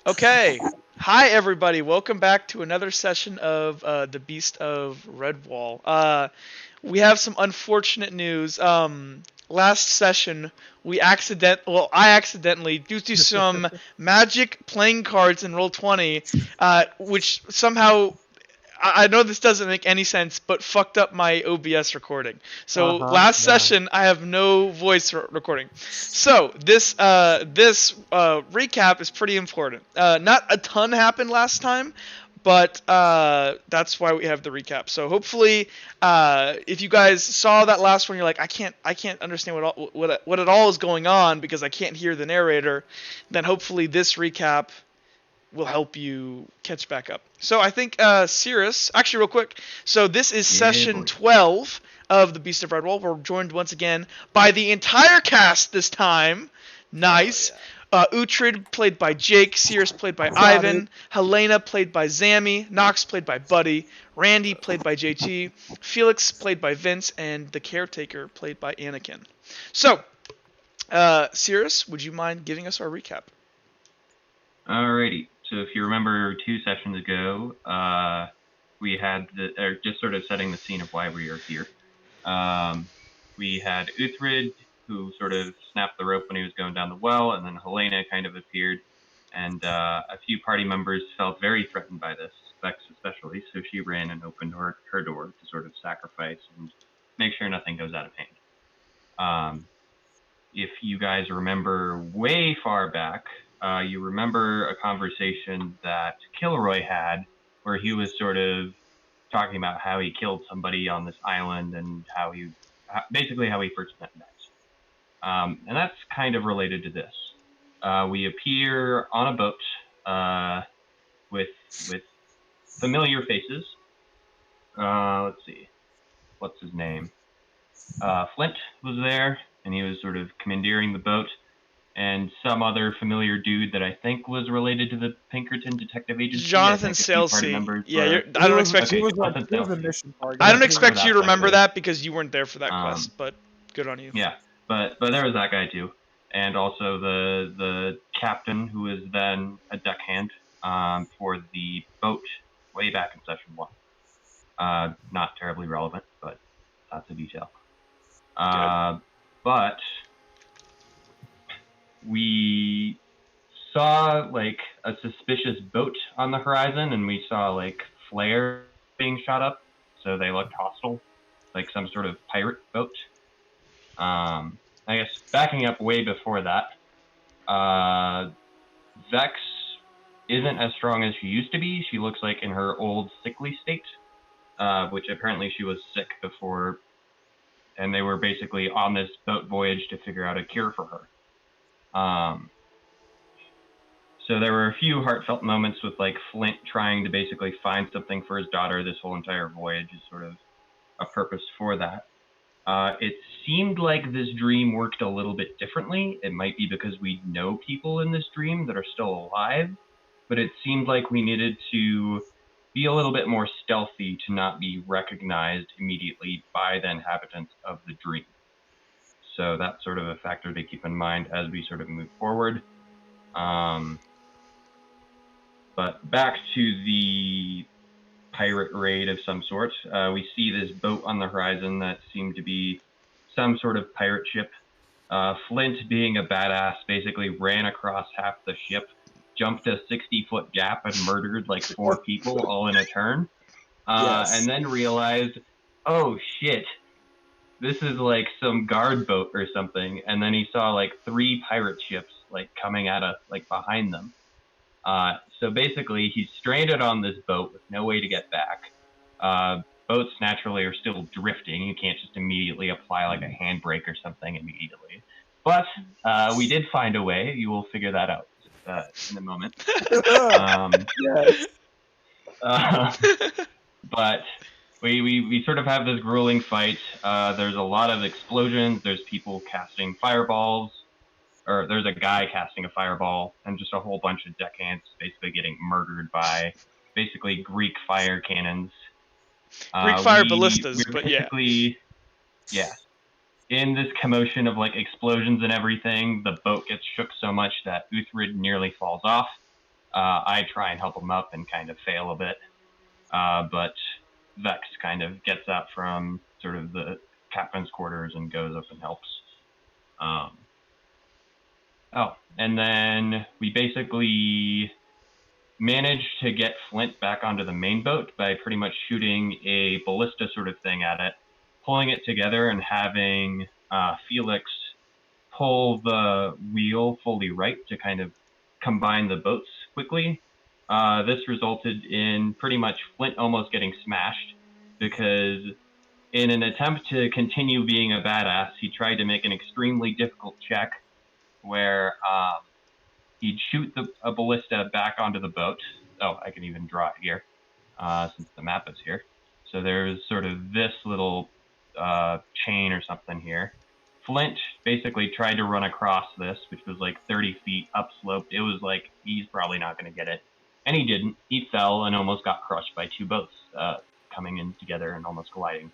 Okay. Hi, everybody. Welcome back to another session of the Beast of Redwall. We have some unfortunate news. Last session, I accidentally, due to some magic playing cards in Roll20, which somehow I know this doesn't make any sense, but fucked up my OBS recording. So last Yeah. session, I have no voice recording. So this recap is pretty important. Not a ton happened last time, but that's why we have the recap. So hopefully, if you guys saw that last one, you're like, I can't understand what at all is going on because I can't hear the narrator. Then hopefully this recap will help you catch back up. So I think Cirrus, actually real quick, so this is Yeah, session boy. 12 of the Beast of Redwall. We're joined once again by the entire cast this time. Nice. Uhtred played by Jake, Cirrus played by Got it. Ivan, Helena played by Zammy, Nox played by Buddy, Randy played by JT, Felix played by Vince, and the Caretaker played by Anakin. So, Cirrus, would you mind giving us our recap? Alrighty. So if you remember 2 sessions ago, we had just sort of setting the scene of why we are here. We had Uhtred, who sort of snapped the rope when he was going down the well, and then Helena kind of appeared, and a few party members felt very threatened by this, Vex especially, so she ran and opened her door to sort of sacrifice and make sure nothing goes out of hand. If you guys remember way far back, you remember a conversation that Kilroy had where he was sort of talking about how he killed somebody on this island and basically how he first met Vex. And that's kind of related to this. We appear on a boat with familiar faces. Let's see, what's his name? Flint was there, and he was sort of commandeering the boat. And some other familiar dude that I think was related to the Pinkerton Detective Agency. I Jonathan think a few party Salesy. members Yeah, were. I don't expect He Okay, was Jonathan a Salesy. mission target. I don't Yep, expect that you to remember exactly. that because you weren't there for that Um, quest, but good on you. yeah, but there was that guy too, and also the captain who was then a deckhand for the boat way back in session 1. Not terribly relevant, but that's a detail. Good. But we saw like a suspicious boat on the horizon, and we saw like flares being shot up, so they looked hostile, like some sort of pirate boat. I guess backing up way before that, Vex isn't as strong as she used to be. She looks like in her old sickly state, which apparently she was sick before, and they were basically on this boat voyage to figure out a cure for her. So there were a few heartfelt moments with like Flint trying to basically find something for his daughter. This whole entire voyage is sort of a purpose for that. It seemed like this dream worked a little bit differently. It might be because we know people in this dream that are still alive, but it seemed like we needed to be a little bit more stealthy to not be recognized immediately by the inhabitants of the dream. So that's sort of a factor to keep in mind as we sort of move forward. But back to the pirate raid of some sort. We see this boat on the horizon that seemed to be some sort of pirate ship. Flint, being a badass, basically ran across half the ship, jumped a 60-foot gap, and murdered like 4 people all in a turn. Yes. And then realized, oh shit, this is like some guard boat or something. And then he saw like 3 pirate ships like coming at us like behind them. So basically, he's stranded on this boat with no way to get back. Boats naturally are still drifting. You can't just immediately apply like a handbrake or something immediately. But we did find a way. You will figure that out in a moment. Yes. Uh, but we sort of have this grueling fight. There's a lot of explosions. There's people casting fireballs, or there's a guy casting a fireball, and just a whole bunch of deckhands basically getting murdered by basically Greek fire cannons. Greek fire ballistas, We're but yeah. basically, yeah, in this commotion of like explosions and everything, the boat gets shook so much that Uhtred nearly falls off. I try and help him up and kind of fail a bit. But Vex kind of gets out from sort of the captain's quarters and goes up and helps. And then we basically managed to get Flint back onto the main boat by pretty much shooting a ballista sort of thing at it, pulling it together and having Felix pull the wheel fully right to kind of combine the boats quickly. This resulted in pretty much Flint almost getting smashed because in an attempt to continue being a badass, he tried to make an extremely difficult check where he'd shoot a ballista back onto the boat. Oh, I can even draw it here since the map is here. So there's sort of this little chain or something here. Flint basically tried to run across this, which was like 30 feet upslope. It was like, he's probably not going to get it. And he didn't. He fell and almost got crushed by two boats coming in together and almost colliding.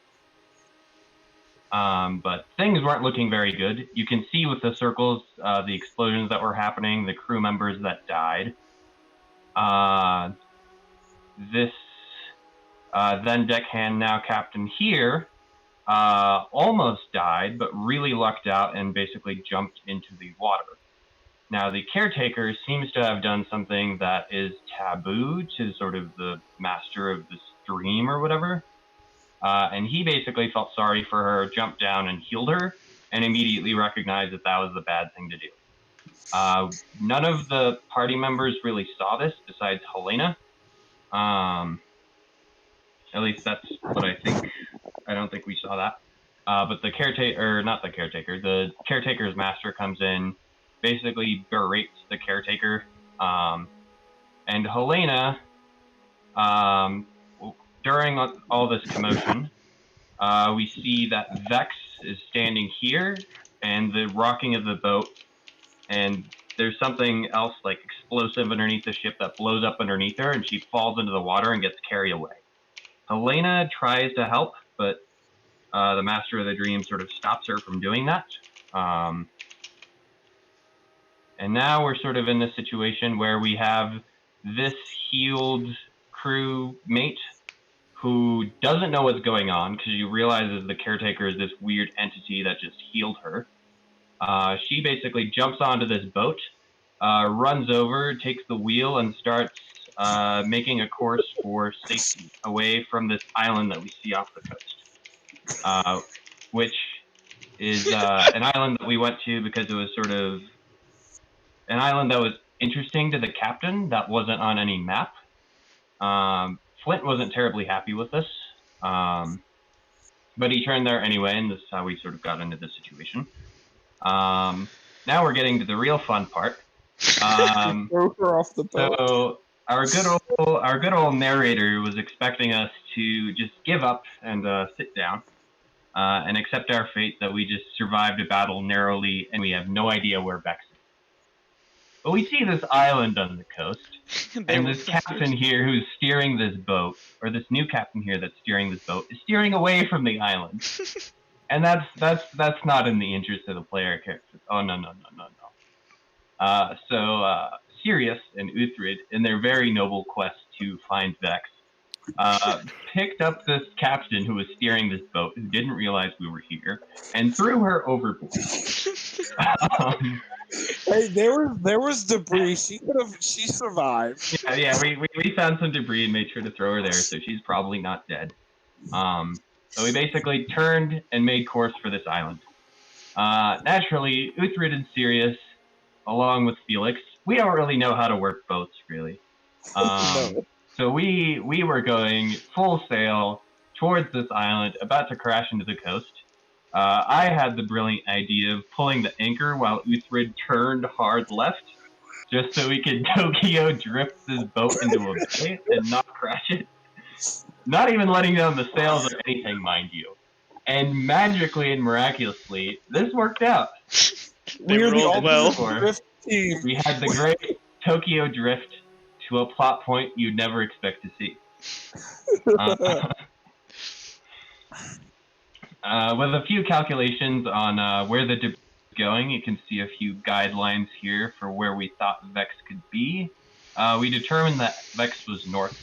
But things weren't looking very good. You can see with the circles, the explosions that were happening, the crew members that died. This then deckhand, now captain here, almost died, but really lucked out and basically jumped into the water. Now, the caretaker seems to have done something that is taboo to sort of the master of the stream or whatever. And he basically felt sorry for her, jumped down and healed her, and immediately recognized that that was the bad thing to do. None of the party members really saw this besides Helena. At least that's what I think. I don't think we saw that. But the caretaker, not the caretaker, the caretaker's master comes in, basically berates the caretaker. And Helena, during all this commotion, we see that Vex is standing here and the rocking of the boat, and there's something else like explosive underneath the ship that blows up underneath her, and she falls into the water and gets carried away. Helena tries to help, but the Master of the Dream sort of stops her from doing that. And now we're sort of in this situation where we have this healed crew mate who doesn't know what's going on because she realizes the caretaker is this weird entity that just healed her. She basically jumps onto this boat, runs over, takes the wheel, and starts making a course for safety away from this island that we see off the coast, which is an island that we went to because it was sort of an island that was interesting to the captain that wasn't on any map. Flint wasn't terribly happy with this, but he turned there anyway, and this is how we sort of got into this situation. Now we're getting to the real fun part. Throw her off the boat. So our good old narrator was expecting us to just give up and sit down and accept our fate that we just survived a battle narrowly and we have no idea where Bex is. But we see this island on the coast, and this captain here who's steering this boat, or this new captain here that's steering this boat, is steering away from the island. And that's not in the interest of the player characters. Oh, no. So Sirius and Uthrid, in their very noble quest to find Vex, picked up this captain who was steering this boat, who didn't realize we were here, and threw her overboard. Hey, there was debris. She survived. Yeah. We found some debris and made sure to throw her there, so she's probably not dead. So we basically turned and made course for this island. Naturally, Uthrid and Sirius, along with Felix, we don't really know how to work boats, really. No. So we were going full sail towards this island, about to crash into the coast. I had the brilliant idea of pulling the anchor while Uthrid turned hard left, just so we could Tokyo drift this boat into a bay and not crash it. Not even letting down the sails or anything, mind you. And magically and miraculously, this worked out. We're the rolled well. ultimate drift team. We had the great Tokyo drift to a plot point you'd never expect to see. With a few calculations on where the debris is going, you can see a few guidelines here for where we thought Vex could be. we determined that Vex was north,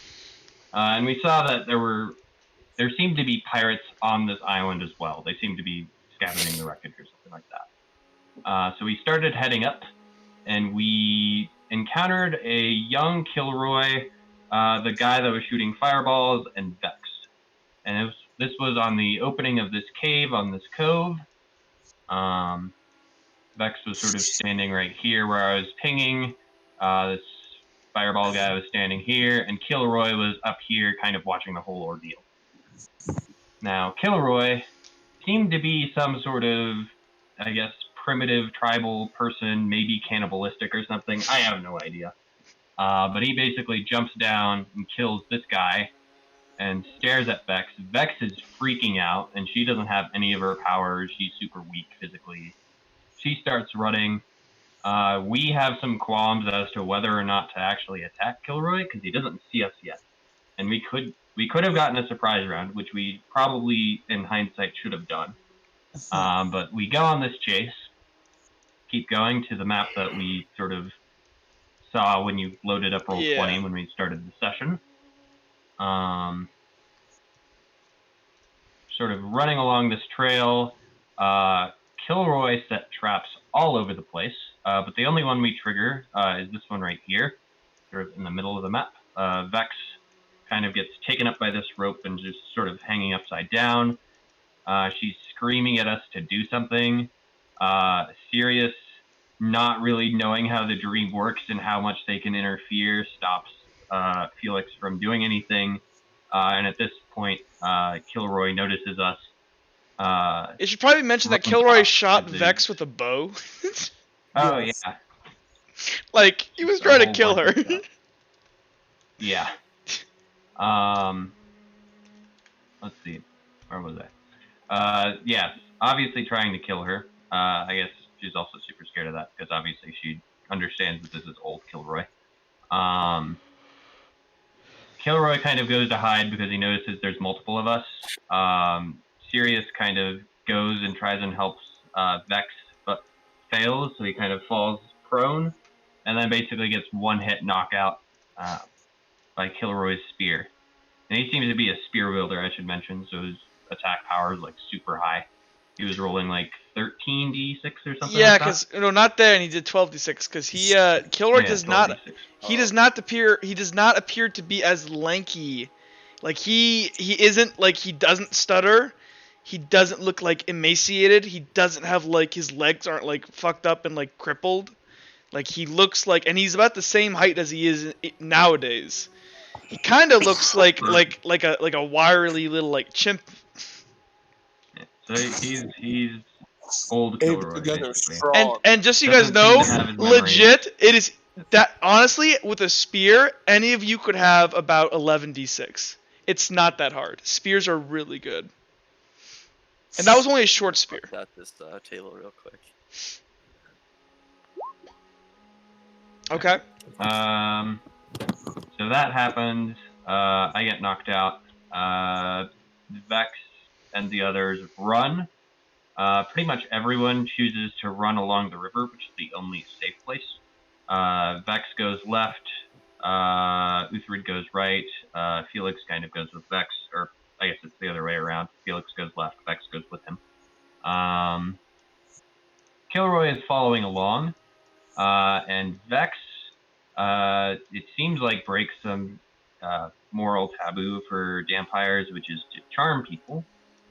and we saw that there seemed to be pirates on this island as well. They seemed to be scavenging the wreckage or something like that. So we started heading up, and we encountered a young Kilroy, the guy that was shooting fireballs, and Vex. And this was on the opening of this cave on this cove. Vex was sort of standing right here where I was pinging. This fireball guy was standing here, and Kilroy was up here kind of watching the whole ordeal. Now, Kilroy seemed to be some sort of, I guess, primitive tribal person, maybe cannibalistic or something. I have no idea. But he basically jumps down and kills this guy and stares at Vex. Vex is freaking out, and she doesn't have any of her powers. She's super weak physically. She starts running. We have some qualms as to whether or not to actually attack Kilroy because he doesn't see us yet, and we could have gotten a surprise round, which we probably in hindsight should have done. But we go on this chase, keep going to the map that we sort of saw when you loaded up Roll20 when we started the session. Sort of running along this trail. Kilroy set traps all over the place, but the only one we trigger is this one right here, sort of in the middle of the map. Vex kind of gets taken up by this rope and just sort of hanging upside down. She's screaming at us to do something. Sirius, not really knowing how the dream works and how much they can interfere, stops Felix from doing anything. And at this point, Kilroy notices us. It should probably mention that Kilroy shot Vex with a bow. Oh, yes. Yeah. Like, he was trying to kill her. Yeah. Let's see. Where was I? Yeah, obviously trying to kill her. I guess she's also super scared of that, because obviously she understands that this is old Kilroy. Kilroy kind of goes to hide because he notices there's multiple of us. Sirius kind of goes and tries and helps Vex, but fails, so he kind of falls prone, and then basically gets one hit knockout by Kilroy's spear. And he seems to be a spear wielder, I should mention, so his attack power is like super high. He was rolling like 13d6 or something. Yeah, because not there, and he did 12d6 because he Kilroy does not. He does not appear. He does not appear to be as lanky. Like he isn't like he doesn't stutter. He doesn't look like emaciated. He doesn't have like his legs aren't like fucked up and like crippled. Like he looks like, and he's about the same height as he is nowadays. He kind of looks like a wiry little like chimp. So he's old Kilroy, and just so you guys know, legit, it is that honestly with a spear, any of you could have about 11d6. It's not that hard. Spears are really good. And that was only a short spear. I got this table real quick. Okay. So that happened. I get knocked out. Vex and the others run. Pretty much everyone chooses to run along the river, which is the only safe place. Vex goes left. Uthrid goes right. Felix kind of goes with Vex, or I guess it's the other way around. Felix goes left. Vex goes with him. Kilroy is following along, and Vex, it seems like breaks some moral taboo for vampires, which is to charm people.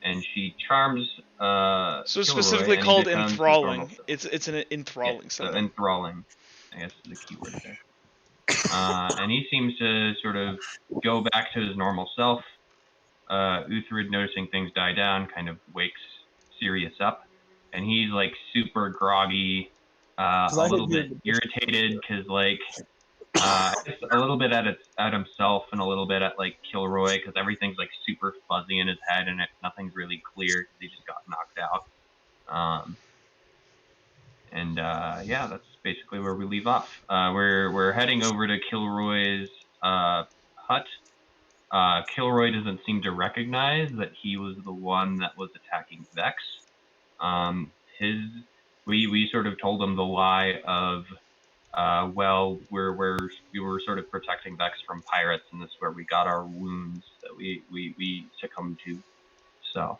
And she charms. So Kilroy, specifically called enthralling. It's an enthralling. So enthralling, I guess is the key word there. And he seems to sort of go back to his normal self. Uthrid, noticing things die down, kind of wakes Sirius up, and he's like super groggy, a little bit irritated because like a little bit at himself and a little bit at like Kilroy because everything's like super fuzzy in his head and nothing's really clear because he just got knocked out. Yeah, that's basically where we leave off. We're heading over to Kilroy's hut. Kilroy doesn't seem to recognize that he was the one that was attacking Vex. We sort of told him the lie of well, we were sort of protecting Vex from pirates, and this is where we got our wounds that we succumbed to. So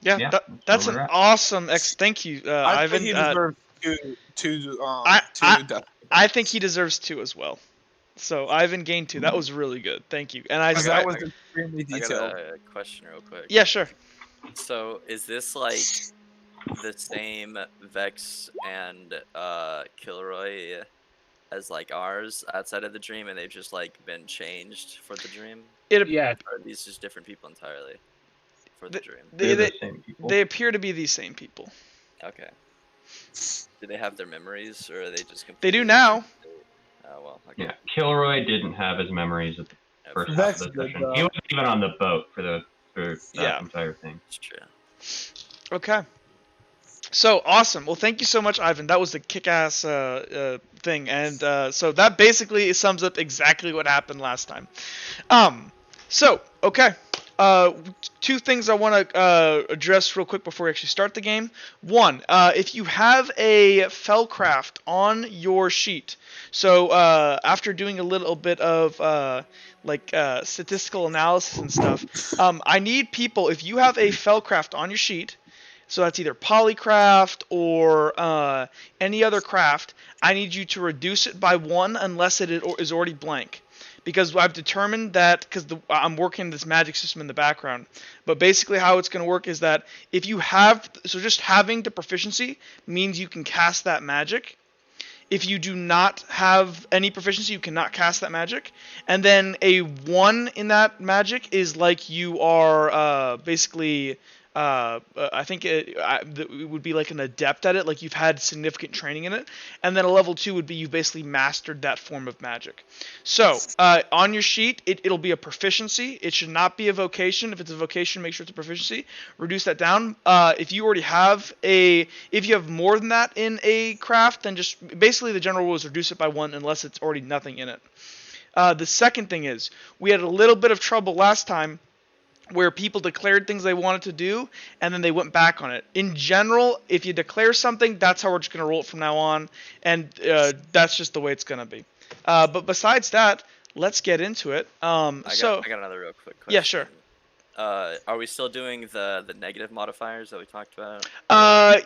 Yeah, that's where an we're at. awesome thank you, I Ivan. think he deserves I two death. I think he deserves 2 as well. So Ivan gained 2. That was really good. Thank you. And Because that was extremely I got detailed. a question real quick. yeah, sure. So is this like the same Vex and Kilroy as like ours outside of the dream, and they've just like been changed for the dream? Yeah, Or are these just different people entirely for the dream? They're the same people. They appear to be the same people. Okay. Do they have their memories, or are they just completely? They do now. Oh well. Okay. Yeah, Kilroy didn't have his memories at the first half Vex of the did, session. though. He wasn't even on the boat for that Yeah. entire thing. It's true. Okay. So awesome. Well, thank you so much, Ivan. That was the kick-ass thing, and so that basically sums up exactly what happened last time. So okay. 2 things I want to address real quick before we actually start the game. One, if you have a Fellcraft on your sheet, so after doing a little bit of statistical analysis and stuff, I need people, if you have a Fellcraft on your sheet, so that's either Polycraft or any other craft, I need you to reduce it by 1 unless it is already blank. Because I've determined that, because I'm working this magic system in the background, but basically how it's going to work is that if you have, so just having the proficiency means you can cast that magic. If you do not have any proficiency, you cannot cast that magic. And then a 1 in that magic is like you are basically... I think it would be like an adept at it, like you've had significant training in it. And then a level 2 would be you've basically mastered that form of magic. So, on your sheet, it'll be a proficiency. It should not be a vocation. If it's a vocation, make sure it's a proficiency. Reduce that down. If you already have if you have more than that in a craft, then just, basically the general rule is reduce it by 1 unless it's already nothing in it. The second thing is, we had a little bit of trouble last time where people declared things they wanted to do, and then they went back on it. In general, if you declare something, that's how we're just going to roll it from now on, and that's just the way it's going to be. But besides that, let's get into it. I got another real quick question. Yeah, sure. Are we still doing the negative modifiers that we talked about?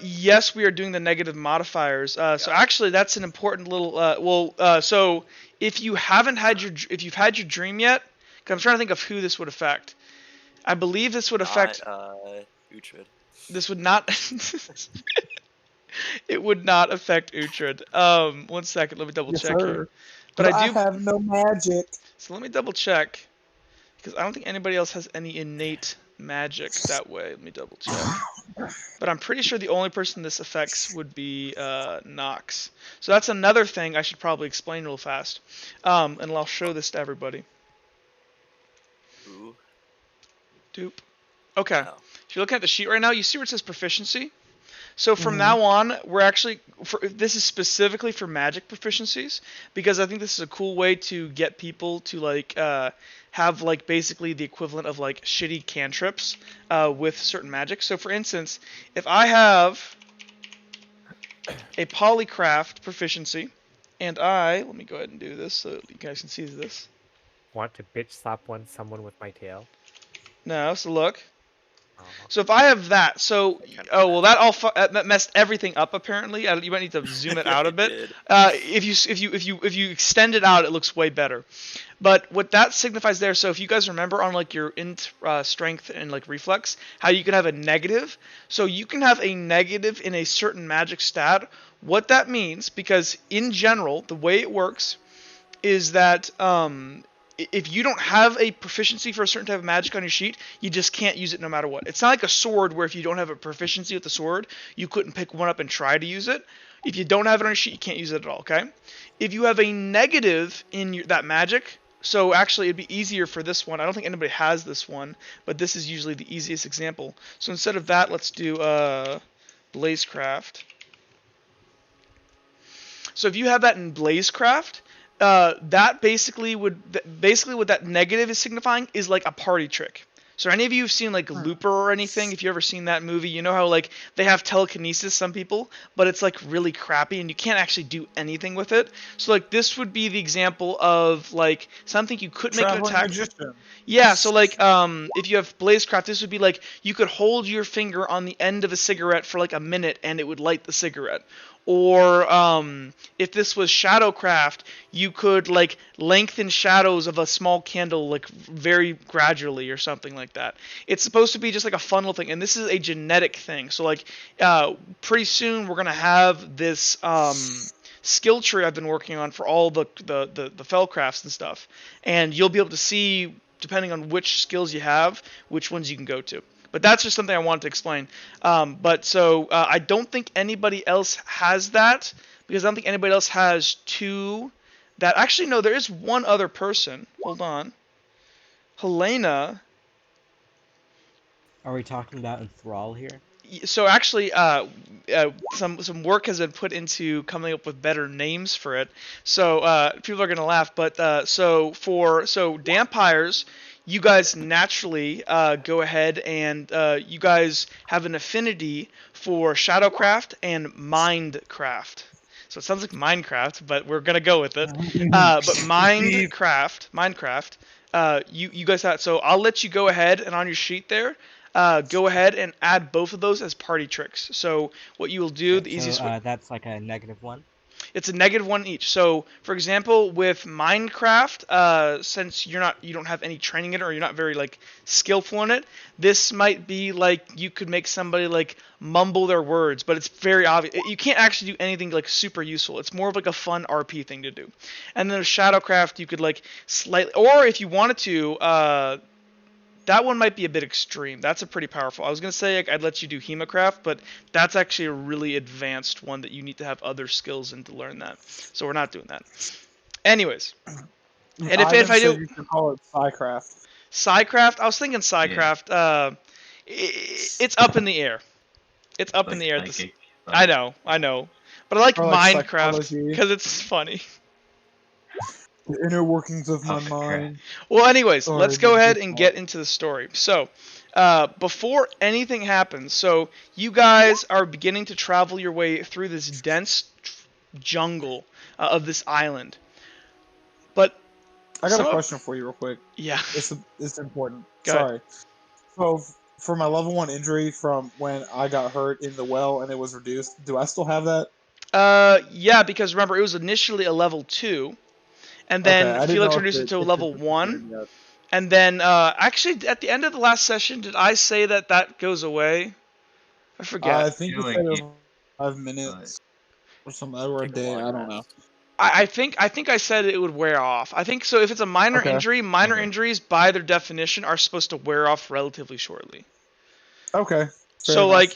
Yes, we are doing the negative modifiers. So actually, that's an important little. So if you haven't had if you've had your dream yet, because I'm trying to think of who this would affect. I believe this would affect. Uhtred. This would not. It would not affect Uhtred. 1 second, let me double check here. But I do have no magic. So let me double check, because I don't think anybody else has any innate magic that way. Let me double check. But I'm pretty sure the only person this affects would be Nox. So that's another thing I should probably explain real fast. And I'll show this to everybody. Ooh. Doop. Okay. No. If you're looking at the sheet right now, you see where it says proficiency? So from now on, we're actually, this is specifically for magic proficiencies, because I think this is a cool way to get people to like have like basically the equivalent of like shitty cantrips with certain magic. So for instance, if I have a Polycraft proficiency, and let me go ahead and do this so you guys can see this. Want to bitch slap someone with my tail? No, so look. So if I have that, so that messed everything up apparently. You might need to zoom it out a bit. If you extend it out, it looks way better. But what that signifies there, so if you guys remember on like your int strength and like reflex, how you can have a negative. So you can have a negative in a certain magic stat. What that means, because in general, the way it works is that if you don't have a proficiency for a certain type of magic on your sheet, you just can't use it no matter what. It's not like a sword where if you don't have a proficiency with the sword, you couldn't pick one up and try to use it. If you don't have it on your sheet, you can't use it at all, okay? If you have a negative in that magic, so actually it'd be easier for this one. I don't think anybody has this one, but this is usually the easiest example. So instead of that, let's do Blazecraft. So if you have that in Blazecraft, that basically what that negative is signifying is like a party trick. So any of you who've seen like Looper or anything, if you've ever seen that movie, you know how like they have telekinesis, some people, but it's like really crappy and you can't actually do anything with it. So like this would be the example of like something you could make an Traveling attack. magician. Yeah, so like if you have Blazecraft, this would be like you could hold your finger on the end of a cigarette for like a minute and it would light the cigarette. Or if this was Shadowcraft, you could like lengthen shadows of a small candle like very gradually or something like that. It's supposed to be just like a fun little thing, and this is a genetic thing. So like pretty soon we're gonna have this skill tree I've been working on for all the Fellcrafts and stuff, and you'll be able to see depending on which skills you have, which ones you can go to. But that's just something I wanted to explain. I don't think anybody else has that, because I don't think anybody else has two. That actually, no, there is one other person. Hold on. Helena. Are we talking about Enthrall here? So actually, some work has been put into coming up with better names for it. So people are gonna laugh, but so Dampires, you guys naturally go ahead and you guys have an affinity for Shadowcraft and Mindcraft. So it sounds like Minecraft, but we're gonna go with it. But Minecraft, you guys have. So I'll let you go ahead and on your sheet there. Go ahead and add both of those as party tricks. So what you will do, the easiest way. That's like a -1? It's a -1 each. So for example, with Minecraft, since you don't have any training in it or you're not very like skillful in it, this might be like you could make somebody like mumble their words, but it's very obvious. You can't actually do anything like super useful. It's more of like a fun RP thing to do. And then with Shadowcraft, you could like slightly, or if you wanted to, that one might be a bit extreme. That's a pretty powerful. I was going to say like, I'd let you do Hemocraft, but that's actually a really advanced one that you need to have other skills in to learn that. So we're not doing that. Anyways. And if I do... You could call it Psycraft. Psycraft? I was thinking Psycraft. Yeah. It's up in the air. It's up in the air. I know. But I like Minecraft because it's funny. The inner workings of my mind. Well, anyways, let's go ahead and get into the story. So, before anything happens, so you guys are beginning to travel your way through this dense jungle of this island. But I got a question for you real quick. Yeah. It's important. Sorry. So, for my level 1 injury from when I got hurt in the well and it was reduced, do I still have that? Yeah, because remember, it was initially a level 2. And then Felix reduced it to a level 1. And then, actually, at the end of the last session, did I say that goes away? I forget. I think you said it was 5 minutes or something, or a day. I don't know. I think I said it would wear off. I think so. If it's a minor injury, injuries by their definition are supposed to wear off relatively shortly. Okay. So like,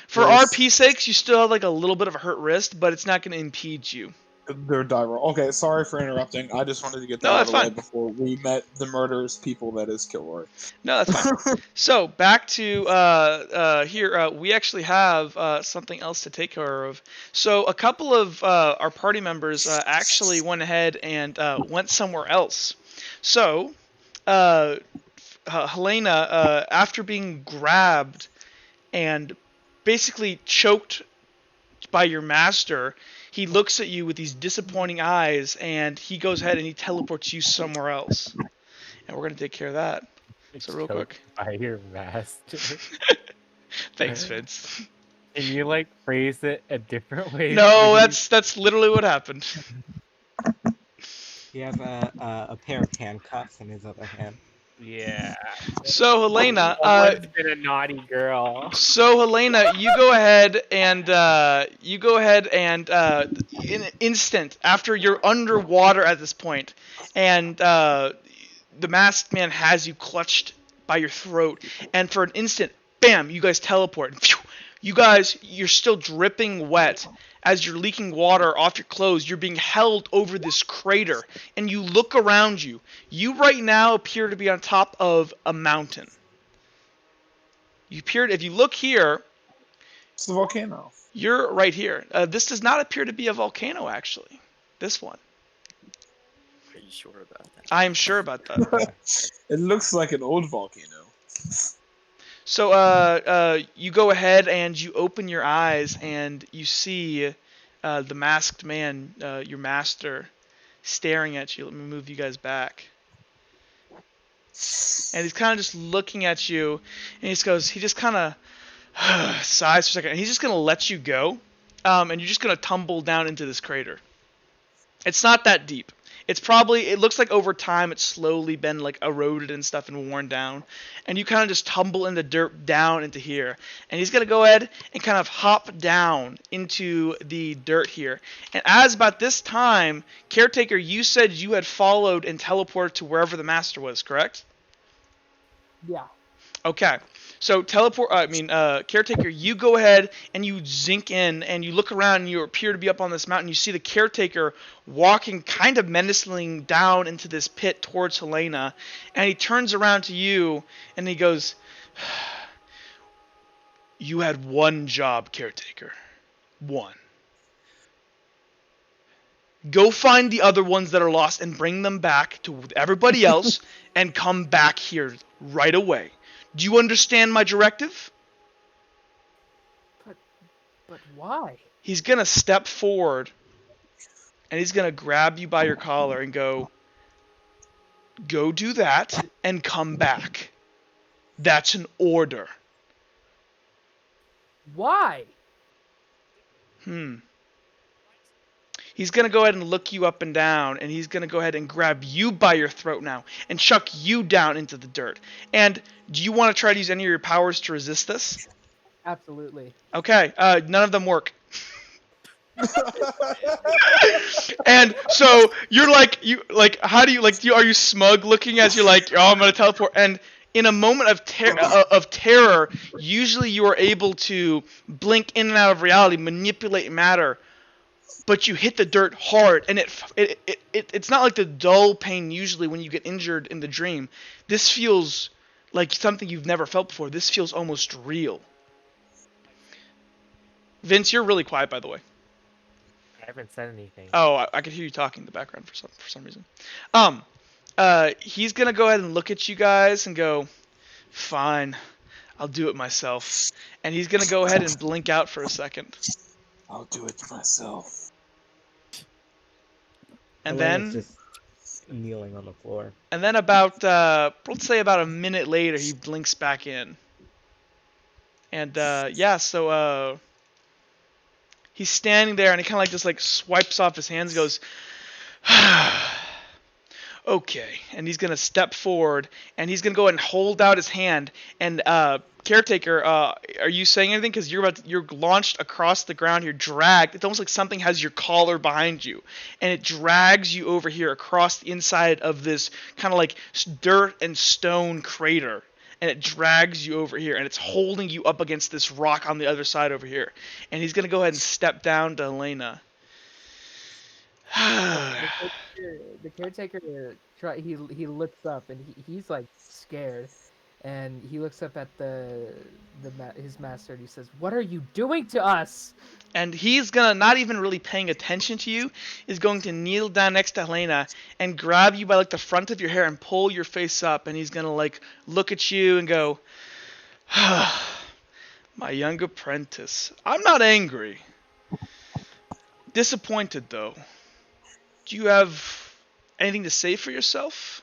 for RP sakes, you still have like a little bit of a hurt wrist, but it's not going to impede you. They're diver. Okay, sorry for interrupting. I just wanted to get that out of the way before we met the murderous people that is Kilroy. No, that's fine. So back to here, we actually have something else to take care of. So a couple of our party members actually went ahead and went somewhere else. So Helena, after being grabbed and basically choked by your master, he looks at you with these disappointing eyes, and he goes ahead and he teleports you somewhere else. And we're going to take care of that. So real quick. By your master. Thanks, Vince. Can you, like, phrase it a different way? No, that's literally what happened. You have a pair of handcuffs in his other hand. Yeah. So Helena, Someone's been a naughty girl. So Helena, you go ahead and in an instant after you're underwater at this point, and the masked man has you clutched by your throat, and for an instant, bam, you guys teleport. You're still dripping wet. As you're leaking water off your clothes, you're being held over this crater, and you look around you. You right now appear to be on top of a mountain. If you look here, it's the volcano. You're right here. This does not appear to be a volcano, actually. This one. Are you sure about that? I am sure about that. It looks like an old volcano. So you go ahead and you open your eyes and you see the masked man, your master, staring at you. Let me move you guys back. And he's kind of just looking at you, and he just kind of sighs for a second, and he's just going to let you go, and you're just going to tumble down into this crater. It's not that deep. It looks like over time it's slowly been like eroded and stuff and worn down. And you kind of just tumble in the dirt down into here. And he's going to go ahead and kind of hop down into the dirt here. And as about this time, Caretaker, you said you had followed and teleported to wherever the master was, correct? Yeah. Okay. So Caretaker, you go ahead and you zink in and you look around and you appear to be up on this mountain. You see the Caretaker walking kind of menacingly down into this pit towards Helena, and he turns around to you and he goes, "You had one job, Caretaker. One. Go find the other ones that are lost and bring them back to everybody else and come back here right away. Do you understand my directive?" But why? He's going to step forward, and he's going to grab you by your collar and go do that and come back. That's an order. Why? He's going to go ahead and look you up and down, and he's going to go ahead and grab you by your throat now and chuck you down into the dirt. And do you want to try to use any of your powers to resist this? Absolutely. Okay, none of them work. And so you're how do you are you smug looking as you're like, "Oh, I'm gonna teleport," and in a moment of terror, usually you are able to blink in and out of reality, manipulate matter, but you hit the dirt hard, and it's not like the dull pain usually when you get injured in the dream. This feels like something you've never felt before. This feels almost real. Vince, you're really quiet, by the way. I haven't said anything. Oh, I could hear you talking in the background for some reason. He's gonna go ahead and look at you guys and go, "Fine, I'll do it myself." And he's gonna go ahead and blink out for a second. I'll do it myself. And Helena's then, just kneeling on the floor. and then about let's say about a minute later, he blinks back in. And so he's standing there and he kind of just swipes off his hands and goes, "Okay." And he's going to step forward and he's going to go ahead and hold out his hand. And Caretaker, are you saying anything? Because you're launched across the ground here, dragged. It's almost like something has your collar behind you. And it drags you over here across the inside of this kind of like dirt and stone crater. And it drags you over here, and it's holding you up against this rock on the other side over here. And he's going to go ahead and step down to Helena. The caretaker, he looks up, and he's like scared. And he looks up at his master, and he says, "What are you doing to us?" And he's going to, not even really paying attention to you, is going to kneel down next to Helena and grab you by the front of your hair and pull your face up. And he's going to look at you and go, "My young apprentice, I'm not angry. Disappointed, though. Do you have anything to say for yourself?"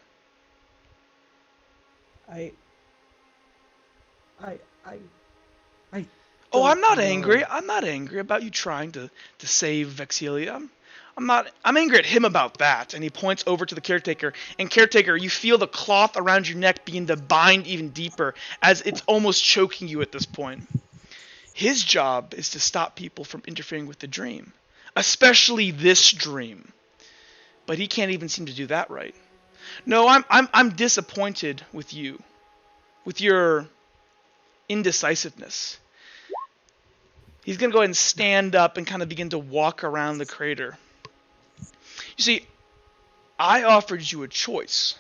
Oh, I'm not angry. I'm not angry about you trying to save Vexillia. I'm angry at him about that. And he points over to the Caretaker. And Caretaker, you feel the cloth around your neck begin to bind even deeper as it's almost choking you at this point. His job is to stop people from interfering with the dream, especially this dream. But he can't even seem to do that right. No, I'm disappointed with you, with your indecisiveness. He's going to go ahead and stand up and kind of begin to walk around the crater. You see, I offered you a choice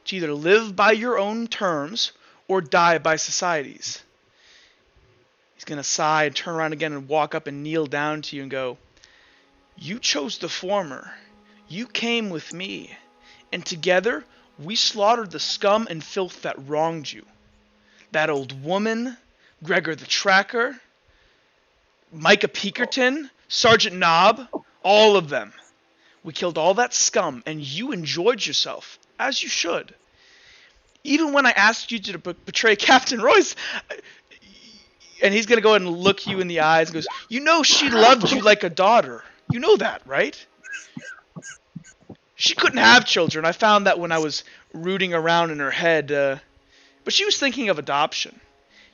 to either live by your own terms or die by society's. He's going to sigh and turn around again and walk up and kneel down to you and go, "You chose the former. You came with me. And together, we slaughtered the scum and filth that wronged you. that old woman, Gregor the Tracker, Micah Peakerton, Sergeant Knob, all of them. We killed all that scum, and you enjoyed yourself, as you should. Even when I asked you to betray Captain Royce, and he's going to go ahead and look you in the eyes and goes, you know she loved you like a daughter. You know that, right? She couldn't have children. I found that when I was rooting around in her head, but she was thinking of adoption.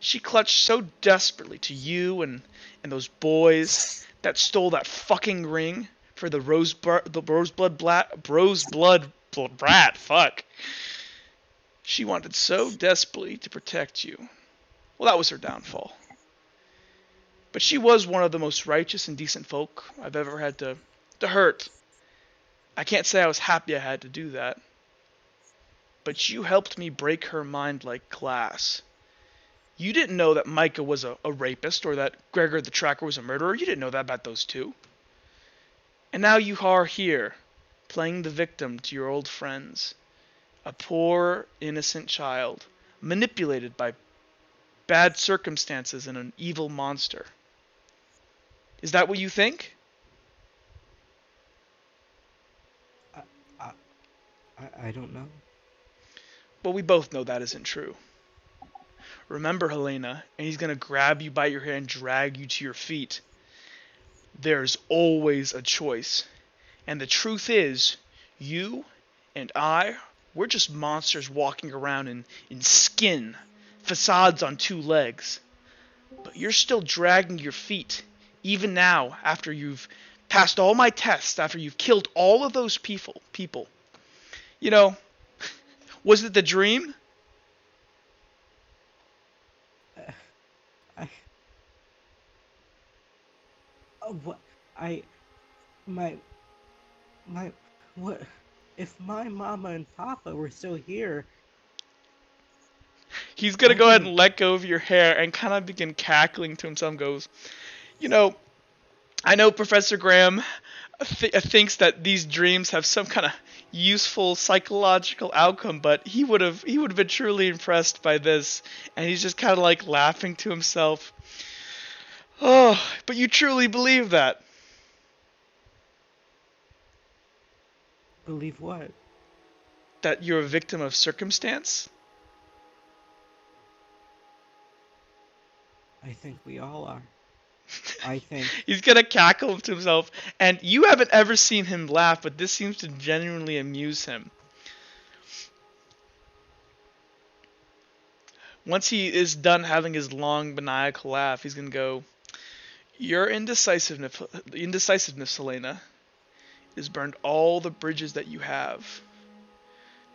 She clutched so desperately to you and those boys that stole that fucking ring for the roseblood brat. Fuck. She wanted so desperately to protect you. Well, that was her downfall. But she was one of the most righteous and decent folk I've ever had to hurt. I can't say I was happy I had to do that. But you helped me break her mind like glass. You didn't know that Micah was a rapist or that Gregor the Tracker was a murderer. You didn't know that about those two. And now you are here, playing the victim to your old friends. A poor, innocent child, manipulated by bad circumstances and an evil monster. Is that what you think? I don't know. Well, we both know that isn't true. Remember, Helena, and he's going to grab you by your hair and drag you to your feet. There's always a choice. And the truth is, you and I, we're just monsters walking around in skin, facades on two legs. But you're still dragging your feet, even now, after you've passed all my tests, after you've killed all of those people. You know, was it the dream? What? If my mama and papa were still here. He's gonna go ahead and let go of your hair and kind of begin cackling to himself and goes, you know, I know Professor Graham thinks that these dreams have some kind of useful psychological outcome, but he would have been truly impressed by this, and he's just kind of like laughing to himself. Oh, but you truly believe that? Believe what? That you're a victim of circumstance? I think we all are. I think he's gonna cackle to himself, and you haven't ever seen him laugh, but this seems to genuinely amuse him. Once he is done having his long maniacal laugh, he's gonna go, your indecisiveness, Helena, has burned all the bridges that you have.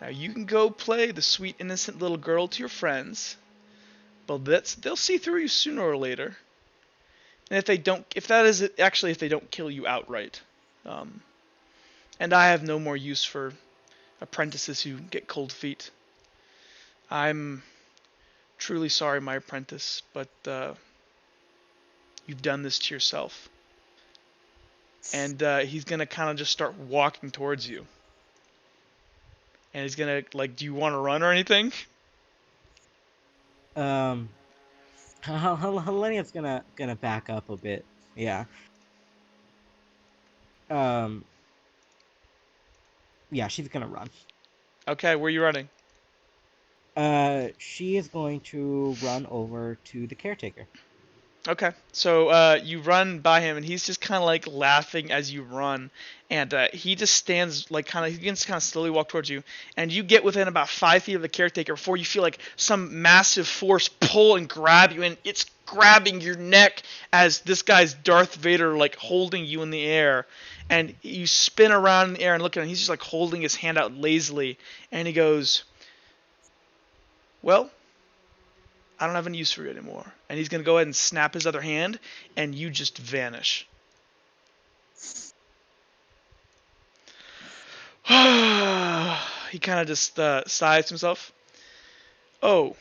Now you can go play the sweet innocent little girl to your friends, but they'll see through you sooner or later. And if they don't kill you outright. And I have no more use for apprentices who get cold feet. I'm truly sorry, my apprentice, but you've done this to yourself. And he's going to kind of just start walking towards you. And he's going to, like, do you want to run or anything? Helena's gonna back up a bit. Yeah. Yeah, she's gonna run. Okay, where are you running? She is going to run over to the caretaker. Okay, so you run by him, and he's just kind of like laughing as you run, and he just stands like he begins to kind of slowly walk towards you, and you get within about 5 feet of the caretaker before you feel like some massive force pull and grab you, and it's grabbing your neck as this guy's Darth Vader like holding you in the air, and you spin around in the air and look at him. He's just like holding his hand out lazily, and he goes, well, I don't have any use for you anymore. And he's going to go ahead and snap his other hand, and you just vanish. He kind of just sighs to himself. Oh.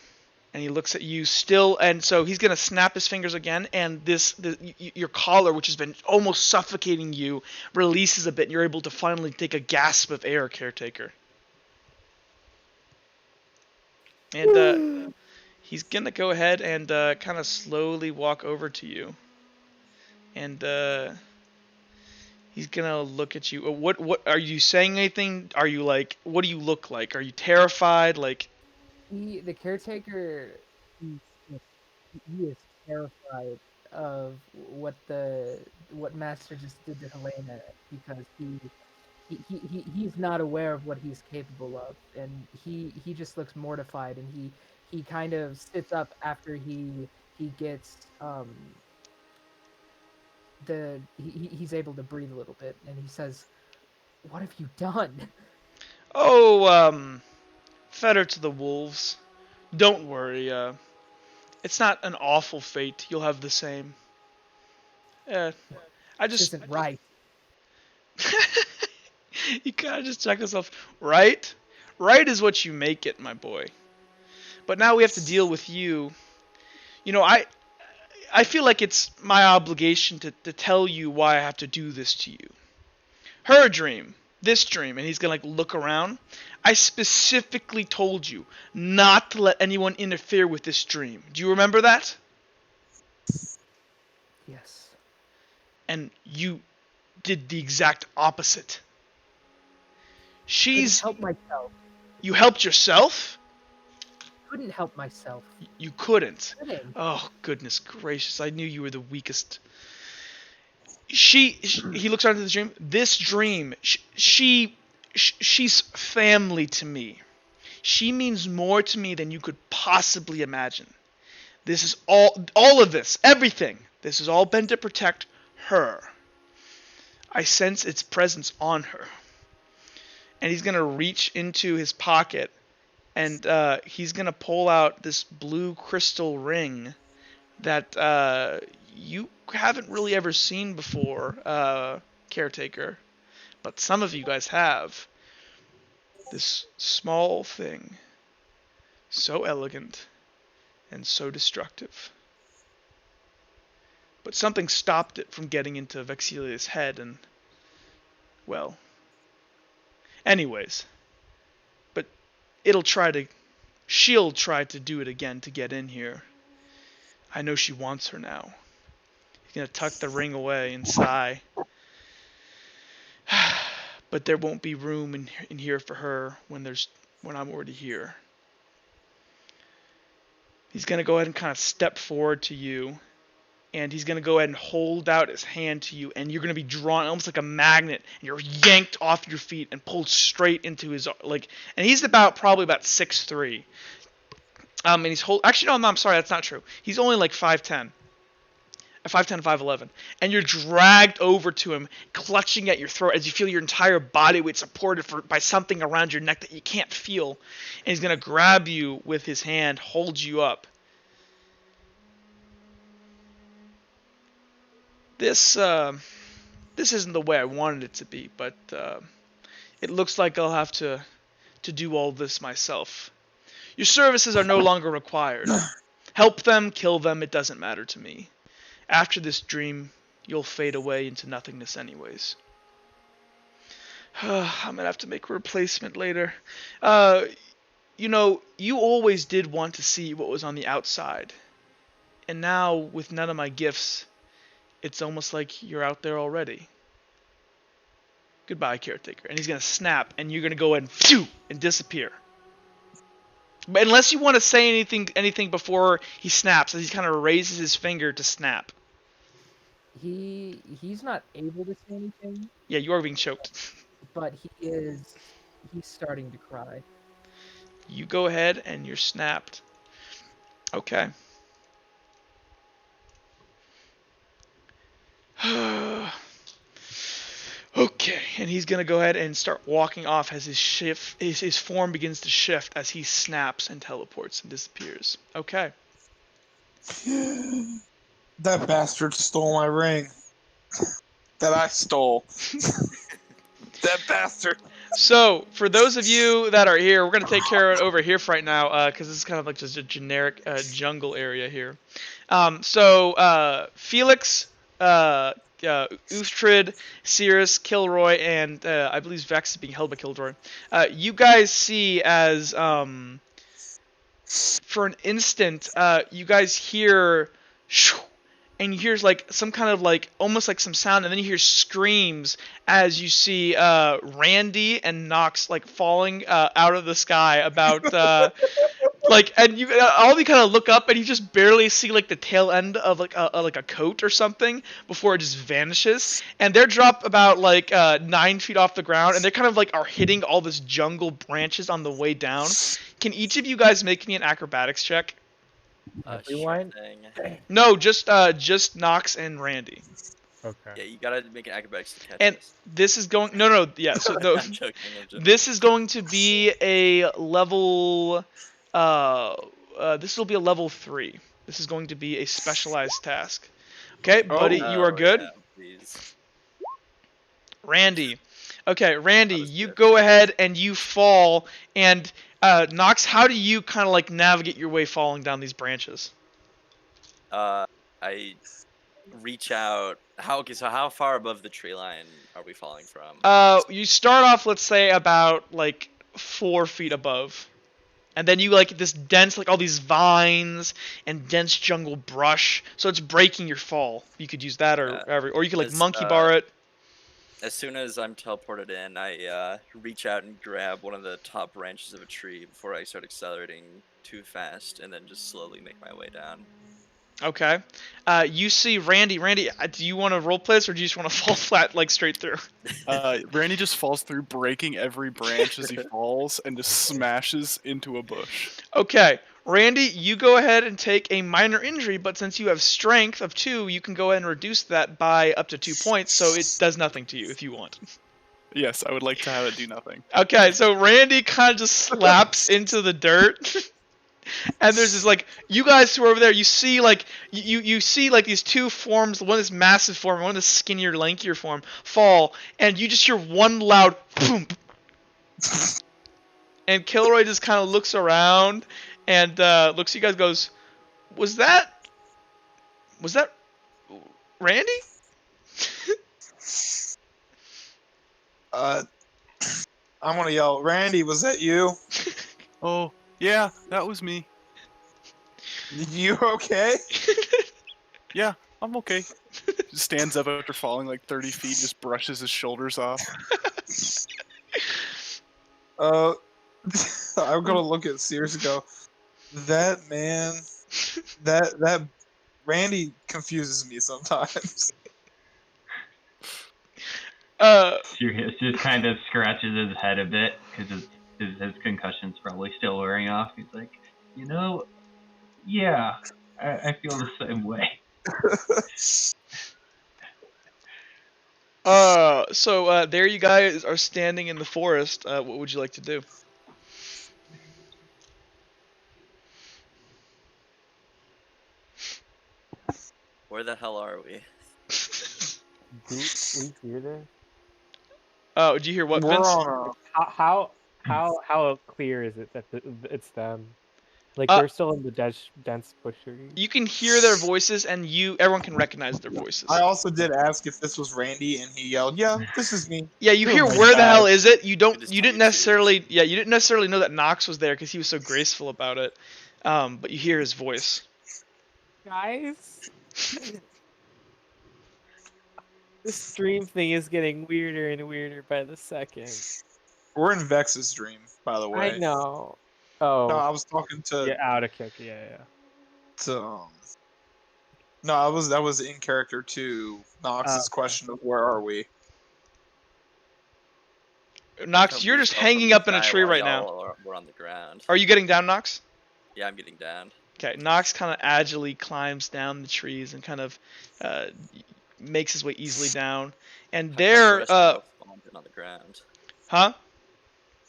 And he looks at you still, and so he's going to snap his fingers again, and your collar, which has been almost suffocating you, releases a bit, and you're able to finally take a gasp of air, caretaker. And He's gonna go ahead and kind of slowly walk over to you, and he's gonna look at you. What are you saying? Anything? Are you like? What do you look like? Are you terrified? Like? The caretaker, he, he is terrified of what Master just did to Helena because he's not aware of what he's capable of, and he just looks mortified, and he kind of sits up after he gets he's able to breathe a little bit, and he says, "What have you done?" Oh, fed her to the wolves. Don't worry. It's not an awful fate. You'll have the same. I This just. isn't right. You kind of just check yourself. Right? Right is what you make it, my boy. But now we have to deal with you. You know, I feel like it's my obligation to tell you why I have to do this to you. Her dream, this dream, and he's gonna like look around. I specifically told you not to let anyone interfere with this dream. Do you remember that? Yes. And you did the exact opposite. Couldn't help myself. You helped yourself? Couldn't help myself. You couldn't. Couldn't. Oh, goodness gracious. I knew you were the weakest. He looks out into the dream. This dream, she's family to me. She means more to me than you could possibly imagine. This is all of this, everything. This has all been to protect her. I sense its presence on her. And he's going to reach into his pocket, and he's going to pull out this blue crystal ring that you haven't really ever seen before, Caretaker. But some of you guys have. This small thing. So elegant and so destructive. But something stopped it from getting into Vexilia's head and, well... Anyways. But she'll try to do it again to get in here. I know she wants her now. He's gonna tuck the ring away and sigh. But there won't be room in here for her when I'm already here. He's gonna go ahead and kind of step forward to you, and he's gonna go ahead and hold out his hand to you, and you're gonna be drawn almost like a magnet, and you're yanked off your feet and pulled straight into his and he's probably about 6'3". And he's actually no, I'm sorry, that's not true. He's only like 5'10". 5'10", 5'11", and you're dragged over to him, clutching at your throat as you feel your entire body weight supported by something around your neck that you can't feel. And he's gonna grab you with his hand, hold you up. This isn't the way I wanted it to be, but it looks like I'll have to do all this myself. Your services are no longer required. Help them, kill them, it doesn't matter to me. After this dream, you'll fade away into nothingness anyways. I'm gonna have to make a replacement later. You know, you always did want to see what was on the outside. And now, with none of my gifts, it's almost like you're out there already. Goodbye, Caretaker. And he's gonna snap, and you're gonna go ahead and disappear. But unless you want to say anything before he snaps, as he kind of raises his finger to snap. He's not able to say anything. Yeah, you are being choked. But he's starting to cry. You go ahead and you're snapped. Okay. Okay, and he's gonna go ahead and start walking off as his form begins to shift as he snaps and teleports and disappears. Okay. That bastard stole my ring. That I stole. That bastard. So, for those of you that are here, we're going to take care of it over here for right now, because this is kind of like just a generic jungle area here. Felix, Uhtred, Cirrus, Kilroy, and I believe Vex is being held by Kilroy. You guys see as for an instant, you guys hear, and you hear like some kind of like almost like some sound, and then you hear screams as you see Randy and Nox like falling out of the sky about. Like, and you all of you kind of look up, and you just barely see like the tail end of like a coat or something before it just vanishes. And they're dropped about like 9 feet off the ground, and they kind of like are hitting all this jungle branches on the way down. Can each of you guys make me an acrobatics check? Everyone? Sure thing. No, just Nox and Randy. Okay. Yeah, you gotta make an acrobatics to catch And us. this is going no yeah. So no, I'm joking. this is going to be a level. This will be a level 3. This is going to be a specialized task. Okay, buddy, you are good. Yeah, please. Randy. Okay, Randy, That was you good. go ahead and you fall. And Nox, how do you kind of like navigate your way falling down these branches? I reach out. So how far above the tree line are we falling from? You start off, let's say, about like 4 feet above. And then you like this dense, like all these vines and dense jungle brush, so it's breaking your fall. You could use that, or you could like monkey bar it. As soon as I'm teleported in, I reach out and grab one of the top branches of a tree before I start accelerating too fast, and then just slowly make my way down. Okay. You see Randy. Randy, do you want to roleplay this, or do you just want to fall flat, like straight through? Randy just falls through, breaking every branch as he falls, and just smashes into a bush. Okay. Randy, you go ahead and take a minor injury, but since you have strength of 2, you can go ahead and reduce that by up to 2 points, so it does nothing to you if you want. Yes, I would like to have it do nothing. Okay, so Randy kind of just slaps into the dirt. And there's this like, you guys who are over there, you see like you see like these 2 forms, one this massive form, one this skinnier, lankier form, fall, and you just hear one loud boom. And Kilroy just kind of looks around and looks at you guys, goes, "Was that Randy?" I'm gonna yell, Randy, was that you? Oh, yeah, that was me. You okay? Yeah, I'm okay. Just stands up after falling like 30 feet, just brushes his shoulders off. I'm gonna look at Sears and go, that man, that Randy confuses me sometimes. Sirius just kind of scratches his head a bit because his concussion's probably still wearing off. He's like, yeah, I feel the same way. So there you guys are standing in the forest. What would you like to do? Where the hell are we? Do we hear this? Oh, did you hear what, We're Vince? on How clear is it that it's them? Like they're still in the dense bushery. You can hear their voices, and everyone can recognize their voices. I also did ask if this was Randy, and he yelled, "Yeah, this is me." Yeah, you hear Oh my where the God. hell is it? You just didn't tell necessarily, you didn't necessarily know that Nox was there because he was so graceful about it. But you hear his voice. Guys, this stream thing is getting weirder and weirder by the second. We're in Vex's dream, by the way. I know. Oh, No, I was talking to yeah, out of kick. Yeah. no, that was in character to Nox's question of where are we? Nox, you're just hanging up in a tree right now. We're on the ground. Are you getting down, Nox? Yeah, I'm getting down. Okay, Nox kind of agilely climbs down the trees and kind of makes his way easily down. And there, on the ground. huh?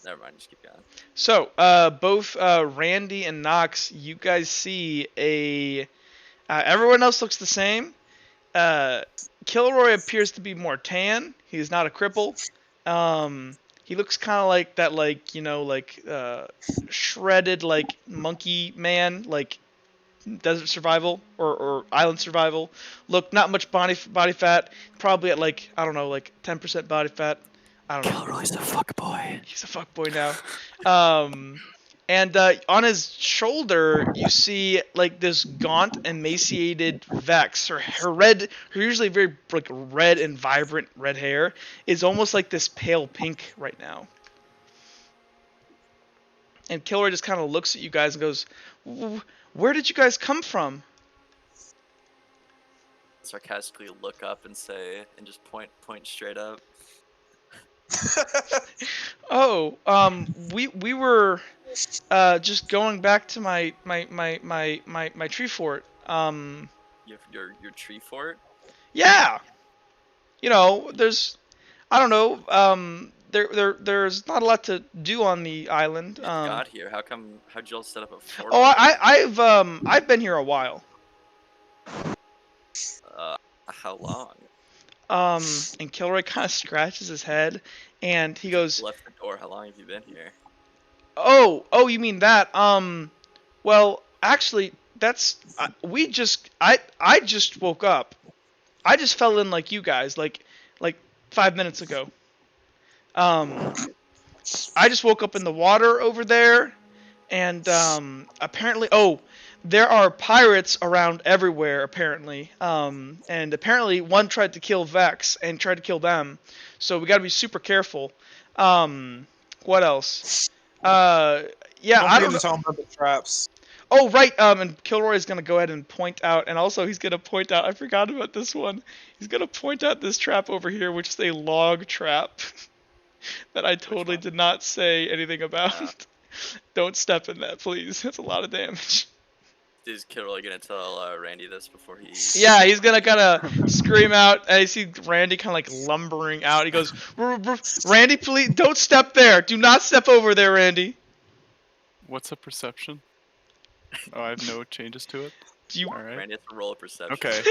Never mind, just keep going. So, both Randy and Nox, you guys see everyone else looks the same. Kilroy appears to be more tan. He's not a cripple. He looks kind of like that, shredded, monkey man, desert survival or island survival. Look, not much body fat. Probably at 10% body fat. I don't know. Kilroy's a fuckboy. He's a fuckboy now. And on his shoulder, you see like this gaunt, emaciated Vex. Her usually very like red and vibrant red hair is almost like this pale pink right now. And Kilroy just kind of looks at you guys and goes, "Where did you guys come from?" Sarcastically look up and say, and just point straight up. Oh, we were just going back to my tree fort. Your tree fort? Yeah. You know, I don't know, there's not a lot to do on the island. You got here. How'd y'all set up a fort? Oh, I've been here a while. How long? And Kilroy kind of scratches his head, and he goes, Left the door. How long have you been here? Oh, you mean that? Well, actually, I just woke up. I just fell in like you guys, like 5 minutes ago. I just woke up in the water over there, and apparently, there are pirates around everywhere, apparently. And apparently one tried to kill Vex and tried to kill them, so we gotta be super careful. What else? Yeah, I don't know. Talking about the traps. Oh, right, and Kilroy is gonna go ahead and point out, and also he's gonna point out, I forgot about this one. He's gonna point out this trap over here, which is a log trap. That I totally did not say anything about. Don't step in that, please. That's a lot of damage. Is Kilroy gonna tell Randy this before he... Yeah, he's gonna kind of scream out, and I see Randy kind of like lumbering out. He goes, Randy, please, don't step there. Do not step over there, Randy. What's a perception? Oh, I have no changes to it. All right. Randy has to roll a perception. Okay.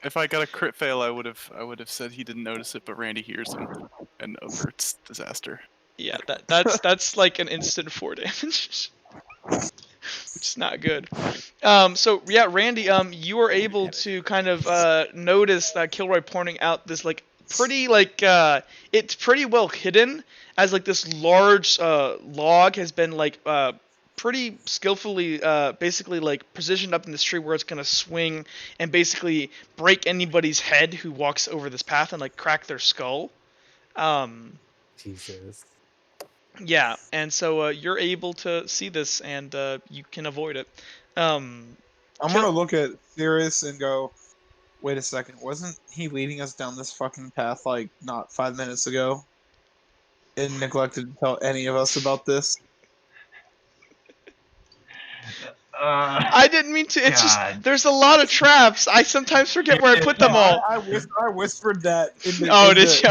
If I got a crit fail, I would have said he didn't notice it, but Randy hears him and averts disaster. Yeah, that's like an instant 4 damage, which is not good. So yeah, Randy, you are able to kind of notice that Kilroy pointing out this like pretty like it's pretty well hidden, as like this large log has been like pretty skillfully basically like positioned up in this tree where it's gonna swing and basically break anybody's head who walks over this path and like crack their skull. Jesus. Yeah, and so you're able to see this and you can avoid it. I'm gonna look at Sirius and go, wait a second, wasn't he leading us down this fucking path like not 5 minutes ago? And neglected to tell any of us about this? I didn't mean to. It's just there's a lot of traps. I sometimes forget where I put them all. I whispered that in his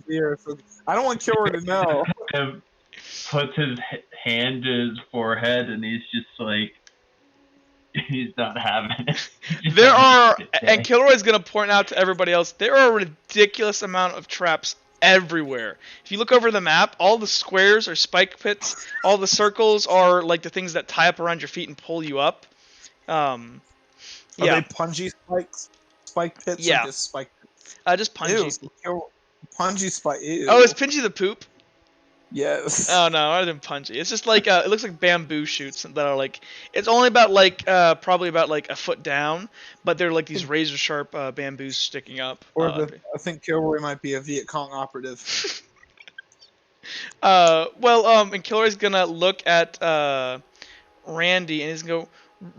ear. So I don't want Kilroy to know. Puts his hand to his forehead, and he's just like, he's not having it. There are, and Kilroy's gonna point out to everybody else, there are a ridiculous amount of traps everywhere. If you look over the map, all the squares are spike pits. All the circles are like the things that tie up around your feet and pull you up. Are they pungy spike pits? Yeah. Or just spike pits? Just pungy. Pungy spike. Ew. Oh, is Pinchy the poop? Yes. Oh no, other than punchy. It's just like it looks like bamboo shoots that are like, it's only about like probably about like a foot down, but they're like these razor sharp bamboos sticking up. I think Kilroy might be a Viet Cong operative. And Kilroy's gonna look at Randy and he's gonna go,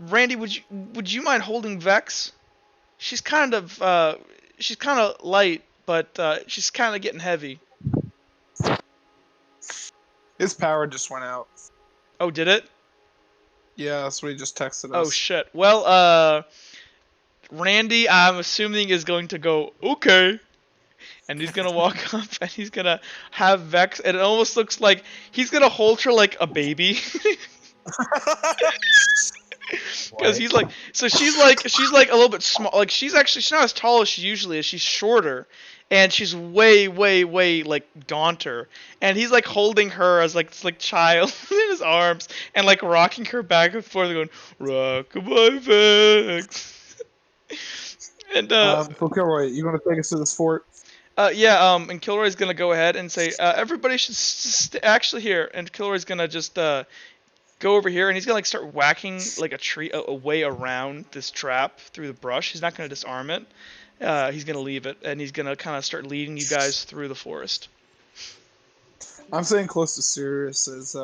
Randy, would you mind holding Vex? She's kind of light, but she's kind of getting heavy. His power just went out. Oh, did it? Yeah, that's what he just texted us. Oh shit. Well, Randy, I'm assuming is going to go, okay. And he's gonna walk up and he's gonna have Vex, and it almost looks like he's gonna hold her like a baby. Because he's like, so she's like a little bit small. Like she's not as tall as she usually is. She's shorter, and she's way like gaunter. And he's like holding her as like this like child in his arms and like rocking her back and forth, going rock-a-bye Vex. And so Kilroy, you gonna take us to this fort? And Kilroy's gonna go ahead and say, everybody should actually here. And Kilroy's gonna just go over here, and he's gonna like start whacking like a tree a way around this trap through the brush. He's not gonna disarm it. He's gonna leave it, and he's gonna kind of start leading you guys through the forest. I'm staying close to Sirius as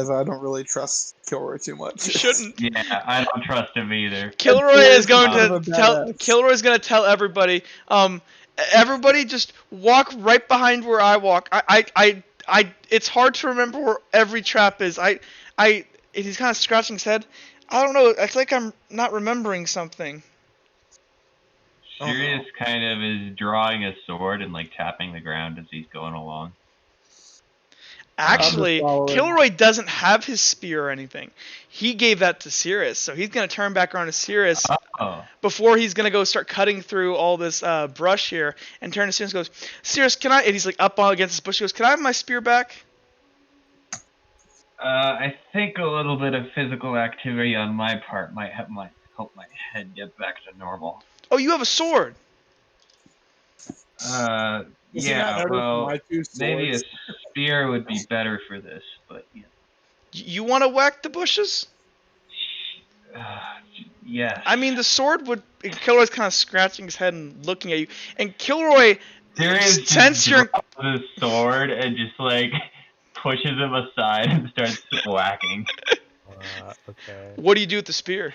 I don't really trust Kilroy too much. You shouldn't. Yeah, I don't trust him either. Kilroy Sirius is going kind to of a tell. badass. Kilroy's gonna tell everybody. Everybody just walk right behind where I walk. It's hard to remember where every trap is. He's kind of scratching his head. I don't know. It's like I'm not remembering something. Sirius kind of is drawing a sword and like tapping the ground as he's going along. Actually, following. Kilroy doesn't have his spear or anything. He gave that to Sirius, so he's gonna turn back around to Sirius before he's gonna go start cutting through all this brush here, and turn to Sirius and goes, "Sirius, can I?" And he's like up on against this bush. He goes, "Can I have my spear back?" I think a little bit of physical activity on my part might help my head get back to normal. Oh, you have a sword. Does he not Yeah, notice well, my two maybe a swords? spear would be better for this, but yeah. You want to whack the bushes? Yes. I mean, the sword would. Kilroy's kind of scratching his head and looking at you, and Kilroy, Sirius since just you're. drops the sword and just like pushes him aside and starts whacking. Okay. What do you do with the spear?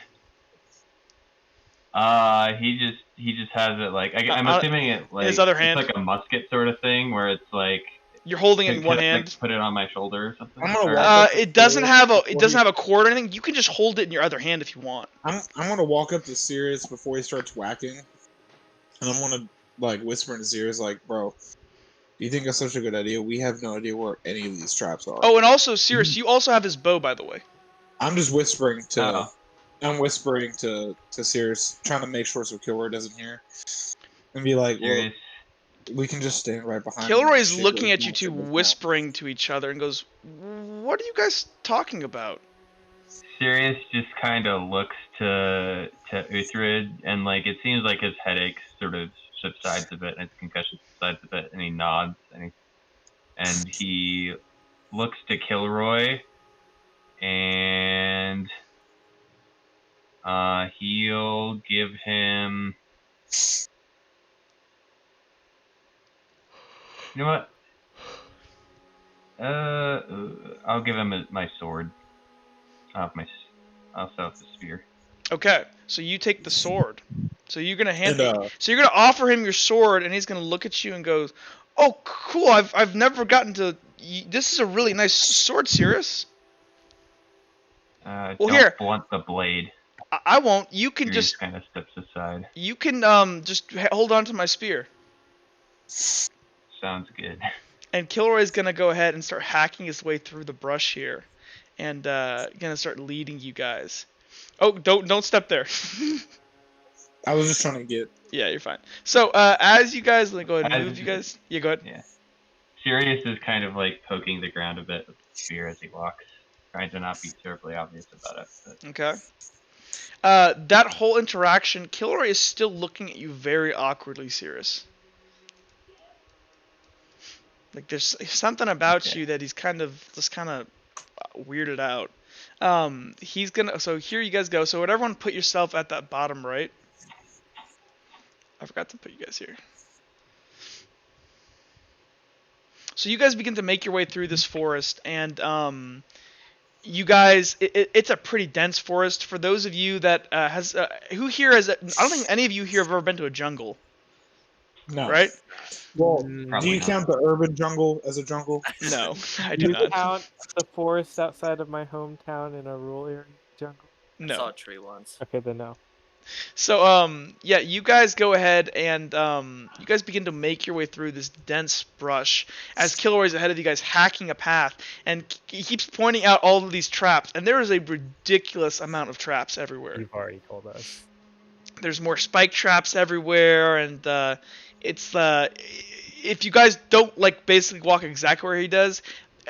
He just has it like I'm assuming it like his other it's hand. like a musket sort of thing where it's like You're holding it in could one I, hand. like, put it on my shoulder or something. I'm gonna Or- walk up to It doesn't Sirius have a before he- cord or anything. You can just hold it in your other hand if you want. I'm gonna walk up to Sirius before he starts whacking, and I'm gonna like whisper into Sirius like, "Bro, do you think that's such a good idea? We have no idea where any of these traps are." Oh, and also, Sirius, you also have his bow, by the way. I'm just whispering to. Oh. I'm whispering to Sirius, trying to make sure so Kilroy doesn't hear, and be like, "Well, Sirius, we can just stand right behind." Kilroy's him and looking shake at his you two, mouth. whispering to each other, and goes, "What are you guys talking about?" Sirius just kind of looks to Uthrid, and like it seems like his headache sort of subsides a bit, and his concussion subsides a bit, and he nods, and he looks to Kilroy, and he'll give him. You know what? I'll give him my sword. I'll also have the spear. Okay, so you take the sword. So you're gonna hand. And, So you're gonna offer him your sword, and he's gonna look at you and goes, "Oh, cool! I've never gotten to. This is a really nice sword, Sirius." Don't here. blunt the blade. I won't. You can Sirius just. kind of steps aside. You can just hold on to my spear. Sounds good. And Kilroy's gonna go ahead and start hacking his way through the brush here, and gonna start leading you guys. Oh, don't step there. I was just trying to get. Yeah, you're fine. So as you guys, let me go ahead and move you guys. Yeah, go ahead. Yeah. Sirius is kind of like poking the ground a bit with the spear as he walks, trying to not be terribly obvious about it. But... Okay. That whole interaction, Kilroy is still looking at you very awkwardly, Sirius. Like there's something about you that he's kind of weirded out. He's gonna. So here you guys go. So would everyone put yourself at that bottom right? I forgot to put you guys here. So you guys begin to make your way through this forest, and you guys, it's a pretty dense forest. For those of you that who here has, I don't think any of you here have ever been to a jungle, No. right? Well, do Probably you not. count the urban jungle as a jungle? No, I Do do you not. count the forest outside of my hometown in a rural area jungle? I saw No. a tree once. Okay, then no. So yeah, you guys go ahead and you guys begin to make your way through this dense brush as Kilroy's ahead of you guys, hacking a path, and he keeps pointing out all of these traps, and there is a ridiculous amount of traps everywhere. You've already told us. There's more spike traps everywhere, and it's if you guys don't like basically walk exactly where he does,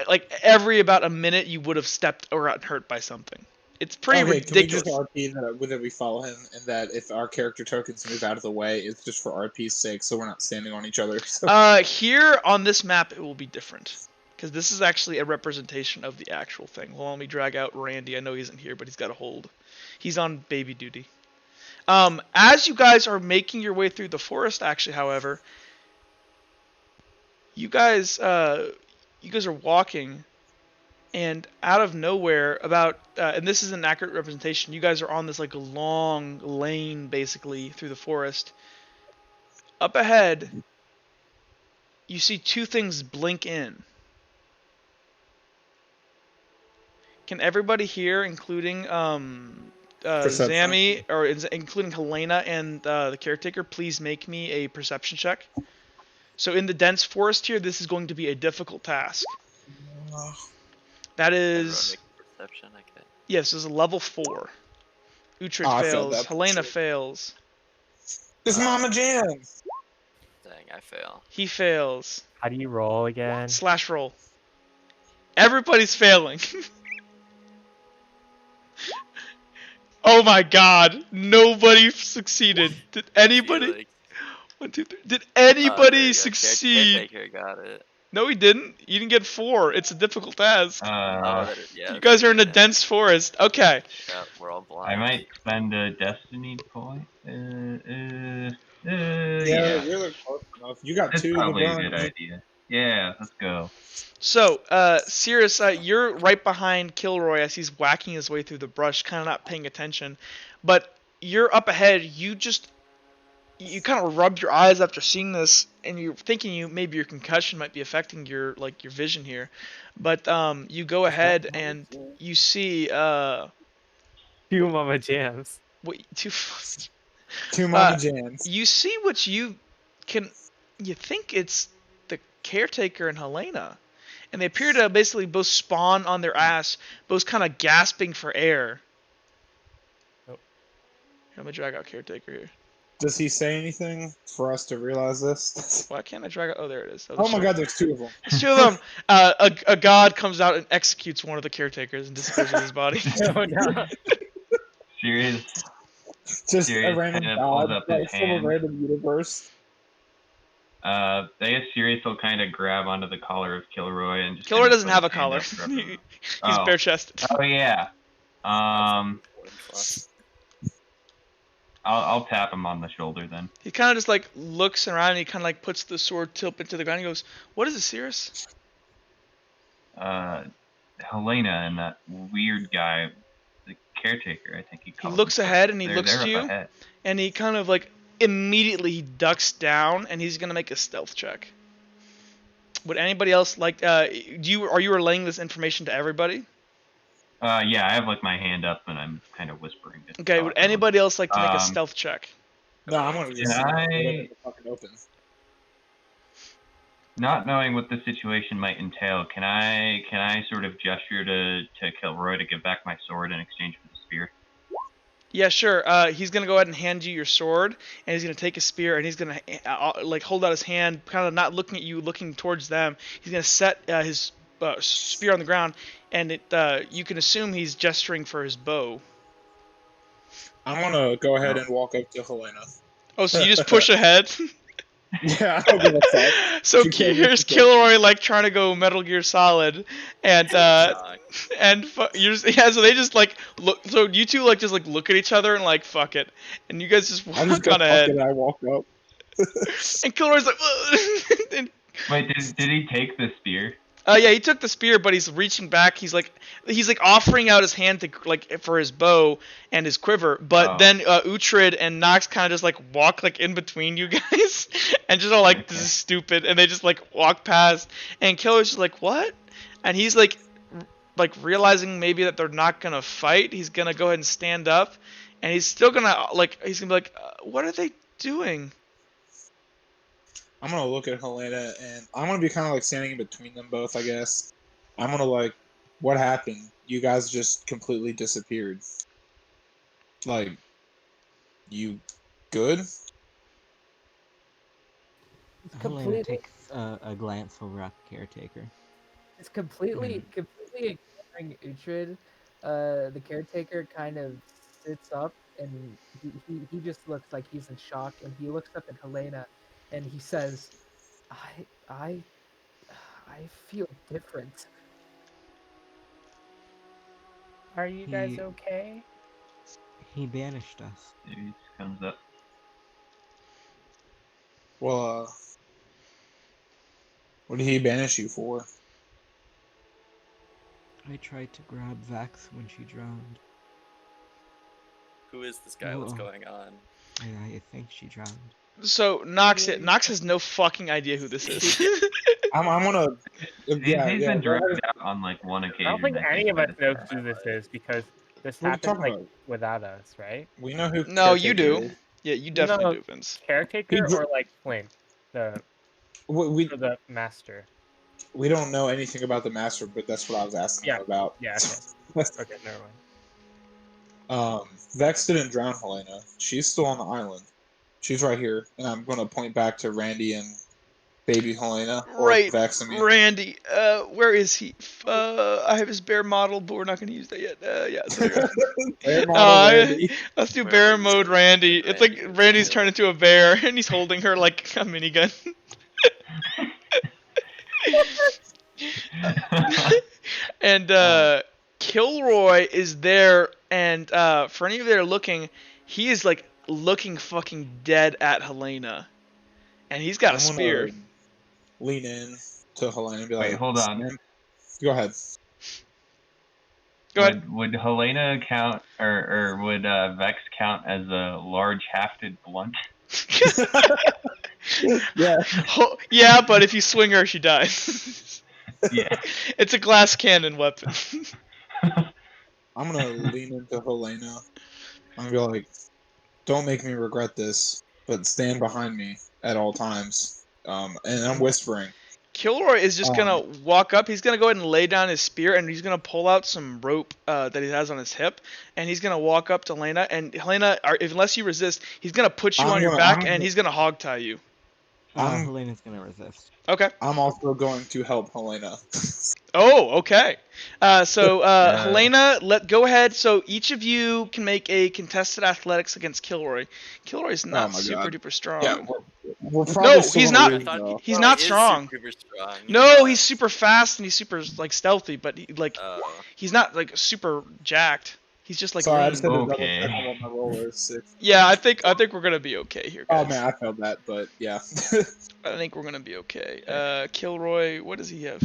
like every about a minute you would have stepped or gotten hurt by something. It's pretty ridiculous. Can we just RP that we follow him, and that if our character tokens move out of the way, it's just for RP's sake, so we're not standing on each other. So. Here on this map, it will be different. Because this is actually a representation of the actual thing. Well, let me drag out Randy. I know he isn't here, but he's got a hold. He's on baby duty. As you guys are making your way through the forest, actually, however, you guys are walking, and out of nowhere, and this is an accurate representation. You guys are on this like long lane, basically through the forest. Up ahead, you see two things blink in. Can everybody here, including Perception. Zami, or including Helena and the caretaker, please make me a perception check? So in the dense forest here, this is going to be a difficult task. That Everyone is... make a perception. Okay. Yes, this is a level 4. Uhtred I failed fails. that. Helena fails. It's Mama Jam. Dang, I fail. He fails. How do you roll again? Slash roll. Everybody's failing. Oh my god. Nobody succeeded. Did anybody... Felix. 1, 2, 3. Did Oh, there anybody you go. succeed? Caretaker got it. No, he didn't. You didn't get 4. It's a difficult task. Yeah. You guys are in a yeah. dense forest. Okay. Yeah, we're all blind. I might spend a destiny point. Yeah, Yeah. you're close enough. You got That's 2 to probably a burn. good idea. Yeah, let's go. So, Sirius, you're right behind Kilroy as he's whacking his way through the brush, kind of not paying attention. But you're up ahead. You kind of rub your eyes after seeing this, and you're thinking maybe your concussion might be affecting your vision here. But you go ahead and you see Two Mama Jams. what Two Mama Jams. you see what you think it's the caretaker and Helena. And they appear to basically both spawn on their ass, both kind of gasping for air. Oh. Here, let me drag out caretaker here. Does he say anything for us to realize this? Why can't I drag out? Oh, there it is. Oh my god, there's 2 of them. There's 2 of them. A god comes out and executes one of the caretakers and disappears with his body. Oh no. Serious. Just Sirius a random kinda pulls god, up his like from a hand. random universe. I guess Sirius will kind of grab onto the collar of Kilroy and just. Kilroy kinda doesn't put have a his hand collar. up for everyone. He's Oh. bare-chested. Oh yeah. Influx. I'll tap him on the shoulder then. He kind of just looks around and he kind of puts the sword tilt into the ground. He goes, "What is it, Sirius?" Helena and that weird guy, the caretaker, I think he He calls looks himself. ahead and he They're looks up to you, ahead. and he kind of immediately he ducks down and he's gonna make a stealth check. Would anybody else are you relaying this information to everybody? Yeah, I have my hand up and I'm kind of whispering it. Okay, would anybody else like to make a Um, stealth check? No, I'm gonna just Can let I- it fucking open. Not knowing what the situation might entail, can I sort of gesture to Kilroy to give back my sword in exchange for the spear? Yeah, sure. He's gonna go ahead and hand you your sword, and he's gonna take a spear, and he's gonna hold out his hand, kind of not looking at you, looking towards them. He's gonna set his spear on the ground, and you can assume he's gesturing for his bow. I'm gonna go ahead and walk up to Helena. Oh, so you just push ahead? Yeah, I don't give a fuck. So She can't here's make the Kilroy trying to go Metal Gear Solid, and so they just look. So you two just look at each other and fuck it, and you guys just I just walk go on fuck ahead. it, I walk up. And Kilroy's like, and, Wait, did he take the spear? yeah, he took the spear, but he's reaching back. He's offering out his hand to for his bow and his quiver, but then Uhtred and Nox kind of just walk in between you guys, and just are this is stupid, and they just walk past, and Killer's just what? And he's realizing maybe that they're not gonna fight. He's gonna go ahead and stand up, and he's still gonna he's gonna be what are they doing? I'm gonna look at Helena and I'm gonna be kind of standing in between them both, I guess. I'm gonna what happened? You guys just completely disappeared. You good? Helena takes a glance over at the caretaker. It's completely ignoring Uhtred. The caretaker kind of sits up and he just looks like he's in shock, and he looks up at Helena and he says, I I feel different. Are you guys He- okay? He banished us. Sirius comes up. Well, what did he banish you for? I tried to grab Vex when she drowned. Who is this guy? What's Whoa. going on? I think she drowned. So Nox has no fucking idea who this is. I'm gonna. He's Yeah. been Go ahead. dragged out on like one occasion. I don't think any of by us this know guy. who this is because this What are you happened talking like about? without us, right? We know who. No, you Caretaker do. is. Yeah, you definitely No. do, Vince. Caretaker He dr- or like Flame, the We or the master. we don't know anything about the master, but that's what I was asking Yeah. him about. Yeah. Okay. Okay. Never mind. Vex didn't drown Helena. She's still on the island. She's right here, and I'm gonna point back to Randy and baby Helena or Right, Vex. I mean, Randy. Where is he? I have his bear model, but we're not gonna use that yet. Yeah, so here. Bear model Uh, Randy. Let's do Where bear was mode, Randy. It's like Randy was Randy's killed? turned into a bear, and he's holding her like a minigun. And Kilroy is there, and for any of you that are looking, he is like looking fucking dead at Helena, and he's got a I'm spear. gonna lean in to Helena and be Wait, like, hold on. Go ahead. Go ahead. Would Helena count, or would Vex count as a large hafted blunt? Yeah. Yeah, but if you swing her, she dies. Yeah. It's a glass cannon weapon. I'm gonna lean into Helena. I'm gonna be like, don't make me regret this, but stand behind me at all times. And I'm whispering. Kilroy is just gonna walk up. He's gonna go ahead and lay down his spear, and he's gonna pull out some rope that he has on his hip, and he's gonna walk up to Helena. And Helena, unless you resist, he's gonna put you on your back, and he's gonna hog tie you. Helena's gonna resist. Okay. I'm also going to help Helena. Oh, okay. Helena, go ahead. So each of you can make a contested athletics against Kilroy. Kilroy's not my super God. duper strong. Yeah, we're probably No, still he's gonna not. lose, I thought though. He's Oh, not he is strong. super strong. No, but- he's super fast and he's super like stealthy, but he's not like super jacked. He's just like Sorry, I lean. just had to double Okay. check on what my roller is. Yeah, I think we're gonna be okay here, guys. Oh man, I felt that, but yeah. I think we're gonna be okay. Kilroy, what does he have?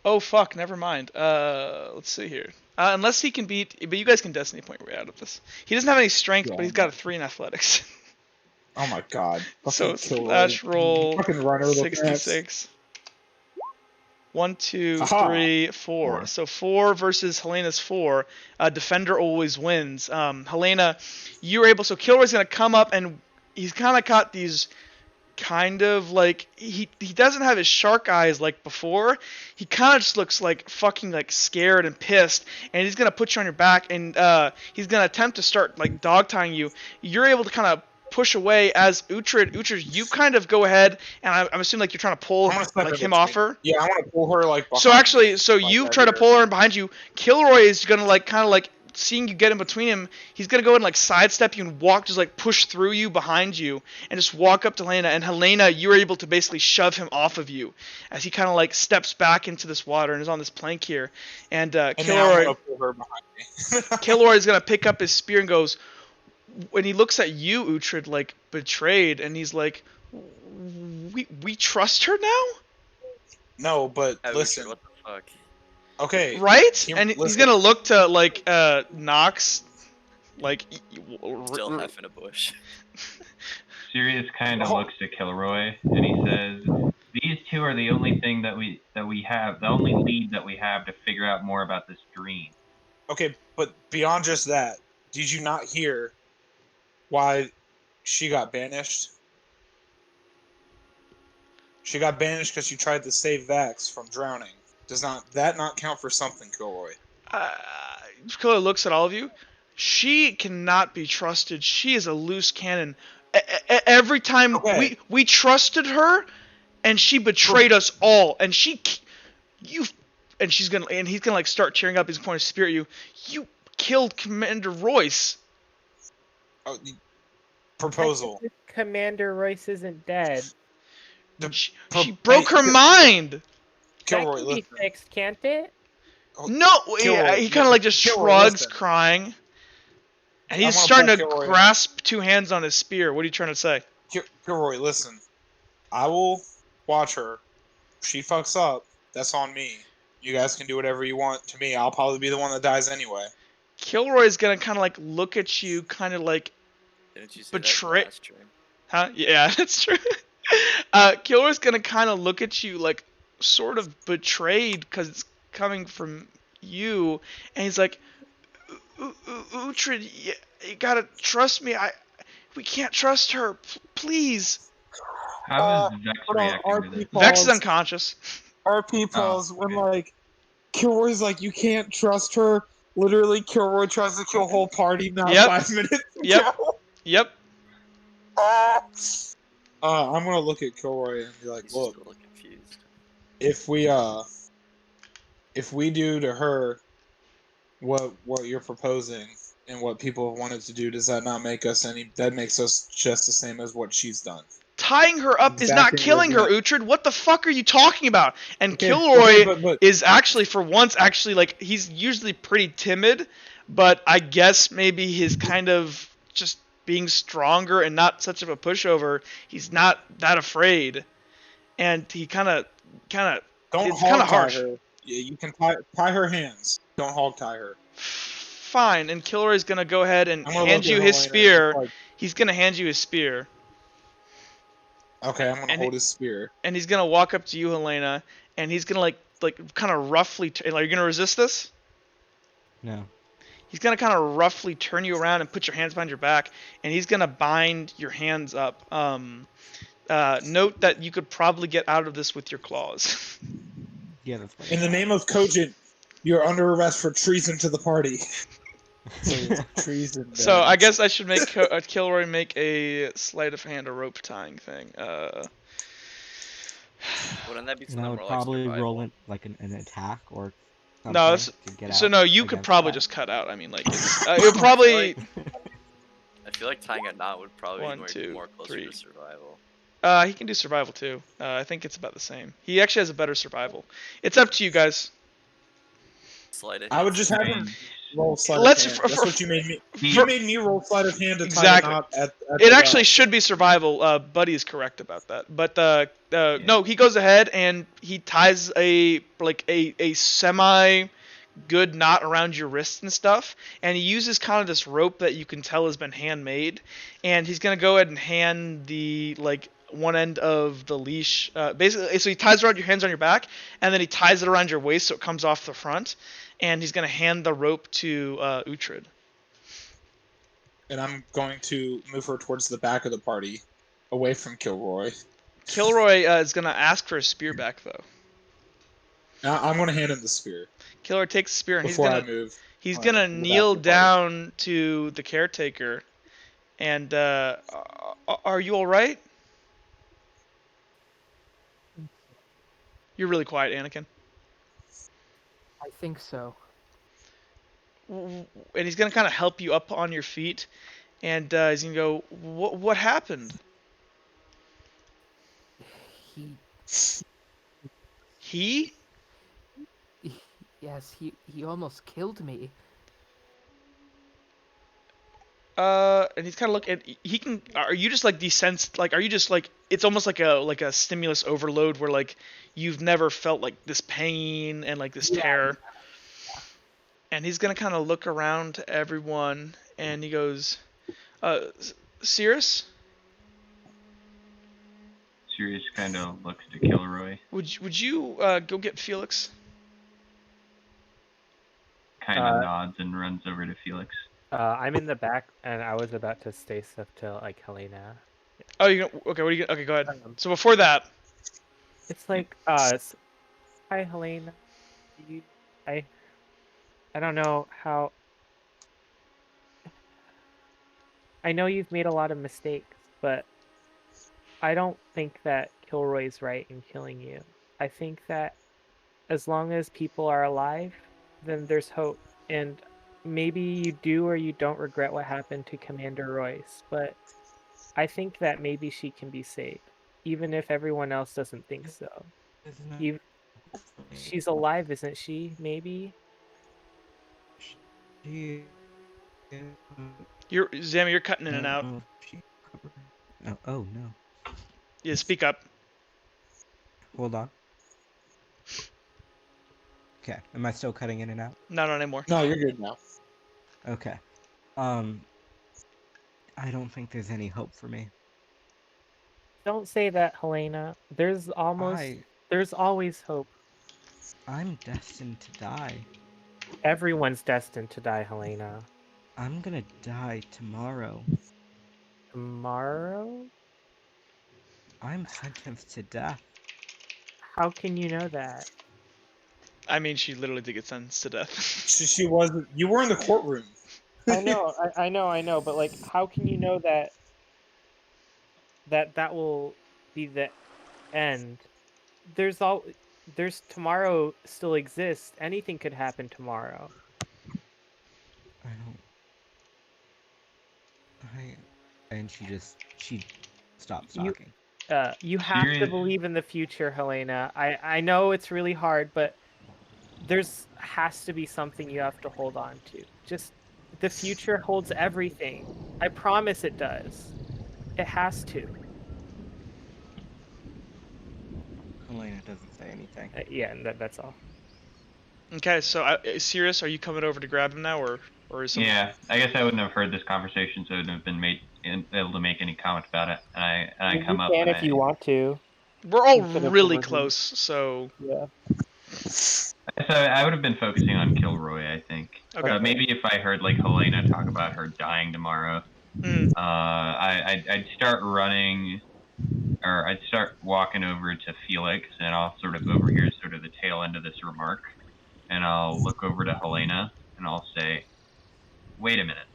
Oh fuck, never mind. Let's see here. Unless he can beat, but you guys can destiny point your way out of this. He doesn't have any strength, but he's got a 3 in athletics. Oh my god. So Fucking Kilroy. slash roll Fucking runner looking ass. 66. 1, 2, Aha. 3, 4. So 4 versus Helena's 4. Defender always wins. Helena, you're able. So Kilroy's gonna come up, and he's kind of got these kind of like he doesn't have his shark eyes like before. He kind of just looks like fucking like scared and pissed, and he's gonna put you on your back, and he's gonna attempt to start like dog tying you. You're able to kind of push away as Uhtred, you kind of go ahead, and I'm assuming like you're trying to pull I'm gonna step like in him between. off her. Yeah, I want to pull her like behind. So actually, like you right try to here. pull her in behind you. Kilroy is gonna like kind of like seeing you get in between him. He's gonna go and like sidestep you and walk, just like push through you behind you, and just walk up to Helena. And Helena, you're able to basically shove him off of you as he kind of like steps back into this water and is on this plank here. And And then I'm Kilroy, gonna pull her behind me. Kilroy is gonna pick up his spear and goes. When he looks at you, Uhtred, like betrayed, and he's like, "We trust her now." No, but Oh, listen. what the fuck? Okay. Right? And he's listen. gonna look to like Nox, like Still half in a bush. Sirius kind of looks to Kilroy and he says, "These two are the only thing that we have, the only lead that we have to figure out more about this dream." Okay, but beyond just that, did you not hear why she got banished? She got banished because she tried to save Vax from drowning. Does that not count for something, Kilroy? Kilroy looks at all of you. She cannot be trusted. She is a loose cannon. Every time we trusted her, and she betrayed us all. And he's gonna like start cheering up. He's going to spear at you. You killed Commander Royce. Oh, proposal. Commander Royce isn't dead. She broke her mind. Kilroy, can be listen. fixed, can't it? No, Kilroy, he kind of like just Kilroy, shrugs, listen. crying, and I'm he's gonna starting pull to Kilroy in. grasp two hands on his spear. What are you trying to say? Kilroy, listen. I will watch her. If she fucks up, that's on me. You guys can do whatever you want to me. I'll probably be the one that dies anyway. Kilroy's gonna kind of like look at you, kind of like Didn't you say betray. that in the last stream? Huh? Yeah, that's true. Kilroy's gonna kind of look at you like sort of betrayed because it's coming from you, and he's like, Uhtred, you gotta trust me. We can't trust her. Please. How is Vex hold on, reacting to this? Vex is unconscious. RP pause okay. when like Kilroy's like you can't trust her. Literally, Kilroy tries to kill a whole party not Yep. 5 minutes Yep. ago. Yep. I'm gonna look at Kilroy and be like, He's look, just a little confused. if we do to her what you're proposing and what people wanted to do, does that not make us any? That makes us just the same as what she's done. Tying her up is not Exactly killing her, what- Uhtred. What the fuck are you talking about? And Okay, Kilroy but is actually, for once, actually, like, he's usually pretty timid, but I guess maybe his kind of just being stronger and not such of a pushover, he's not that afraid. And he kind of, don't it's kind hog of tie harsh. her. Yeah, you can tie her hands. Don't hog tie her. Fine, and Kilroy's gonna go ahead and I'm gonna hand look you at his Helena and spear. like, He's gonna hand you his spear. okay, I'm gonna And hold his spear. And he's gonna walk up to you, Helena, and he's gonna like kind of roughly. Are you gonna resist this? No. He's gonna kind of roughly turn you around and put your hands behind your back, and he's gonna bind your hands up. Note that you could probably get out of this with your claws. Yeah, that's fine. In the name of Cogent, you're under arrest for treason to the party. Treason. So I guess I should make Kilroy make a sleight of hand or rope tying thing. Wouldn't that be And something I more would like probably survival? roll in like an attack or something No, that's, to get so out no, you could against probably that. just cut out. I mean, like it's it would probably. I feel like tying a knot would probably One, be two, more closer three. to survival. He can do survival too. I think it's about the same. He actually has a better survival. It's up to you guys. Sleight of I would hand. just have him roll sleight Let's of hand. That's what you made me. You for- made me roll sleight of hand to tie Exactly. a knot at It the actually well. should be survival. Buddy is correct about that. But no, he goes ahead and he ties a semi good knot around your wrists and stuff, and he uses kind of this rope that you can tell has been handmade, and he's gonna go ahead and hand the one end of the leash, basically. So he ties around your hands on your back, and then he ties it around your waist so it comes off the front, and he's gonna hand the rope to Uhtred. And I'm going to move her towards the back of the party, away from Kilroy. Kilroy is gonna ask for his spear back though. Now I'm going to hand him the spear Kilroy takes the spear and before I move. he's on gonna the back kneel of the party. down to the caretaker, and are you all right? You're really quiet, Anakin. I think so. And he's gonna kind of help you up on your feet, and he's gonna go, "What happened?" He? Yes, he almost killed me. And he's kind of looking. He can. Are you just like desensed? Like, are you just like? It's almost like a stimulus overload where like you've never felt like this pain and like this terror. And he's gonna kind of look around to everyone, and he goes, Cirrus? Sirius kind of looks to Kilroy, Would you go get Felix? kind of nods and runs over to Felix. I'm in the back, and I was about to stay stuff to like Helena. Oh, you okay? What are you? Okay, go ahead. So before that, It's like, hi Helena. I don't know how. I know you've made a lot of mistakes, but I don't think that Kilroy's right in killing you. I think that as long as people are alive, then there's hope. And maybe you do or you don't regret what happened to Commander Royce, but I think that maybe she can be saved, even if everyone else doesn't think so. She's alive, isn't she? Maybe. She. Zammy, you're cutting in I and don't out. know if she covered. Oh no. Yeah, speak up. Hold on. Okay. Am I still cutting in and out? No, not anymore. No, you're good now. Okay. I don't think there's any hope for me. Don't say that, Helena. There's always hope. I'm destined to die. Everyone's destined to die, Helena. I'm gonna die tomorrow. Tomorrow? I'm sentenced to death. How can you know that? I mean, she literally did get sentenced to death. She wasn't. You were in the courtroom. I know, but like, how can you know that that will be the end? There's tomorrow still exists. Anything could happen tomorrow. And she stopped talking. You have to believe in the future, Helena. I know it's really hard, but has to be something you have to hold on to. Just the future holds everything. I promise it does. It has to. Helena doesn't say anything. Yeah, that's all. Okay, so Sirius, are you coming over to grab him now, or is something? Yeah, I guess I wouldn't have heard this conversation, so I wouldn't have been able to make any comment about it. And I come up. You can if you want to. We're all really close, so. Yeah. So I would have been focusing on Kilroy, I think. Okay. But maybe if I heard like Helena talk about her dying tomorrow, I'd start running, or I'd start walking over to Felix, and I'll sort of overhear sort of the tail end of this remark, and I'll look over to Helena, and I'll say, "Wait a minute.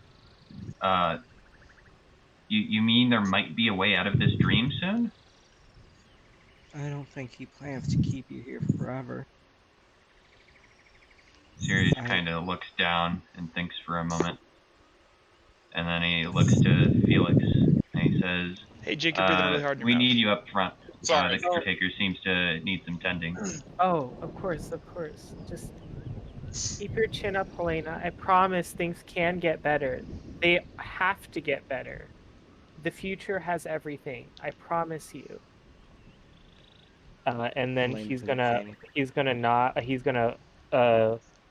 You mean there might be a way out of this dream soon?" I don't think he plans to keep you here forever. Sirius kind of looks down and thinks for a moment. And then he looks to Felix and he says, "Hey, Jake, you're breathing really hard in your we mouth." need you up front. Sorry. The caretaker seems to need some tending." Oh, of course. Just keep your chin up, Helena. I promise things can get better. They have to get better. The future has everything. I promise you. And then Helena he's doesn't say gonna anything.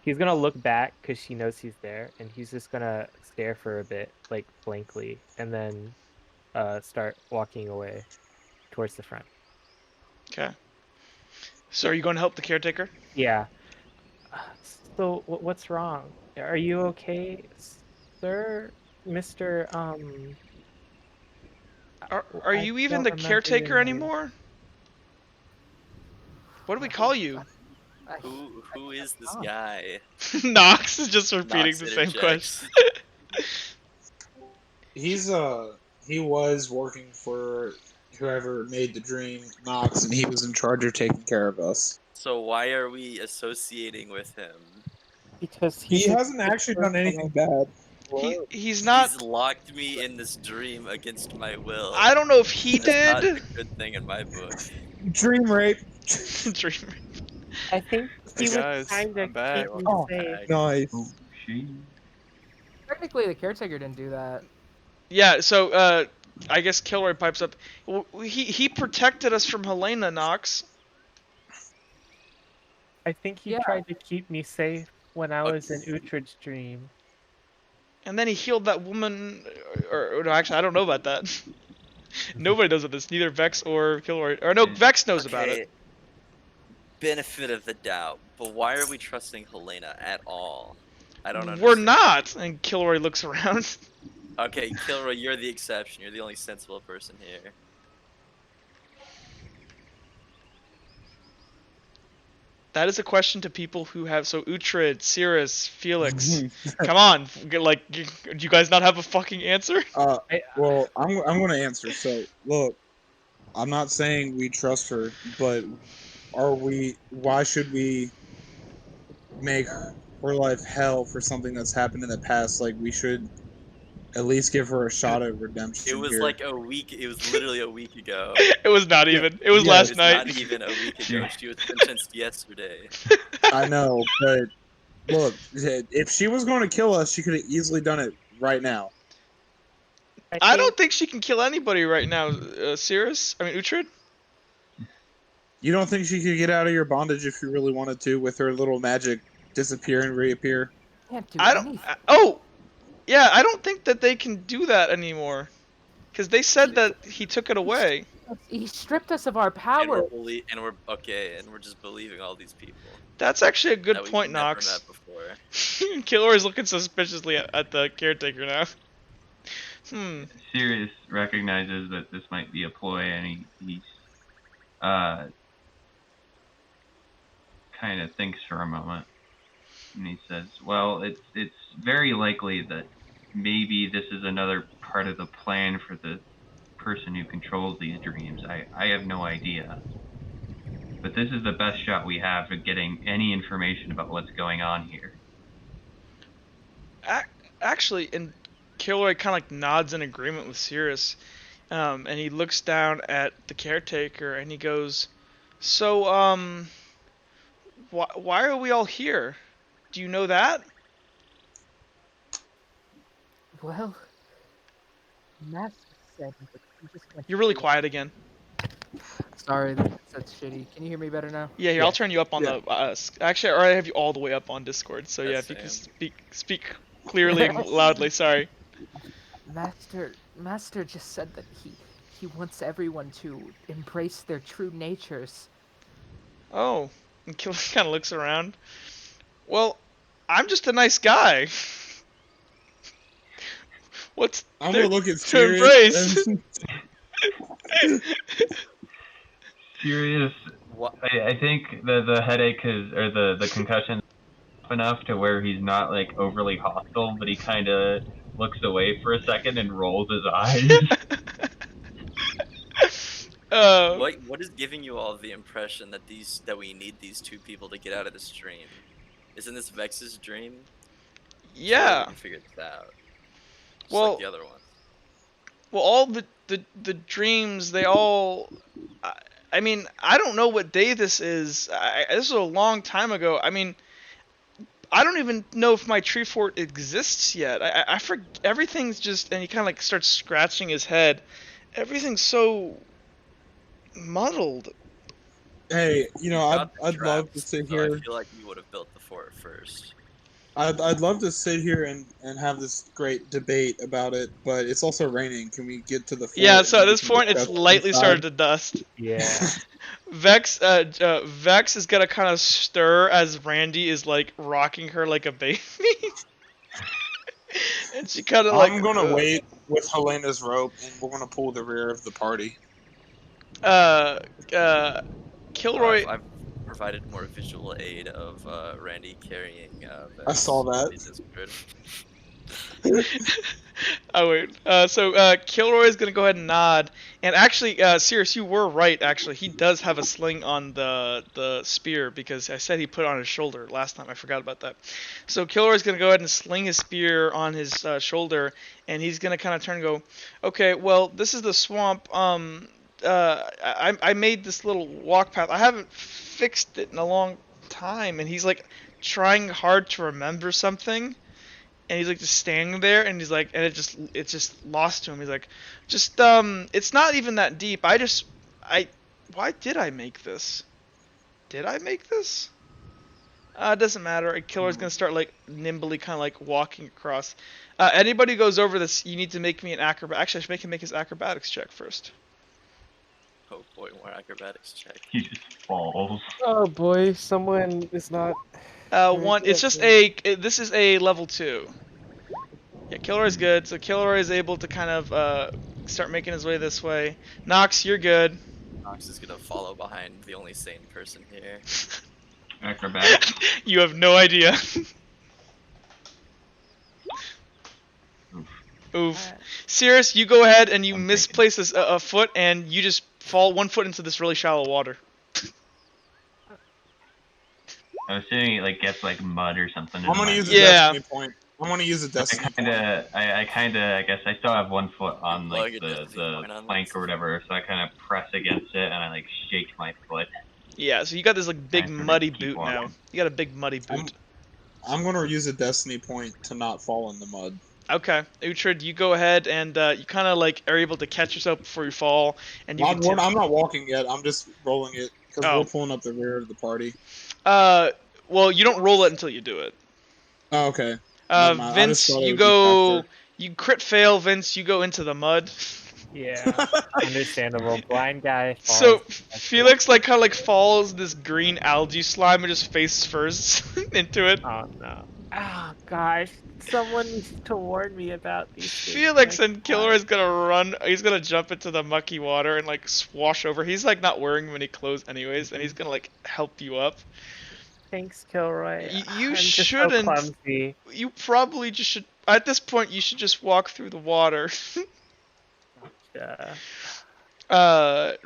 he's gonna look back because she knows he's there, and he's just gonna stare for a bit, like blankly, and then start walking away towards the front. Okay. So are you going to help the caretaker? Yeah. So what's wrong? Are you okay, sir, Mister? Are you even the caretaker anymore? What do we call you? Who is this guy? Nox is just repeating Nox the same interjects. question. He was working for whoever made the dream, Nox, and he was in charge of taking care of us. So why are we associating with him? Because he hasn't actually done anything bad. He's not. He's locked me in this dream against my will. I don't know if he That's did. not a good thing in my book. Dream rape. Dream rape. I think he was trying to keep me safe. Nice. Technically, the caretaker didn't do that. Yeah, so I guess Kilroy pipes up. Well, he protected us from Helena, Nox. I think he tried to keep me safe when I was in Uhtred's dream. And then he healed that woman, or no, actually, I don't know about that. Nobody knows about this, neither Vex or Kilroy. Or no, Vex knows about it. Benefit of the doubt, but why are we trusting Helena at all? I don't understand. We're not! And Kilroy looks around. Okay, Kilroy, you're the exception. You're the only sensible person here. That is a question to people who have Uhtred, Cirrus, Felix. Come on, like, do you guys not have a fucking answer? Well, I'm going to answer. So, look, I'm not saying we trust her, but why should we make her life hell for something that's happened in the past? Like, we should at least give her a shot at redemption It was here. like a week. It was literally a week ago. It was not even. It was Yeah, last It's night. not even a week ago. Yeah. She was sentenced yesterday. I know, but look, if she was going to kill us, she could have easily done it right now. I don't think she can kill anybody right now, Cirrus. I mean, Uhtred. You don't think she could get out of your bondage if you really wanted to with her little magic disappear and reappear? Can't do I don't. anything. Oh, yeah. I don't think that they can do that anymore, because they said that he took it away. He stripped us of our And power. we're okay, and we're just believing all these people. That's actually a good that we've point, never Nox. met before. Kilroy's looking suspiciously at the caretaker now. Sirius recognizes that this might be a ploy, and he kind of thinks for a moment, and he says, "Well, it's very likely that maybe this is another part of the plan for the person who controls these dreams. I have no idea, but this is the best shot we have at getting any information about what's going on here." Actually, and Kilroy kind of like nods in agreement with Cirrus, and he looks down at the caretaker and he goes, "So, why are we all here? Do you know that?" Well, Master said that he just went You're really through- quiet again. Sorry, that's shitty. Can you hear me better now? Yeah, here, I'll turn you up on the. Actually, or I have you all the way up on Discord. So yeah, That's if you can Sam. speak clearly and loudly. Sorry. Master just said that he wants everyone to embrace their true natures. Oh, and Kilroy kind of looks around. Well, I'm just a nice guy. What's I'm there gonna look at to Sirius. embrace? Sirius, What? I think the headache or the concussion enough to where he's not like overly hostile, but he kind of looks away for a second and rolls his eyes. What is giving you all the impression that we need these two people to get out of this dream? Isn't this Vex's dream? Surely Yeah. we can figure this out. Just Well, like the other one. Well, all the dreams, they all. I mean, I don't know what day this is. This was a long time ago. I mean, I don't even know if my tree fort exists yet. I forget. Everything's just, and he kind of like starts scratching his head. Everything's so muddled. Hey, you know, Got I'd love to traps, sit so here. I feel like you would have built the fort first. I'd love to sit here and have this great debate about it, but it's also raining. Can we get to the fort? Yeah. and So at we this can point, it's discuss lightly inside? started to dust. Yeah. Vex is gonna kind of stir as Randy is like rocking her like a baby. And she kind of like. I'm gonna wait with Helena's rope, and we're gonna pull the rear of the party. Kilroy. I've provided more visual aid of Randy carrying. Vex I saw that. in Discord. Oh wait. So Kilroy is gonna go ahead and nod, and actually, Sirius, you were right. Actually, he does have a sling on the spear because I said he put it on his shoulder last time. I forgot about that. So Kilroy's gonna go ahead and sling his spear on his shoulder, and he's gonna kind of turn and go, okay, well, this is the swamp. I made this little walk path. I haven't fixed it in a long time, and he's like trying hard to remember something. And he's like just standing there, and he's like, and it's just lost to him. He's like, just it's not even that deep. Why did I make this? Did I make this? It doesn't matter. Killer's gonna start like nimbly kind of like walking across. Anybody who goes over this, you need to make me an acrobat. Actually, I should make him make his acrobatics check first. Oh boy, more acrobatics check. He just falls. Oh boy, someone is not. One. It's just this is a level 2. Yeah, Kilroy's good. So Kilroy is able to kind of start making his way this way. Nox, you're good. Nox is gonna follow behind the only sane person here. Acrobatics. You have no idea. Oof. Cirrus, you go ahead and you I'm misplace a foot, and you just fall 1 foot into this really shallow water. I'm assuming it like gets like mud or something. I'm gonna use a Yeah. destiny point. I'm I'm gonna use a destiny point. I guess I still have 1 foot on Plug like a destiny the point on plank this. or whatever, so I kind of press against it and I like shake my foot. Yeah, so you got this like big I sort of muddy keep boot walking. now. You got a big muddy boot. I'm gonna use a destiny point to not fall in the mud. Okay, Uhtred, you go ahead and you kind of like are able to catch yourself before you fall, and you I'm continue. not walking yet. I'm just rolling it because Oh. we're pulling up the rear of the party. Well, you don't roll it until you do it. Oh, okay. Never mind. I just Vince, thought it you would be go. You crit fail, Vince. You go into the mud. Yeah, understandable. Blind guy falls. So Felix like kind of like falls in this green algae slime and just face first into it. Oh no. Oh gosh, someone needs to warn me about these things. Felix next and Killer time. is gonna run. He's gonna jump into the mucky water and like swash over. He's like not wearing many clothes anyways, and he's gonna like help you up. Thanks, Kilroy. You I'm just so shouldn't. clumsy. You probably just should. At this point, you should just walk through the water.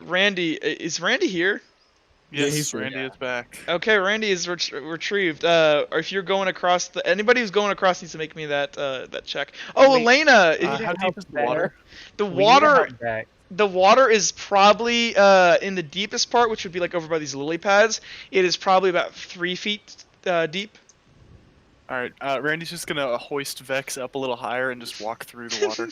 Randy, is Randy here? Yes, he's Randy is back. Okay, Randy is retrieved. If you're going across anybody who's going across needs to make me that check. Oh, Wait, Elena, How deep is the water? the We need to water. help back. The water is probably in the deepest part, which would be like over by these lily pads. It is probably about 3 feet deep. All right, Randy's just gonna hoist Vex up a little higher and just walk through the water.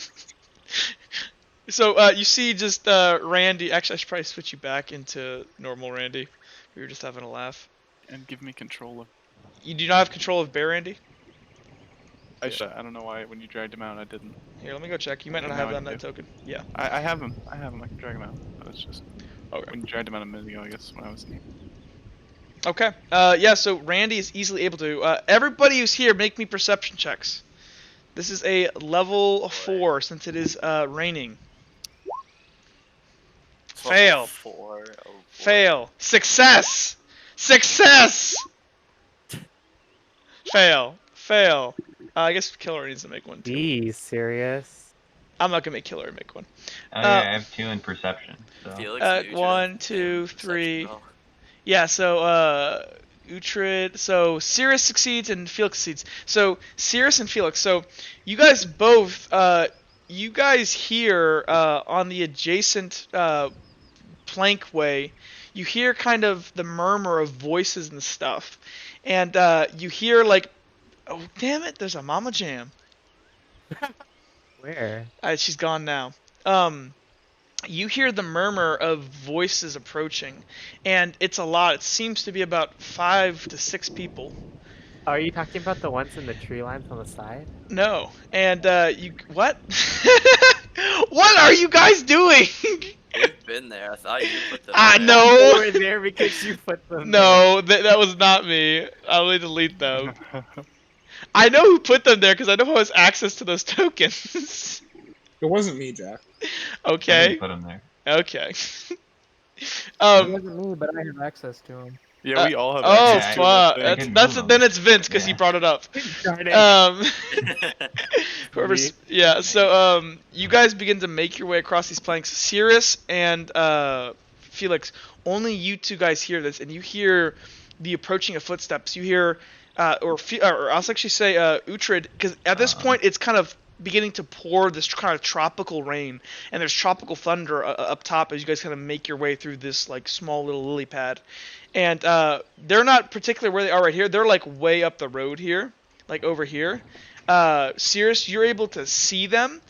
So you see just Randy. Actually, I should probably switch you back into normal Randy. We were just having a laugh. And give me control of. You do not have control of Bear Randy? I don't know why when you dragged him out I didn't. Here, let me go check. You might not Now have I that on do. that token. Yeah. I have him. I have him. I can drag him out. It's just Okay. when you dragged him out a minute ago, I guess when I was. Okay. Yeah. So Randy is easily able to. Everybody who's here, make me perception checks. This is a level 4 since it is raining. Fail. 4. Oh, boy. Fail. Success. Success. Fail. Fail. I guess Killer needs to make one too. Be serious. I'm not gonna make Killer make one. Oh yeah, I have 2 in perception. So. Felix and Uhtred 1, 2, in 3. perception roll. Yeah, so Uhtred, so Cirrus succeeds and Felix succeeds. So Cirrus and Felix, so you guys both, you guys hear on the adjacent plankway, you hear kind of the murmur of voices and stuff, and you hear like, oh damn it, there's a Mama Jam. Where? She's gone now. You hear the murmur of voices approaching, and it's a lot. It seems to be about 5 to 6 people. Are you talking about the ones in the tree lines on the side? No, and what? What are you guys doing? We've been there. I thought you put them Ah, there. no. They were there because you put them No, that was not me. I'll need to delete them. I know who put them there because I know who has access to those tokens. It wasn't me, Jack. I Okay. didn't put him there. Okay. It um. wasn't me, but I have access to him. Yeah, we all have Oh access to fuck! that thing. That's then it's Vince because he Yeah. brought it up. Darn it. Whoever's yeah. So you guys begin to make your way across these planks. Cirrus and Felix, only you two guys hear this, and you hear the approaching of footsteps. You hear, or I'll actually say Uhtred, because at this point it's kind of beginning to pour this kind of tropical rain, and there's tropical thunder up top as you guys kind of make your way through this like small little lily pad. And they're not particularly where they are right here. They're like way up the road here, like over here. Cirrus, you're able to see them.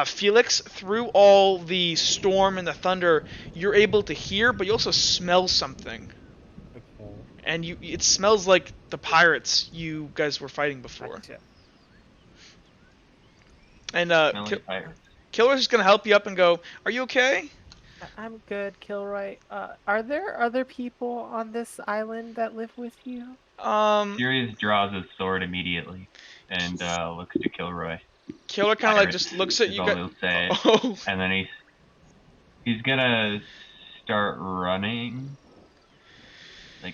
Felix, through all the storm and the thunder, you're able to hear, but you also smell something. Okay. And it smells like the pirates you guys were fighting before. Gotcha. And Smelly pirates. Killer's just gonna help you up and go, "Are you okay?" I'm good, Kilroy. Are there other people on this island that live with you? Sirius draws his sword immediately and looks to Kilroy. Killer kind of like Pirates just looks at is you all guys. he'll say. Oh. And then he's gonna start running. Like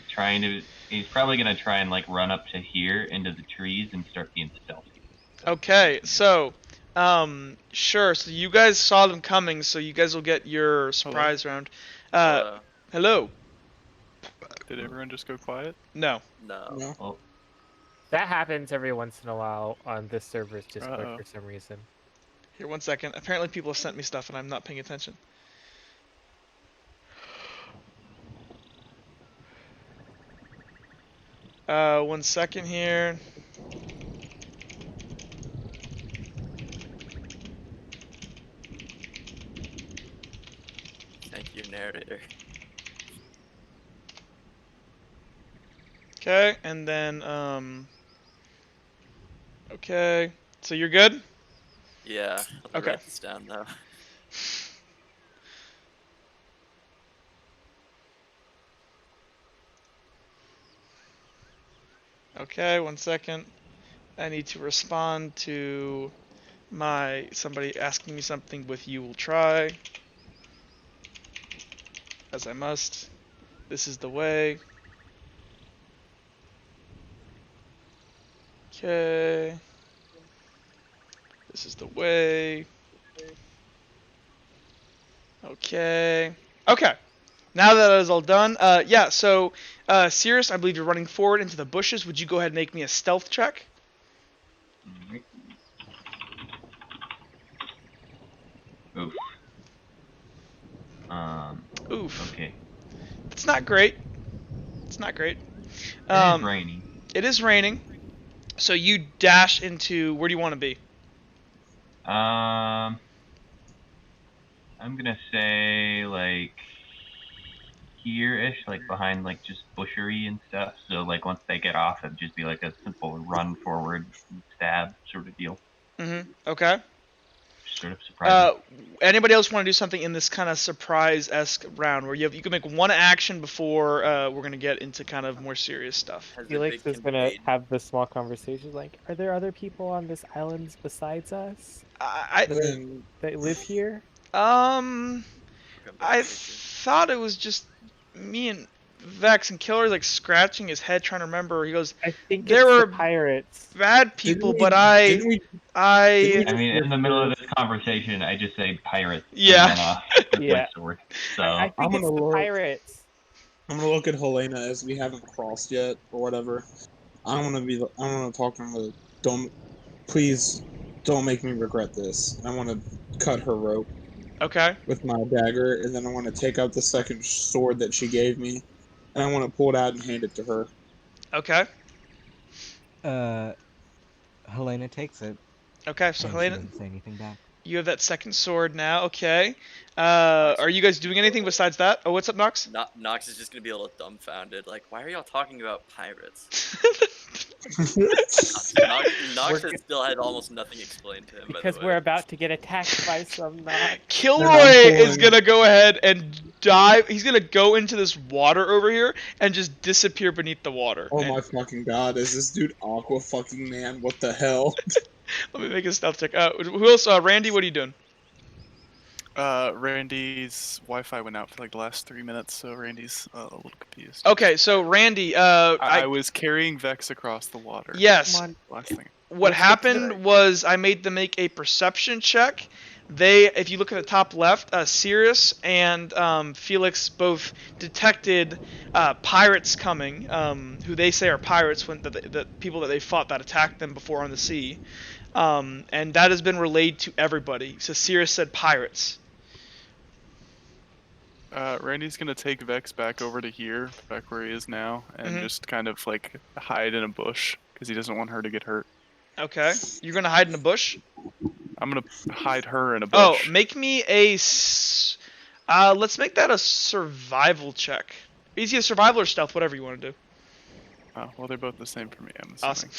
he's probably gonna try and like run up to here into the trees and start being stealthy. Okay, so, sure. So you guys saw them coming, so you guys will get your surprise round. Hello. Did everyone just go quiet? No. No. No. Well, That happens every once in a while on this server's Discord Uh-oh. for some reason. Here, 1 second. Apparently people have sent me stuff and I'm not paying attention. One second here. Thank you, narrator. Okay, and then, okay. So you're good? Yeah. Let me Okay. write this down though. Okay, 1 second. I need to respond to somebody asking me something with "you will try," as I must. This is the way. Okay. This is the way. Okay. Okay. Now that is all done, yeah, so, Cirrus, I believe you're running forward into the bushes. Would you go ahead and make me a stealth check? Alright. Oof. Oof. Okay. It's not great. It's not great. It is raining. It is raining. So you dash into, where do you want to be? I'm gonna say like here-ish, like behind like just bushery and stuff. So like once they get off, it'd just be like a simple run forward, stab sort of deal. Okay. Just sort of surprising. Anybody else want to do something in this kind of surprise-esque round where you can make one action before we're gonna get into kind of more serious stuff? Has it Felix been is gonna conveyed? have the small conversation like, are there other people on this island besides us Then that live here? I Conversation. thought it was just me and Vex, and Killer's like scratching his head trying to remember. He goes, I think There it's were the pirates. bad people, didn't we- but didn't we- I I mean, in the middle of this conversation, I just say pirates. Yeah. And then, with Yeah. my sword. So I think I'm it's gonna the look. pirates. I'm gonna look at Helena as we haven't crossed yet or whatever. I'm gonna talk to her. Please don't make me regret this. I want to cut her rope okay. with my dagger, and then I want to take out the second sword that she gave me, and I want to pull it out and hand it to her. Okay. Helena takes it. Okay. So and she Helena, doesn't say anything back. you have that second sword now. Okay. Are you guys doing anything besides that? Oh, what's up, Nox? Nox is just gonna be a little dumbfounded. Like, why are y'all talking about pirates? Nox has still had almost nothing explained to him. Because by the we're way. about to get attacked by some not. Kilroy pulling- is gonna go ahead and dive. He's gonna go into this water over here and just disappear beneath the water. Oh And my fucking god, is this dude Aqua fucking man? What the hell? let me make a stealth check. Who else? Randy, what are you doing? Randy's Wi-Fi went out for like the last 3 minutes, so Randy's a little confused. Okay, so Randy, I was carrying Vex across the water. yes. Come on. Last thing. What Let's get to happened was I made them make a perception check. If you look at the top left, Sirius and Felix both detected pirates coming, who they say are pirates, when the people that they fought that attacked them before on the sea, and that has been relayed to everybody. So Sirius said pirates. Randy's gonna take Vex back over to here, back where he is now, and Mhm. just kind of like hide in a bush because he doesn't want her to get hurt. Okay, you're gonna hide in a bush. I'm gonna hide her in a Oh, bush. make me let's make that a survival check. Easy as survival or stealth, whatever you want to do. Oh, well, they're both the same for me. I'm assuming. Awesome.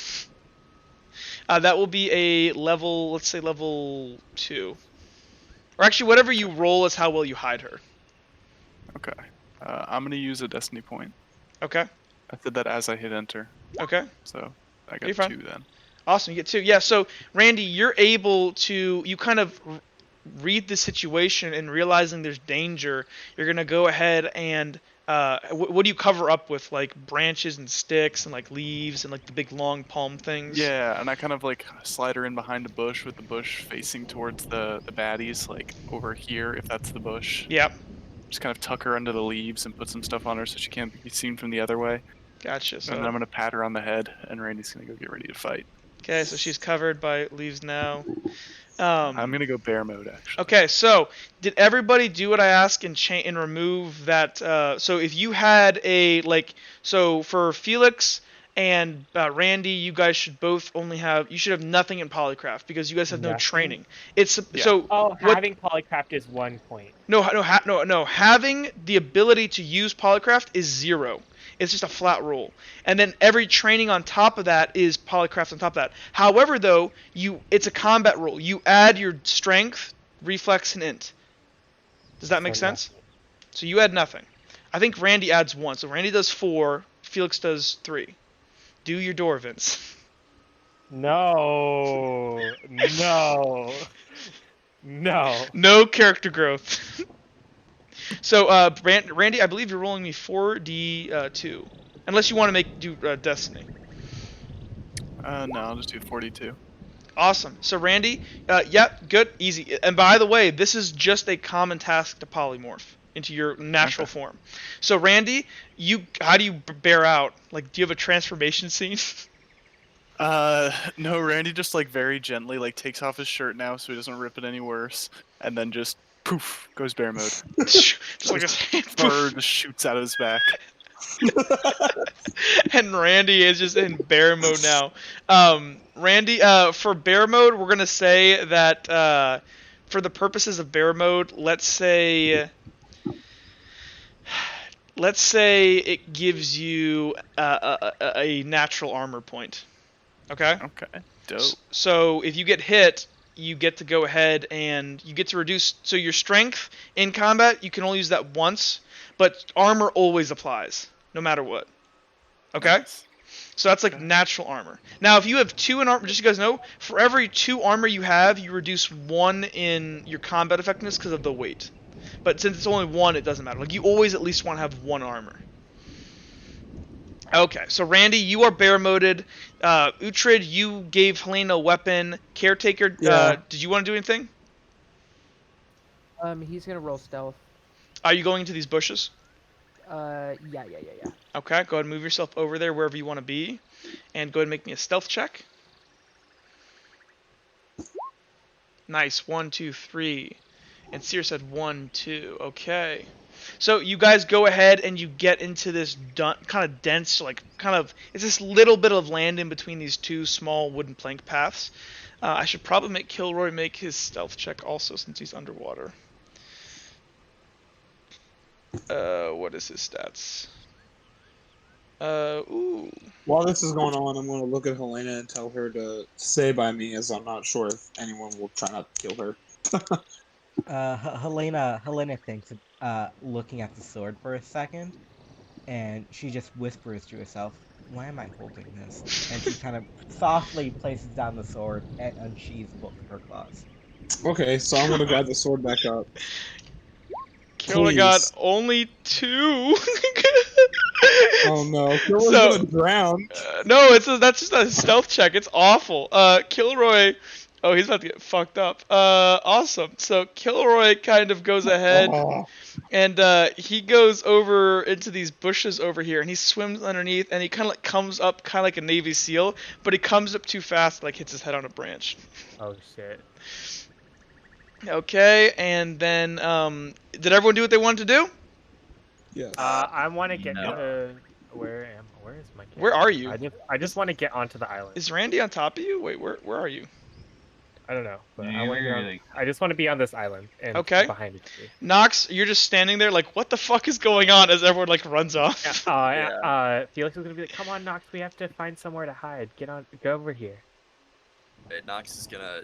That will be a level, let's say level 2. Or actually, whatever you roll is how well you hide her. Okay. I'm gonna use a destiny point. Okay. I did that as I hit enter, Okay. so I You're got fine. 2 then. Awesome. You get 2. Yeah. So Randy, you're able to. You kind of read the situation and realizing there's danger. You're gonna go ahead and. What do you cover up with, like branches and sticks and like leaves and like the big long palm things? Yeah, and I kind of like slide her in behind a bush with the bush facing towards the baddies, like over here, if that's the bush. Yep. Just kind of tuck her under the leaves and put some stuff on her so she can't be seen from the other way. Gotcha. And then I'm So gonna pat her on the head, and Randy's gonna go get ready to fight. okay, so she's covered by leaves now. I'm gonna go bear mode actually. Okay, so did everybody do what I asked and remove that? So if you had a so for Felix and Randy, you guys should both only have. You should have nothing in Polycraft because you guys have no Nothing? training. It's Yeah. so. Oh, what? having polycraft is 1 point. No. Having the ability to use Polycraft is 0. It's just a flat rule. And then every training on top of that is Polycraft on top of that. However, though, it's a combat rule. You add your strength, reflex, and int. Does that make So sense? nothing. So you add nothing. I think Randy adds 1. So Randy does 4. Felix does 3. Do your door, Vince. No. No. No. No character growth. So, Randy, I believe you're rolling me 4d2. Unless you want to do Destiny. No, I'll just do 42. Awesome. So, Randy, yep, good, easy. And by the way, this is just a common task to polymorph into your natural form. So, Randy, how do you bear out? Like, do you have a transformation scene? No, Randy just like very gently like takes off his shirt now so he doesn't rip it any worse, and then just poof goes bear mode. Just like a Fur just shoots out of his back. And Randy is just in bear mode now. Randy, for bear mode, we're gonna say that for the purposes of bear mode, let's say it gives you a natural armor point. Okay. Okay, dope. So if you get hit, you get to go ahead and you get to reduce. So your strength in combat, you can only use that once, but armor always applies, no matter what. Okay? Nice. So that's like natural armor. Now, if you have 2 in armor, just so you guys know, for every 2 armor you have, you reduce 1 in your combat effectiveness because of the weight. But since it's only 1, it doesn't matter. Like, you always at least want to have 1 armor. Okay, so Randy, you are bear moded. Uhtred, you gave Helena a weapon. Caretaker, Yeah. did you want to do anything? He's gonna roll stealth. Are you going into these bushes? Yeah. Okay, go ahead and move yourself over there wherever you want to be. And go ahead and make me a stealth check. Nice, 1, 2, 3. And Seer said 1, 2. Okay. So you guys go ahead and you get into this kind of dense, it's this little bit of land in between these 2 small wooden plank paths. I should probably make Kilroy make his stealth check also since he's underwater. What is his stats? Ooh. While this is going on, I'm going to look at Helena and tell her to stay by me, as I'm not sure if anyone will try not to kill her. Helena thinks, looking at the sword for a second, and she just whispers to herself, "Why am I holding this?" And she kind of softly places down the sword and unsheathes both of her claws. Okay, so I'm going to grab the sword back up. Kilroy got Please. only 2. Oh no, Kilroy's So- going to drown. No, that's just a stealth check. It's awful. Kilroy. Oh, he's about to get fucked up. Awesome. So Kilroy kind of goes ahead Oh. and he goes over into these bushes over here and he swims underneath and he kind of like comes up kind of like a Navy SEAL, but he comes up too fast, like hits his head on a branch. Oh shit. Okay, and then did everyone do what they wanted to do? Yeah. I want to get No. where is my character? Where are you? I just want to get onto the island. Is Randy on top of you? Wait, where are you? I don't know, but I You're want to get on, like- I just want to be on this island and Okay. behind it. Knox, you're just standing there like, what the fuck is going on as everyone like runs off? Felix is gonna be like, "Come on, Nox, we have to find somewhere to hide. Go over here." Nox is gonna,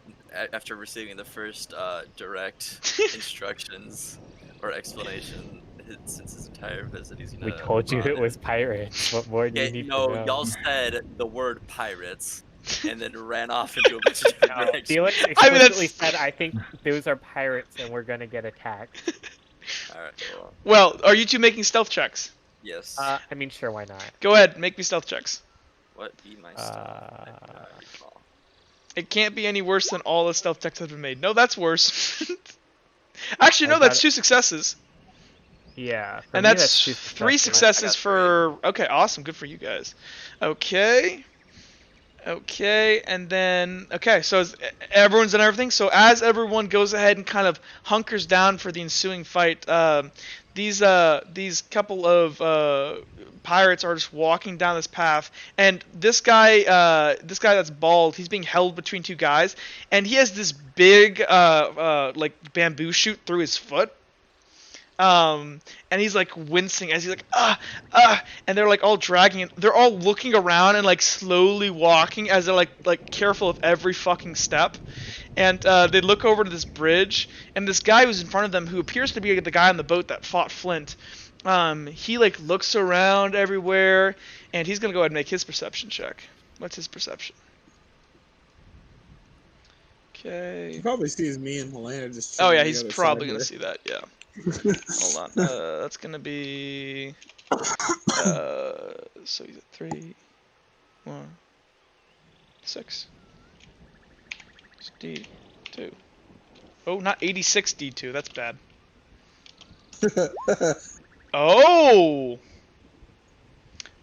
after receiving the first direct instructions or explanation since his entire visit, he's gonna. We told you it was pirates. What more do you Okay, need no, to know? y'all said the word pirates and then ran off into a bunch of different No, directions. Felix I mean, explicitly that's- said, "I think those are pirates and we're gonna get attacked." Alright, cool. Well, are you 2 making stealth checks? Yes. I mean, sure, why not? Go ahead, make me stealth checks. What be my stuff? I do not recall. It can't be any worse than all the stealth checks that have been made. No, that's worse. Actually, no, I that's got 2 successes. Yeah. For And me, that's two 3 successes. I successes got for. Okay, awesome. Good for you guys. Okay. Okay, and then so everyone's done everything. So as everyone goes ahead and kind of hunkers down for the ensuing fight, these couple of pirates are just walking down this path, and this guy that's bald, he's being held between two guys, and he has this big like bamboo shoot through his foot. And he's like wincing as he's like, and they're like all dragging it. They're all looking around and like slowly walking as they're like careful of every fucking step. And they look over to this bridge, and this guy who's in front of them, who appears to be the guy on the boat that fought Flint, he like looks around everywhere, and he's gonna go ahead and make his perception check. What's his perception? Okay. He probably sees me and Helena just. Oh yeah, chilling he's together probably side gonna here. see that. Yeah. Hold on. That's gonna be. So he's at 3, 1, 6. It's D2. Oh, not 86 D2. That's bad. Oh!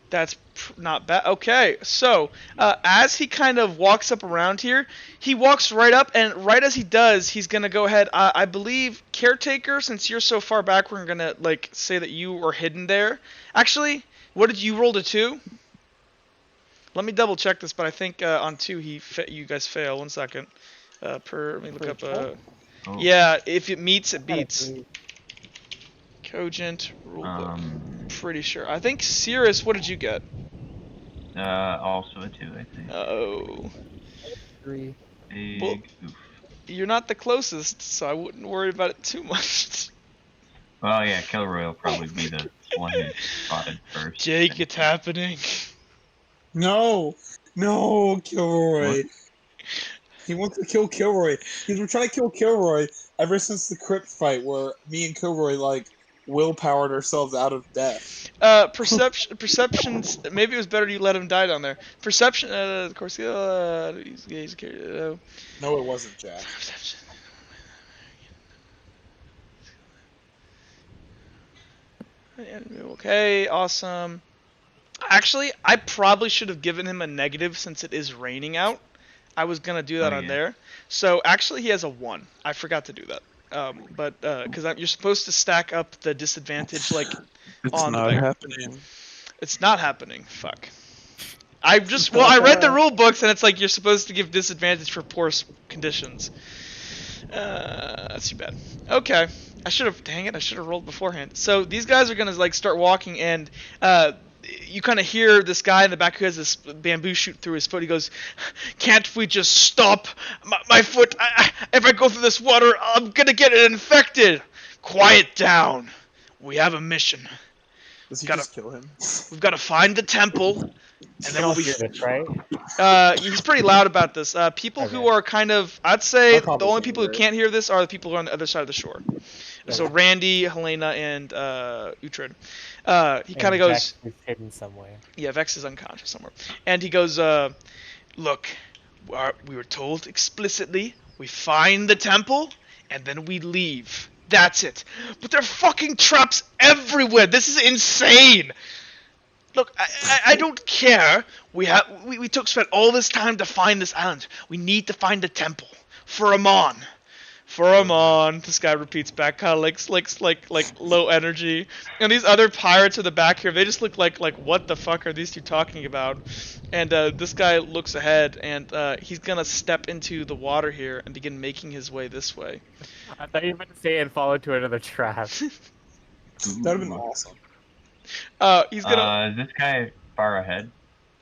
That's not bad. Okay, so as he kind of walks up around here, he walks right up, and right as he does, he's gonna go ahead. I believe caretaker, since you're so far back, we're gonna like say that you are hidden there. Actually, what did you roll to 2? Let me double check this, but I think on 2 you guys fail. 1 second. Let me look up. Oh. Yeah, if it meets, it beats. Cogent rulebook. Pretty sure. I think Cirrus, what did you get? Also a 2, I think. Oh. 3. Big Well, oof. you're not the closest, so I wouldn't worry about it too much. Well, yeah, Kilroy will probably be the one who's spotted first. Jake, it's happening. No, Kilroy. What? He wants to kill Kilroy. He's been trying to kill Kilroy ever since the crypt fight, where me and Kilroy like willpowered ourselves out of death. Perceptions. Maybe it was better you let him die down there. Perception. Of course. He's No, it wasn't, Jack. Perception. Okay, awesome. Actually, I probably should have given him a negative since it is raining out. I was gonna do that on yeah. there. So actually, he has a 1. I forgot to do that. But because you're supposed to stack up the disadvantage like It's on not the thing. happening. It's not happening. Fuck. I read the rule books and it's like you're supposed to give disadvantage for poor conditions. That's too bad. Okay. I should have rolled beforehand. So these guys are gonna like start walking, and you kind of hear this guy in the back who has this bamboo shoot through his foot. He goes, "Can't we just stop? My foot, if I go through this water, I'm gonna get it infected. Quiet down. We have a mission. Does he Gotta- just kill him? We've got to find the temple, and then we'll be." Hear this, right? He's pretty loud about this. People who Okay. are kind of, I'd say I'll the probably only can't people who hear it. can't hear this are the people who are on the other side of the shore. So Okay. Randy, Helena, and Uhtred. He And kind of goes, Vex is hidden somewhere. yeah, Vex is unconscious somewhere. And he goes, look, we were told explicitly, we find the temple, and then we leave. That's it. But there are fucking traps everywhere. This is insane. Look, I don't care. We spent all this time to find this island. We need to find the temple for Amon. For Amon, this guy repeats back, kind of like low energy. And these other pirates in the back here, they just look like what the fuck are these two talking about? And this guy looks ahead, and he's gonna step into the water here and begin making his way this way. I thought you were going to say and fall into another trap. That'd have been awesome. He's gonna. Is this guy far ahead?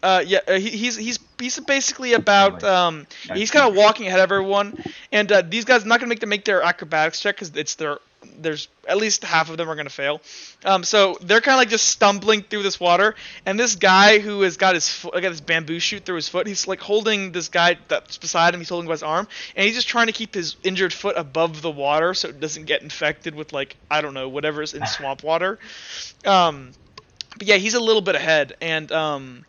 He's basically about he's kind of walking ahead of everyone, and these guys are not gonna make their acrobatics check because there's at least half of them are gonna fail. So they're kind of like just stumbling through this water, and this guy who has got his bamboo shoot through his foot, he's like holding this guy that's beside him. He's holding by his arm, and he's just trying to keep his injured foot above the water so it doesn't get infected with like I don't know whatever's in swamp water. But yeah, he's a little bit ahead, and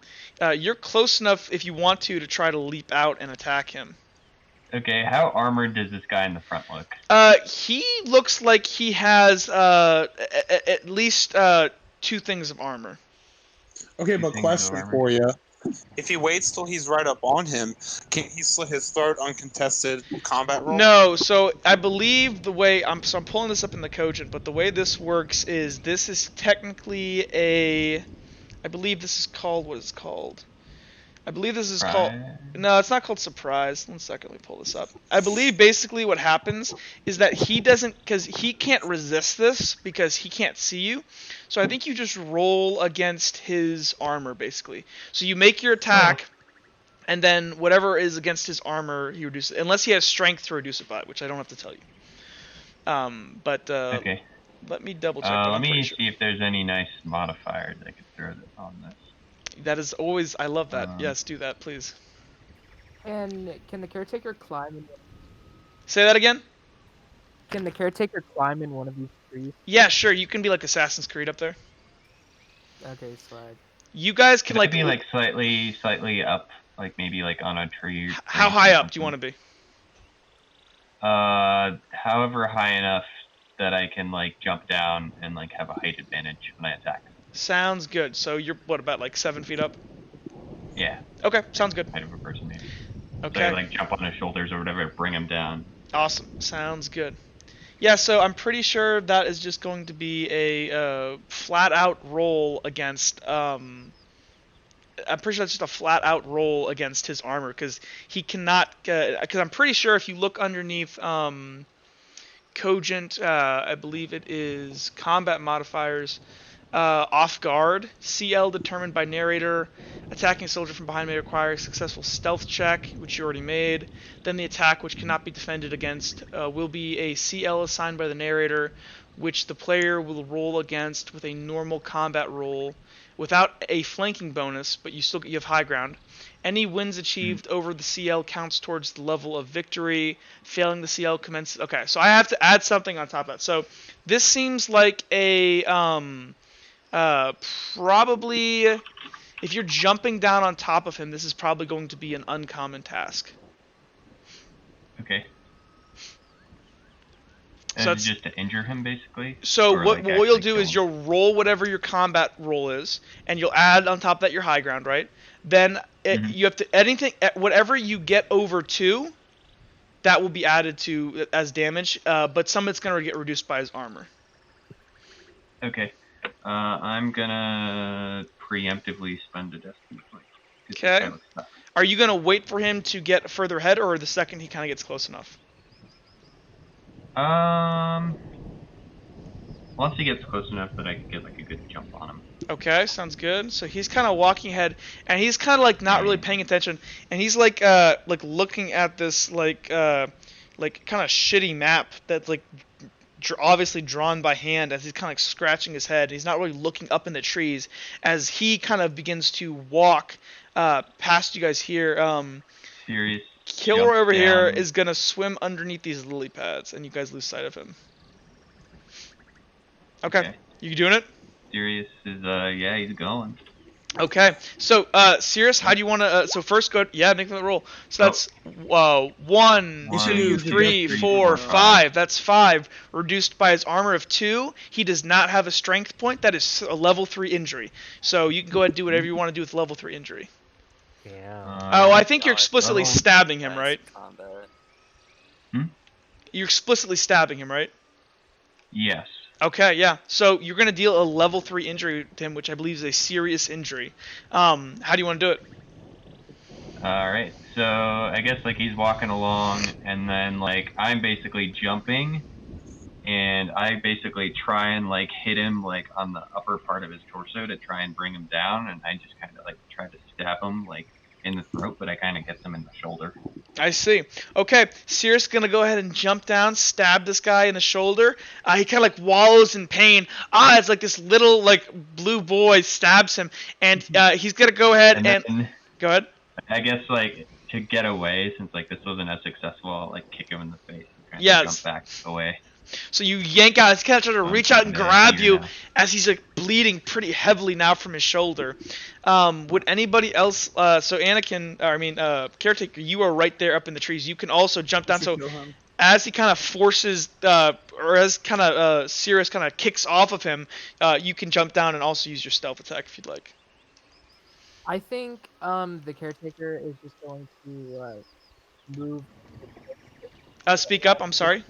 you're close enough if you want to try to leap out and attack him. Okay, how armored does this guy in the front look? He looks like he has at least 2 things of armor. Okay, Two but things of question armor. for you. If he waits till he's right up on him, can't he slit his throat uncontested combat roll? No, so I believe the way I'm pulling this up in the Cogent, but the way this works is this is technically I believe this is called what is it called? I believe this is called. Surprise. No, it's not called surprise. 1 second, let me pull this up. I believe basically what happens is that he doesn't, because he can't resist this because he can't see you. So I think you just roll against his armor basically. So you make your attack, and then whatever is against his armor, you reduce it. Unless he has strength to reduce it by, which I don't have to tell you. But Okay. let me double check. But Let I'm pretty me sure. see if there's any nice modifiers I could throw on this. That is always. I love that. Yes, do that, please. And can the caretaker climb? Say that again. Can the caretaker climb in one of these trees? Yeah, sure. You can be like Assassin's Creed up there. Okay, swag. You guys can Could like I be like slightly up, like maybe like on a tree? How high up do you want to be? However high enough that I can like jump down and like have a height advantage when I attack. Sounds good. So you're what about like 7 feet up? Yeah. Okay, sounds good. Height of a person maybe. Okay. So I like jump on his shoulders or whatever, bring him down. Awesome. Sounds good. Yeah, so I'm pretty sure that is just going to be a flat out roll against I'm pretty sure that's just a flat out roll against his armor because he cannot because I'm pretty sure if you look underneath Cogent, I believe it is combat modifiers. Off guard, CL determined by narrator. Attacking a soldier from behind may require a successful stealth check, which you already made. Then the attack, which cannot be defended against, will be a CL assigned by the narrator, which the player will roll against with a normal combat roll, without a flanking bonus, but you have high ground. Any wins achieved over the CL counts towards the level of victory. Failing the CL commences. Okay, so I have to add something on top of that. So this seems like a probably, if you're jumping down on top of him, this is probably going to be an uncommon task. Okay. So Is it just to injure him, basically? So Or, what like, you'll actually do kill is him? you'll roll whatever your combat roll is, and you'll add on top of that your high ground, right? Then you have to whatever you get over 2, that will be added to as damage. But some of it's gonna get reduced by his armor. Okay. I'm gonna preemptively spend a destiny point. 'Cause this Okay. guy looks tough. Are you gonna wait for him to get further ahead, or the second he kind of gets close enough? Once he gets close enough that I can get like a good jump on him. Okay, sounds good. So he's kind of walking ahead, and he's kind of like not really paying attention, and he's like looking at this like kind of shitty map that's like obviously drawn by hand as he's kind of like scratching his head. He's not really looking up in the trees as he kind of begins to walk past you guys here. Serious. Kilroy over here down. is gonna swim underneath these lily pads, and you guys lose sight of him. Okay. You doing it? Sirius is yeah, he's going. Okay, so Cirrus, how do you want to? So first, make the roll. So that's 1, 2, 3, 4, 5. That's 5 reduced by his armor of 2. He does not have a strength point. That is a level 3 injury. So you can go ahead and do whatever you want to do with level 3 injury. Yeah. Oh, I think you're explicitly stabbing him, right? Combat. You're explicitly stabbing him, right? Yes. Okay, yeah. So you're gonna deal a level 3 injury to him, which I believe is a serious injury. How do you want to do it? All right. So I guess like he's walking along, and then like I'm basically jumping, and I basically try and like hit him like on the upper part of his torso to try and bring him down, and I just kind of like try to stab him like in the throat, but I kind of get him in the shoulder. I see. Okay, Cirrus gonna go ahead and jump down, stab this guy in the shoulder. He kind of like wallows in pain. It's like this little like blue boy stabs him, and he's gonna go ahead and go ahead. I guess like to get away, since like this wasn't as successful, I'll like kick him in the face and kind of jump back away. So you yank out. He's kind of trying to reach out and grab you Now. as he's like bleeding pretty heavily now from his shoulder. Would anybody else? So Anakin, or I mean, Caretaker, you are right there up in the trees. You can also jump down. Should So kill him. as he kind of forces, or as kind of Sirius kind of kicks off of him, you can jump down and also use your stealth attack if you'd like. I think the caretaker is just going to move. Speak up. I'm sorry.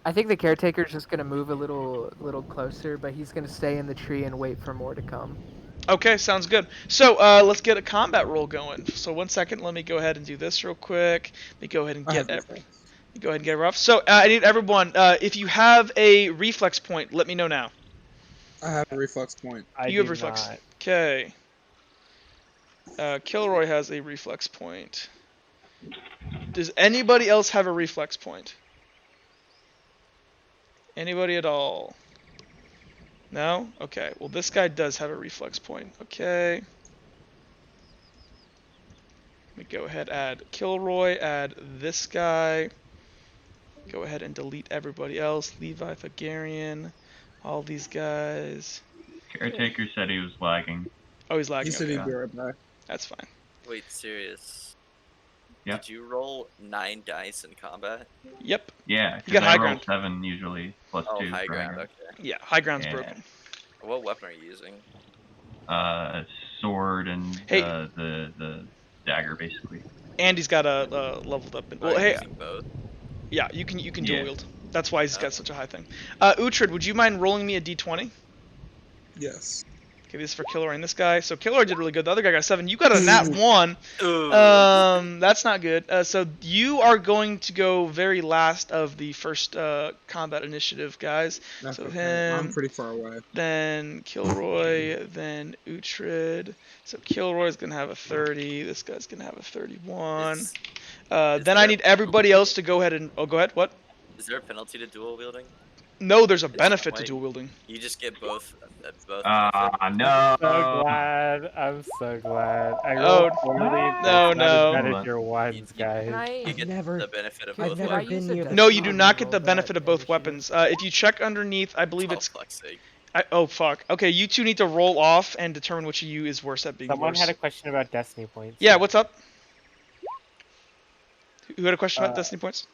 I think the caretaker is just going to move a little closer, but he's going to stay in the tree and wait for more to come. Okay, sounds good. So let's get a combat roll going. So 1 second, let me go ahead and do this real quick. Let me go ahead and I get have reflex. go ahead and get rough. So I need everyone. If you have a reflex point, let me know now. I have a reflex point. You have reflex. Okay. Kilroy has a reflex point. Does anybody else have a reflex point? Anybody at all? No? Okay. Well, this guy does have a reflex point. Okay. Let me go ahead, add Kilroy, add this guy. Go ahead and delete everybody else. Levi, Thagarian, all these guys. Caretaker said he was lagging. Oh, he's lagging. He said Okay. he'd be right back. That's fine. Wait, serious? Yeah. Did you roll 9 dice in combat? Yep. Yeah, You got because high I roll ground. 7 usually, plus Oh, 2 high for ground. Okay. Yeah, high ground's Yeah. broken. What weapon are you using? Sword and Hey. the dagger, basically. Andy's got a leveled up. Oh, Well, you're hey, using both. yeah, you can dual Yeah. wield. That's why he's got Okay. such a high thing. Uhtred, would you mind rolling me a d20? Yes. Okay, this is for Kilroy and this guy. So Kilroy did really good. The other guy got a 7. You got a nat 1. Ooh. That's not good. So you are going to go very last of the first combat initiative, guys. That's So okay. I'm him, pretty far away. then Kilroy, then Uhtred. So Kilroy's gonna have a 30. This guy's gonna have a 31. Is Then I there- need everybody else to go ahead and. Oh, go ahead. What? Is there a penalty to dual wielding? No, there's a It's benefit to like- dual wielding. You just get both. Both. No. So glad. I'm so glad. I Oh, rolled poorly. but no, it's not no. as bad as your ones, Can guys. I? You get never- the benefit of Can both. I've never I weapons. been use a near the No, you destiny do to not get roll the that benefit of both initiative? weapons. If you check underneath, I believe Oh, it's. fuck's sake. Oh fuck. Okay, you two need to roll off and determine which of you is worse at being Someone worse. had a question about Destiny points. Yeah, what's up? Who had a question about Uh, Destiny points?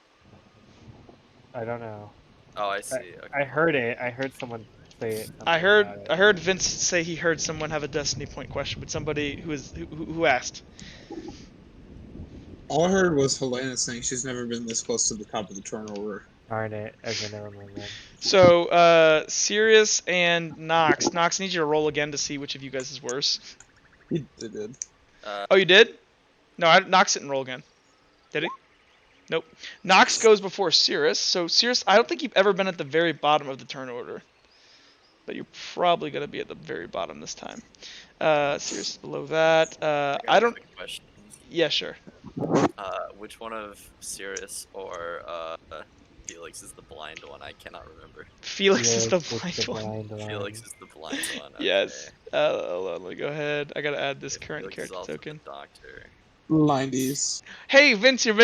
I don't know. Oh, I see. Okay. I heard it. I heard someone say it. I something about it. heard Vince say he heard someone have a Destiny point question, but somebody who asked. All I heard was Helena saying she's never been this close to the top of the turnover. Darn it. Okay, never mind then. So, Sirius and Nox. Nox, I need you to roll again to see which of you guys is worse. He did. Oh, you did? No, Nox didn't roll again. Did he? Nope. Nox goes before Sirius. So, Sirius, I don't think you've ever been at the very bottom of the turn order. But you're probably going to be at the very bottom this time. Sirius is below that. got I a don't... quick question. Yeah, sure. Which one of Sirius or Felix is the blind one? I cannot remember. Felix is the Felix is blind one. blind Felix is the blind one. Okay. Yes. Hold on, let me go ahead. I gotta add this current Felix is character also the token. doctor. 90s. Hey Vince, you're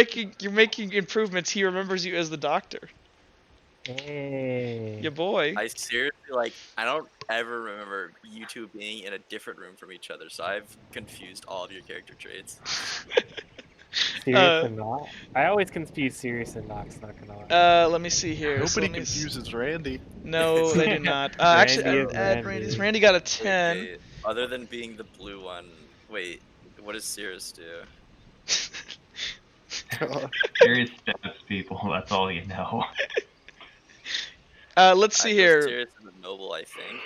making improvements. He remembers you as the doctor. Hey. Your boy. I seriously I don't ever remember you two being in a different room from each other, so I've confused all of your character traits. Serious and not? I always confuse Serious and Nox, not gonna lie. Let me see here. So Nobody let me confuses Randy. No, they do not. Actually, Randy is add Randy. Randy's. Randy got a Wait, 10. wait, other than being the blue one, wait, what does Sirius do? Serious stabs people, that's all you know. Let's see I know here. Sirius is a noble, I think.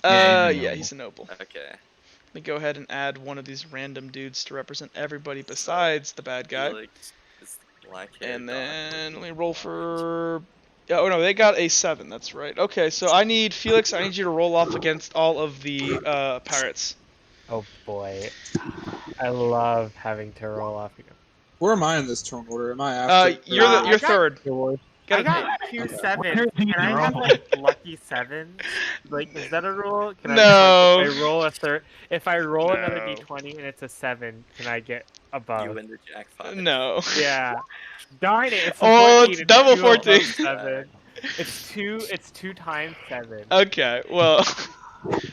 Yeah, he's a Yeah, noble. he's a noble. Okay. Let me go ahead and add one of these random dudes to represent everybody besides the bad guy. Felix is the black-haired And then doctor. let me roll for. Yeah, oh no, they got a 7. That's right. Okay, so I need Felix. I need you to roll off against all of the pirates. Oh boy. I love having to roll off. Where am I in this turn order? Am I after? You're I you're got- third. I Got got it. two Okay. sevens. Can I have like lucky sevens? Like, is that a rule? Can No. I, if I roll a third, if I roll another No. d20 and it's a 7, can I get You above? win the jackpot. No. Yeah. Darn it! It's a Oh, 14, it's double two above 14. 7. It's two times 7. Okay, well,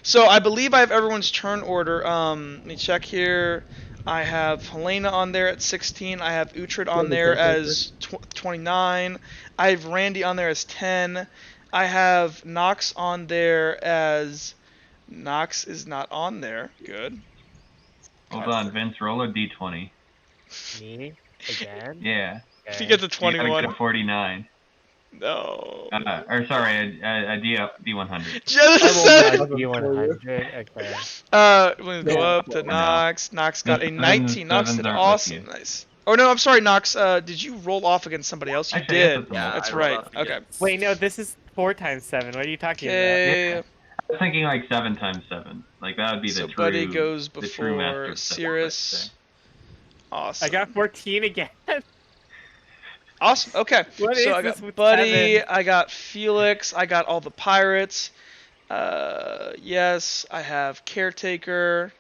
so I believe I have everyone's turn order. Let me check here. I have Helena on there at 16. I have Uhtred on the there caretaker. as 29. I have Randy on there as 10. I have Nox on there as... Nox is not on there. Good. Hold on, Vince. Roll a d20. Me again? Yeah. If you Okay. get to You gotta 21... get a 49. No. Or sorry, a d100. Just I said... rolled that. D100. Okay. We'll Yeah, go up to I know. Nox. Nox got a The 19. Nox sevens did aren't with awesome. you. Nice. Oh no, I'm sorry, Nox. Did you roll off against somebody else? You Actually, I guess did. it's a Yeah, multiple. That's I rolled right. off Okay. against- Wait, no, this is 4 times 7. What are you talking about? Okay. I was thinking like 7 times 7. Like that would be So the true. Buddy goes the true master before of seven, Cirrus. Awesome. I got 14 again. Awesome. Okay. What So is I this got with Buddy. 7? I got Felix. I got all the pirates. Yes. I have Caretaker.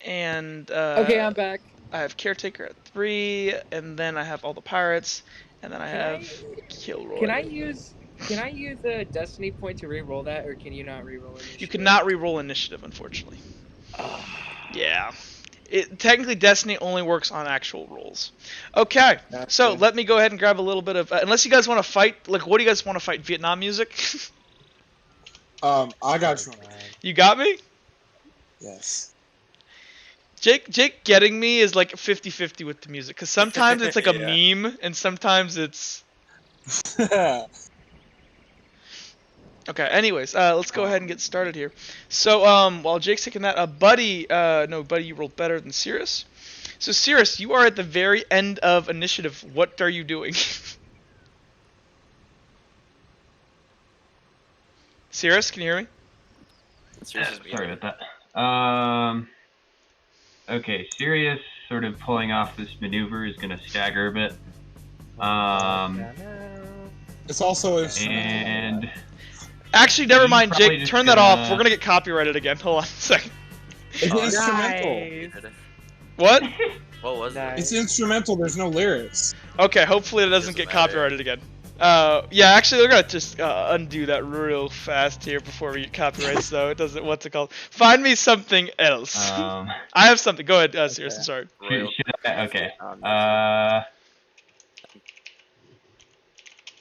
And Okay, I'm back. I have Caretaker at 3, and then I have all the pirates, and then I Can have I- Kilroy. Can I use a destiny point to re-roll that, or can you not re-roll initiative? You cannot re-roll initiative, unfortunately. Ah. Yeah. Technically, Destiny only works on actual rolls. Okay, so Okay. let me go ahead and grab a little bit of... unless you guys want to fight, like, what do you guys want to fight? Vietnam music? I got you. You got me? Yes. Jake getting me is like 50-50 with the music, because sometimes it's like a Yeah. meme, and sometimes it's... Okay, anyways, let's go ahead and get started here. So, while Jake's taking that, Buddy, Buddy, you rolled better than Cirrus. So, Cirrus, you are at the very end of initiative. What are you doing? Cirrus, can you hear me? Sirius is Sorry muted. about that. Okay, Sirius sort of pulling off this maneuver is gonna stagger a bit. It's also instrumental. And Actually, never He's mind, probably Jake. just Turn that off. gonna- We're gonna get copyrighted again. Hold on a second. It's Oh, instrumental. Nice. What? What was Nice. It's instrumental. There's no lyrics. Okay, hopefully it doesn't Doesn't get matter. copyrighted again. Yeah, actually, we're gonna just undo that real fast here before we get copyrights, though. It doesn't. What's it called? Find me something else. I have something. Go ahead, Sirius. I'm sorry. it? Royal- should I? Okay. Um,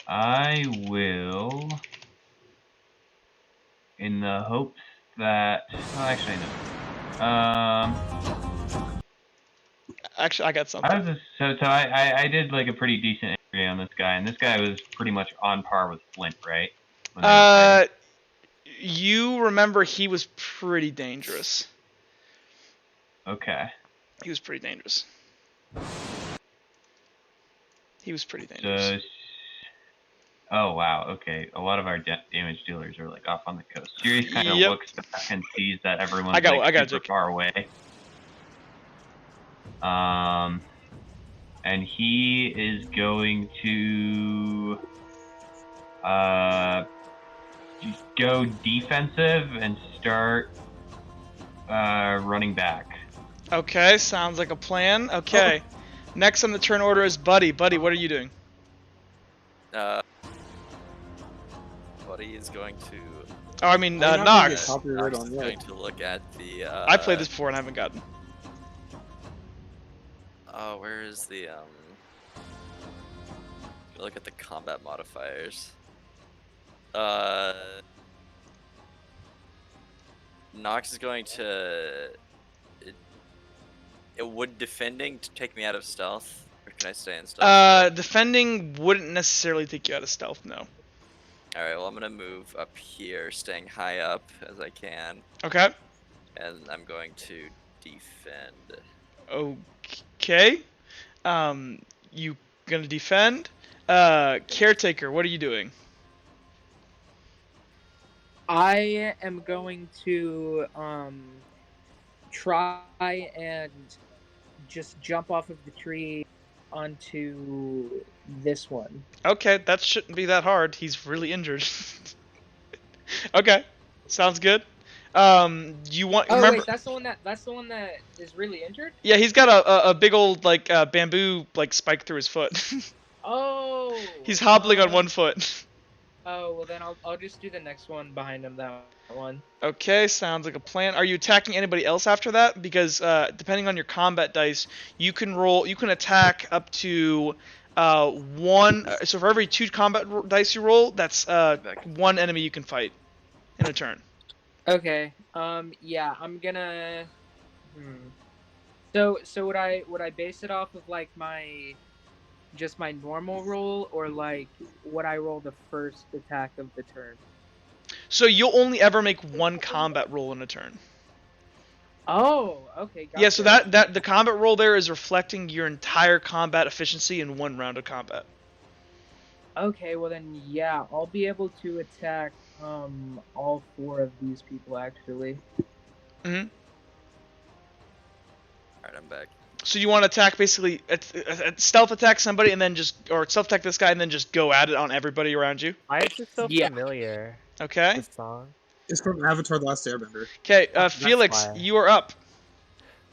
I will, in the hopes that. Oh, actually, no. Actually, I got something. I was just, so I did like a pretty decent interview on this guy, and this guy was pretty much on par with Flint, right? When they were fighting. You remember he was pretty dangerous. Okay. He was pretty dangerous. He was pretty dangerous. So, oh wow, okay. A lot of our damage dealers are like off on the coast. Sirius kind of Yep. looks back and sees that everyone's I got super Jake. far away. And he is going to go defensive and start running back. Okay, sounds like a plan. Okay. Next on the turn order is Buddy. Buddy, what are you doing? Buddy is going to. Oh, I mean, We're not gonna get Nox. copyright Nox on is that. going to look at the. I played this before and haven't gotten. Oh, where is the Look at the combat modifiers. Nox is going to. Would defending to take me out of stealth, or can I stay in stealth? Defending wouldn't necessarily take you out of stealth, no. All right. Well, I'm gonna move up here, staying high up as I can, Okay. and I'm going to defend. Okay. You gonna defend? Caretaker, what are you doing? I am going to try and just jump off of the tree onto this one. Okay, that shouldn't be that hard. He's really injured. Okay, sounds good. You want? Oh remember? wait, that's the one that is really injured? Yeah, he's got a big old like bamboo like spike through his foot. Oh. He's hobbling on one foot. Oh well, then I'll just do the next one behind him. That one. Okay, sounds like a plan. Are you attacking anybody else after that? Because depending on your combat dice, you can attack up to one. So for every 2 combat dice you roll, that's one enemy you can fight in a turn. Okay. Yeah, I'm gonna. So would I base it off of like my normal roll, or like would I roll the first attack of the turn? So you'll only ever make 1 combat roll in a turn. Oh, okay, gotcha. Yeah, so that the combat roll there is reflecting your entire combat efficiency in 1 round of combat. Okay, well then, yeah, I'll be able to attack all 4 of these people actually. Mhm. Alright, I'm back. So you want to attack basically stealth attack somebody and then or stealth attack this guy and then just go at it on everybody around you. Why is this so Yeah. familiar? Okay. This song. It's from Avatar: The Last Airbender. Okay, That's Felix, why. you are up.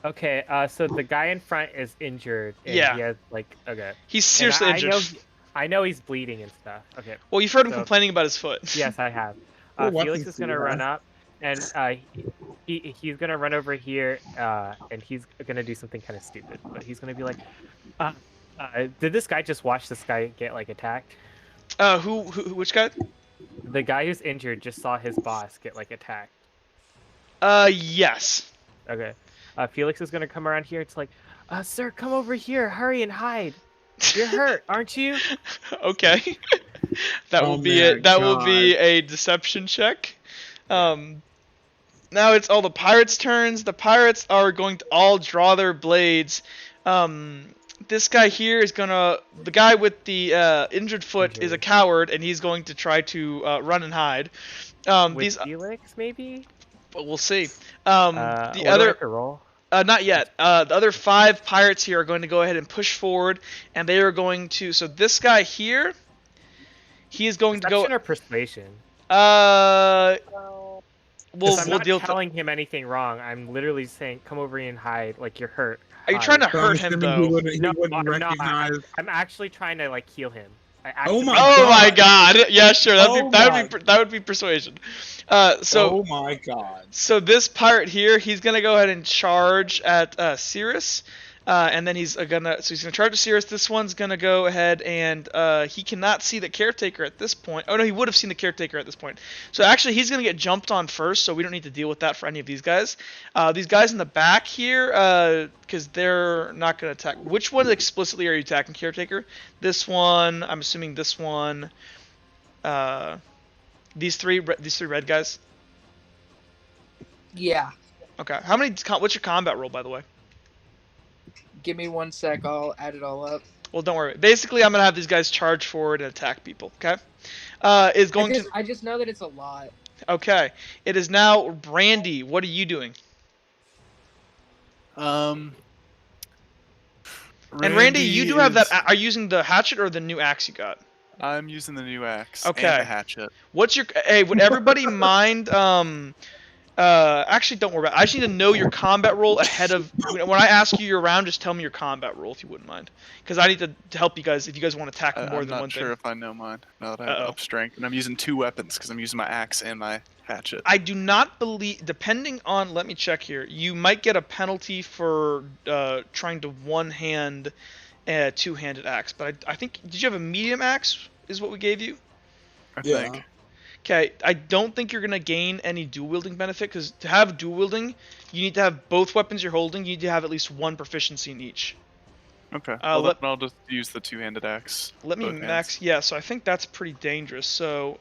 Okay, so the guy in front is injured. And Yeah. He has like okay. He's seriously And injured. I know he's bleeding and stuff. Okay. Well, you've heard him So- complaining about his foot. Yes, I have. What Felix weapons is do you gonna run have? up, and he's gonna run over here, and he's gonna do something kind of stupid. But he's gonna be like, did this guy just watch this guy get like attacked? Which guy? The guy who's injured just saw his boss get like attacked. Yes. Okay. Felix is gonna come around here. It's like, sir, come over here, hurry and hide. You're hurt, aren't you? Okay. That will be man, it. That will be God. a deception check. Now it's all the pirates' turns. The pirates are going to all draw their blades. This guy here is gonna. The guy with the injured foot is a coward, and he's going to try to run and hide. With Felix, maybe? But we'll see. What The do I other. have to roll? Not yet. The other 5 pirates here are going to go ahead and push forward, and they are going to. So this guy here, he is going Perception to go. or persuasion? We'll I'm not deal with. telling him anything wrong. I'm literally saying, "Come over here and hide, like you're hurt." Are you Hide. trying to So I'm hurt him assuming though? He wouldn't I'm not. recognize. I'm actually trying to like heal him. Oh my Oh my God. God! Yeah, sure. Oh That would be persuasion. So Oh my God. so this pirate here, he's gonna go ahead and charge at Cirrus, and then he's gonna charge at Cirrus. This one's gonna go ahead and he cannot see the caretaker at this point. Oh no, he would have seen the caretaker at this point. So actually, he's gonna get jumped on first, so we don't need to deal with that for any of these guys. These guys in the back here, because they're not gonna attack. Which one explicitly are you attacking, caretaker? This one. I'm assuming this one. These three red guys. Yeah. Okay. What's your combat roll, by the way? Give me 1 sec. I'll add it all up. Well, don't worry. Basically, I'm gonna have these guys charge forward and attack people. Okay. I just know that it's a lot. Okay. It is now Brandy. What are you doing? Randy And Randy, you do have that. is- Are you using the hatchet or the new axe you got? I'm using the new axe Okay. and the hatchet. What's your? Hey, would everybody mind? Actually, don't worry about it. I just need to know your combat roll ahead of when I ask you your round. Just tell me your combat roll if you wouldn't mind, because I need to help you guys if you guys want to attack more I'm than not one sure thing. if I know mine now that I have Uh-oh. up strength, and I'm using 2 weapons because I'm using my axe and my hatchet. I do not believe, depending on, let me check here. You might get a penalty for trying to one-hand a two-handed axe, but I think, did you have a medium axe? Is what we gave you? I Yeah. think. Okay, I don't think you're gonna gain any dual wielding benefit because to have dual wielding, you need to have both weapons you're holding. You need to have at least 1 proficiency in each. Okay. Well, let- then I'll just use the 2-handed axe. Let me both hands. max. Yeah, so I think that's pretty dangerous. So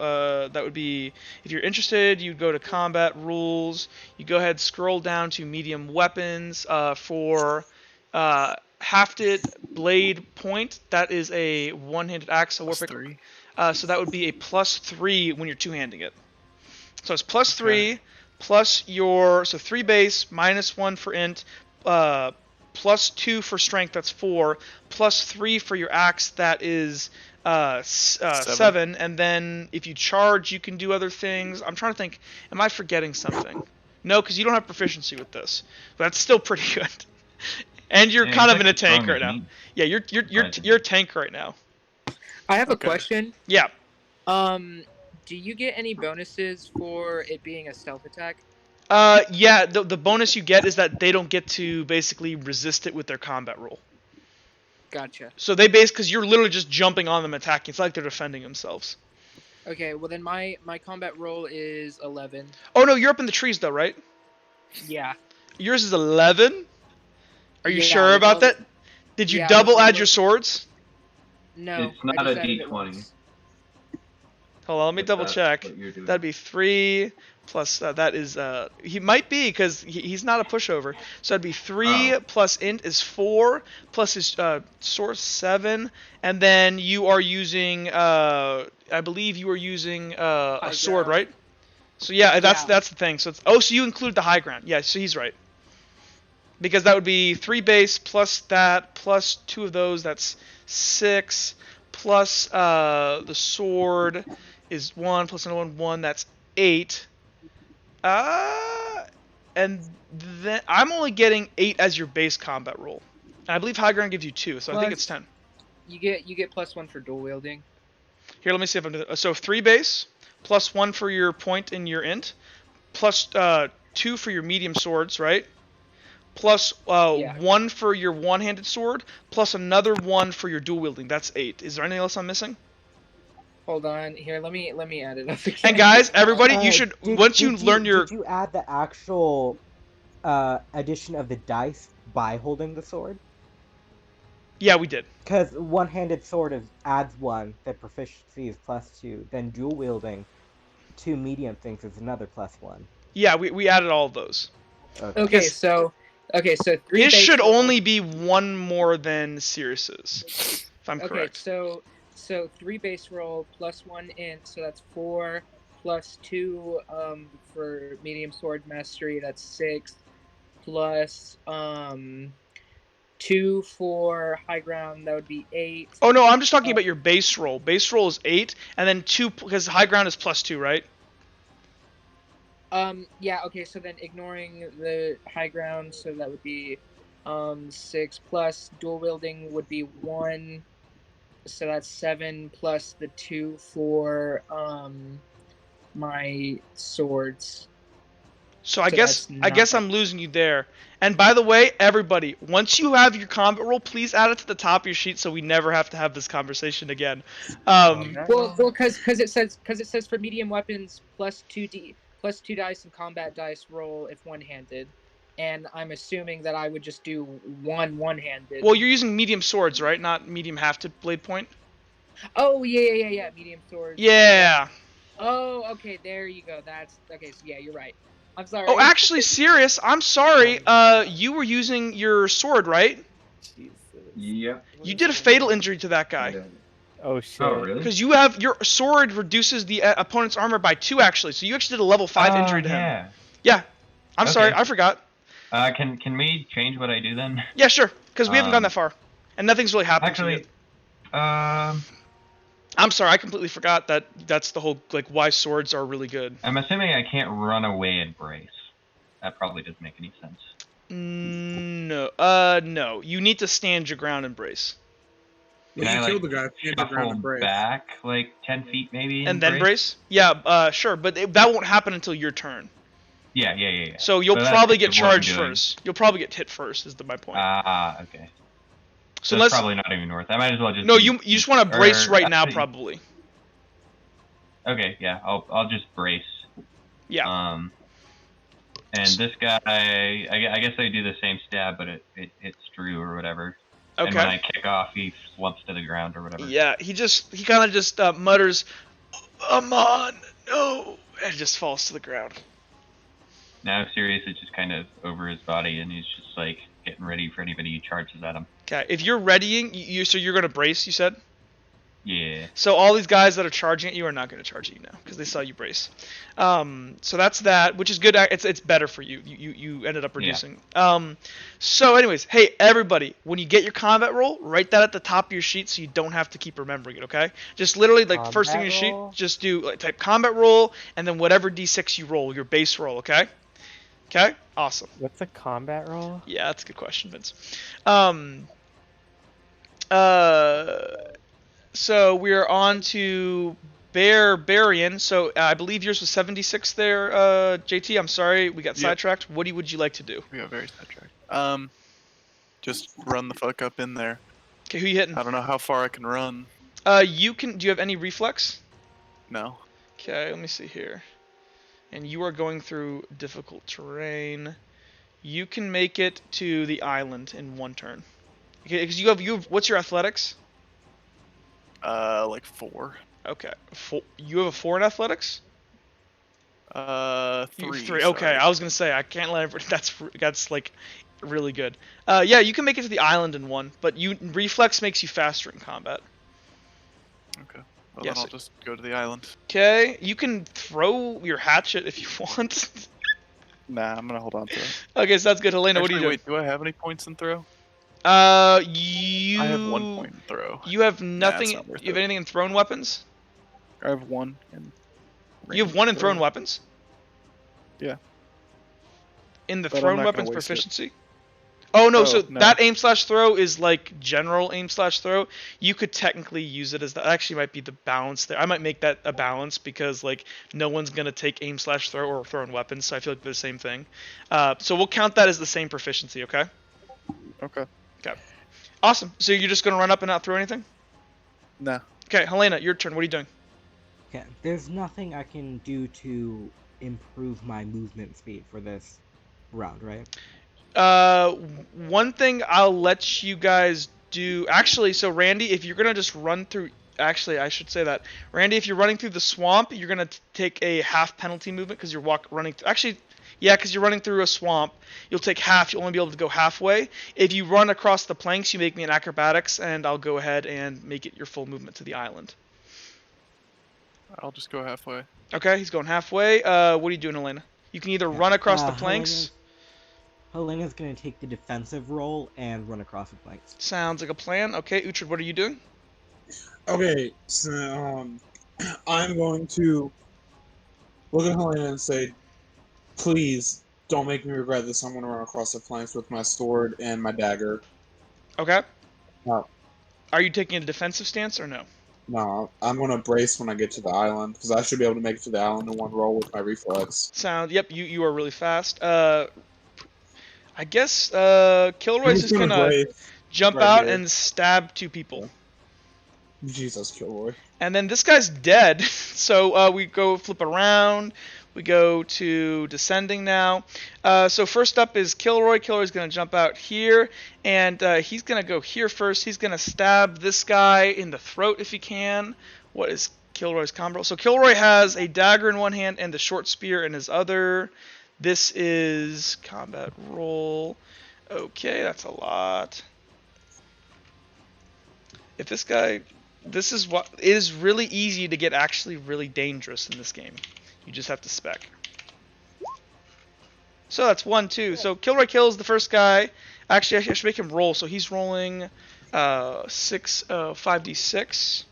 that would be, if you're interested, you go to combat rules. You go ahead, scroll down to medium weapons for hafted blade point. That is a one-handed axe. So, Plus we're 3. so that would be a +3 when you're two-handing it. So it's +3 plus your 3 base -1 for int. +2 for strength, that's 4, +3 for your axe, that is 7, and then if you charge, you can do other things. I'm trying to think, am I forgetting something? No, because you don't have proficiency with this. But that's still pretty good. And you're Yeah, kind he's of in a actually tank strong right as now. me. Yeah, you're a tank right now. I have Okay. a question. Yeah. do you get any bonuses for it being a stealth attack? Yeah, the bonus you get is that they don't get to basically resist it with their combat roll. Gotcha. So they because you're literally just jumping on them, attacking. It's like they're defending themselves. Okay, well then my combat roll is 11. Oh no, you're up in the trees though, right? Yeah. Yours is 11. Are you Yeah, sure with about all the- that? Did you yeah, double with all add the- your swords? No. It's not I just a added it D20. once. Hold on, let me If double that's check. what you're doing. That'd be 3 plus that is he might be because he's not a pushover. So that'd be 3 plus int is 4 plus his source 7, and then you are using I believe you are using a High sword, ground. right? So yeah, that's Yeah. the thing. So it's so you include the high ground. Yeah, so he's right. Because that would be 3 base plus that plus 2 of those. That's 6 plus the sword is 1 plus another 1. That's 8. And then I'm only getting 8 as your base combat roll. And I believe high ground gives you 2, so I think it's 10. You get +1 for dual wielding. Here, let me see if I'm doing. So 3 base plus 1 for your point and your int, plus 2 for your medium swords, right? Plus Yeah. 1 for your one-handed sword, plus another 1 for your dual wielding. That's 8. Is there anything else I'm missing? Hold on. Here, let me add it up again. And guys, everybody, you should once you learn your. Did you add the actual addition of the dice by holding the sword? Yeah, we did. Because one-handed sword adds 1, the proficiency is +2, then dual wielding 2 medium things is another +1. Yeah, we added all of those. Okay, so 3 His base should roll- only be 1 more than Sirius's, if I'm Okay, correct. so 3 base roll plus 1 int, so that's 4 plus 2 for medium sword mastery, that's 6 plus 2 for high ground, that would be 8. Oh no, I'm just talking about your base roll. Base roll is 8, and then 2 because high ground is +2, right? Yeah, okay, so then ignoring the high ground, so that would be 6 plus dual wielding would be 1, so that's 7 plus the 2 for my swords. So I So guess that's I'm losing you there. And by the way, everybody, once you have your combat roll, please add it to the top of your sheet so we never have to have this conversation again. Well, because it says for medium weapons plus 2 dice and combat dice roll if one-handed, and I'm assuming that I would just do one-handed. Well, you're using medium swords, right? Not medium hafted blade point. Oh yeah, medium sword. Yeah. Oh, okay, there you go. That's okay. So yeah, you're right. I'm sorry. Oh, actually, Sirius, I'm sorry. You were using your sword, right? Yep. You did a fatal injury to that guy. Oh shit. Oh, really? Because you have your sword reduces the opponent's armor by 2 actually, so you actually did a level 5 injury to him. Yeah. Yeah. I'm Okay. sorry, I forgot. Can we change what I do then? Yeah, sure. Because we haven't gone that far, and nothing's really happened to you Actually, yet. I'm sorry, I completely forgot that. That's the whole like why swords are really good. I'm assuming I can't run away and brace. That probably doesn't make any sense. No. You need to stand your ground and brace. Well, Can you I, killed like, the guy. You had to ground and Shuffle break. back like 10 feet maybe. And then brace? Yeah, sure, but that won't happen until your turn. Yeah. So you'll So that's probably get what I'm charged doing. first. You'll probably get hit first, is my point. Okay. So that's let's. probably not even worth it. I might as well just. No, be- you just want to brace or right now, actually- probably. Okay, yeah, I'll just brace. Yeah. And this guy, I guess I do the same stab, but it hits Drew or whatever. Okay. And when I kick off, he slumps to the ground or whatever. Yeah, he kind of just mutters, "Amon, no," and just falls to the ground. Now Sirius is just kind of over his body, and he's just like getting ready for anybody who charges at him. Okay, if you're readying, so you're gonna brace, you said? Yeah. So all these guys that are charging at you are not going to charge at you now because they saw you brace. So that's that, which is good. It's better for you. You ended up reducing. Yeah. So anyways, hey everybody, when you get your combat roll, write that at the top of your sheet so you don't have to keep remembering it. Okay? Just literally like Combat first thing in your sheet, roll? just do like type combat roll and then whatever d6 you roll, your base roll. Okay? Okay? Awesome. What's a combat roll? Yeah, that's a good question, Vince. So we're on to barbarian. So I believe yours was 76 there, JT. I'm sorry, we got sidetracked. What would you like to do? We got very sidetracked. Just run the fuck up in there. Okay, who you hitting? I don't know how far I can run. You can. Do you have any reflex? No. Okay, let me see here. And you are going through difficult terrain. You can make it to the island in 1 turn. Okay, because you have. What's your athletics? Like 4. Okay, you have a 4 in athletics. 3. 3. Okay, I was gonna say I can't let everybody. That's like really good. Yeah, you can make it to the island in 1, but reflex makes you faster in combat. Okay. Well, then I'll just go to the island. Okay, you can throw your hatchet if you want. Nah, I'm gonna hold on to it. Okay, so that's good. Helena, what are you doing? Wait, do I have any points in throw? I have 1 point in throw. You have nothing. Nah, You have anything in thrown weapons? I have 1 in. You have 1 in thrown weapons? Yeah. In the But I'm thrown not weapons gonna waste it. proficiency? Oh no, so no. that aim/throw is like general aim/throw. You could technically use it as that. Actually might be the balance there. I might make that a balance because like no one's gonna take aim/throw or thrown weapons, so I feel like they're the same thing. So we'll count that as the same proficiency, okay? Okay. Okay. Awesome. So you're just gonna run up and not throw anything? Nah. Okay, Helena, your turn. What are you doing? Okay, there's nothing I can do to improve my movement speed for this round, right? One thing I'll let you guys do. Actually, so Randy, if you're gonna just run through. Actually, I should say that. Randy, if you're running through the swamp, you're gonna take a half penalty movement because you're running. Actually, yeah, because you're running through a swamp. You'll take half. You'll only be able to go halfway. If you run across the planks, you make me an acrobatics, and I'll go ahead and make it your full movement to the island. I'll just go halfway. Okay, he's going halfway. What are you doing, Helena? You can either run across the planks. Helena's gonna take the defensive role and run across the planks. Sounds like a plan. Okay, Uhtred, what are you doing? Okay, so I'm going to look at Helena and say, please don't make me regret this. I'm going to run across the planks with my sword and my dagger. Okay. No. Are you taking a defensive stance or no? No, I'm going to brace when I get to the island, because I should be able to make it to the island in 1 roll with my reflex. Yep, you are really fast. I guess Kilroy's just gonna jump out and stab 2 people. Jesus, Kilroy. And then this guy's dead, so we go flip around. We go to descending now. So first up is Kilroy. Kilroy's going to jump out here, and he's going to go here first. He's going to stab this guy in the throat if he can. What is Kilroy's combo? So Kilroy has a dagger in one hand and the short spear in his other. This is combat roll. Okay, that's a lot. If this guy... This is what... It is really easy to get actually really dangerous in this game. You just have to spec. So that's 1, 2. So Kilroy kills the first guy. Actually, I should make him roll. So he's rolling 5d6.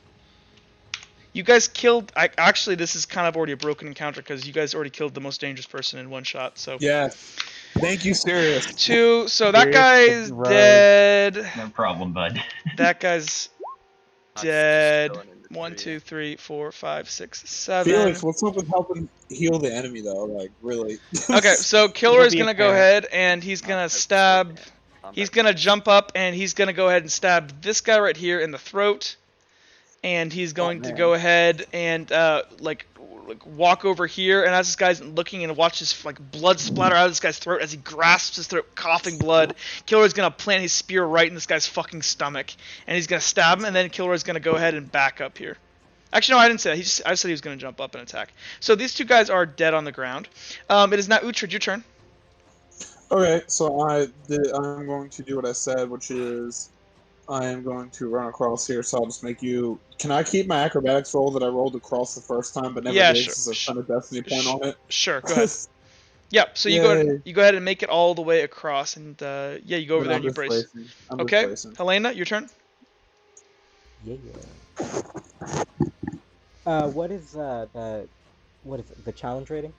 You guys killed... Actually, this is kind of already a broken encounter because you guys already killed the most dangerous person in 1 shot. So yeah. Thank you, Sirius. 2. So that guy's dead. No problem, bud. That guy's dead. 1, 2, 3, 4, 5, 6, 7. Felix, what's up with helping heal the enemy, though? Like, really? Okay, so Kilroy's gonna go ahead and he's gonna stab. He's gonna jump up and he's gonna go ahead and stab this guy right here in the throat. And he's going to go ahead and like walk over here. And as this guy's looking and watches like blood splatter out of this guy's throat as he grasps his throat, coughing blood, Kilroy's gonna plant his spear right in this guy's fucking stomach, and he's gonna stab him. And then Kilroy's gonna go ahead and back up here. Actually, no, I didn't say that. I said he was gonna jump up and attack. So these 2 guys are dead on the ground. It is now Uhtred, your turn. Okay, so I'm going to do what I said, which is I am going to run across here. So I'll just make you. Can I keep my acrobatics roll that I rolled across the first time, but never did? Sure. Because I spent a destiny point on it. Sure, go ahead. Yep. So you go ahead and make it all the way across, and yeah, you go over there and you brace. Okay, Helena, your turn. Yeah. What is the challenge rating?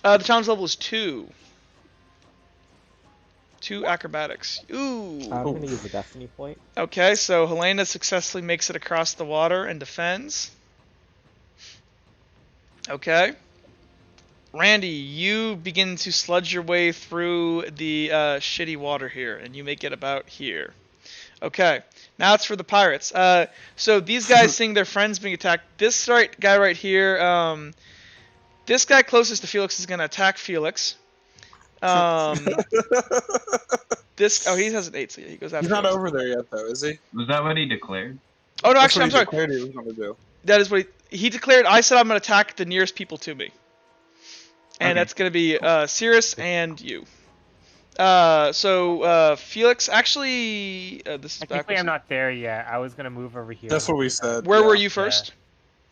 The challenge level is 2. 2 acrobatics. Ooh. I'm going to use a destiny point. Okay, so Helena successfully makes it across the water and defends. Okay. Randy, you begin to sludge your way through the shitty water here, and you make it about here. Okay, now it's for the pirates. So these guys seeing their friends being attacked. This guy right here, this guy closest to Felix is gonna attack Felix. He has an 8, so yeah, he goes after. He's not Felix. over there yet, though, is he? Was that what he declared? Oh no, That's actually, what I'm he sorry. declared he was going to do. That is what he declared. I said I'm gonna attack the nearest people to me, and Okay. that's gonna be Cirrus and you. Felix, actually, this is Technically, backwards. I'm not there yet. I was gonna move over here. That's what we said. Where yeah. were you first?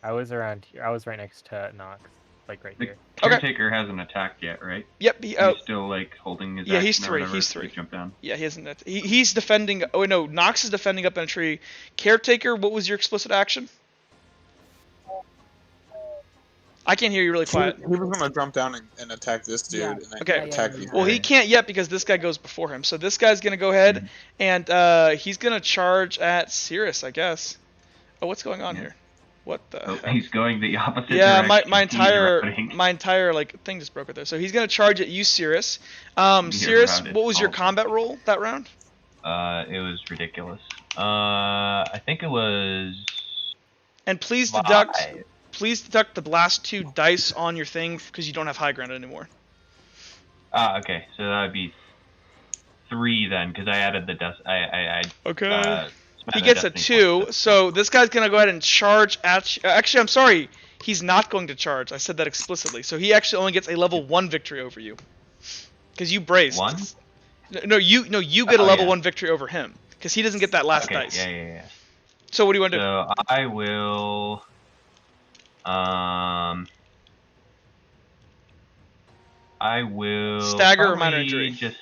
I was around here. I was right next to Nox, like right The here. Okay. caretaker hasn't attacked yet, right? Yep. He's still like holding his. Yeah, he's action or 3. whatever He's to 3. Jump down. Yeah, he hasn't. He's defending. Oh no, Nox is defending up in a tree. Caretaker, what was your explicit action? I can't hear you really quiet. He was going to jump down and attack this dude Yeah. and then Okay. attack you. Well, he can't yet because this guy goes before him. So this guy's gonna go ahead and he's gonna charge at Cirrus, I guess. Oh, what's going on here? What the? Oh, heck? he's going the opposite Yeah, direction. my He's entire routing. like thing just broke right there. So he's gonna charge at you, Cirrus. You're Cirrus, routed what was your also. combat roll that round? It was ridiculous. I think it was. And please 5. deduct the last 2 dice on your thing because you don't have high ground anymore. Okay, so that would be 3 then, because I added the Okay. spent He a gets a destiny 2, point. so this guy's gonna go ahead and charge at you. Actually, I'm sorry, he's not going to charge. I said that explicitly. So he actually only gets a level 1 victory over you, because you braced. 1? No, you get a Oh, level yeah. 1 victory over him, because he doesn't get that last Okay, dice. yeah. So what do you want to do? So I will. I will Stagger or probably minor injury? Just.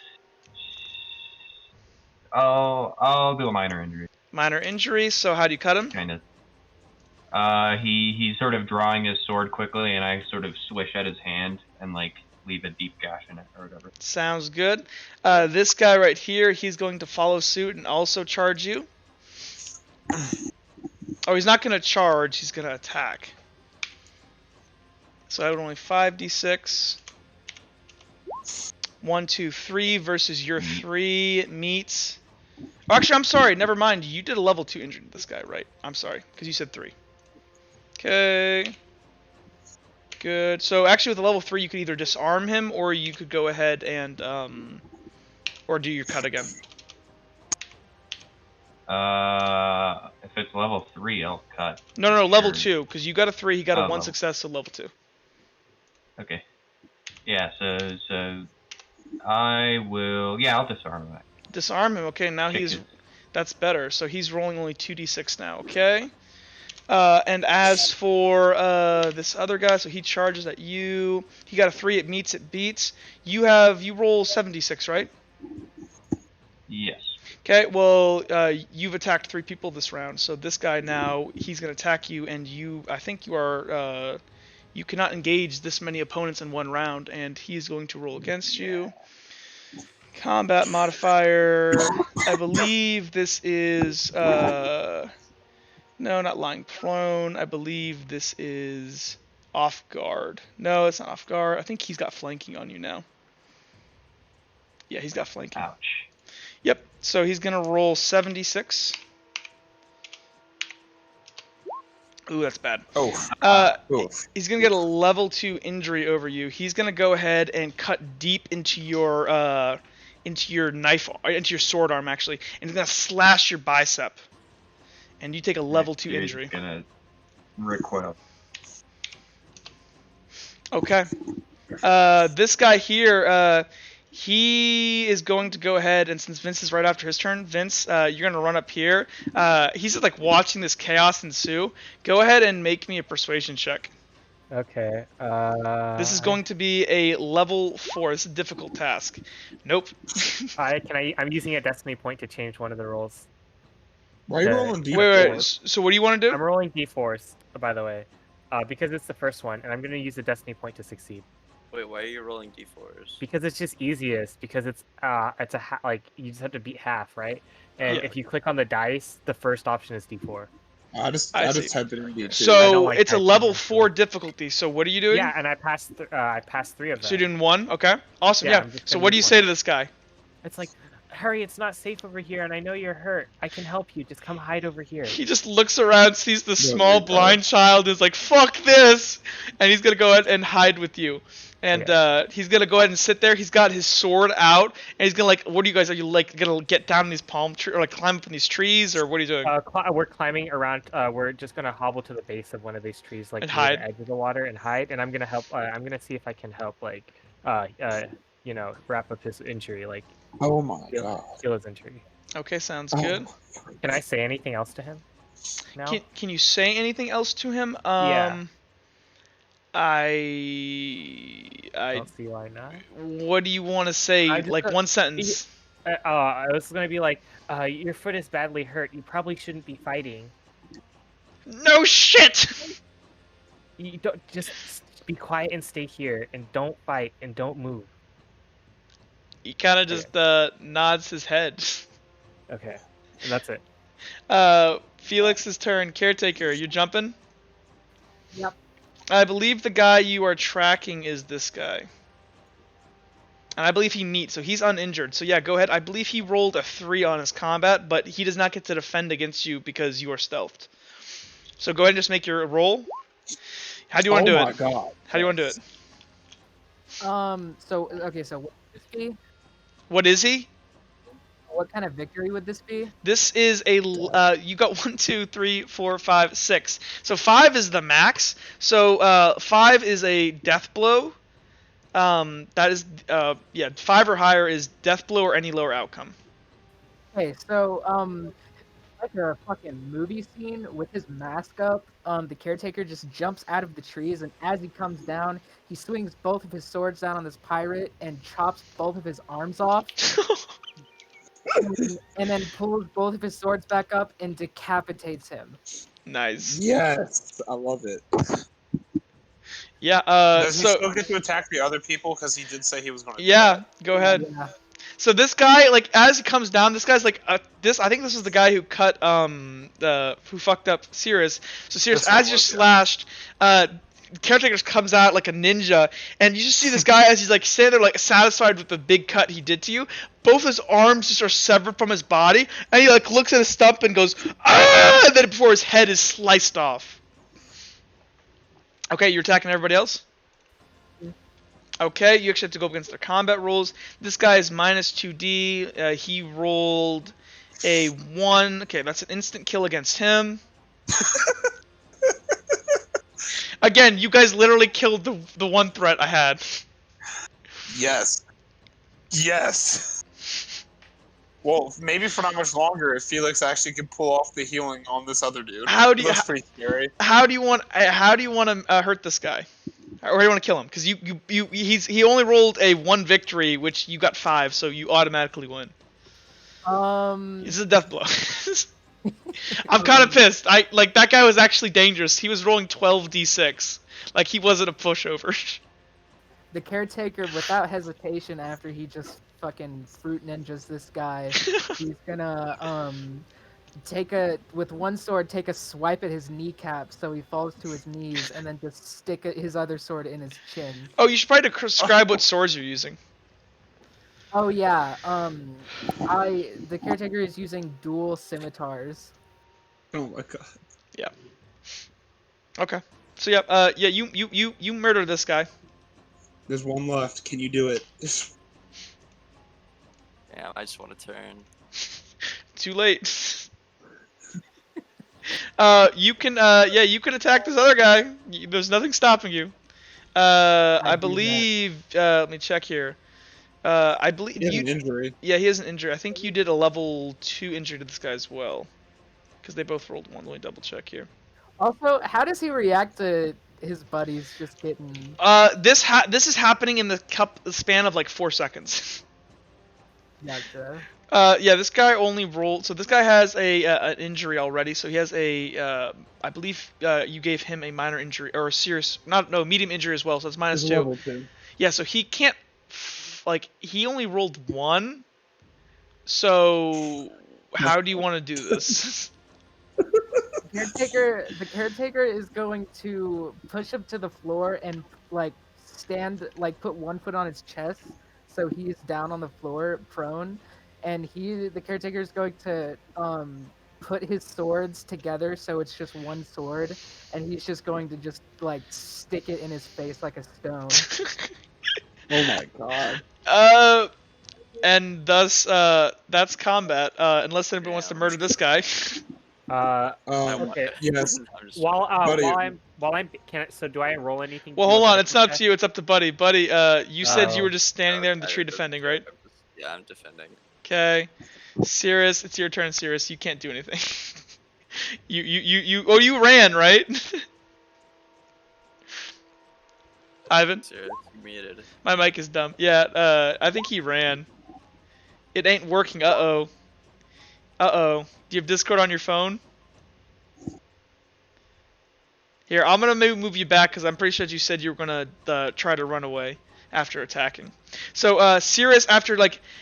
I'll do a minor injury. Minor injury. So how do you cut him? Kind of. He's sort of drawing his sword quickly, and I sort of swish at his hand and like leave a deep gash in it or whatever. Sounds good. This guy right here, he's going to follow suit and also charge you. Oh, he's not going to charge. He's going to attack. So I would only 5d6. 1, 2, 3 versus your 3 meets. Oh, actually, I'm sorry. Never mind. You did a level 2 injury to this guy, right? I'm sorry, because you said 3. Okay. Good. So actually, with a level 3, you could either disarm him, or you could go ahead and or do your cut again. If it's level 3, I'll cut. No, level Sure. 2, because you got a 3, he got a 1 level. success, so level 2. Okay. Yeah. So I will. Yeah, I'll disarm him. Disarm him. Okay, now Take he's. his- That's better. So he's rolling only 2d6 now. Okay. And as for this other guy, so he charges at you. He got a 3. It meets. It beats. You roll 7d6, right? Yes. Okay. Well, you've attacked 3 people this round. So this guy now he's gonna attack you, and I think you are. You cannot engage this many opponents in one round, and he's going to roll against you. Combat modifier. I believe this is no, not lying prone. I believe this is off guard. No, it's not off guard. I think he's got flanking on you now. Yeah, he's got flanking. Ouch. Yep. So he's gonna roll 76. Ooh, that's bad. He's gonna get a level 2 injury over you. He's gonna go ahead and cut deep into your knife, into your sword arm actually, and he's gonna slash your bicep. And you take a level 2 He's injury. gonna recoil. Okay. This guy here, he is going to go ahead, and since Vince is right after his turn, Vince, you're gonna run up here. He's like watching this chaos ensue. Go ahead and make me a persuasion check. Okay. This is going to be a level 4. This is a difficult task. Nope. I'm using a destiny point to change one of the rolls. Why are you Okay. rolling D4? Wait. So what do you want to I'm do? rolling d4s, by the way, because it's the first one, and I'm going to use a destiny point to succeed. Wait, why are you rolling d4s? Because it's just easiest. Because it's like you just have to beat half, right? And Yeah. if you click on the dice, the first option is d4. I just typed it in D2. I don't So like it's a typing, level actually. 4 difficulty. So what are you doing? Yeah, and I passed 3 of them. So you're doing 1? Okay. Awesome, Yeah, yeah. I'm just So gonna what do you use say one. to this guy? It's like, Harry, it's not safe over here, and I know you're hurt. I can help you. Just come hide over here. He just looks around, sees the Yeah, small right, blind child, is like, fuck this! And he's gonna go ahead and hide with you. And Okay. he's gonna go ahead and sit there. He's got his sword out, and he's gonna like, what are you guys? Are you like gonna get down in these palm trees, or like climb up in these trees, or what are you doing? We're climbing around. We're just gonna hobble to the base of one of these trees, like And near hide. the edge of the water, and hide. And I'm gonna help. I'm gonna see if I can help, like, wrap up his injury, like Oh my god. heal his injury. Okay, sounds Oh good. my Can I say anything else to him? Now? Can you say anything else to him? Yeah. I Don't see why not. what do you want to say? I just, Like one sentence. I was gonna be like, your foot is badly hurt. You probably shouldn't be fighting. No shit. You don't just be quiet and stay here, and don't fight, and don't move. He kind of just nods his head. Okay, and that's it. Felix's turn. Caretaker, you jumping? Yep. I believe the guy you are tracking is this guy. And I believe he meets, so he's uninjured. So yeah, go ahead. I believe he rolled a 3 on his combat, but he does not get to defend against you because you are stealthed. So go ahead and just make your roll. How do you want to do it? Oh my god. How do you want to do it? So okay. So what would this be? What is he? What kind of victory would this be? This is a you got 1, 2, 3, 4, 5, 6. So 5 is the max. So 5 is a death blow. That is 5 or higher is death blow or any lower outcome. Okay, so like a fucking movie scene with his mask up, the caretaker just jumps out of the trees, and as he comes down, he swings both of his swords down on this pirate and chops both of his arms off. And then pulls both of his swords back up and decapitates him. Nice. Yes, I love it. Yeah. Does he still get to attack the other people? Because he did say he was going to. Yeah. Go ahead. Yeah. So this guy, like, as he comes down, this guy's like, this. I think this is the guy who cut, who fucked up Sirius. So Sirius, That's what as it you're was, yeah. slashed, Caretaker comes out like a ninja, and you just see this guy as he's like standing there, like satisfied with the big cut he did to you. Both his arms just are severed from his body, and he like looks at his stump and goes, ah! And then before his head is sliced off. Okay, you're attacking everybody else? Okay, you actually have to go up against their combat rules. This guy is minus 2d. He rolled a 1. Okay, that's an instant kill against him. Again, you guys literally killed the one threat I had. Yes. Yes. Well, maybe for not much longer if Felix actually could pull off the healing on this other dude. That's pretty scary. How do you want to hurt this guy? Or do you want to kill him? Because he only rolled a 1 victory, which you got 5, so you automatically win. This is a death blow. I'm kind of pissed. That guy was actually dangerous. He was rolling 12d6. Like he wasn't a pushover. The caretaker, without hesitation, after he just fucking fruit ninjas this guy, he's gonna with one sword take a swipe at his kneecap so he falls to his knees, and then just stick his other sword in his chin. Oh, you should probably describe what swords you're using. Oh yeah, the caretaker is using dual scimitars. Oh my god. Yeah. Okay. So yeah, you murder this guy. There's one left. Can you do it? Damn, I just want to turn. Too late. You can attack this other guy. There's nothing stopping you. I believe. Let me check here. I believe He has an injury. Yeah, he has an injury. I think you did a level 2 injury to this guy as well, because they both rolled 1. Let me double check here. Also, how does he react to his buddies just getting? This is happening in the span of like 4 seconds. Gotcha. Yeah, this guy only rolled. So this guy has an injury already. So he has a, I believe you gave him a minor injury or a serious, medium injury as well. So it's minus 2. Level 2. Yeah, so he can't, he only rolled 1. So how do you want to do this? The caretaker is going to push him to the floor and like put one foot on his chest, so he's down on the floor, prone, and the caretaker is going to put his swords together so it's just one sword, and he's just going to just like stick it in his face like a stone. Oh my god. And thus, that's combat. Unless anybody wants to murder this guy. Okay. Yes. So do I roll anything? Well, to do hold a on. It's medicine not up check? to you. It's up to Buddy. Buddy, you said you were just standing there in the tree defending, right? Yeah, I'm defending. Okay. Sirius, it's your turn, Sirius. You can't do anything. you ran, right? Ivan? Serious, you muted. My mic is dumb. Yeah, I think he ran. It ain't working. Uh-oh. Uh-oh. Do you have Discord on your phone? Here, I'm gonna move you back because I'm pretty sure you said you were gonna try to run away after attacking. So Sirius,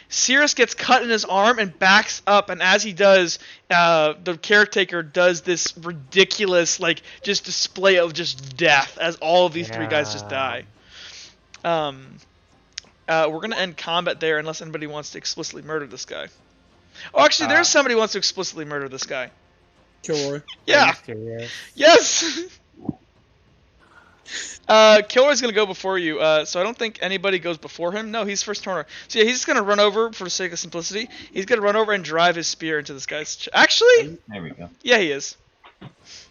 Sirius gets cut in his arm and backs up, and as he does, the caretaker does this ridiculous just display of just death as all of these three guys just die. We're gonna end combat there unless anybody wants to explicitly murder this guy. Oh, actually, there's somebody who wants to explicitly murder this guy. Kilroy. Yeah. Yes. Kilroy's gonna go before you, so I don't think anybody goes before him. No, he's first turner. So yeah, he's just gonna run over for the sake of simplicity. He's gonna run over and drive his spear into this guy's actually? There we go. Yeah, he is.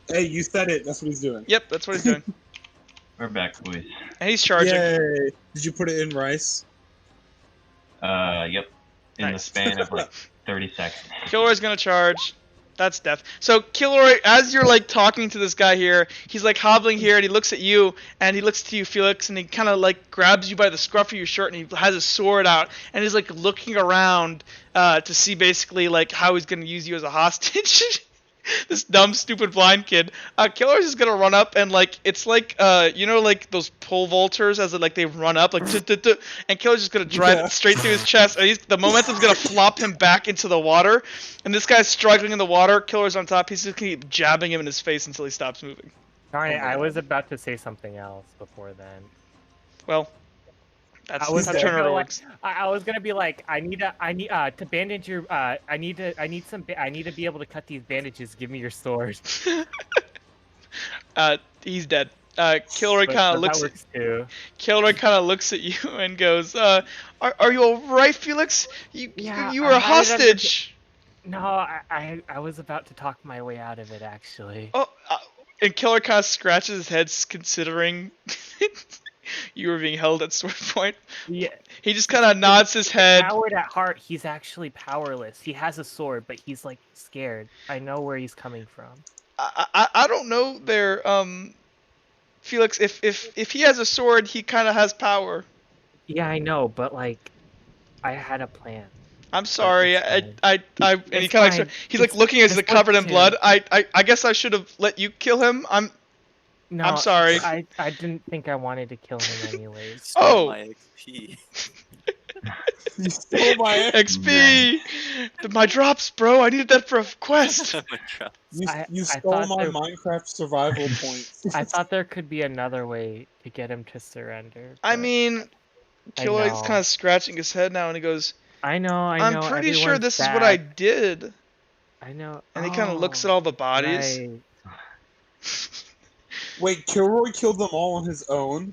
Hey, you said it. That's what he's doing. Yep, that's what he's doing. We're back, boys. And he's charging. Yay. Did you put it in rice? Yep. In the span of 30 seconds. Kilroy's gonna charge. That's death. So Kilroy, as you're talking to this guy here, he's hobbling here, and he looks at you, and he looks to you, Felix, and he kind of grabs you by the scruff of your shirt, and he has his sword out, and he's looking around to see basically how he's gonna use you as a hostage. This dumb, stupid blind kid. Kilroy's just gonna run up and it's those pole vaulters as they run up and Kilroy's just gonna drive it straight through his chest. And the momentum's gonna flop him back into the water. And this guy's struggling in the water. Kilroy's on top. He's just gonna keep jabbing him in his face until he stops moving. Darn it! I was about to say something else before then. Well, that's how Turner works. I was gonna be I need to bandage your I need to be able to cut these bandages. Give me your sword. He's dead. Kilroy kind of looks at Kilroy kind of looks at you and goes, "Are you all right, Felix? You were a hostage." No, I was about to talk my way out of it actually. Oh, and Kilroy kind of scratches his head, considering you were being held at sword point. Yeah. He just kind of nods his head. Coward at heart, he's actually powerless. He has a sword, but he's scared. I know where he's coming from. I don't know there, Felix. If he has a sword, he kind of has power. Yeah, I know, but I had a plan. I'm sorry. And he kind of he's looking as he's covered in blood. I guess I should have let you kill him. I'm sorry. I didn't think I wanted to kill him anyways. Oh. My XP. You stole my XP. My drops, bro. I needed that for a quest. You stole my Minecraft survival points. I thought there could be another way to get him to surrender. I mean, Kilroy's kind of scratching his head now, and he goes, I know. I'm pretty sure this is what I did. I know. And he kind of looks at all the bodies. Right. Wait, Kilroy killed them all on his own?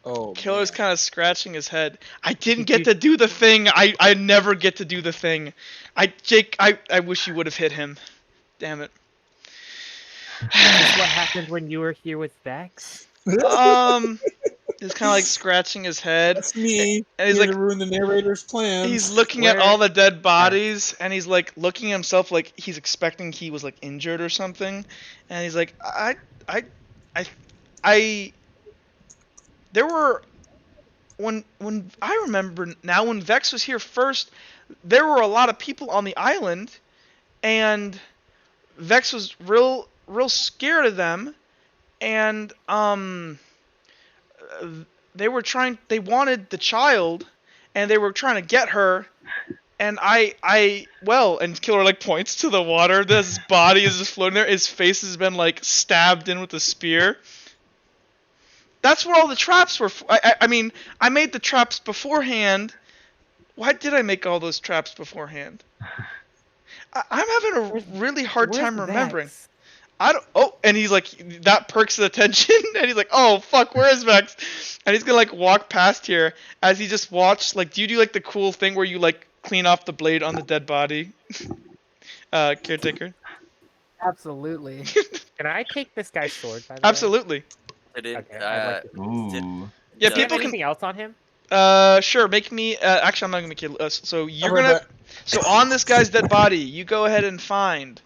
Oh. Kilroy's kind of scratching his head. I didn't get to do the thing. I never get to do the thing. Jake, I wish you would have hit him. Damn it. Is this what happened when you were here with Vex? He's kind of scratching his head. That's me. And he's to ruin the narrator's plans. He's looking at all the dead bodies, and he's looking at himself he's expecting he was injured or something, and he's there were when I remember now when Vex was here first, there were a lot of people on the island, and Vex was real scared of them, and they wanted the child, and they were trying to get her, And and Killer like points to the water. His body is just floating there. His face has been like stabbed in with a spear. That's where all the traps were. I mean, I made the traps beforehand. Why did I make all those traps beforehand? I'm having a really hard time remembering. Vex? I don't. Oh, and he's like, that perks his attention, and he's like, oh fuck, where is Vex? And he's gonna like walk past here as he just watched. Like, do you do like the cool thing where you like clean off the blade on the dead body? Caretaker. Absolutely. Can I take this guy's sword, by the Absolutely. Did it, Okay, I'd like to did- Ooh. Yeah, way? Do you have people can. anything else on him? Sure. Make me. Actually, I'm not gonna make you. So you're I'll be gonna. back. So on this guy's dead body, you go ahead and find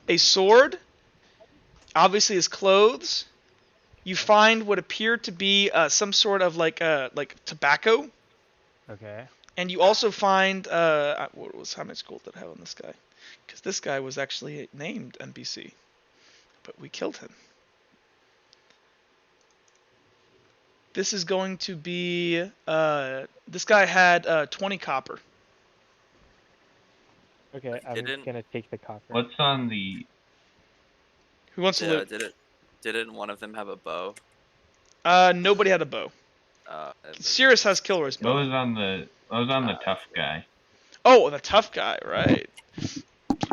a sword. Obviously, his clothes. You find what appear to be some sort of like tobacco, Okay. and you also find what was how much gold did I have on this guy? Because this guy was actually named NPC, but we killed him. This is going to be this guy had 20 copper. Okay, I'm Didn't- gonna take the copper. What's on the? Who wants to Yeah, loot? didn't one of them have a bow? Nobody had a bow. It was- Cirrus has killer's What bow. was on the? What was on the tough guy? Oh, the tough guy, right?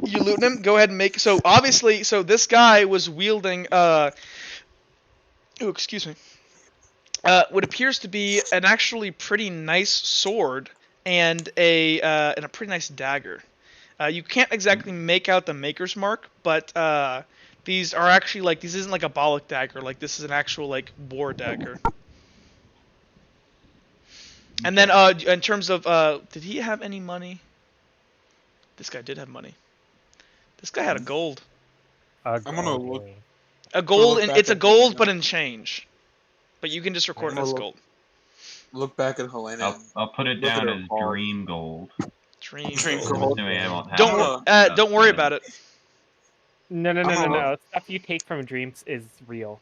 You looting him? Go ahead and make. So obviously, so this guy was wielding. Excuse me. What appears to be an actually pretty nice sword and a pretty nice dagger. You can't exactly make out the maker's mark, but these are actually like this isn't like a Bollock dagger. Like this is an actual like war dagger. And then in terms of did he have any money? This guy did have money. This guy had a gold. I'm gonna look. A gold, look and back it's a at gold, Helena. but in change. But you can just record it I'm as gonna gold. Look back at Helena. I'll put it Look at down her as ball. dream gold. Dream Dream gold. I'm gold. assuming I won't have Don't it. don't worry about it. No, I'm gonna no. Stuff you take from dreams is real.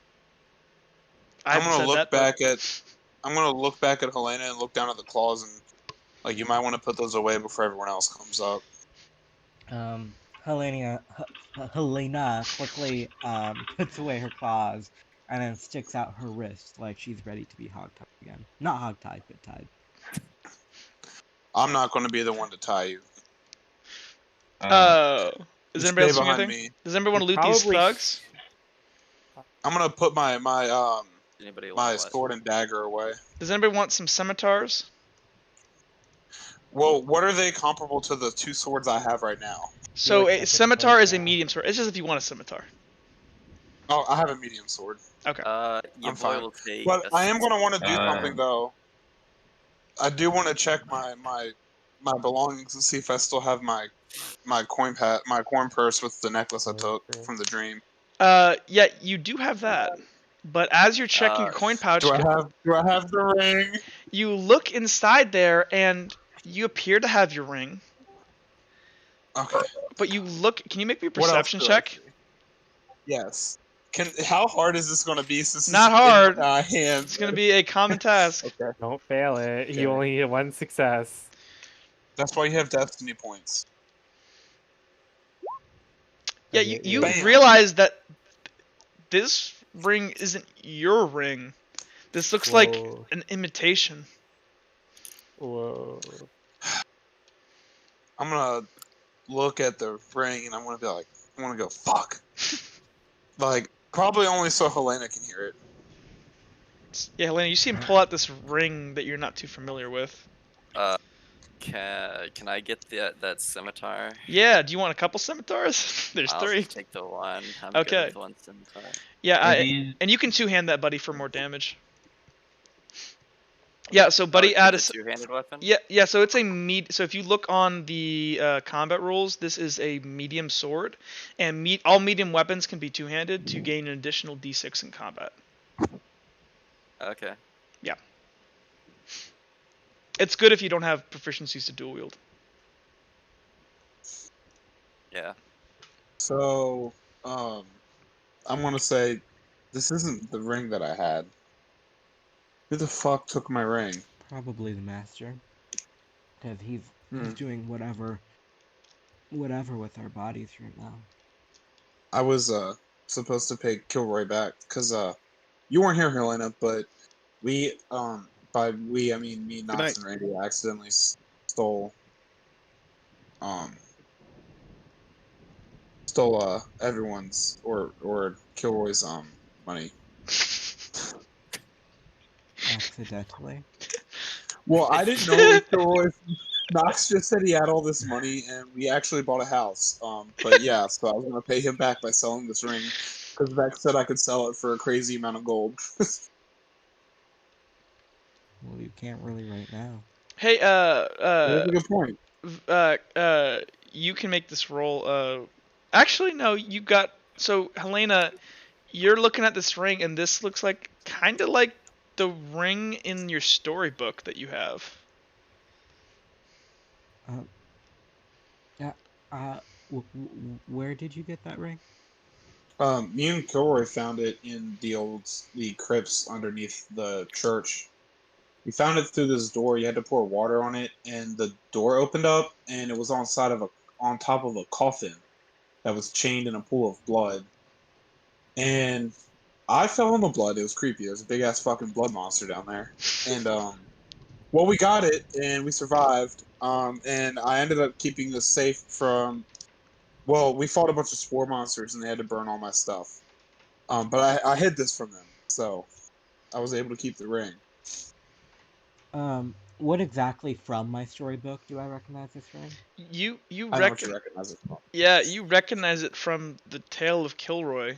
I I'm haven't gonna said look that, but back at. I'm gonna look back at Helena and look down at the claws and like you might want to put those away before everyone else comes up. Helena quickly puts away her claws and then sticks out her wrist like she's ready to be hogtied again. Not hogtied, but tied. I'm not gonna be the one to tie you. Is Just anybody else stay doing behind anything? me. Does anybody want to loot these Probably thugs? I'm gonna put my Anybody my want what? sword and dagger away. Does anybody want some scimitars? Well, what are they comparable to the two swords I have right now? So like a second scimitar sword is a now. medium sword. It's just if you want a scimitar. Oh, I have a medium sword. Okay. Your I'm boy fine. will take. But a I am gonna want to do Uh, something though. I do want to check my belongings and see if I still have my coin purse with the necklace I Coin took purse. from the dream. Yeah, you do have that. But as you're checking your coin pouch, Do I have the ring? you look inside there and you appear to have your ring. Okay. But you look. Can you make me a What else perception do I check? see? Yes. How hard is this going to be since Not it's hard. in my hands? It's gonna be a common task. Okay. Don't fail it. Okay. You only need one success. That's why you have destiny points. Yeah, Okay, you Bam. realize that this ring isn't your ring. This looks like Whoa. an imitation. Whoa. I'm gonna look at the ring and I'm gonna be like, I'm gonna go fuck. Like probably only so Helena can hear it. Yeah, Helena, you see him pull out this ring that you're not too familiar with. Can I get that scimitar? Yeah, do you want a couple scimitars? There's I'll 3. just take the one. I'm Okay. good with one scimitar. Yeah, Are these- and you can two-hand that, buddy, for more damage. Yeah, so buddy, Oh, add a it's a two-handed weapon. yeah. So it's a So if you look on the combat rules, this is a medium sword, and all medium weapons can be two-handed to gain an additional D6 in combat. Okay. It's good if you don't have proficiencies to dual wield. Yeah. So, I'm gonna say, this isn't the ring that I had. Who the fuck took my ring? Probably the master. Because he's He's doing whatever with our bodies right now. I was supposed to pay Kilroy back because you weren't here, Helena, but we by we I mean me, night. Knox, and Randy accidentally stole everyone's or Kilroy's money. Accidentally. Well, I didn't know Kilroy. Knox just said he had all this money, and we actually bought a house. But yeah, so I was gonna pay him back by selling this ring because Vex said I could sell it for a crazy amount of gold. Well, you can't really right now. Hey, That's a good point. you can make this roll. Actually, no, you got. So, Helena, you're looking at this ring, and this looks like kind of like the ring in your storybook that you have. Where did you get that ring? Me and Kilroy found it in the crypts underneath the church. We found it through this door. You had to pour water on it, and the door opened up, and it was on top of a coffin that was chained in a pool of blood. And I fell in the blood. It was creepy. There was a big ass fucking blood monster down there. And well, we got it, and we survived. And I ended up keeping this safe from. Well, we fought a bunch of spore monsters, and they had to burn all my stuff. But I hid this from them, so I was able to keep the ring. What exactly from my storybook do I recognize this ring? You I know what you recognize it from. Yeah, you recognize it from the tale of Kilroy,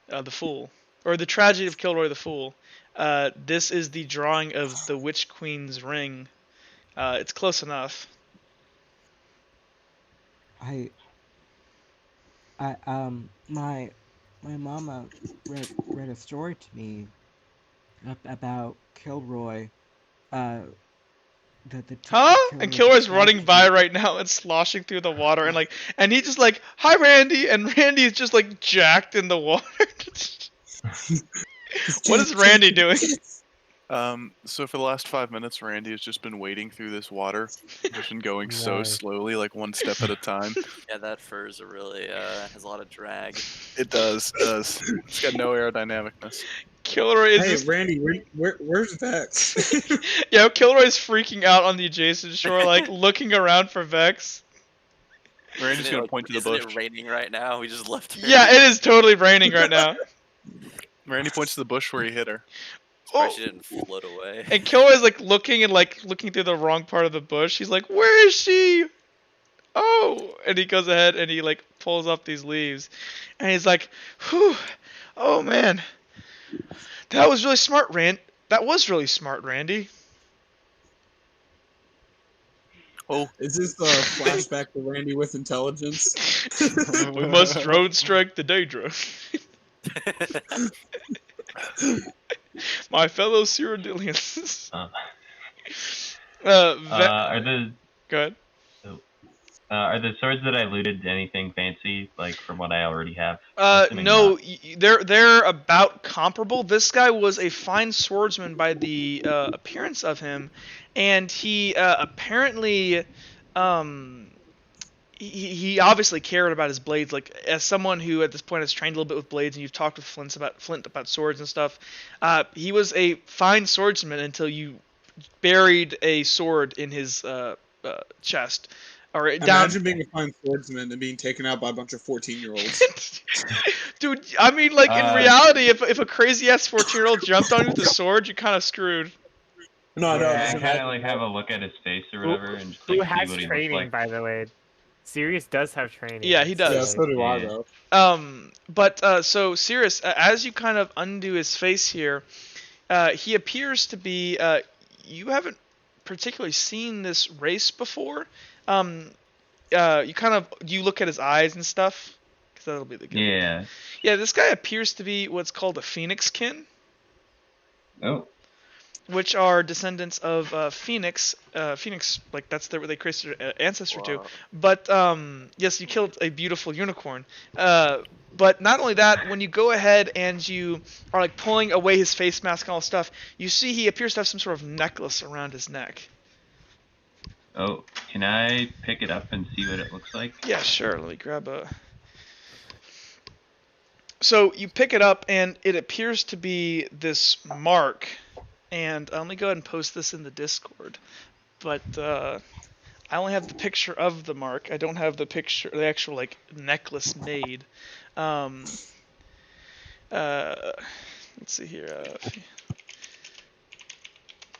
the Fool, or the tragedy of Kilroy the Fool. This is the drawing of the Witch Queen's ring. It's close enough. My mama read a story to me about Kilroy. And Kilroy's running by right now and sloshing through the water and he's just like, "Hi, Randy," and Randy is just like jacked in the water. What is Randy doing? So for the last 5 minutes, Randy has just been wading through this water. Just been going so Nice. slowly, like one step at a time. Yeah, that fur is really has a lot of drag. It does. It's got no aerodynamicness. Kilroy is Hey, just... Randy, where's Vex? Yeah, Kilroy's freaking out on the adjacent shore, like looking around for Vex. Randy's gonna point to the bush. Isn't it raining right now? We just left her. Yeah, it is totally raining right now. Randy points to the bush where he hit her. Surprised she didn't float away. And Kilroy's like looking through the wrong part of the bush. He's like, "Where is she?" Oh, and he goes ahead and he like pulls up these leaves, and he's like, "Whew, oh man, that was really smart, That was really smart, Randy." Oh, Is this a flashback to Randy with intelligence? We must drone strike the Daedra. My fellow Cyrodiilians. Are the Go ahead. Are the swords that I looted anything fancy, like from what I already have? No, they're about comparable. This guy was a fine swordsman by the appearance of him, and he apparently, he obviously cared about his blades. Like, as someone who at this point has trained a little bit with blades, and you've talked with Flint about swords and stuff, he was a fine swordsman until you buried a sword in his chest. Or Imagine being a fine swordsman and being taken out by a bunch of 14-year-olds. Dude, I mean, like, in reality, if a crazy-ass 14-year-old jumped on you with a sword, you're kind of screwed. No, I kind of like have a look at his face or whatever, and just Who like see has what he looks training, like. by the way? Sirius does have training. Yeah, he does. Yeah, so do I, though. So Sirius, as you kind of undo his face here, he appears to be. You haven't particularly seen this race before. You look at his eyes and stuff, because that'll be the good. Yeah. Yeah, this guy appears to be what's called a phoenix kin. Oh. Which are descendants of Phoenix. Phoenix, like, that's where they traced their ancestry to. But, yes, you killed a beautiful unicorn. But not only that, when you go ahead and you are, like, pulling away his face mask and all stuff, you see he appears to have some sort of necklace around his neck. Oh, can I pick it up and see what it looks like? Yeah, sure. Let me grab a. So you pick it up, and it appears to be this mark. And let me go ahead and post this in the Discord. But I only have the picture of the mark. I don't have the picture, the actual like necklace made. Let's see here.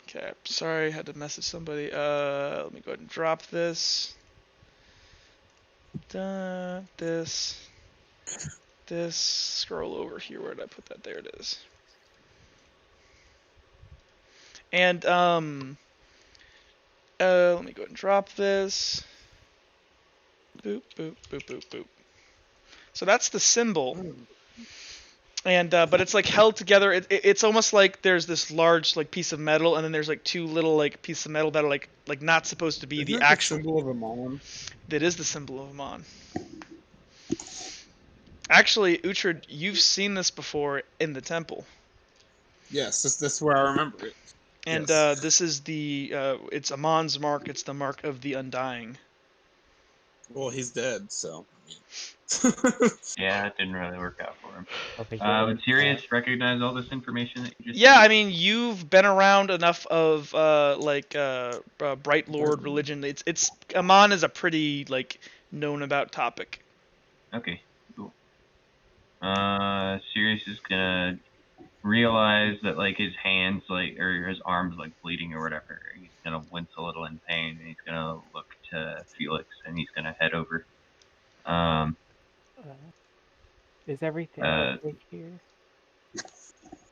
Okay, sorry, I had to message somebody. Let me go ahead and drop this. This. Scroll over here. Where did I put that? There it is. And let me go ahead and drop this. Boop, boop, boop, boop, boop. So that's the symbol. And but it's like held together. It's almost like there's this large like piece of metal, and then there's like two little like pieces of metal that are like not supposed to be the actual. symbol of Amon? That is the symbol of Amon. Actually, Uhtred, you've seen this before in the temple. Yes, this is where I remember it. And Yes. this is the it's Amon's mark. It's the mark of the Undying. Well, he's dead, so. Yeah, it didn't really work out for him. I think Would Sirius recognize all this information that you just Yeah, said? I mean, you've been around enough of Bright Lord religion. It's Amon is a pretty like known about topic. Okay, cool. Sirius is gonna realize that like his hands like or his arms like bleeding or whatever. He's gonna wince a little in pain, and he's gonna look to Felix, and he's gonna head over. Is everything okay here?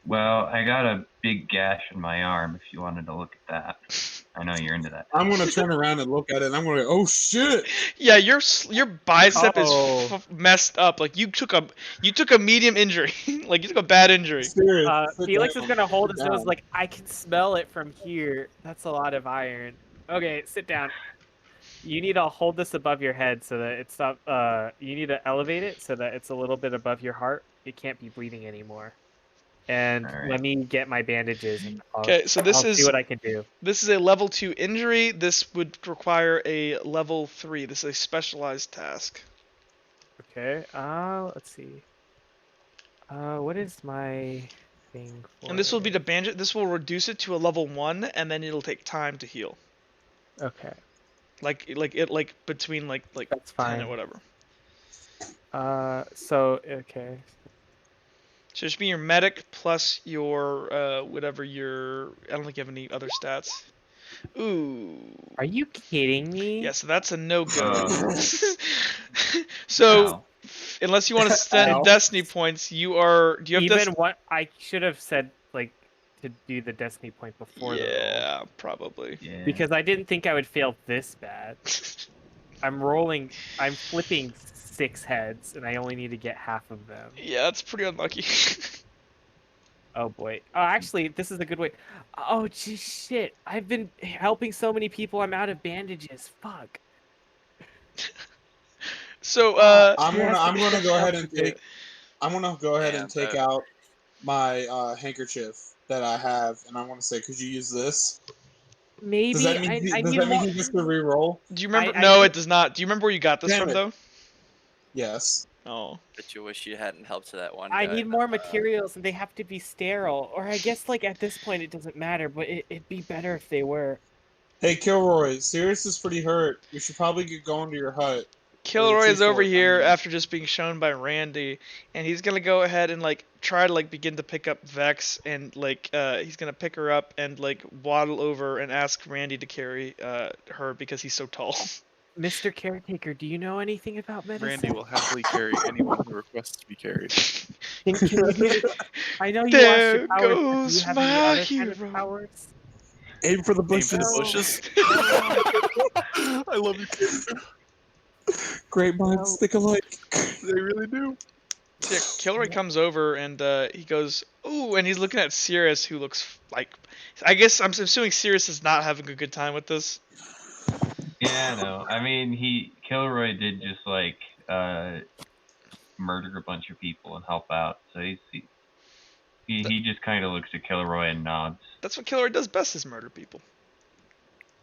Well, I got a big gash in my arm. If you wanted to look at that, I know you're into that. I'm gonna turn around and look at it, and I'm gonna go, oh shit! Yeah, your bicep is Uh-oh. messed up. Like you took a medium injury. Like you took a bad injury. Serious. Sit Felix down. is gonna hold Sit his nose down. like, I can smell it from here. That's a lot of iron. Okay, sit down. You need to hold this above your head so that it's not. You need to elevate it so that it's a little bit above your heart. It can't be bleeding anymore. And All right. let me get my bandages, and Okay, so this I'll is see what I can do. This is a level 2 injury. This would require a level 3. This is a specialized task. Okay. Let's see. What is my thing for? And this will be the bandage. This will reduce it to a level 1, and then it'll take time to heal. Okay. Like between like That's 10 fine. or whatever. So okay. So it should be your medic plus your whatever your. I don't think you have any other stats. Ooh. Are you kidding me? Yeah, so that's a no-go. So Ow. unless you want to spend Ow. destiny points, you are. Do you have Even destiny? what I should have said, like, to do the destiny point before the roll. Yeah, probably. Yeah. Because I didn't think I would fail this bad. I'm flipping 6 heads, and I only need to get half of them. Yeah, that's pretty unlucky. Oh boy. Oh, actually, this is a good way. Oh, geez, shit. I've been helping so many people. I'm out of bandages. Fuck. So, I'm gonna go ahead and take. I'm gonna go ahead Yeah, and take but- out my handkerchief that I have, and I want to say, could you use this? Maybe Does that mean I does need that mean more. he gets to re-roll? do you remember? I No, need- it does not. Do you remember where you got this Damn from, it. though? Yes. Oh. But you wish you hadn't helped to that one I guy. need more materials, and they have to be sterile. Or I guess, like, at this point, it doesn't matter, but it'd be better if they were. Hey, Kilroy, Sirius is pretty hurt. We should probably get going to your hut. Kilroy is over T-Fort, I here mean. after just being shown by Randy, and he's gonna go ahead and like try to like begin to pick up Vex, and like he's gonna pick her up and like waddle over and ask Randy to carry her because he's so tall. Mr. Caretaker, do you know anything about medicine? Randy will happily carry anyone who requests to be carried. Can you do- I know you There lost your powers, but do goes you have my any other kind of hero. powers? Aim for the Aim for bushes. the bushes. I love you. Great minds think alike. They really do. So yeah, Kilroy comes over and he goes, "Ooh," and he's looking at Sirius, who looks like, I guess I'm assuming Sirius is not having a good time with this. Yeah, no. I mean, Kilroy did just like murder a bunch of people and help out. So he just kind of looks at Kilroy and nods. That's what Kilroy does best, is murder people.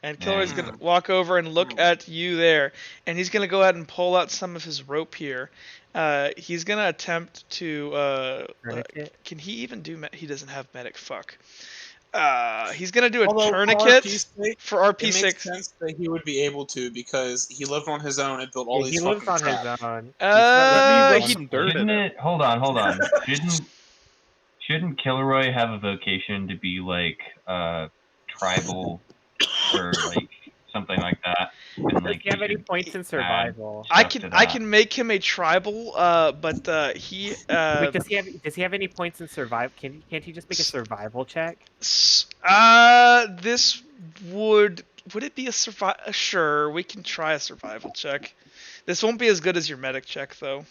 And Kilroy's Nice. gonna walk over and look at you there, and he's gonna go ahead and pull out some of his rope here. He's gonna attempt to. Tourniquet? Can he even do? He doesn't have medic. Fuck. He's gonna do a Although tourniquet for for RP RP6. it makes sense that he would be able to because he lived on his own and built all Yeah, these he lives fucking on his traps. own. Rub He, some dirt Shouldn't in it. it? Hold on. Shouldn't Kilroy have a vocation to be like tribal or like something like that? And Does like he have any should points in add survival? I stuff can to I that. can make him a tribal, but he Wait, does he have any points in survival? Can't he just make a survival check? this would it be a survival? Sure, we can try a survival check. This won't be as good as your medic check though.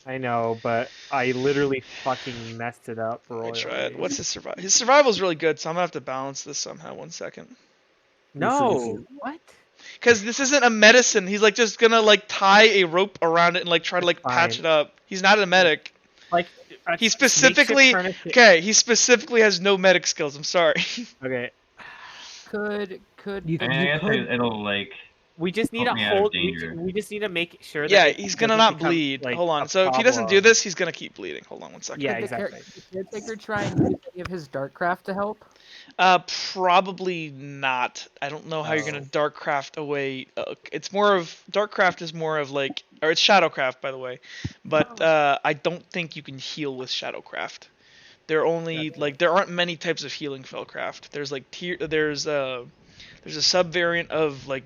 I know, but I literally fucking messed it up Let me royally. try it. What's his survival? His survival's really good, so I'm gonna have to balance this somehow. 1 second. No, what? Because this isn't a medicine. He's like just gonna like tie a rope around it and like try to That's like patch fine. it up. He's not a medic. Like He specifically he specifically has no medic skills. I'm sorry. Okay, Could You, And you I guess could. it'll like we just need Put to me out of hold. danger. We just need to make sure that Yeah, it he's gonna doesn't not become, bleed. like, Hold on. a So if he doesn't do problem. this, he's gonna keep bleeding. Hold on 1 second. Yeah, the exactly. caretaker try and use any of his darkcraft to help? Probably not. I don't know how you're gonna Oh. darkcraft away. It's more of darkcraft is more of like, or it's shadowcraft by the way, but I don't think you can heal with shadowcraft. There are only like there aren't many types of healing spellcraft. There's like there's a subvariant of like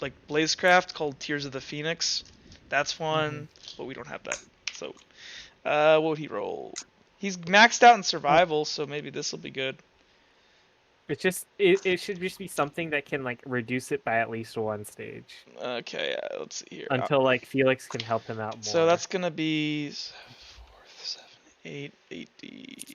like blazecraft called Tears of the Phoenix. That's one, but we don't have that. So, what would he roll? He's maxed out in survival, so maybe this will be good. It's just it should just be something that can like reduce it by at least 1 stage Okay, let's see here. until like Felix can help him out more. So that's gonna be 4, 7, 8, 8D.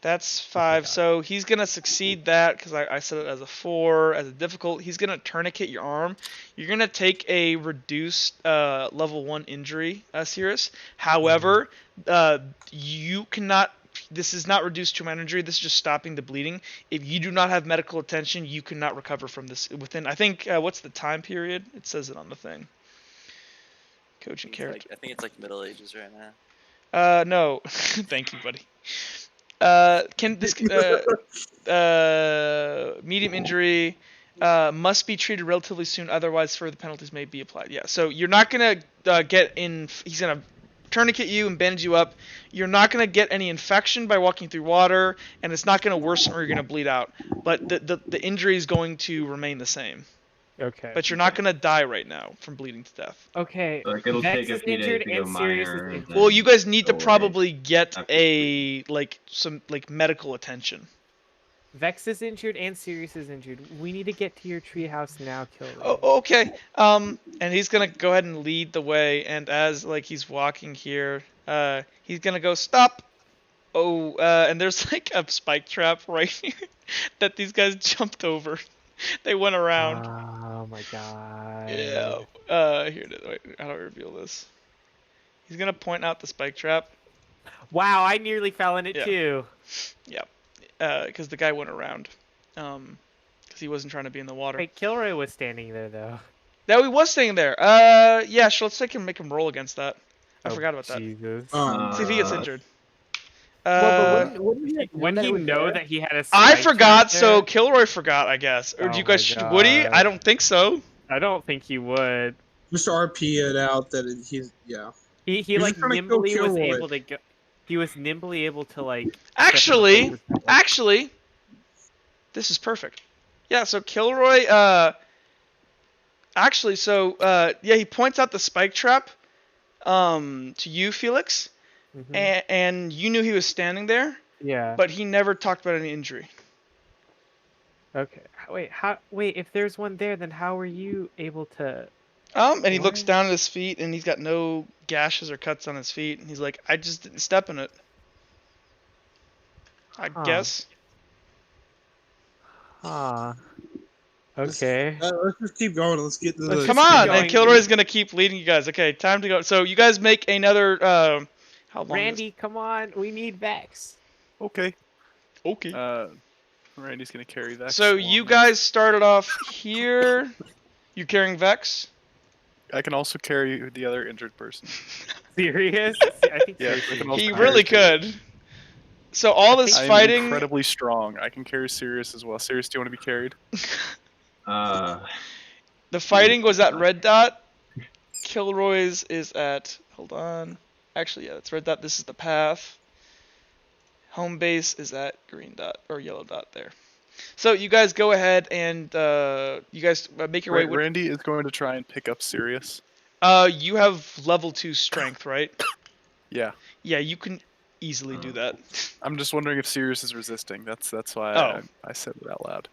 That's 5. So he's gonna succeed that because I set it as a 4 as a difficult. He's gonna tourniquet your arm. You're gonna take a reduced level 1 injury, Sirius. However, you cannot. This is not reduced to minor injury. This is just stopping the bleeding. If you do not have medical attention, you cannot recover from this within. I think what's the time period? It says it on the thing. Cogent character. I think it's like Middle Ages right now. No. Thank you, buddy. Can this medium injury must be treated relatively soon, otherwise further penalties may be applied. Yeah, so you're not gonna get in. He's gonna tourniquet you and bandage you up. You're not gonna get any infection by walking through water, and it's not gonna worsen or you're gonna bleed out. But the injury is going to remain the same. okay. But you're not gonna die right now from bleeding to death. Okay. like it'll Vex take a is few days injured to go and Sirius minor. is and injured. Well, then you guys need to go away. probably get After some medical attention. Vex is injured and Sirius is injured. We need to get to your treehouse now, Kilroy. Oh, okay. And he's gonna go ahead and lead the way. And as like he's walking here, he's gonna go stop. Oh, and there's like a spike trap right here that these guys jumped over. They went around. Oh my god. Yeah. Here it is. Wait, how do I reveal this? He's gonna point out the spike trap. Wow, I nearly fell in it Yeah. too. Because the guy went around. Because he wasn't trying to be in the water. Wait, Kilroy was standing there though. No, he was staying there. Yeah. So let's make him roll against that. I Oh, forgot about that. Jesus. See if he gets injured. Well, but wouldn't he have known When that he it was know there? that he had a I spike forgot, trap so there? Kilroy forgot, I guess. Or do Oh you guys? my Would he? God. I don't think so. I don't think he would. Just RP it out that he's yeah. He He's like just trying to kill nimbly was Kilroy. able to go. He was nimbly able to like. step into Actually, places that, like- actually, this is perfect. Yeah. So Kilroy. Actually, so yeah, he points out the spike trap. To you, Felix, Mhm. and you knew he was standing there, Yeah. but he never talked about any injury. Okay. Wait. How? Wait. If there's one there, then how were you able to? And he looks What? down at his feet, and he's got no gashes or cuts on his feet, and he's like, "I just didn't step in it." I Huh. guess. Huh. Okay. Let's just keep going. Let's get to Let's the. Come keep on, going. and Kilroy's gonna keep leading you guys. Okay, time to go. So you guys make another. How long? Randy, come on. We need Vex. Okay. Okay. Randy's gonna carry Vex. So along you with- guys started off here. You carrying Vex? I can also carry the other injured person. Serious? I think Yeah, Sirius I can is also He carry fine. really Sirius. could. So all this I'm fighting. incredibly strong. I can carry Sirius as well. Sirius, do you want to be carried? The fighting was at Yeah. Red Dot. Kilroy's is at. Hold on. Actually, yeah, it's Red Dot. This is the path. Home base is at Green Dot or Yellow Dot there. So you guys go ahead and you guys make your way. Randy is going to try and pick up Sirius. You have level 2 strength, right? Yeah. Yeah, you can easily do that. I'm just wondering if Sirius is resisting. That's why Oh. I said it out loud.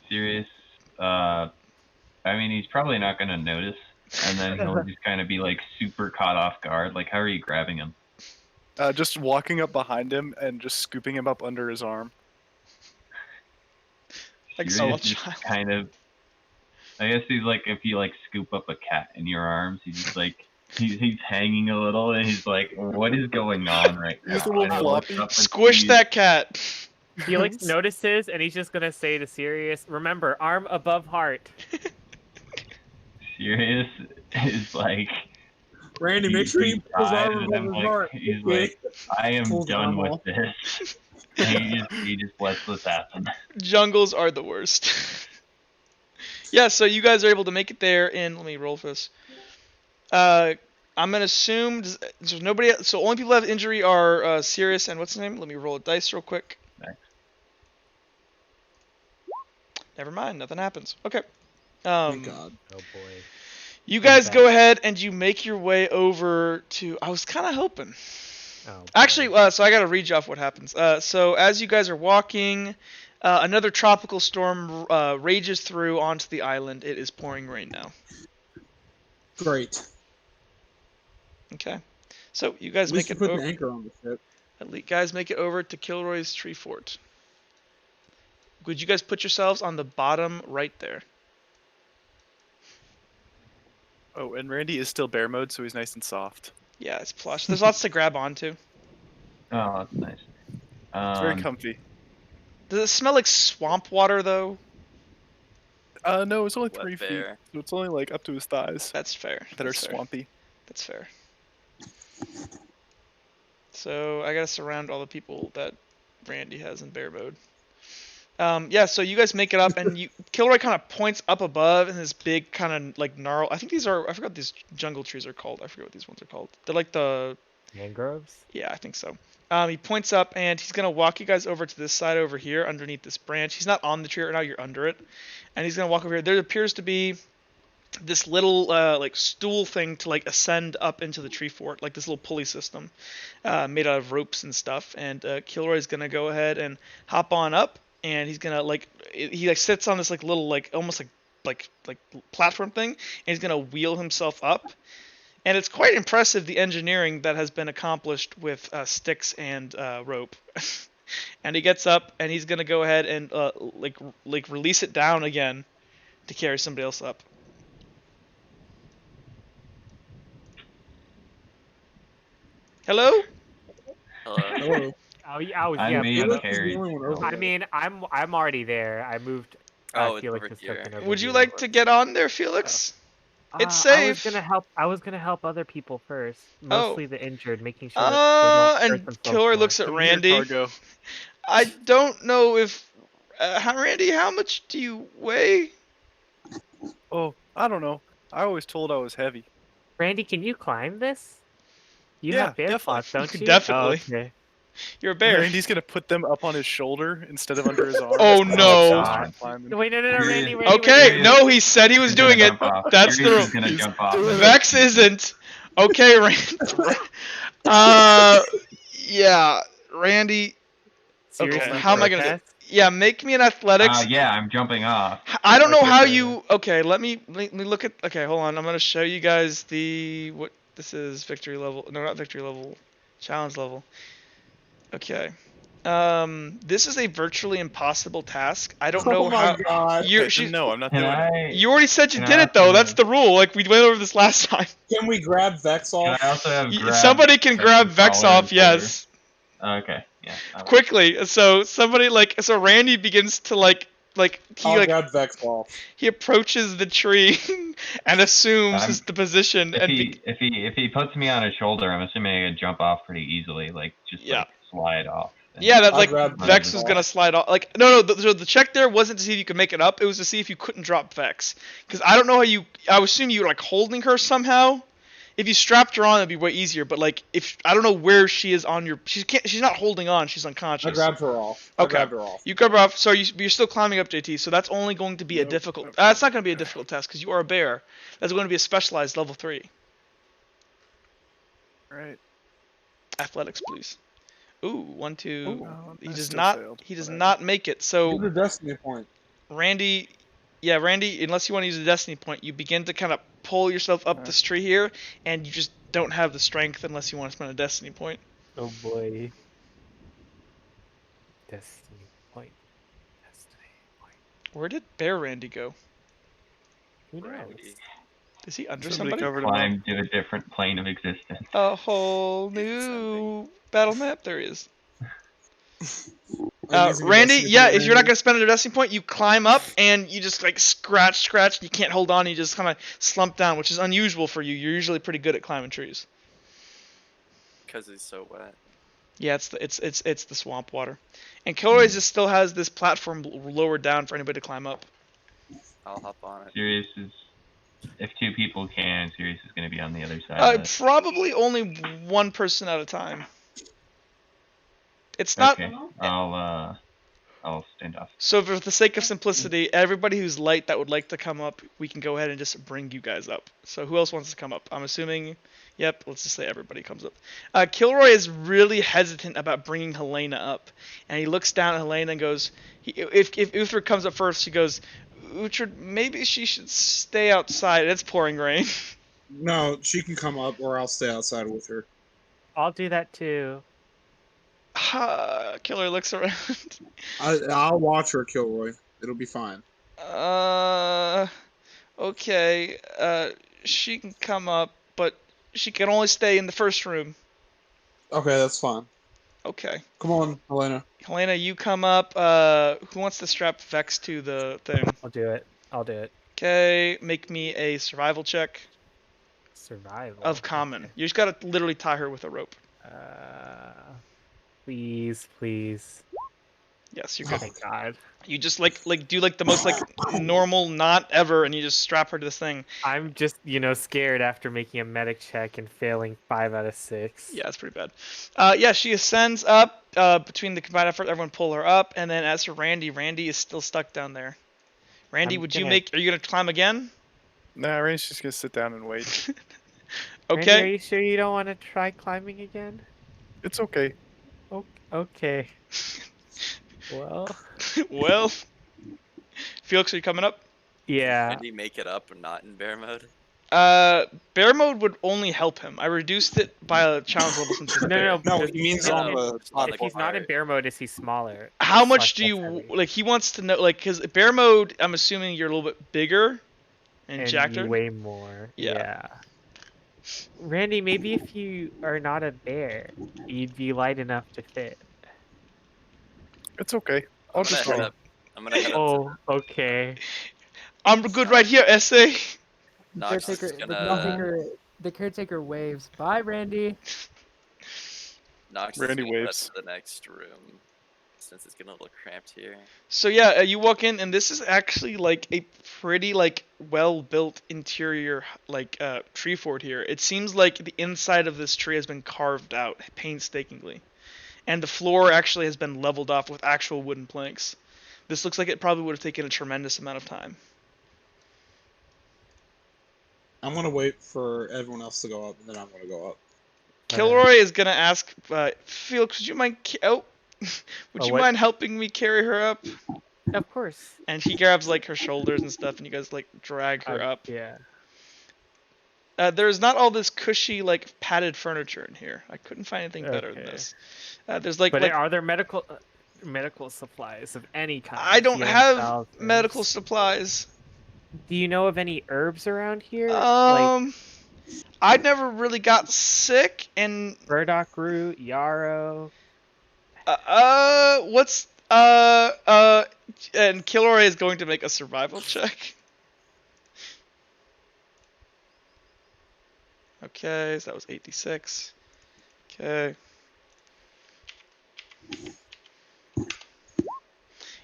Serious. I mean, he's probably not gonna notice, and then he'll just kind of be like super caught off guard. Like, how are you grabbing him? Just walking up behind him and just scooping him up under his arm. Like Serious small just child. kind of. I guess he's like if you like scoop up a cat in your arms, he's just like he's hanging a little, and he's like, "What is going on right now?" He's a little And he looks floppy. up and Squish sees- that cat. Felix notices, and he's just gonna say to Sirius, "Remember, arm above heart." Sirius is like. Randy, make sure you put his arm above his heart. He's like, I am Pulls his done arm with off. this. And he just lets this happen. Jungles are the worst. Yeah, so you guys are able to make it there in. Let me roll for this. I'm gonna assume so nobody. So only people that have injury are Sirius and what's his name? Let me roll a dice real quick. Nice. Never mind, nothing happens. Okay. Thank God. Oh boy. You guys bad. go ahead and you make your way over to. I was kind of hoping. Oh, boy. Actually, so I gotta read you off what happens. So as you guys are walking, another tropical storm rages through onto the island. It is pouring rain now. Great. Okay. So you guys At least make you it put over. the anchor on the ship. Guys make it over to Kilroy's tree fort. Would you guys put yourselves on the bottom right there? Oh, and Randy is still bear mode, so he's nice and soft. Yeah, it's plush. There's lots to grab onto. Oh, that's nice. It's very comfy. Does it smell like swamp water though? No, it's only Wet 3 feet, bear. so it's only like up to his thighs That's fair. that are That's fair. swampy. That's fair. So I gotta surround all the people that Randy has in bear mode. Yeah, so you guys make it up, and Kilroy kind of points up above in this big kind of like gnarl. I think these are. I forgot what these jungle trees are called. I forget what these ones are called. They're like the. Mangroves? Yeah, I think so. He points up, and he's gonna walk you guys over to this side over here, underneath this branch. He's not on the tree right now. You're under it, and he's gonna walk over here. There appears to be this little like stool thing to like ascend up into the tree fort, like this little pulley system made out of ropes and stuff. And Kilroy's gonna go ahead and hop on up, and he's gonna he sits on this like little like almost like platform thing, and he's gonna wheel himself up. And it's quite impressive the engineering that has been accomplished with sticks and rope. And he gets up, and he's gonna go ahead and like release it down again to carry somebody else up. Hello? Hello. Hello. Oh, yeah, I'm being Felix is the carried. only one over I there. mean, I'm already there. I moved. Oh, it's Felix over is here. taking over Would you the- like to get on there, Felix? It's I was safe. gonna help. I was gonna help other people first, mostly the injured, making sure that they don't hurt And themselves Killer more. looks at Come here, Randy. Cargo. I don't know if Randy, how much do you weigh? Oh, I don't know. I always told I was heavy. Randy, can you climb this? You Yeah, have bear definitely. claws, don't you? Definitely. Oh, okay. You're a bear. Randy's gonna put them up on his shoulder instead of under his arm. Oh, That's no. how I'm climbing. Wait, no, Randy, Randy. Okay, wait. no, he said he was He's doing gonna it. jump off. That's the Sirius is rule. gonna jump off. Vex isn't. Okay, yeah, Randy. Seriously, Okay. How am I gonna do? protest? Yeah, make me an athletics. Yeah, I'm jumping off. I don't know Okay, how fair you. Okay, let me look at. Okay, hold on. I'm gonna show you guys what this is. Victory level. No, not victory level. Challenge level. Okay. This is a virtually impossible task. I don't know Oh my how. God. You're, No, I'm not Can doing it. I? you already said you Can did I it though. also- That's the rule. Like we went over this last time. Can we grab Vex Can off? I also have grab Somebody can grab the Vex collar off. and Yes. Okay. Yeah. I will. Quickly. So somebody so Randy begins to I'll grab Vex off. he approaches the tree and assumes the position If and he puts me on his shoulder, I'm assuming I can jump off pretty easily, like slide off. Yeah, that's I'll grab Vex was gonna slide off. Like no, so the check there wasn't to see if you could make it up. It was to see if you couldn't drop Vex. Because I don't know how you. I would assume you were like holding her somehow. If you strapped her on, it'd be way easier. But like, if I don't know where she is on your, she's not holding on. She's unconscious. I grabbed her off. Okay. I grabbed her off. You grab her off. So you're still climbing up, JT. So that's only going to be a difficult. It's not going to be a difficult test because you are a bear. That's going to be a specialized level 3. Right. Athletics, please. Ooh, 1, 2. Oh, He I does still not. failed. He does Whatever. not make it. So. Use a destiny point. Randy, unless you want to use a destiny point, you begin to kind of pull yourself up this tree here, and you just don't have the strength unless you want to spend a destiny point. Oh boy. Destiny point. Where did Bear Randy go? Who knows? Randy. Is he under Somebody somebody? covered him up. Climb to a different plane of existence. A whole new battle map there is. I'm using a Randy, destiny yeah, point, if you're not Randy. going to spend a destiny point, you climb up and you just like scratch, you can't hold on, you just kind of slump down, which is unusual for you. You're usually pretty good at climbing trees. Because it's so wet. Yeah, it's the swamp water. And Kilroy just still has this platform lowered down for anybody to climb up. I'll hop on it. Sirius is, if 2 people can, Sirius is going to be on the other side. Of it. Probably only one person at a time. It's not. Okay, I'll stand off. So for the sake of simplicity, everybody who's light that would like to come up, we can go ahead and just bring you guys up. So who else wants to come up? I'm assuming, yep, let's just say everybody comes up. Kilroy is really hesitant about bringing Helena up. And he looks down at Helena and goes, if Uhtred comes up first, he goes, Uhtred, maybe she should stay outside. It's pouring rain. No, she can come up, or I'll stay outside with her. I'll do that too. Killer looks around. I'll watch her, Kilroy. It'll be fine. Okay. She can come up, but she can only stay in the first room. Okay, that's fine. Okay. Come on, Helena. Helena, you come up. Who wants to strap Vex to the thing? I'll do it. Okay, make me a survival check. Survival. Of common. You just gotta literally tie her with a rope. Please. Yes, you're Oh good. my god. You just do the most normal knot ever, and you just strap her to this thing. I'm just scared after making a medic check and failing 5 out of 6. Yeah, it's pretty bad. Yeah, she ascends up. Between the combined effort, everyone pull her up, and then as for Randy is still stuck down there. Randy, are you gonna climb again? Nah, Randy's just gonna sit down and wait. Okay. Randy, are you sure you don't want to try climbing again? It's okay. Okay. Well, Felix, are you coming up? Yeah. Randy make it up and not in bear mode? Bear mode would only help him. I reduced it by a challenge level since he's a bear. No, he means on the If he's not in bear mode, is he smaller? How much do Slash you less heavy? he wants to know because bear mode? I'm assuming you're a little bit bigger and jacked. you weigh more. Yeah. Randy, maybe if you are not a bear, you'd be light enough to fit. It's okay. I'll just head wait. up. I'm gonna head up. Oh, okay. I'm good right here, essay. Nox is The caretaker waves. Bye, Randy. Nox Randy is gonna head waves. to the next room since it's getting a little cramped here. So yeah, you walk in, and this is actually a pretty well-built interior tree fort here. It seems like the inside of this tree has been carved out painstakingly, and the floor actually has been leveled off with actual wooden planks. This looks like it probably would have taken a tremendous amount of time. I'm gonna wait for everyone else to go up, and then I'm gonna go up. Kilroy is gonna ask, Felix, would you mind? Would you mind helping me carry her up? Of course. And he grabs her shoulders and stuff, and you guys drag her up. Yeah. There's not all this cushy padded furniture in here. I couldn't find anything better than this. There's But are there medical supplies of any kind? I don't Healing have salves, medical herbs? supplies. Do you know of any herbs around here? I never really got sick, and burdock root, yarrow, What's and Kilroy is going to make a survival check. Okay, so that was 86. Okay.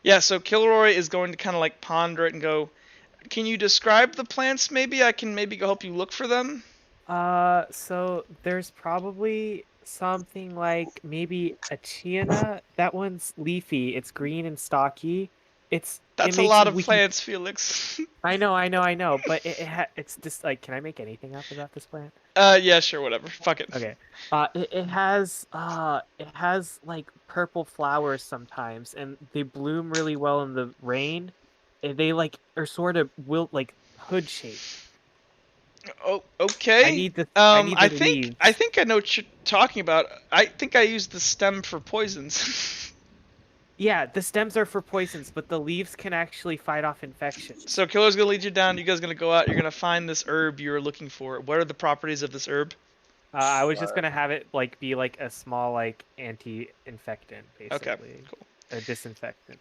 Yeah, so Kilroy is going to kind of like ponder it and go, can you describe the plants maybe? I can maybe go help you look for them. So there's probably something like maybe a chiana. That one's leafy. It's green and stocky. That's a makes lot of we can- plants, Felix. I know, but it's just like, can I make anything up about this plant? Yeah, sure, whatever. Fuck it. Okay. It has like purple flowers sometimes, and they bloom really well in the rain. And they like are sort of wilt like hood shaped. Oh, okay. I need the leaves. I think I know what you're talking about. I think I used the stem for poisons. Yeah, the stems are for poisons, but the leaves can actually fight off infections. So Killer's gonna lead you down. You guys gonna go out. You're gonna find this herb you're looking for. What are the properties of this herb? I was just gonna have it like be like a small like anti-infectant, basically. Okay, cool. A disinfectant.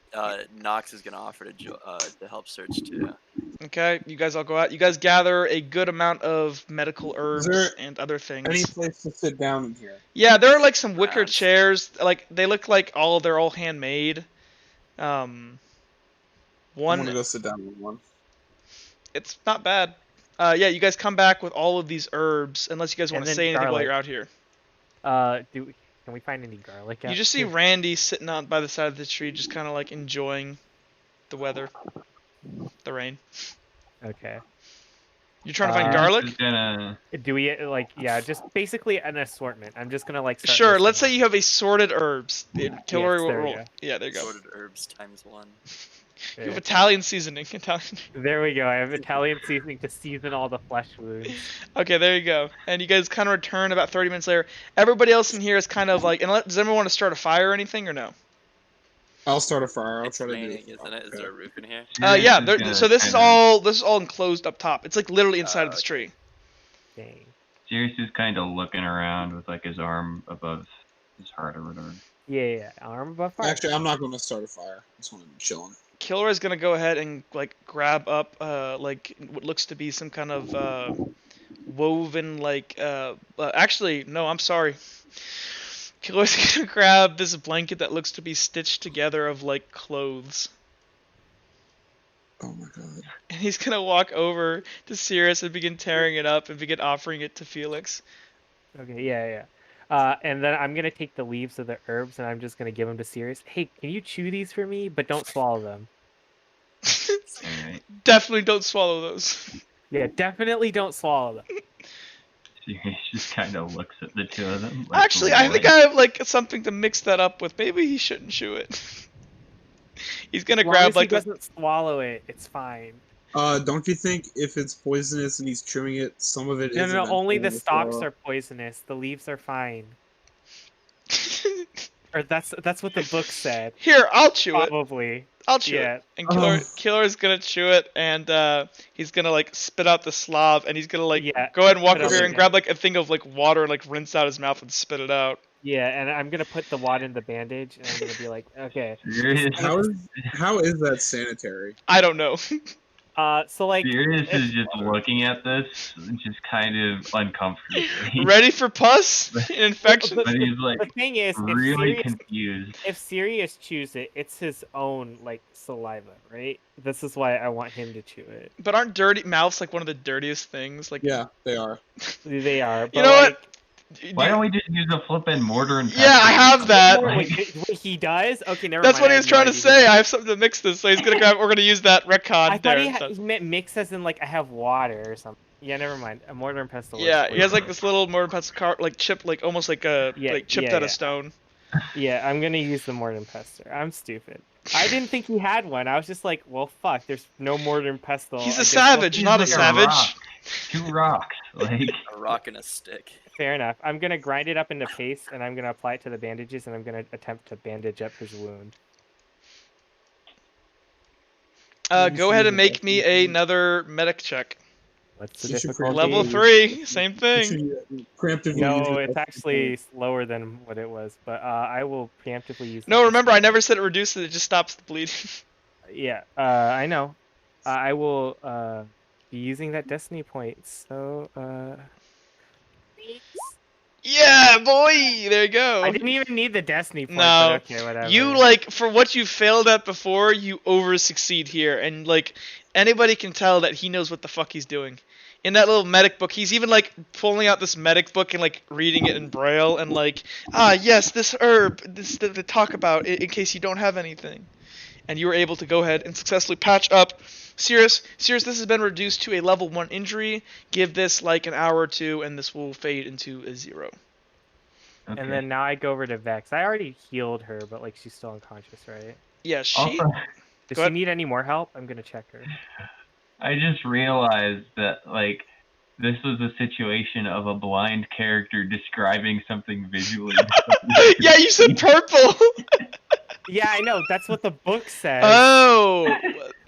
Nox is gonna offer to help search too. Okay, you guys all go out. You guys gather a good amount of medical herbs there and other things. Any place to sit down in here? Yeah, there are like some wicker Perhaps. chairs. Like they look like they're all handmade. I'm One, gonna go sit down in one. it's not bad. Yeah, you guys come back with all of these herbs, unless you guys want And to then say anything while garlic. you're out here. Can we find any garlic? You out just see here? Randy sitting out by the side of the tree, just kind of like enjoying the weather, the rain. Okay. You trying to find Uh, garlic? Is gonna. Do we like just basically an assortment? I'm just gonna like start Sure. listing Let's say off. you have assorted herbs. Killer Yes, will there we roll. go. Yeah, there you go. Sorted herbs times 1. You have Yeah. Italian seasoning. Italian. There we go. I have Italian seasoning to season all the flesh wounds. Okay, there you go. And you guys kind of return about 30 minutes later. Everybody else in here is kind of like, does everyone want to start a fire or anything, or no? I'll start a fire. I'll It's try to do raining, it. isn't it? Is there a roof in here? Yeah. Sirius is gonna So this is kinda- all enclosed up top. It's like literally inside of this tree. Dang. Sirius is kind of looking around with like his arm above his heart or whatever. Yeah. Arm above fire. Actually, I'm not gonna start a fire. I just want to be chilling. Killer is gonna go ahead and like grab up like what looks to be some kind of woven like actually no, I'm sorry. Killer's gonna grab this blanket that looks to be stitched together of like clothes. Oh my god. And he's gonna walk over to Sirius and begin tearing it up and begin offering it to Felix. Okay. Yeah. And then I'm gonna take the leaves of the herbs and I'm just gonna give them to Sirius. Hey, can you chew these for me? But don't swallow them. Alright. Definitely don't swallow those. Yeah, definitely don't swallow them. Sirius just kind of looks at the two of them. Like, Actually, I think what? I have like something to mix that up with. Maybe he shouldn't chew it. He's gonna As long grab as like he doesn't swallow it, it's fine. Don't you think if it's poisonous and he's chewing it, some of it No, is only the eventually stalks swallow? are poisonous. The leaves are fine. Or that's what the book said. Here, I'll chew it. Probably. I'll chew Yeah. it. And Killer's gonna chew it, and he's gonna like spit out the slob, and he's gonna like Yeah, go ahead and walk spit out over here the and grab like a thing of like water and like rinse out his mouth and spit it out. Yeah, and I'm gonna put the water in the bandage, and I'm gonna be like, okay. Sirius, How is that sanitary? I don't know. So like, Sirius if- is just looking at this, just kind of uncomfortably. Ready for pus? Infection? But But he's like the thing is, really confused. if Sirius chews it, it's his own like saliva, right? This is why I want him to chew it. But aren't dirty mouths like one of the dirtiest things? Like, Yeah, they are. They are. But you know like, what? Why don't we just use a flippin' mortar and pestle? Yeah, I have that. Wait, he does? Okay, never That's mind. what he I was have no trying to idea. say. I have something to mix this, so he's gonna grab. We're gonna use that retcon I there. thought he meant mix as in like I have water or something. Yeah, never mind. A mortar and pestle. Yeah, works he has way like this little mortar and pestle cart, like chip, like almost like a Yeah, like chipped yeah, out of yeah. stone. Yeah, I'm gonna use the mortar and pestle. I'm stupid. I didn't think he had one. I was just like, well, fuck. There's no mortar and pestle. He's I a guess savage, He's not a like savage. rock. 2 rocks. Like A rock and a stick. Fair enough. I'm gonna grind it up into paste, and I'm gonna apply it to the bandages, and I'm gonna attempt to bandage up his wound. Go ahead and make me another medic check. What's the You should difficulty? Level preemptively 3, same You thing. should preemptively use No, your it's destiny actually point. lower than what it was, but I will preemptively use. No, the remember, I destiny never said it reduces it, it just stops the bleeding. point. Yeah, I know. I will be using that destiny point. So Yeah, boy! There you go. I didn't even need the destiny point, No, but okay, whatever. you like for what you failed at before, you over succeed here, and like anybody can tell that he knows what the fuck he's doing. In that little medic book, he's even like pulling out this medic book and like reading it in braille and like, yes, this herb, this to talk about in case you don't have anything. And you were able to go ahead and successfully patch up Cirrus. Cirrus, this has been reduced to a level 1 injury. Give this like an hour or two, and this will fade into a 0. Okay. And then now I go over to Vex. I already healed her, but like she's still unconscious, right? Yeah, she. Also, Does Go she ahead. need any more help? I'm gonna check her. I just realized that like this was a situation of a blind character describing something visually. Yeah, you said purple. Yeah, I know. That's what the book says. Oh.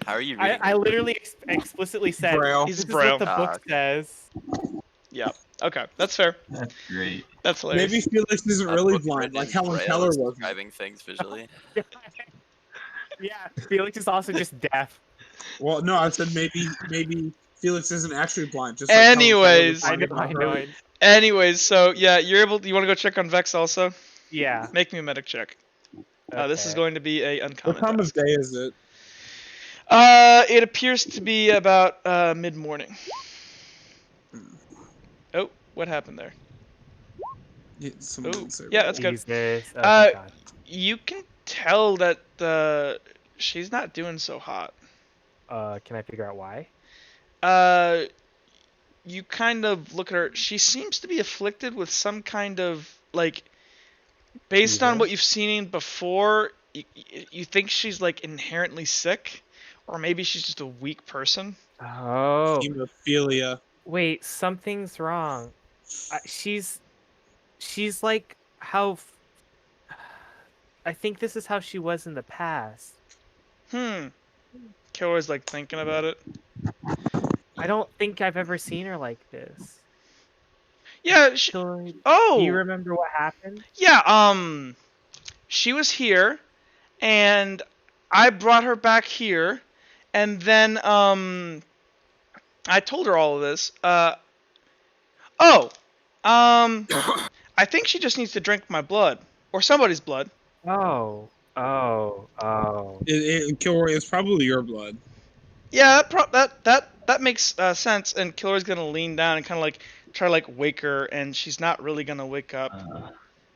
How are you reading? I literally explicitly said Braille. this He's is Braille. what the book okay. says. Yeah. Okay, that's fair. That's great. That's hilarious. Maybe Felix isn't A really book blind, written like in Helen Braille Keller is was. describing things visually. Yeah, Felix is also just deaf. Well, no, I said maybe Felix isn't actually blind. Just like Helen Keller Anyways. was I blind know, in her early- Anyways, so yeah, you're able. You want to go check on Vex also? Yeah. Make me a medic check. This is Okay. going to be a What uncommon time of task. day is it? It appears to be about mid-morning. Oh, what happened there? Yeah, someone Oh, didn't say yeah, Raoul. that's good. Jesus. Oh, Uh, thank God. You can tell that she's not doing so hot. Can I figure out why? You kind of look at her. She seems to be afflicted with some kind of like, based on Fever? what you've seen before, you think she's like inherently sick, or maybe she's just a weak person. Oh. Hemophilia. Wait, something's wrong. She's like how. I think this is how she was in the past. Kilroy's like thinking about it. I don't think I've ever seen her like this. Yeah. Kilroy, Oh. do you remember what happened? Yeah. She was here, and I brought her back here, and then I told her all of this. I think she just needs to drink my blood or somebody's blood. Oh. Kilroy, it's probably your blood. Yeah, that makes sense. And Kilroy's gonna lean down and kind of like try to like wake her, and she's not really gonna wake up.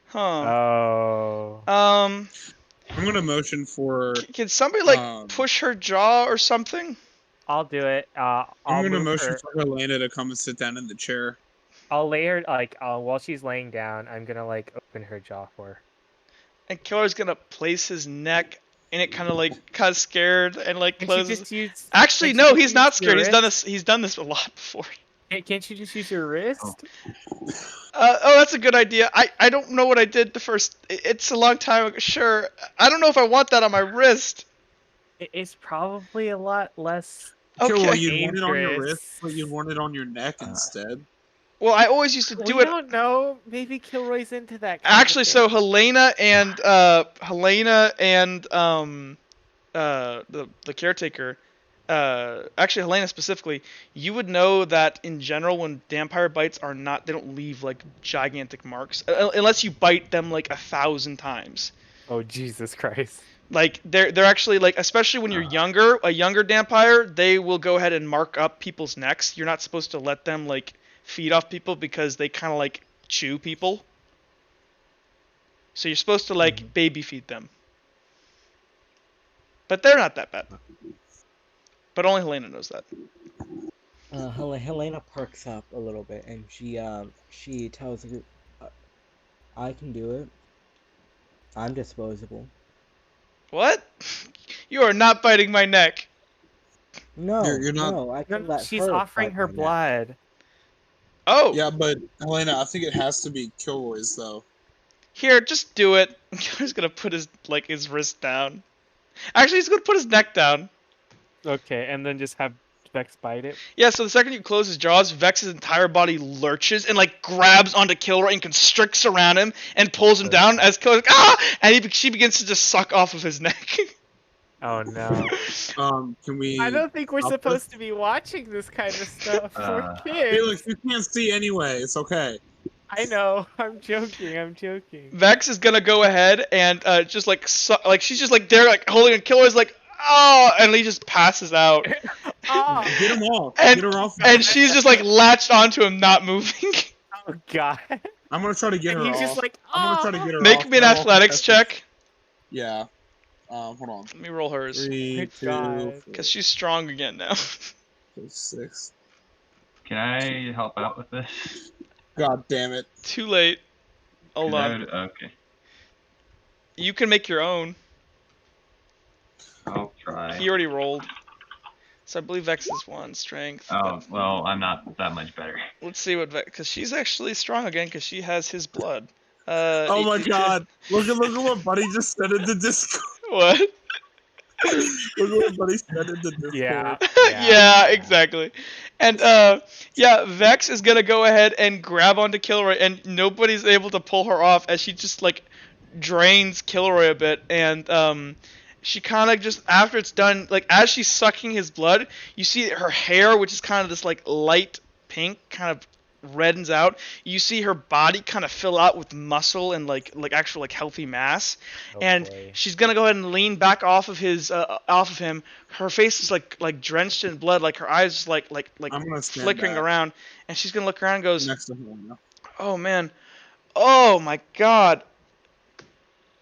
Huh. Oh. I'm gonna motion for. Can somebody like push her jaw or something? I'll do it. I'm gonna move motion her. for Helena to come and sit down in the chair. I'll lay her like while she's laying down. I'm gonna like open her jaw for her. And Killer's gonna place his neck in it, kind of scared, and like closes. Actually, no, he's not scared. He's done this a lot before. Can't you just use your wrist? That's a good idea. I don't know what I did the first. It's a long time ago. Sure, I don't know if I want that on my wrist. It's probably a lot less. Okay. Kilroy, you'd want it on your wrist, but you'd want it on your neck instead. Well, I always used to do it. I don't know. Maybe Kilroy's into that. Actually, so Helena and the caretaker, actually Helena specifically, you would know that in general when vampire bites they don't leave like gigantic marks unless you bite them like 1,000 times. Oh Jesus Christ! Like they're actually like, especially when you're younger, a younger vampire, they will go ahead and mark up people's necks. You're not supposed to let them like feed off people because they kind of like chew people. So you're supposed to like baby feed them. But they're not that bad. But only Helena knows that. Helena perks up a little bit, and she tells you, "I can do it. I'm disposable." What? You are not biting my neck. No, You're not. No, I can let She's her offering bite her my neck. blood. Oh. Yeah, but Helena, I think it has to be Kilroy's though. Here, just do it. He's gonna put his wrist down. Actually, he's gonna put his neck down. Okay, and then just have Vex bite it. Yeah, so the second you close his jaws, Vex's entire body lurches and like grabs onto Kilroy and constricts around him and pulls him down as Kilroy's like, ah! And she begins to just suck off of his neck. Oh no. Can we? I don't think we're stop supposed to be watching this kind of stuff. We're this? kids. Felix, you can't see anyway. It's okay. I know. I'm joking. Vex is gonna go ahead and just like she's just like there like holding a Kilroy's like oh, and he just passes out. Oh. Get him off. And, Get her off. and she's just like latched onto him, not moving. Oh god. I'm gonna try to get her He's off. just like, I'm gonna try to get her Make off. me an I will athletics contest check. this. Yeah. Hold on. Let me roll hers. 3, Good 2, God. 4, Because she's strong again now. 6. Can I help out with this? God damn it. Too late. Hold on. Okay. You can make your own. I'll try. He already rolled. So I believe Vex is 1 strength. Oh, well, I'm not that much better. Let's see what Vex, because she's actually strong again because she has his blood. Oh my god. Look at what Buddy just said in the Discord. What? Look at what Buddy said in the Discord. Yeah. Yeah, exactly. And yeah, Vex is gonna go ahead and grab onto Kilroy, and nobody's able to pull her off as she just like drains Kilroy a bit, and she kind of just after it's done, like as she's sucking his blood, you see her hair, which is kind of this like light pink, kind of reddens out. You see her body kind of fill out with muscle and like actual like healthy mass, and boy. she's gonna go ahead and lean back off of him. Her face is like drenched in blood, like her eyes just like I'm gonna stand flickering back around, and she's gonna look around and goes, next to him now. "Oh man, oh my god,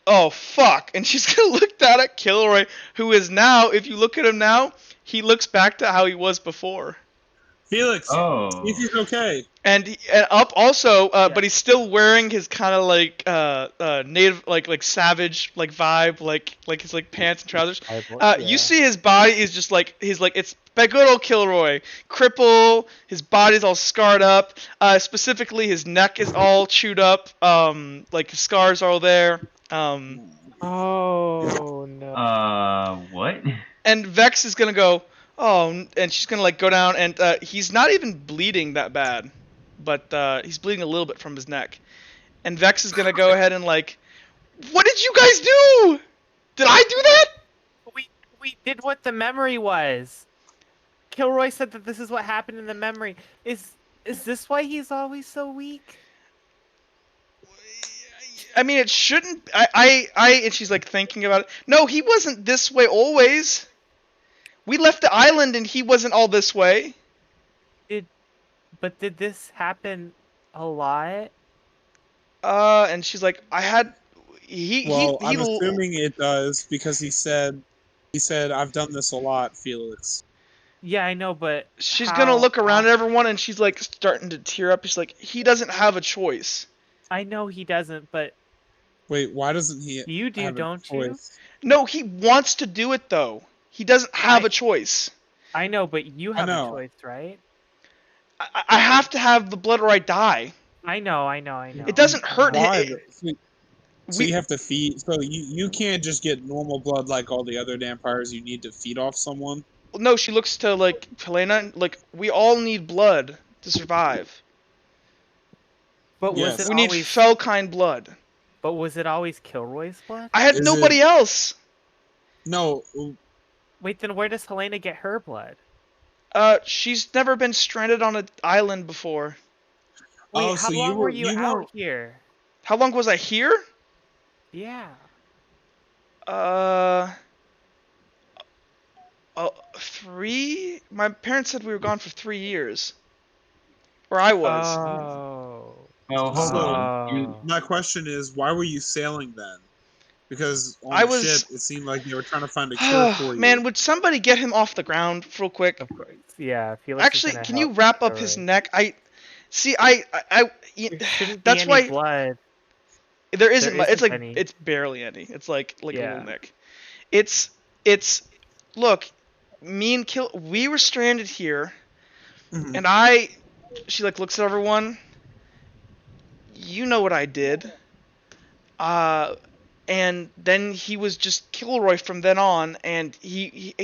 oh fuck!" And she's gonna look down at Kilroy, who is now, if you look at him now, he looks back to how he was before. Felix, Oh. see if he's okay. And up also, but he's still wearing his kind of like native like savage like vibe, like his like pants and trousers. You see his body is just like it's by good old Kilroy, cripple. His body's all scarred up. Specifically, his neck is all chewed up. Like his scars are all there. Oh no. What? And Vex is gonna go, oh, and she's gonna like go down, and he's not even bleeding that bad, but he's bleeding a little bit from his neck. And Vex is gonna go ahead and like, what did you guys do? Did I do that? We did what the memory was. Kilroy said that this is what happened in the memory. Is this why he's always so weak? I mean, it shouldn't. And she's like thinking about it. No, he wasn't this way always. We left the island and he wasn't all this way. But did this happen a lot? And she's like, I'm assuming it does because he said I've done this a lot, Felix. Yeah, I know, but she's gonna look around at everyone and she's like starting to tear up. She's like, he doesn't have a choice. I know he doesn't, but wait, why doesn't he? You do, don't you? No, he wants to do it though. He doesn't have a choice. I know, but you have a choice, right? I have to have the blood or I die. I know. It doesn't hurt. So you have to feed. So you can't just get normal blood like all the other vampires. You need to feed off someone. No, she looks to like Helena. Like we all need blood to survive. But was it we need Felkind blood. But was it always Kilroy's blood? I had nobody else. No. Wait, then where does Helena get her blood? She's never been stranded on an island before. Wait, how long were you out here? How long was I here? Yeah. 3? My parents said we were gone for 3 years. Or I was. Oh. Well, hold on. My question is, why were you sailing then? Because ship, it seemed like they were trying to find a cure for you. Man, would somebody get him off the ground real quick? Of course. Yeah. Felix Actually, can you wrap up his neck? That's why. Blood. There isn't. It's like any. It's barely any. It's like a little nick. It's. Look, me and we were stranded here, and she like looks at everyone. You know what I did. And then he was just Kilroy from then on, and he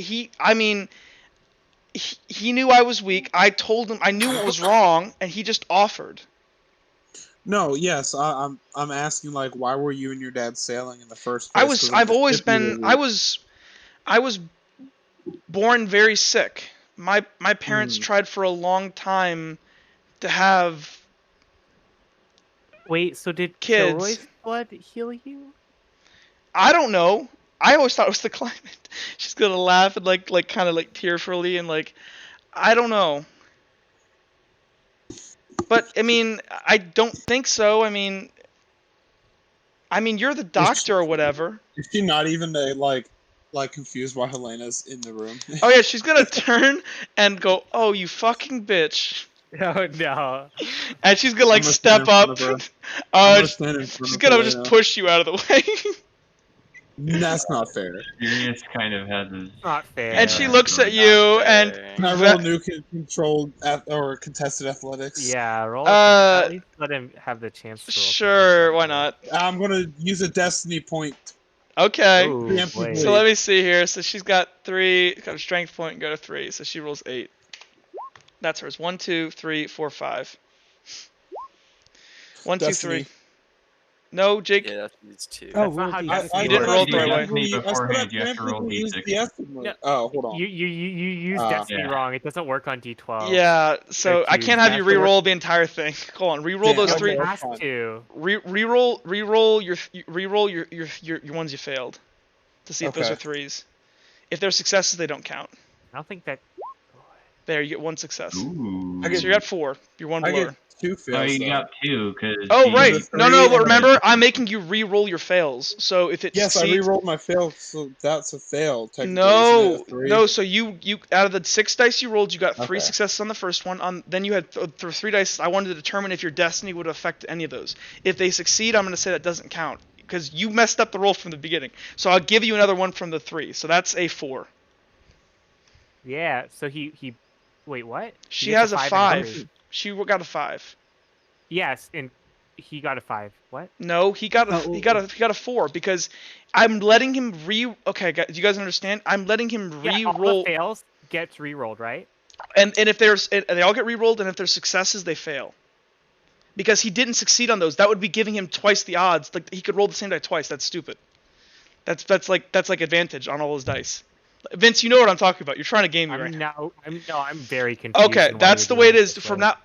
he knew I was weak. I told him I knew what was wrong, and he just offered. No, yes, I'm asking like, why were you and your dad sailing in the first place? 'Cause of I've the always ship you were been, weak. I was born very sick. My parents Mm. tried for a long time to have Wait, so did kids. Kilroy's blood heal you? I don't know. I always thought it was the climate. She's gonna laugh and like kind of like tearfully and like, I don't know. But I mean, I don't think so. I mean, you're the doctor or whatever. Is she not even like confused why Helena's in the room? Oh yeah, she's gonna turn and go, "Oh, you fucking bitch," Oh no. and she's gonna like I'm gonna stand step in front up. of her. I'm gonna She's stand in front of gonna just Helena. push you out of the way. That's not fair. Sirius kind of has his. Not fair. And she Yeah, looks at really you and Can I roll new controlled or contested athletics? Yeah, roll. Uh, At least let him have the chance to roll. sure, why not? I'm gonna use a destiny point. Okay. Oh Preemptively. boy. So let me see here. So she's got 3, got a strength point, and go to 3. So she rolls 8. That's hers. 1, 2, 3, 4, 5. 1, 2, 3. Destiny. No, Jake. Yeah, that needs 2. Oh, That's not roll how D6. destiny You didn't roll it the right way. Destiny beforehand, you have to roll use D6. the estimate. No, Oh, hold on. You use Destiny Yeah. wrong. It doesn't work on D12. Yeah. So I choose. can't have you That's the work- re-roll the entire thing. Hold on. Re-roll Damn, those okay. 3. It that's has fine. to. Re-roll your ones you failed to see if those Okay. are 3s. If they're successes, they don't count. I don't think that. There, you get 1 success. Ooh. I get- So you're at 4. You're 1 I below. get 2 fails. No, you though. got 2 because. Oh right. a No, 3 but and remember, I'm making you re-roll your fails. So if it Yes, I succeeds, re-rolled my fail, so that's a fail. Technically, no, isn't it a 3? no. So you out of the 6 dice you rolled, you got 3 Okay. successes on the first one. Then you had 3 dice. I wanted to determine if your destiny would affect any of those. If they succeed, I'm going to say that doesn't count because you messed up the roll from the beginning. So I'll give you another one from the 3. So that's a 4. Yeah. So he. Wait, what? He She gets has a and a 5. three. She got a 5. Yes, and he got a 5. What? No, he got a 4 because I'm letting him Okay, do you guys understand? I'm letting him Yeah, all the re-roll, fails gets re-rolled, right? and if they all get re-rolled, and if there's successes, they fail. Because he didn't succeed on those, that would be giving him twice the odds. Like he could roll the same die twice. That's stupid. That's like advantage on all those dice. Vince, you know what I'm talking about. You're trying to game me right now. I'm very confused. Okay, in why that's the you're way it doing is. this From way. now,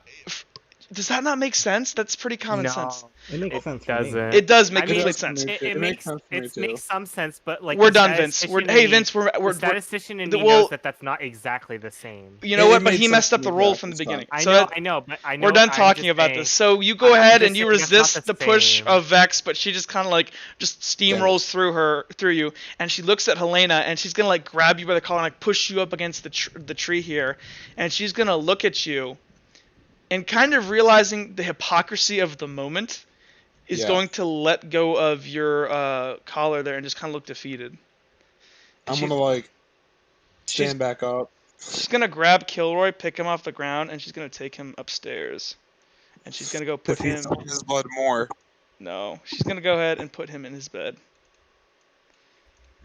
does that not make sense? That's pretty common sense. It makes It sense for me. doesn't. It does make I mean, complete sense. It makes makes sense for me too. makes some sense, but like We're the done, Vince. statistician Hey, in me- Vince, we're the statistician in me well, knows that that's not exactly the same. You know It what? But made he sense messed to up me, the roll Jack, from the it's beginning. fine. So I know, but I know. we're done I'm talking just about saying- this. So you go I'm ahead just and you saying it's not resist the push same. of Vex, but she just kind of like just steamrolls through you, and she looks at Helena, and she's gonna like grab you by the collar and like push you up against the tree here, and she's gonna look at you, and kind of realizing the hypocrisy of the moment, is Yeah. going to let go of your collar there and just kind of look defeated. And I'm she's- gonna like she's- stand back up. She's gonna grab Kilroy, pick him off the ground, and she's gonna take him upstairs. And she's gonna go put him. Defeats his blood more. No, she's gonna go ahead and put him in his bed.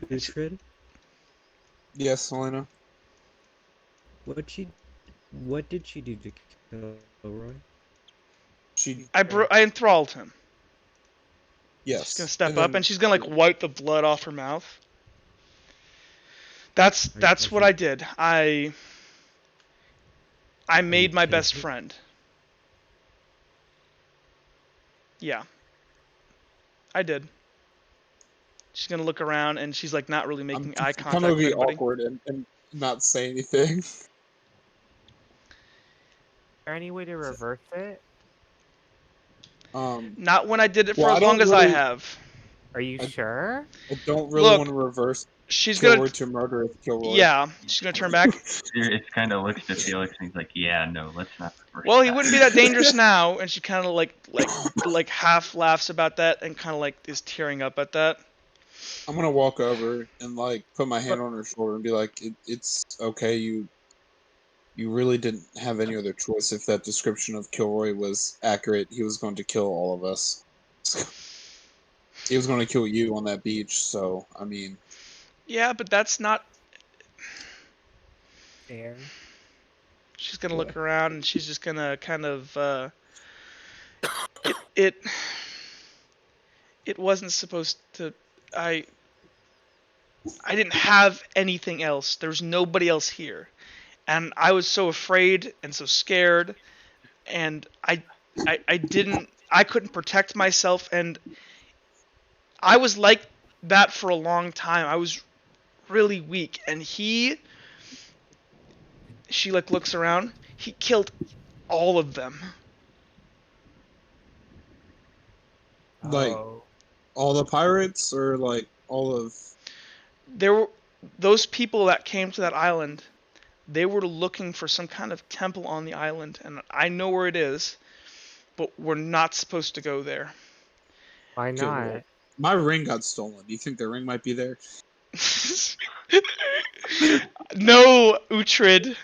Uhtred, Yes, Helena. what did she do to Kilroy? I enthralled him. Yes. She's gonna step And up then- and she's gonna like wipe the blood off her mouth. That's what I did. I made my best tempted? friend. Yeah. I did. She's gonna look around and she's like not really making eye contact kind of with be anybody. awkward and not say anything. Is there any way to reverse it? Not when I did it for Well, I as long don't as I really- have. Are you sure? I don't really Look, want to reverse She's Kilroy gonna. to murder with Kilroy. Yeah, she's gonna turn back. It kind of looks to Felix and he's like, yeah, no, let's not reverse Well, he that. wouldn't be that dangerous now, and she kind of like half laughs about that, and kind of like is tearing up at that. I'm gonna walk over and like put my hand on her shoulder and be like, "It's okay. You really didn't have any other choice. If that description of Kilroy was accurate, he was going to kill all of us. He was going to kill you on that beach. So I mean, Yeah, but that's not. Fair. She's gonna look around and she's just gonna kind of it wasn't supposed to. I didn't have anything else. There's nobody else here, and I was so afraid and so scared, and I couldn't protect myself, and I was like that for a long time. I was really weak, and she like looks around. He killed all of them. Like Oh. all the pirates, or like all of. There were those people that came to that island. They were looking for some kind of temple on the island, and I know where it is, but we're not supposed to go there. Why Okay, not? well, my ring got stolen. Do you think the ring might be there? No, Uhtred.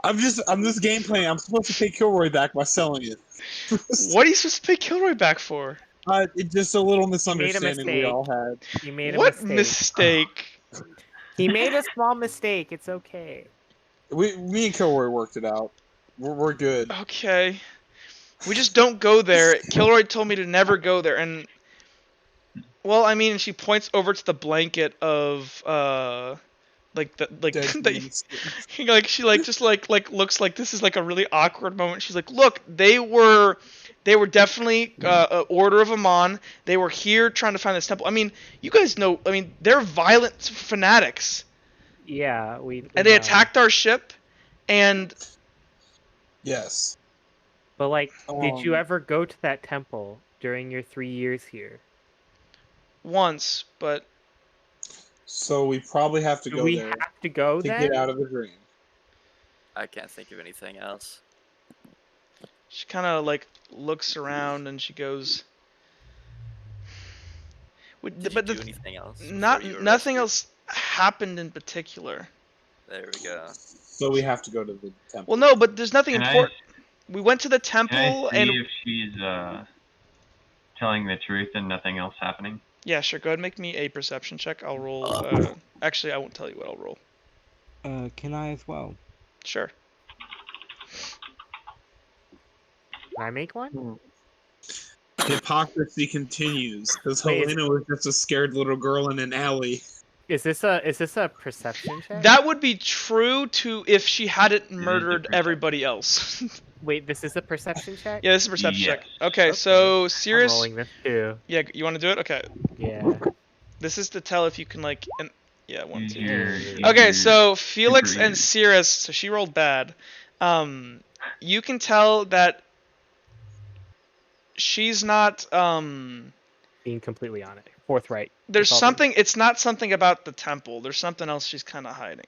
I'm just game playing. I'm supposed to pay Kilroy back by selling it. What are you supposed to pay Kilroy back for? It's just a little misunderstanding we mistake. all had. He made a What mistake. mistake? He made a small mistake. It's okay. Me and Kilroy worked it out. We're good. Okay. We just don't go there. Kilroy told me to never go there, and well, I mean, she points over to the blanket of like the like Dead the, beings. like she like just like looks like this is like a really awkward moment. She's like, look, they were definitely Order of Amon. They were here trying to find this temple. I mean, you guys know. I mean, they're violent fanatics, Yeah, we and they know. attacked our ship. And Yes. But like, did you Um, ever go to that temple during your 3 years here? once, but So we probably have to Do go we there have to go to then? get out of the dream. I can't think of anything else. she kind of like looks around and she goes, Did you do anything else? before you were nothing rescued? else happened in particular. There we go. So we have to go to the temple. Well, no, but there's nothing Can I, important. We went to the can I temple see and if she's telling the truth and nothing else happening? yeah, sure. Go ahead and make me a perception check. I'll roll. Actually, I won't tell you what I'll roll. Can I as well? Sure. Can I make one? Hypocrisy continues because Wait, is- Helena was just a scared little girl in an alley. Is this a perception check? That would be true to if she hadn't a murdered perception. everybody else. Wait, this is a perception check? Yeah, this is a perception Yes. check. Okay, so I'm Cirrus. rolling this too. Yeah, you want to do it? Okay. Yeah. This is to tell if you can like. Yeah, 1, Use 2. use Okay, your so Felix super and ears. Cirrus, so she rolled bad. You can tell that she's not. Being completely on it. Forthright. There's It's all something. It's not something about the temple. There's something else she's kind of hiding.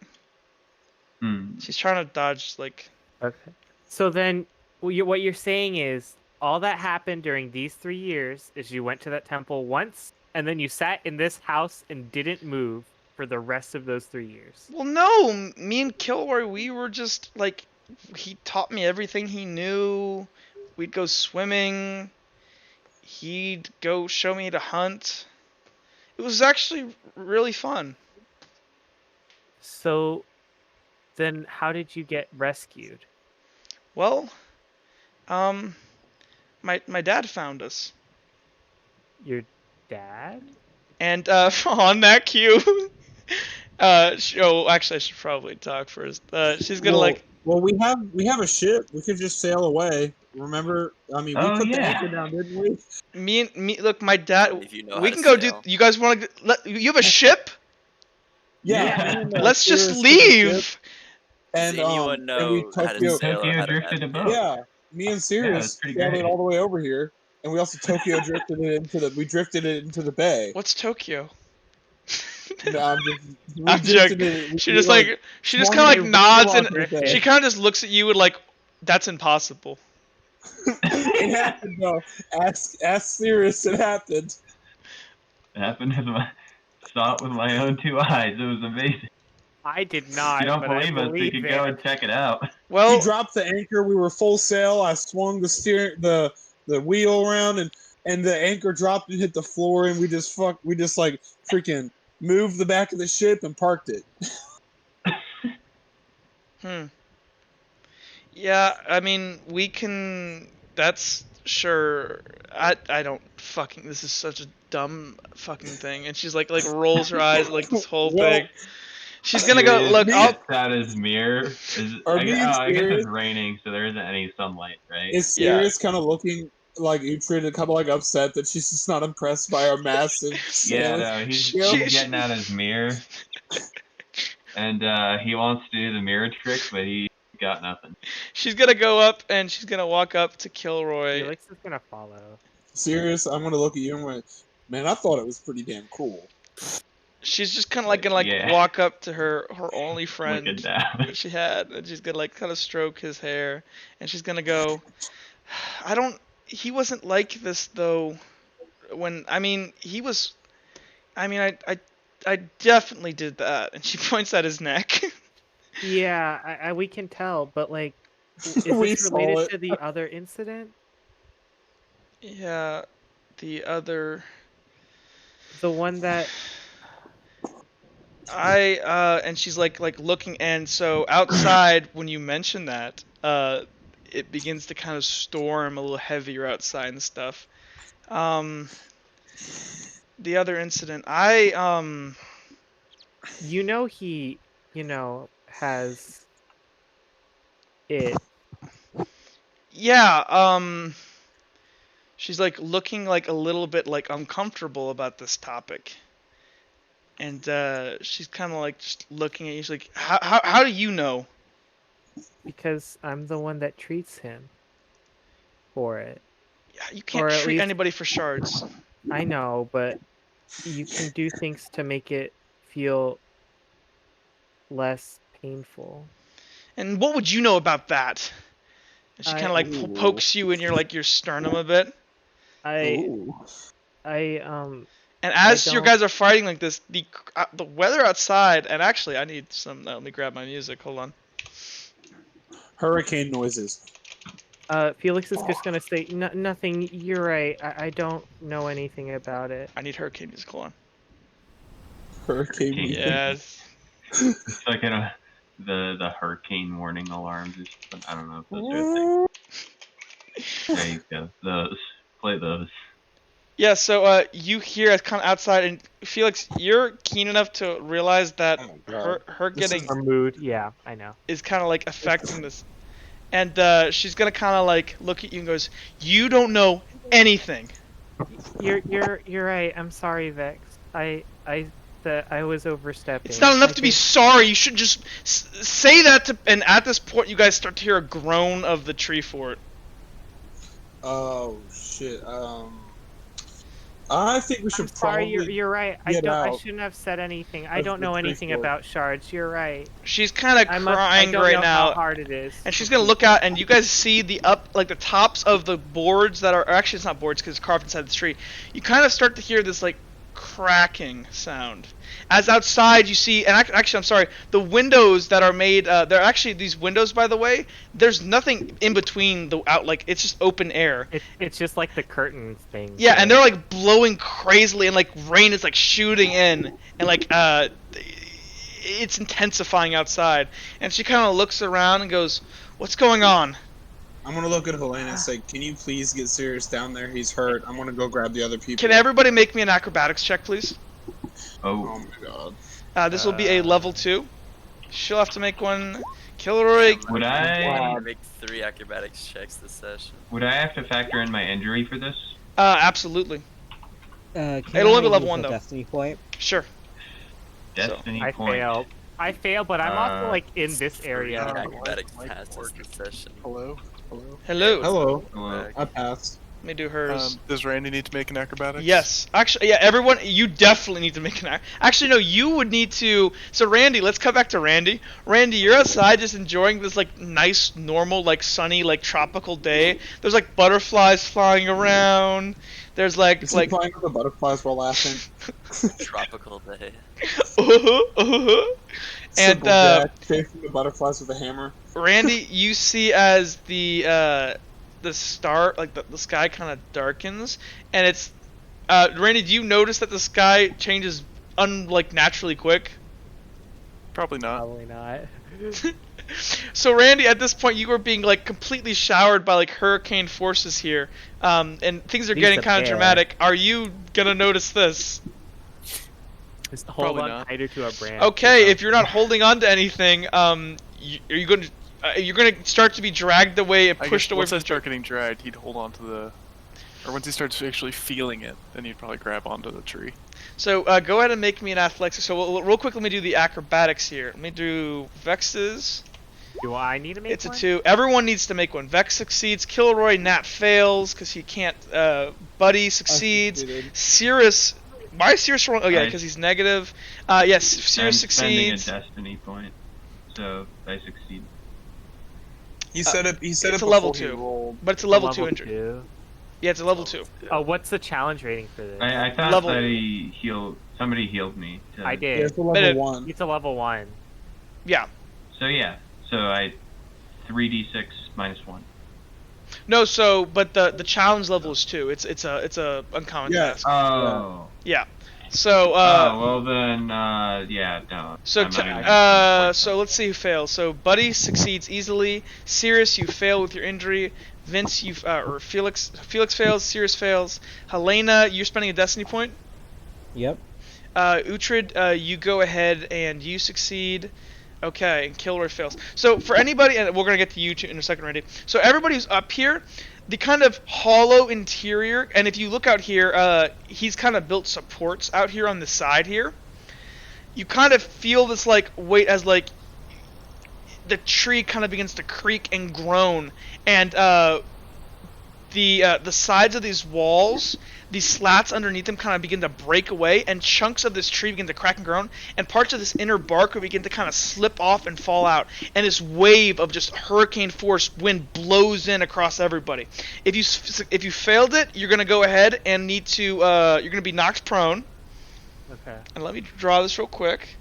Hmm. She's trying to dodge like. good. Okay. So then, what you're saying is all that happened during these 3 years is you went to that temple once, and then you sat in this house and didn't move for the rest of those 3 years. Well, no. Me and Kilroy, we were just like. He taught me everything he knew. We'd go swimming. He'd go show me to hunt. It was actually really fun. So then how did you get rescued? Well, my dad found us, Your dad? and on that cue, oh, actually, I should probably talk first. She's gonna like. Well, we have a ship. We could just sail away. Remember? I mean, we Oh, put the yeah. anchor down, didn't we? Me. Look, my dad. If you know We how can to go do. sail. You guys want to? You have a ship? Yeah. me and, Let's just Cirrus took a ship, leave. And Does anyone and know we how to Tokyo. sail or Tokyo how to drifted a navigate? boat. Yeah, me and that's Cirrus pretty sailed great. it all the way over here, and we also Tokyo drifted it into the. We drifted it into the bay. What's Tokyo? No, I'm just. We I'm drifted joking. it. She we, just like she just swung kind it of like nods across and the bay. she kind of just looks at you and like, that's impossible. It happened though. Ask Cirrus. It happened. It happened with saw it with my own 2 eyes. It was amazing. I did If not, you don't but I believe us, you believe can it. go and check it out. He Well, dropped the anchor. We were full sail. I swung the wheel around, and the anchor dropped and hit the floor, and we just like freaking moved the back of the ship and parked it. Yeah, I mean, we can. That's sure. I don't fucking. This is such a dumb fucking thing. And she's like rolls her eyes like this whole Well, thing. She's gonna go Sirius look. me- gets out his mirror. Are me and I guess Sirius, it's raining, so there isn't any sunlight, right? is Yeah. Sirius kind of looking like Uhtred and kind of like upset that she's just not impressed by our massive Yeah, sail? no, he's She- getting out his mirror, and he wants to do the mirror trick, but he got nothing. She's gonna go up and she's gonna walk up to Kilroy. Felix is gonna follow. Sirius, I'm gonna look at you and went, man, I thought it was pretty damn cool. She's just kind of like gonna Yeah. walk up to her only Looking friend down. that she had, and she's gonna like kind of stroke his hair, and she's gonna go. I don't. He wasn't like this though. When I mean he was. I mean I definitely did that, and she points at his neck. Yeah, we can tell, but like, is We this saw related it. to the other incident? Yeah, the other. The one that And she's like looking, and so outside when you mention that, it begins to kind of storm a little heavier outside and stuff. The other incident, you know he, has it. yeah, she's like looking like a little bit like uncomfortable about this topic. And she's kind of like just looking at you. She's like, how do you know? Because I'm the one that treats him for it. Yeah, you Or can't at treat least- anybody for shards. I know, but you can do things to make it feel less painful. And what would you know about that? And she kind of like Ooh. pokes you in your sternum a bit. Ooh. And as you don't- guys are fighting like this, the weather outside, and actually I need some. Let me grab my music. Hold on. Hurricane noises. Felix is just gonna say nothing. You're right. I don't know anything about it. I need hurricane music. Hold on. Hurricane Yeah. music. Yes. It's like the hurricane warning alarms. I don't know if those are a thing. There you go. Those. Play those. Yeah. So you hear it kind of outside, and Felix, you're keen enough to realize that Oh my God. her This is getting Her mood. Yeah, I know. is kind of like affecting this. And she's gonna kind of like look at you and goes, "You don't know anything." You're right. I'm sorry, Vex. I was overstepping. It's not enough I to be think- sorry. You should just say that to. And at this point, you guys start to hear a groan of the tree fort. Oh shit. I think we should I'm sorry. probably. You're right. I get don't. out I shouldn't have said anything. I of don't the know tree anything fort. about shards. You're right. She's kind of I crying don't right know now, how hard it is. and she's for gonna look people. out, and you guys see the the tops of the boards that are actually it's not boards because it's carved inside the tree. You kind of start to hear this like cracking sound. As outside you see, and actually I'm sorry, the windows that are made, they're actually these windows by the way. There's nothing in between the like it's just open air. It's just like the curtains thing. Yeah, and they're like blowing crazily, and like rain is like shooting in, and like it's intensifying outside. And she kind of looks around and goes, "What's going on?" I'm gonna look at Helena and say, "Can you please get Sirius down there? He's hurt. I'm gonna go grab the other people." Can everybody make me an acrobatics check, please? Oh Oh, my god. This will be a level 2. She'll have to make one. Kilroy. would I I make 3 acrobatics checks this session. have to factor in my injury for this? Absolutely. Can It'll only I be level use 1 a though. Destiny point? Sure. Destiny I point. failed. I failed, but I'm also like in this 3 area. acrobatics Mike, passes this session. Hello? Hello? Hello. Hello. Hello. I passed. Let me do hers. Does Randy need to make an acrobatics? Yes. Actually, yeah, everyone, you definitely need to make an Actually, no, you would need to. So, Randy, let's come back to Randy. Randy, you're outside just enjoying this, like, nice, normal, like, sunny, like, tropical day. There's, like, butterflies flying around. There's, like, Is he playing with the butterflies while laughing? Tropical day. And, Simple Jack chasing the butterflies with a hammer. Randy, you see as the star, like, the sky kind of darkens, and it's, Randy, do you notice that the sky changes, naturally quick? Probably not. Probably not. So Randy, at this point, you are being like completely showered by like hurricane forces here, and things are He's getting the kind of bear. dramatic. Are you gonna notice this? Just hold Probably on not. tighter to a branch. Okay, if you're not holding on to anything, are you going to? You're going to start to be dragged away and I guess pushed away once from I the start tree. getting dragged, he'd hold on to the, or once he starts actually feeling it, then he'd probably grab onto the tree. So go ahead and make me an athletics. So real quick, let me do the acrobatics here. Let me do Vex's. Do I need to make It's a one? 2. Everyone needs to make one. Vex succeeds. Kilroy, Nat fails because he can't. Buddy succeeds. succeeded. Cirrus. Why is Cirrus rolling? Oh yeah, I- because he's negative. Yes, I'm Cirrus spending a succeeds. destiny point, so I succeed. He said it. He said it's it a level before he 2. rolled. But it's a level 2 injury. 2. Yeah, it's a level 2. Oh, what's the challenge rating for this? I thought Level- that he healed. Somebody healed me. I Yeah, did. it's a level But 1. It's a level 1. Yeah. So yeah. So I 3d6 minus 1. No, so but the challenge level is 2. It's a uncommon Yeah. task. Oh. Yeah. So Oh well then. Yeah. No. So I'm not even gonna count so let's see who fails. So Buddy succeeds easily. Sirius, you fail with your injury. Vince, you or Felix fails. Sirius fails. Helena, you're spending a destiny point. Yep. Uhtred, you go ahead and you succeed. Okay, and Kilroy fails. So for anybody, and we're gonna get to you in a second, Randy. So everybody who's up here, the kind of hollow interior, and if you look out here, he's kind of built supports out here on the side here. You kind of feel this like weight as like the tree kind of begins to creak and groan, and the sides of these walls, these slats underneath them kind of begin to break away, and chunks of this tree begin to crack and groan, and parts of this inner bark will begin to kind of slip off and fall out, and this wave of just hurricane force wind blows in across everybody. If you failed it, you're gonna go ahead and need to you're gonna be knocked prone. Okay. And let me draw this real quick.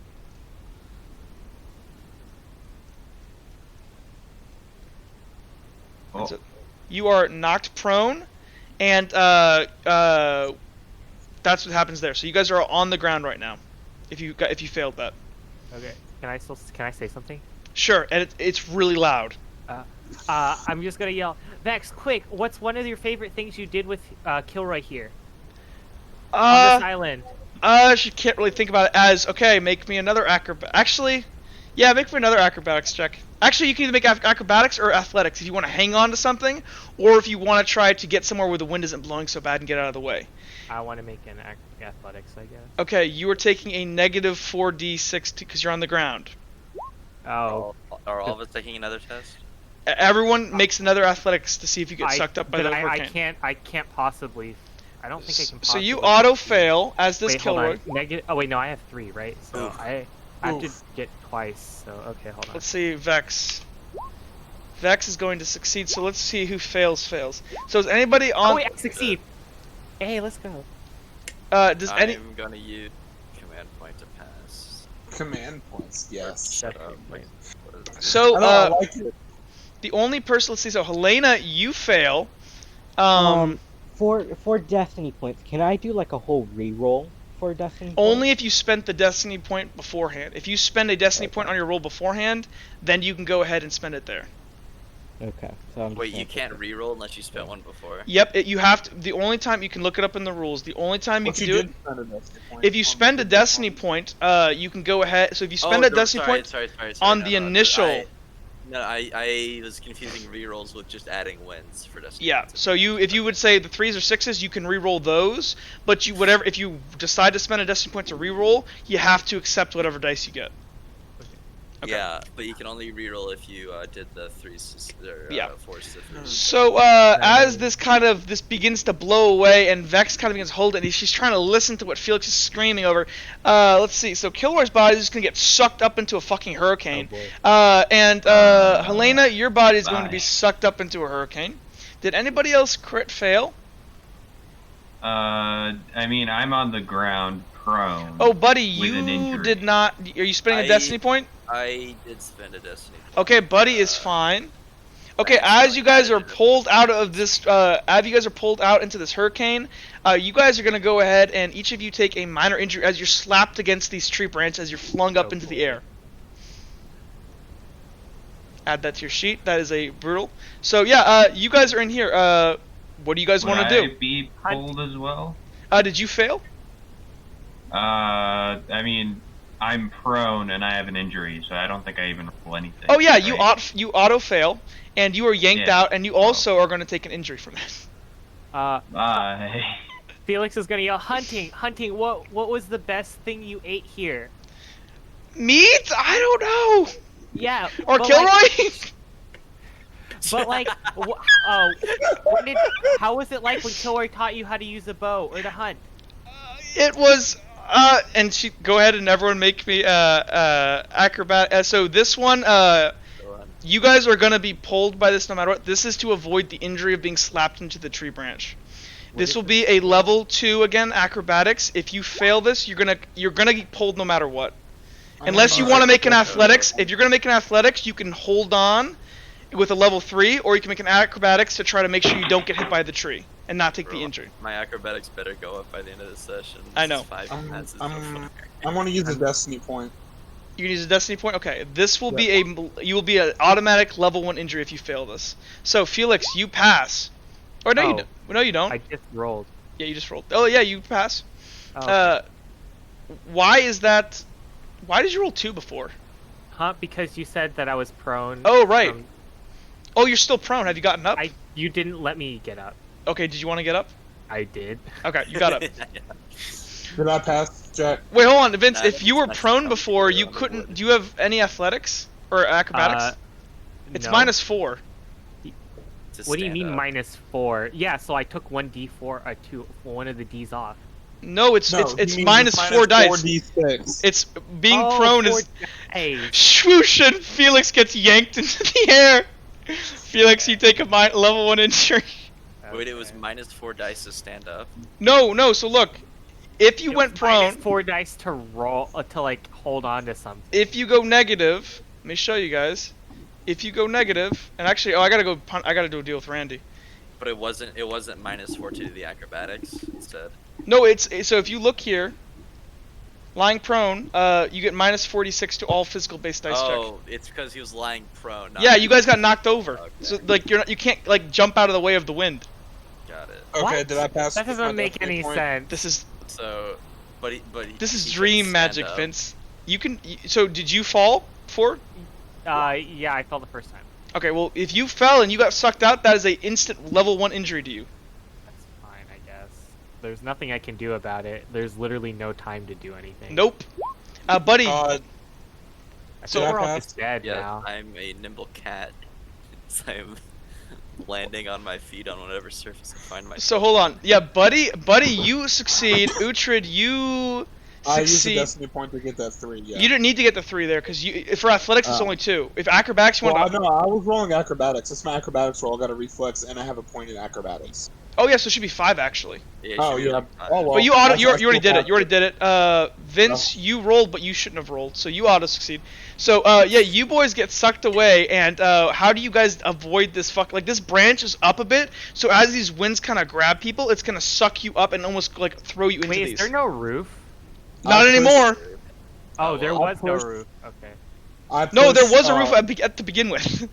Oh. So you are knocked prone, and that's what happens there. So you guys are on the ground right now. If you failed that. Okay. Can I say something? Sure, and it's really loud. I'm just gonna yell, Vex, quick! What's one of your favorite things you did with Kilroy here on this island? She can't really think about it as okay. Make me another acrobat. Actually, yeah, make me another acrobatics check. Actually, you can either make acrobatics or athletics if you want to hang on to something, or if you want to try to get somewhere where the wind isn't blowing so bad and get out of the way. I want to make an athletics, I guess. Okay, you are taking a negative 4d6 because you're on the ground. Oh. Are all of us taking another test? Everyone makes another athletics to see if you get sucked up by the hurricane. I can't possibly. I don't think I can. So Possibly you auto fail as this Wait, hold Kilroy. on. Negative. Oh wait, no, I have 3, right? So Oof. I have to get twice. So okay, hold on. Let's see, Vex. Vex is going to succeed, so let's see who fails. So is anybody on? Oh wait, I succeed. Hey, let's go. Does any? I'm gonna use command point to pass. Command points. Yes. Shut up. Wait. So I know, I like it. the only person. Let's see. So Helena, you fail. For destiny points, can I do like a whole reroll for destiny points? Only if you spent the destiny point beforehand. If you spend a destiny point on your roll beforehand, then you can go ahead and spend it there. Okay. So I'm just Wait, gonna you can't reroll unless you spent one before. Yep, you have to. The only time you can look it up in the rules. The only time you But can you do did it. spend a destiny point If you on spend a the- destiny point, you can go ahead. So if you spend a destiny point sorry, on no, the no, initial. I was confusing rerolls with just adding wins for destiny. Yeah. points. So if you would say the 3s or 6s, you can re-roll those. But if you decide to spend a destiny point to re-roll, you have to accept whatever dice you get. Okay. Yeah, but you can only reroll if you did the 3s or Yeah. 4s to 3s. So as this begins to blow away, and Vex kind of begins to hold it, and she's trying to listen to what Felix is screaming over. Let's see. So Kilroy's body is just gonna get sucked up into a fucking hurricane. And Helena, your body is going to be Bye. sucked up into a hurricane. Did anybody else crit fail? I mean, I'm on the ground prone. Oh, buddy, With an you injury. did not. Are you spending a destiny point? I did spend a destiny point. Okay, buddy is fine. Okay, Right, as you guys are I did it. pulled out of this, as you guys are pulled out into this hurricane, you guys are gonna go ahead and each of you take a minor injury as you're slapped against these tree branches as you're flung up into the air. Add that to your sheet. That is a brutal. So yeah, you guys are in here. What do you guys want to Would do? I be pulled as well? Did you fail? I mean, I'm prone and I have an injury, so I don't think I even roll anything. Oh yeah, right? you auto fail, and you are yanked Yeah. out, and you also are going to take an injury from this. Bye. Felix is gonna yell, "Hunting, hunting! What was the best thing you ate here?" Meat? I don't know. Yeah. Or but Kilroy? Like, but like, how was it like when Kilroy taught you how to use a bow or to hunt? It was. And she go ahead and everyone make me acrobat. So this one, you guys are gonna be pulled by this no matter what. This is to avoid the injury of being slapped into the tree branch. This will be a level 2 again, acrobatics. If you fail this, you're gonna get pulled no matter what. Unless you want to make an athletics. If you're gonna make an athletics, you can hold on with a level 3, or you can make an acrobatics to try to make sure you don't get hit by the tree and not take the injury. My acrobatics better go up by the end of the session. I know. I'm gonna use a destiny point. You can use a destiny point. Okay, this will be you will be an automatic level 1 injury if you fail this. So Felix, you pass. Or no, you don't. No, you don't. I just rolled. Yeah, you just rolled. Oh yeah, you pass. Oh, okay. Why is that? Why did you roll 2 before? Huh? Because you said that I was prone. Oh right. Oh, you're still prone. Have you gotten up? You didn't let me get up. Okay, did you want to get up? I did. Okay, you got up. Did I pass, Jack? Wait, hold on, Vince. Nah, If you were that's prone probably before, you on the couldn't. wood. Do you have any athletics or acrobatics? It's No. -4. What do you mean -4? Yeah, so I took 1d4, one of the d's off. No, it's No, it's he means -4 dice. 4d6. It's being Oh, prone 4 is dice. swoosh, and Felix gets yanked into the air. Felix, you take a level 1 injury. Wait, it was -4 dice to stand up. No. So look, if you went prone, -4 dice to roll to like hold on to something. if you go negative, let me show you guys. If you go negative, and actually, I gotta do a deal with Randy. But it wasn't -4 to the acrobatics instead. No, so if you look here, lying prone, you get -46 to all physical based dice check. Oh, it's because he was lying prone. Not Yeah, you guys got knocked over. Okay. So like you can't like jump out of the way of the wind. Got it. Okay, What? did I pass? That with my doesn't make destiny any point? sense. This is So, this is he dream couldn't magic, stand up. Vince. You can. So did you fall before? Yeah, I fell the first time. Okay, well if you fell and you got sucked out, that is a instant level 1 injury to you. That's fine, I guess. There's nothing I can do about it. There's literally no time to do anything. Nope. Buddy. I so think we're all pass? just dead Yeah, now. I'm a nimble cat. So I'm landing on my feet on whatever surface I find myself. So hold on. Yeah, buddy, you succeed. Uhtred, you I used a succeed. destiny point to get that 3. Yeah. You didn't need to get the 3 there because for athletics it's Oh. only 2. If acrobatics you Well, want. I was rolling acrobatics. It's my acrobatics roll. I got a reflex, and I have a point in acrobatics. Oh yeah, so it should be 5 actually. Yeah, it Oh should be yeah. like Oh well. But you already did it. You already did it. Vince, Oh. you rolled, but you shouldn't have rolled, so you ought to succeed. So yeah, you boys get sucked away, and how do you guys avoid this like this branch is up a bit, so as these winds kind of grab people, it's gonna suck you up and almost like throw you into Wait, these. is there no roof? Not I anymore. pushed- Oh, there I was no pushed- roof. Okay. No, there pushed, was a roof to begin with.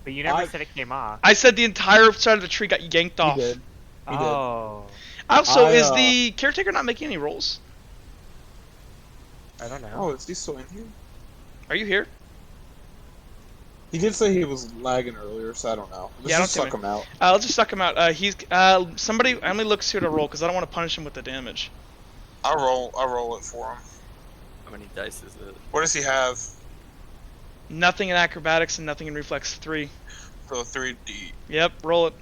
But you never I- said it came off. I said the entire side of the tree got yanked He off. did. He did. Oh. Also, I, is the caretaker not making any rolls? I don't know. Oh, is he still in here? Are you here? He did say he was lagging earlier, so I don't know. Let's Yeah, I don't just see suck him out. Let's just suck him out. He's somebody. Emily looks here to roll because I don't want to punish him with the damage. I'll roll it for him. How many dice is it? What does he have? Nothing in acrobatics and nothing in reflex. 3. So 3d2. Yep, roll it.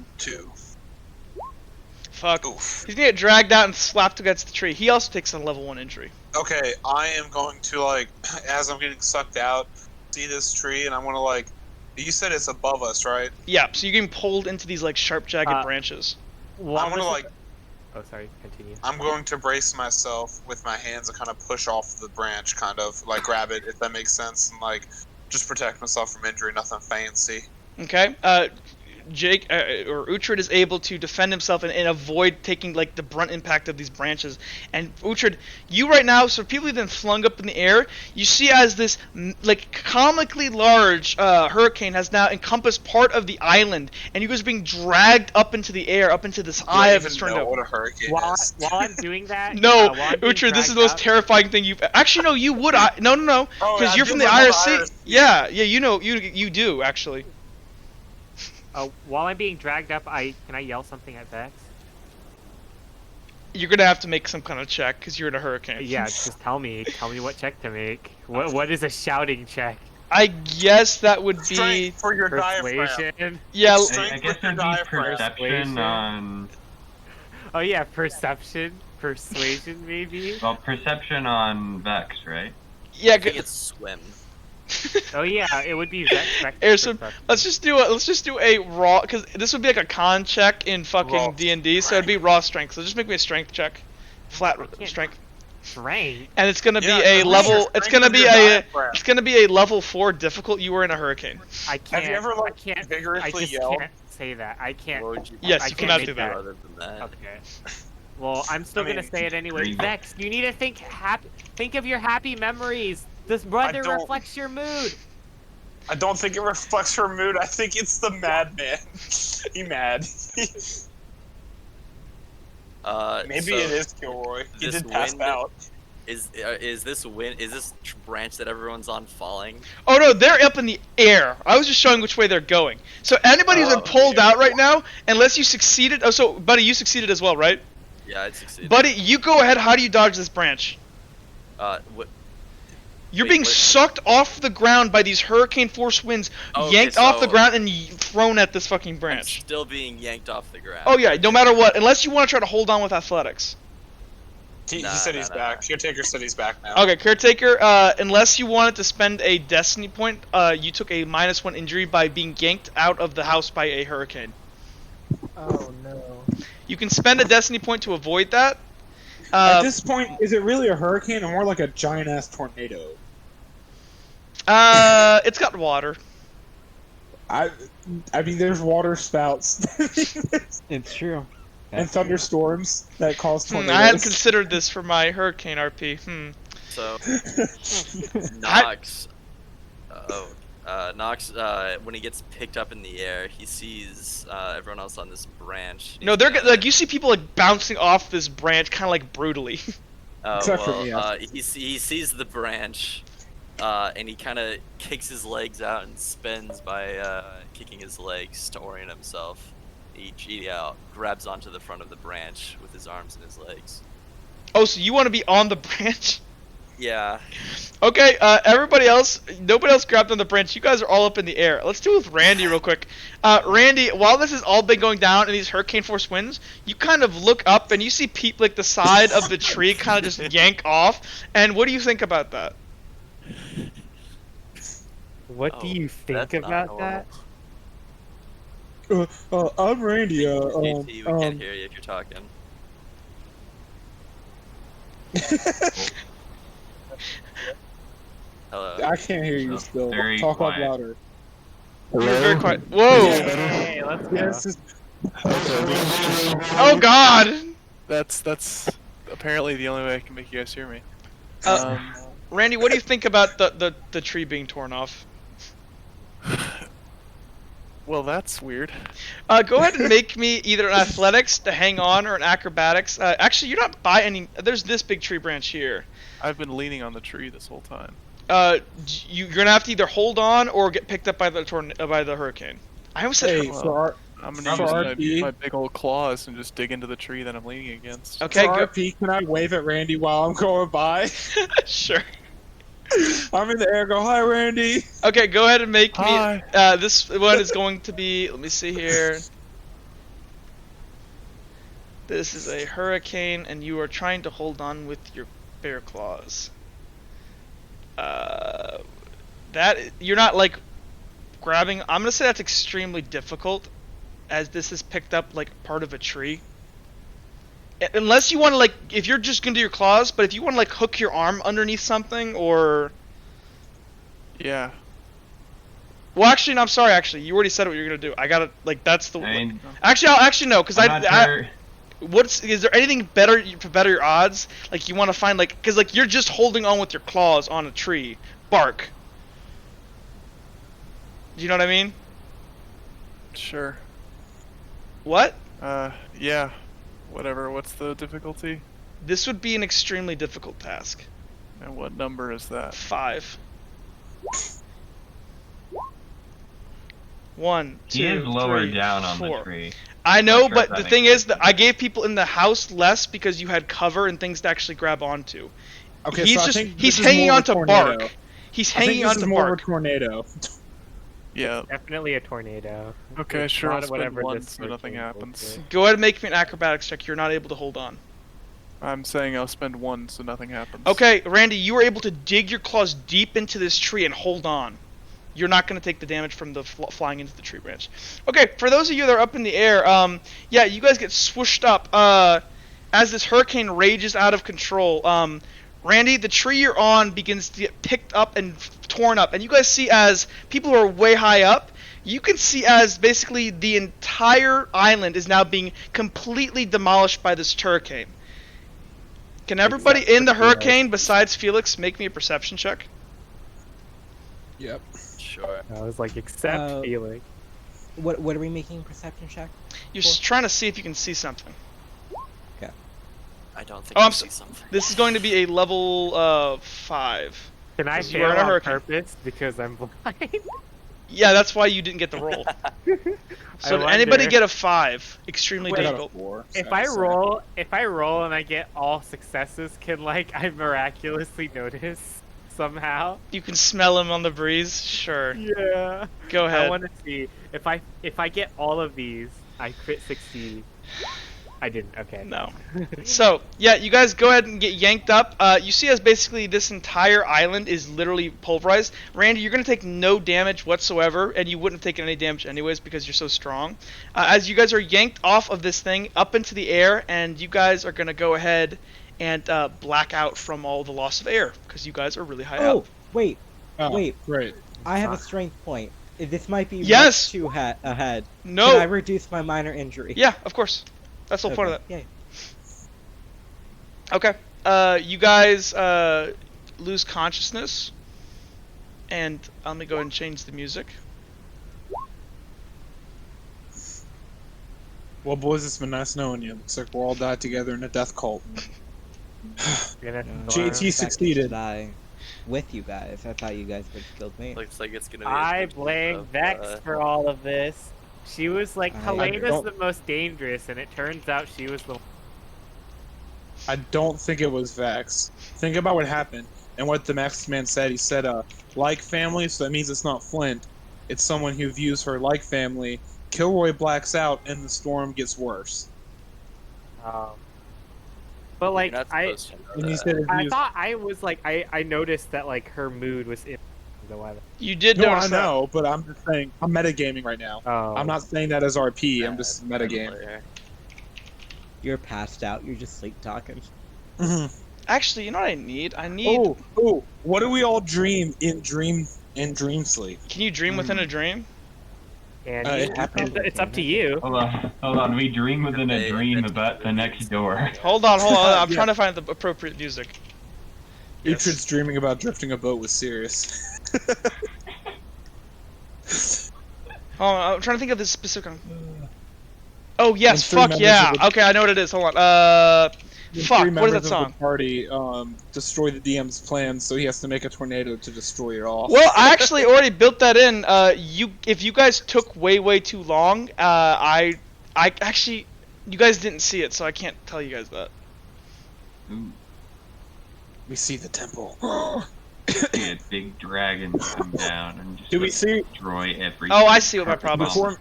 Fuck. Oof. He's gonna get dragged out and slapped against the tree. He also takes a level 1 injury. Okay, I am going to like, as I'm getting sucked out, see this tree, and I'm gonna like. You said it's above us, right? Yeah, so you're getting pulled into these like sharp, jagged branches. Well, I'm gonna like. Oh, sorry. Continue. I'm going to brace myself with my hands and kind of push off the branch, kind of like grab it, if that makes sense, and like just protect myself from injury. Nothing fancy. Okay. Jake or Uhtred is able to defend himself and avoid taking like the brunt impact of these branches. And Uhtred, you right now, so people have been flung up in the air. You see as this like comically large hurricane has now encompassed part of the island, and you guys are being dragged up into the air, up into this eye of this tornado. What a hurricane While is. I'm doing that, No, while I'm being Uhtred, this is the dragged most up- terrifying thing you've. Actually, no, you would. No, Oh, because yeah, you're I from did the live on the IRC. IRC. Yeah, you know, you do actually. While I'm being dragged up, can I yell something at Vex? You're gonna have to make some kind of check because you're in a hurricane. Yeah, just tell me what check to make. What is a shouting check? I guess that would be. Strength for your diaphragm. Persuasion. Yeah. I guess it'd be perception on. Oh yeah, persuasion maybe. Well, perception on Vex, right? Yeah. I think it's swim. Oh yeah, it would be Vex. Here, so let's just do a raw, because this would be like a con check in fucking D&D, so it'd be raw strength. So just make me a strength check, flat strength. Strength. And it's gonna be Yeah, a the level. strength It's gonna of be your a. diaphragm. It's gonna be a level 4 difficult. You were in a hurricane. I can't. Have you ever, like, I can't vigorously I just yelled? can't say that. I can't. What would you Yes, I you can't cannot make do that. Other than that. Okay. Well, I'm still I mean, gonna say it anyway. green. Vex, you need to think of your happy memories. This weather don't- reflects your mood. I don't think it reflects her mood. I think it's the madman. He mad. Maybe so it is Kilroy. He this did pass wind- out. Is this branch that everyone's on falling? Oh no, they're up in the air. I was just showing which way they're going. So anybody who's been pulled out right now, unless you succeeded. Oh, so buddy, you succeeded as well, right? Yeah, I succeeded. Buddy, you go ahead. How do you dodge this branch? What? You're Wait, being what? sucked off the ground by these hurricane force winds, Okay, yanked off the so- ground and thrown at this fucking I'm branch. still being yanked off the ground. Oh yeah, no matter what, unless you want to try to hold on with athletics. He Nah, said nah, he's nah, back. nah. Caretaker said he's back now. Okay, caretaker. Unless you wanted to spend a destiny point, you took a -1 injury by being yanked out of the house by a hurricane. Oh no. You can spend a destiny point to avoid that. At this point, is it really a hurricane or more like a giant ass tornado? It's got water. I mean, there's water spouts It's true. and thunderstorms that cause tornadoes. I hadn't considered this for my hurricane RP. So Nox. Nox. When he gets picked up in the air, he sees everyone else on this branch. No, they're like you see people like bouncing off this branch, kind of like brutally. Except for me, he sees the branch, and he kind of kicks his legs out and spins by kicking his legs to orient himself. He grabs onto the front of the branch with his arms and his legs. Oh, so you want to be on the branch? Yeah. Okay, everybody else, nobody else grabbed on the branch. You guys are all up in the air. Let's do it with Randy real quick. Randy, while this has all been going down and these hurricane force winds, you kind of look up and you see like the side of the tree kind of just yank off. And what do you think about that? What do you think that's not about normal. that? I'm Randy. KT, we can't hear you if you're talking. Hello. I can't hear you Oh, still. very Talk quiet. up louder. You're very quiet. Whoa! Hey, let's go. Yes. Oh God! That's apparently the only way I can make you guys hear me. Randy, what do you think about the tree being torn off? Well, that's weird. Go ahead and make me either an athletics to hang on or an acrobatics. Actually, you're not by any. There's this big tree branch here. I've been leaning on the tree this whole time. You're gonna have to either hold on or get picked up by the hurricane. I almost said. Hey, for I'm gonna For use RP. my big old claws and just dig into the tree that I'm leaning against. Okay, go. RP, can I wave at Randy while I'm going by? Sure. I'm in the air. Go, hi, Randy. Okay, go ahead and make Hi. me. This one is going to be. Let me see here. This is a hurricane, and you are trying to hold on with your bear claws. That you're not like grabbing. I'm gonna say that's extremely difficult, as this is picked up like part of a tree. Unless you want to like, if you're just gonna do your claws, but if you want to like hook your arm underneath something or. Yeah. Well, actually, no, I'm sorry. Actually, you already said what you're gonna do. I gotta like that's the. I mean, Actually, I'll actually no, because I'm not sure. is there anything better to better your odds? Like you want to find like because like you're just holding on with your claws on a tree bark. Do you know what I mean? Sure. What? Yeah. Whatever. What's the difficulty? This would be an extremely difficult task. And what number is that? 5. 1, 2, He is lower 3, down on 4. the tree. I know, Not sure if but that the thing makes is that I gave people in the house less because you had cover and things to actually grab onto. Okay, He's so I just think he's this is hanging more of a onto tornado. bark. He's I think hanging this is onto more of a bark. tornado. Yeah. Definitely a tornado. Okay, It's sure. I'll not spend whatever one this so nothing hurricane happens. bullshit. Go ahead and make me an acrobatics check. You're not able to hold on. I'm saying I'll spend one so nothing happens. Okay, Randy, you were able to dig your claws deep into this tree and hold on. You're not going to take the damage from the flying into the tree branch. Okay, for those of you that are up in the air, yeah, you guys get swooshed up as this hurricane rages out of control. Randy, the tree you're on begins to get picked up and torn up, and you guys see as people who are way high up, you can see as basically the entire island is now being completely demolished by this hurricane. Can everybody in the hurricane besides Felix make me a perception check? Yep. Sure. I was like, except Felix. What are we making perception check? You're just trying to see if you can see something. I don't think Oh, I I'm see something. This is going to be a level 5. Can I 'Cause you are fail in a on hurricane. purpose because I'm blind? Yeah, that's why you didn't get the roll. So did I anybody wonder- get a 5? Extremely Wait, difficult. If I roll and I get all successes, can like I miraculously notice somehow? You can smell him on the breeze? Sure. Yeah. Go ahead. I want to see if I get all of these, I crit succeed. I didn't. Okay. No. So, yeah, you guys go ahead and get yanked up. You see as basically this entire island is literally pulverized. Randy, you're going to take no damage whatsoever, and you wouldn't have taken any damage anyways because you're so strong. As you guys are yanked off of this thing up into the air, and you guys are going to go ahead and black out from all the loss of air because you guys are really high up. Wait. Oh, Wait. Great. I have a strength point. This might be Yes! much too ahead. No. Can I reduce my minor injury? Yeah, of course. That's the whole point of Yay. that. Okay. You guys lose consciousness. And let me go ahead and change the music. Well, boys, it's been nice knowing you. Looks like we're all died together in a death cult. JT succeeded. Die with you guys. I thought you guys would have killed me. Looks like it's gonna be. I blame Vex for all of this. She was like, Helena's don't- the most dangerous, and it turns out she was the. I don't think it was Vex. Think about what happened and what the Max man said. He said, like family, so that means it's not Flint. It's someone who views her like family. Kilroy blacks out, and the storm gets worse. But like You're not I supposed to know And he that. said it views... thought I was like I noticed that like her mood was in the weather. You did No, I notice that. know, but I'm just saying, I'm metagaming right now. Oh. I'm not saying that as RP, I'm just metagaming. You're passed out. You're just sleep talking. Actually, you know what I need? I need... Oh, what do we all dream in dream sleep? Can you dream within a dream? And it happened. it's up to you. Hold on. We dream within a dream about the next door. Hold on. I'm Yeah. trying to find the appropriate music. Uhtred's dreaming about drifting a boat with Sirius. Hold on, I'm trying to think of this specific one. Oh, yes, When three fuck members yeah. of the- Okay, I know what it is. Hold on. When Fuck, three what is members that of the song? party destroy the DM's plans, so he has to make a tornado to destroy it all. Well, I actually already built that in. If you guys took way too long, I actually, you guys didn't see it, so I can't tell you guys that. Ooh, We see the temple. see a big dragon come down and just Do we like, see- destroy everything. Oh, I see what my problem is.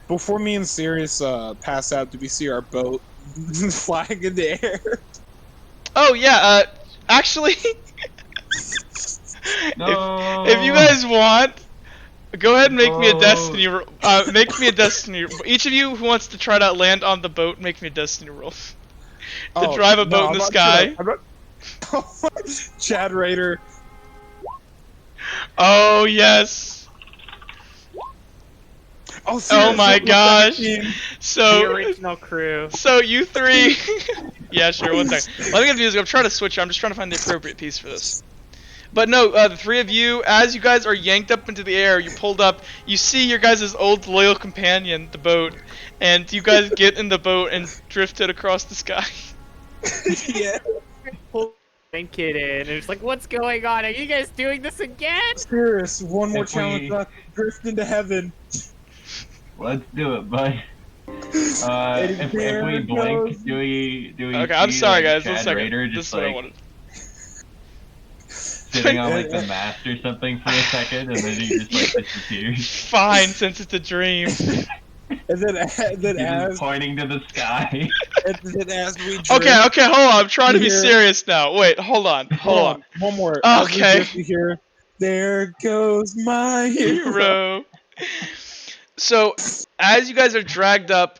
Before me and Sirius pass out, do we see our boat flying in the air? Oh yeah. Actually, No. if you guys want, go ahead and make me a No. destiny. Make me a destiny. Each of you who wants to try to land on the boat, make me a destiny roll. To drive a boat in the sky. Chad Raider. Oh yes. Oh, Oh Sirius, my look at that gosh. team. The So, original crew. so you three. Yeah, sure. One second. Let me get the music. I'm trying to switch. I'm just trying to find the appropriate piece for this. But no, the three of you, as you guys are yanked up into the air, you pulled up. You see your guys' old loyal companion, the boat, and you guys get in the boat and drifted across the sky. Yeah. Pull the kid in, and it's like, what's going on? Are you guys doing this again? Sirius, one more If challenge we- left. Drift into heaven. Let's do it, bud. And If there we blink, goes- do we Okay, see I'm sorry, like guys. One Chad second. Raider This just is what I like wanted. sitting on like the mast or something for a second, and then he just like disappears? Fine, since it's a dream. And then He's as just pointing to the sky. and then as we drift, Okay, okay, hold on. I'm trying to be Here. serious now. Wait, hold on. hold on, one more. As we Okay. drift, we hear, "There goes my hero." Hero. So, as you guys are dragged up,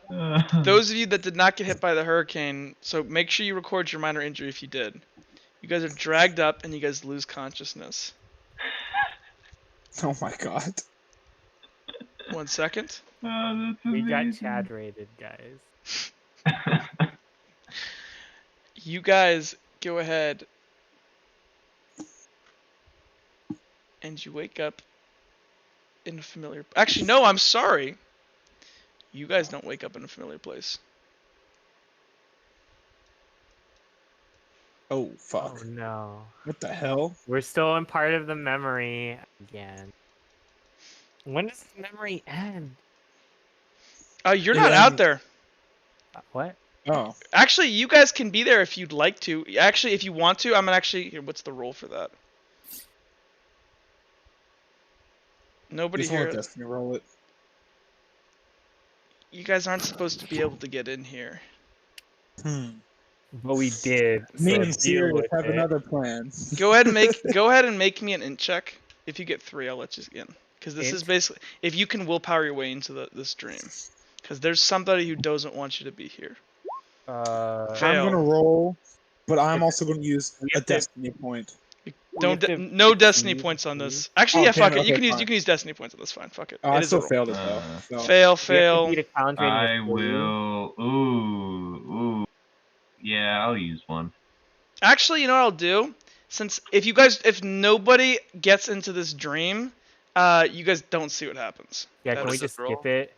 those of you that did not get hit by the hurricane, so make sure you record your minor injury if you did. You guys are dragged up and you guys lose consciousness. Oh my god. 1 second. Oh, that's We got amazing. Chad rated, guys. You guys go ahead and you wake up in a familiar. Actually, no, I'm sorry. You guys don't wake up in a familiar place. Oh fuck. Oh no. What the hell? We're still in part of the memory again. When does the memory end? You're It not out ends- there. What? Oh. Actually, you guys can be there if you'd like to. Actually, if you want to, I'm gonna actually. Here, what's the roll for that? Nobody Just want here. to destiny roll it. You guys aren't supposed to be able to get in here. But we did. Me so and deal Sirius with have it. another plan. Go ahead and make me an int check. If you get 3, I'll let you in. Because this is Int? basically if you can willpower your way into this dream. Because there's somebody who doesn't want you to be here. I'm Fail. gonna roll, but I'm If- also gonna use we a have to- destiny point. We have to No destiny succeed, points on please. this. Actually, Oh, yeah, damn fuck it, it. You okay, can fine. use destiny points on this. Fine, fuck it. Oh, It I is a still roll. failed it though. So. Fail, We have to fail. beat a challenge rating I of 3. will. Ooh. Yeah, I'll use one. Actually, you know what I'll do? Since if nobody gets into this dream, you guys don't see what happens. Yeah, What can we is this just roll? skip it?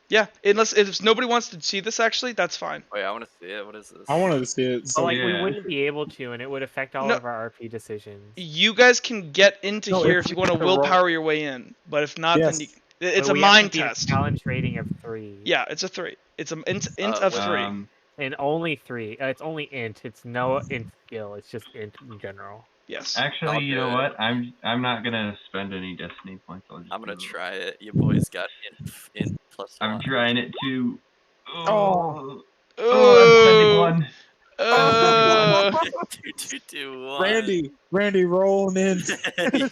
Yeah, unless if nobody wants to see this, actually, that's fine. Wait, I want to see it. What is this? I wanted to see it. But So like, we yeah. wouldn't be able to, and it would affect all No. of our RP decisions. You guys can get into No, here if if you we want to get the roll- willpower your way in, but if not, Yes. then it's But a we have to mind beat test. A challenge rating of 3. Yeah, it's a 3. It's an int of what- 3. And only 3. It's only int. It's no int skill. It's just int in general. Yes. Actually, I'll you do know it. what? I'm not gonna spend any destiny points. I'll just I'm gonna do it. try it. You boys got int plus I'm 1. trying it too. Oh. I'm spending one. Uh, 2, 2, 2, 1. Randy, rolling in.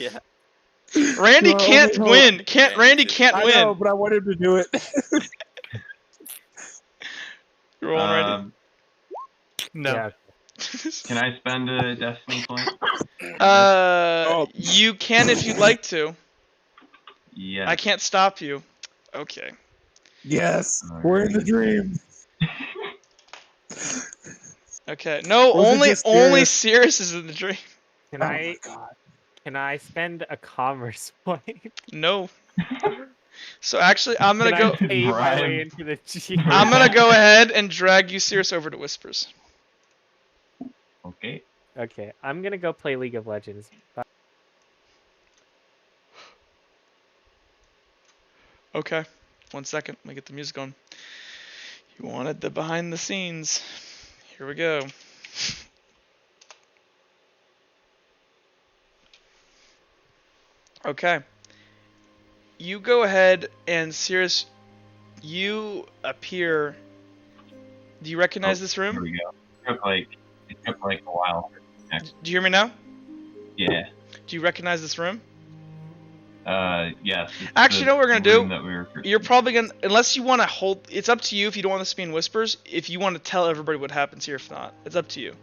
Yeah. Randy You're can't only win. Randy Randy can't I win. know, but I want him to do it. You're rolling, Randy. No. Yeah. Can I spend a destiny point? Oh. You can if you'd like to. Yeah. I can't stop you. Okay. Yes, we're in the dream. Okay. No, Or is it only just Sirius is in the dream. Can Oh I my god. can I spend a commerce point? No. So actually, I'm gonna Can go. I pay my Bribe. way into the GM? I'm gonna go ahead and drag you, Sirius, over to Whispers. Okay. Okay, I'm gonna go play League of Legends. Bye. Okay. 1 second. Let me get the music on. You wanted the behind the scenes. Here we go. Okay. You go ahead and Sirius, you appear. Do you recognize this Here room? we go. It took like a while. Do you hear me now? Yeah. Do you recognize this room? Yes. it's Actually, you know what we're gonna do? room that we were You're probably gonna, unless you want to hold. It's up to you if you don't want this to be in whispers. If you want to tell everybody what happens here, if not, it's up to you.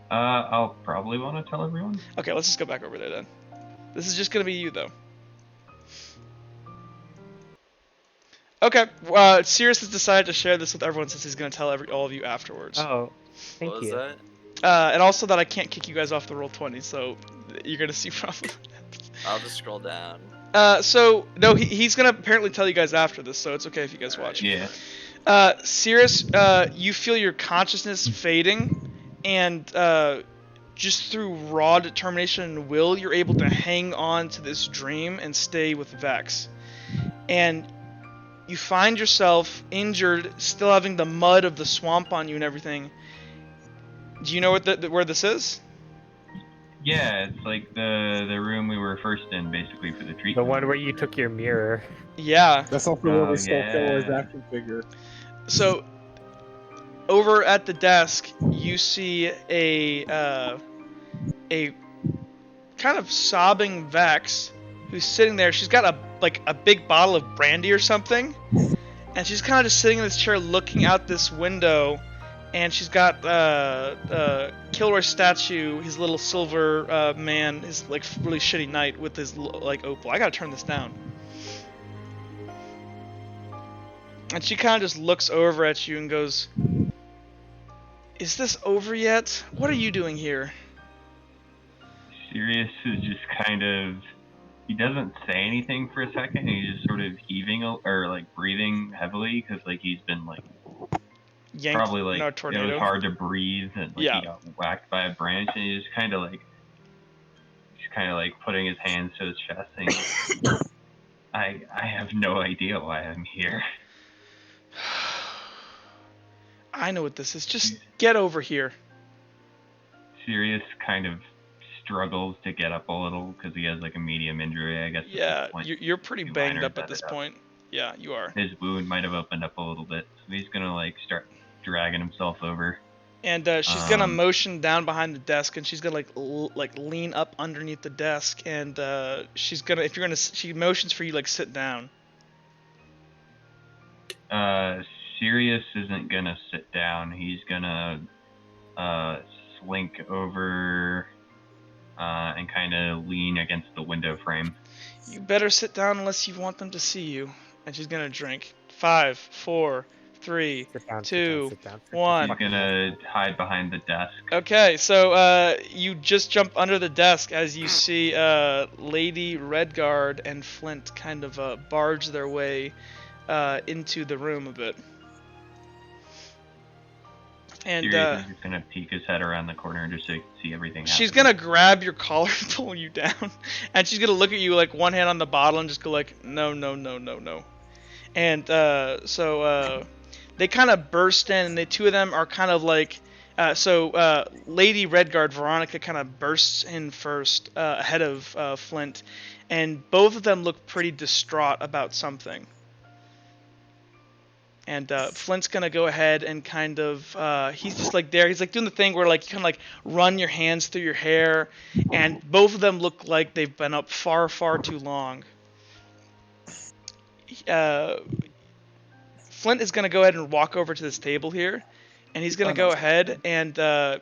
I'll probably want to tell everyone. Okay, let's just go back over there then. This is just gonna be you though. Okay. Sirius has decided to share this with everyone since he's going to tell all of you afterwards. Oh, thank What was you. that? And also that I can't kick you guys off the Roll20, so you're going to see probably. I'll just scroll down. So no, he's going to apparently tell you guys after this, so it's okay if you guys watch. Yeah. Sirius, you feel your consciousness fading, and just through raw determination and will, you're able to hang on to this dream and stay with Vex. And you find yourself injured, still having the mud of the swamp on you and everything. Do you know where this is? Yeah, it's like the room we were first in, basically, for the treatment. The one where you took your mirror. Yeah. That's also where we stole yeah. Kilroy's action figure. So, over at the desk, you see a kind of sobbing Vex who's sitting there. She's got a big bottle of brandy or something, and she's kind of just sitting in this chair looking out this window, and she's got Kilroy's statue, his little silver man, his like really shitty knight with his like opal. I gotta turn this down. And she kind of just looks over at you and goes, "Is this over yet? What are you doing here?" Sirius is just kind of, he doesn't say anything for a second. He's just sort of heaving or like breathing heavily because like he's been like Yanked probably like in a it tornado. was hard to breathe and like Yeah. he got whacked by a branch and he's just kind of like putting his hands to his chest saying, I have no idea why I'm here. I know what this is. Just get over here. Sirius kind of struggles to get up a little because he has like a medium injury, I guess. Yeah, at this point. you're pretty Two banged minors up at this ended up. point. Yeah, you are. His wound might have opened up a little bit, so he's gonna like start dragging himself over. And she's gonna motion down behind the desk, and she's gonna like lean up underneath the desk, and she's gonna she motions for you like sit down. Sirius isn't gonna sit down. He's gonna slink over and kind of lean against the window frame. You better sit down unless you want them to see you. And she's gonna drink. 5, 4, 3, Sit down, 2, sit down. 1. He's gonna hide behind the desk. Okay, so you just jump under the desk as you see Lady Redguard and Flint kind of barge their way into the room a bit. And Sirius is just gonna peek his head around the corner just to see everything she's happening. gonna grab your collar and pull you down, and she's gonna look at you like one hand on the bottle and just go like, no, no, no, no, no. And so they kind of burst in, and the two of them are kind of like, Lady Redguard, Veronica, kind of bursts in first ahead of Flint, and both of them look pretty distraught about something. And Flint's gonna go ahead and kind of, he's just like there, he's like doing the thing where like you kind of like run your hands through your hair, and both of them look like they've been up far, far too long. Flint is gonna go ahead and walk over to this table here, and he's gonna go ahead and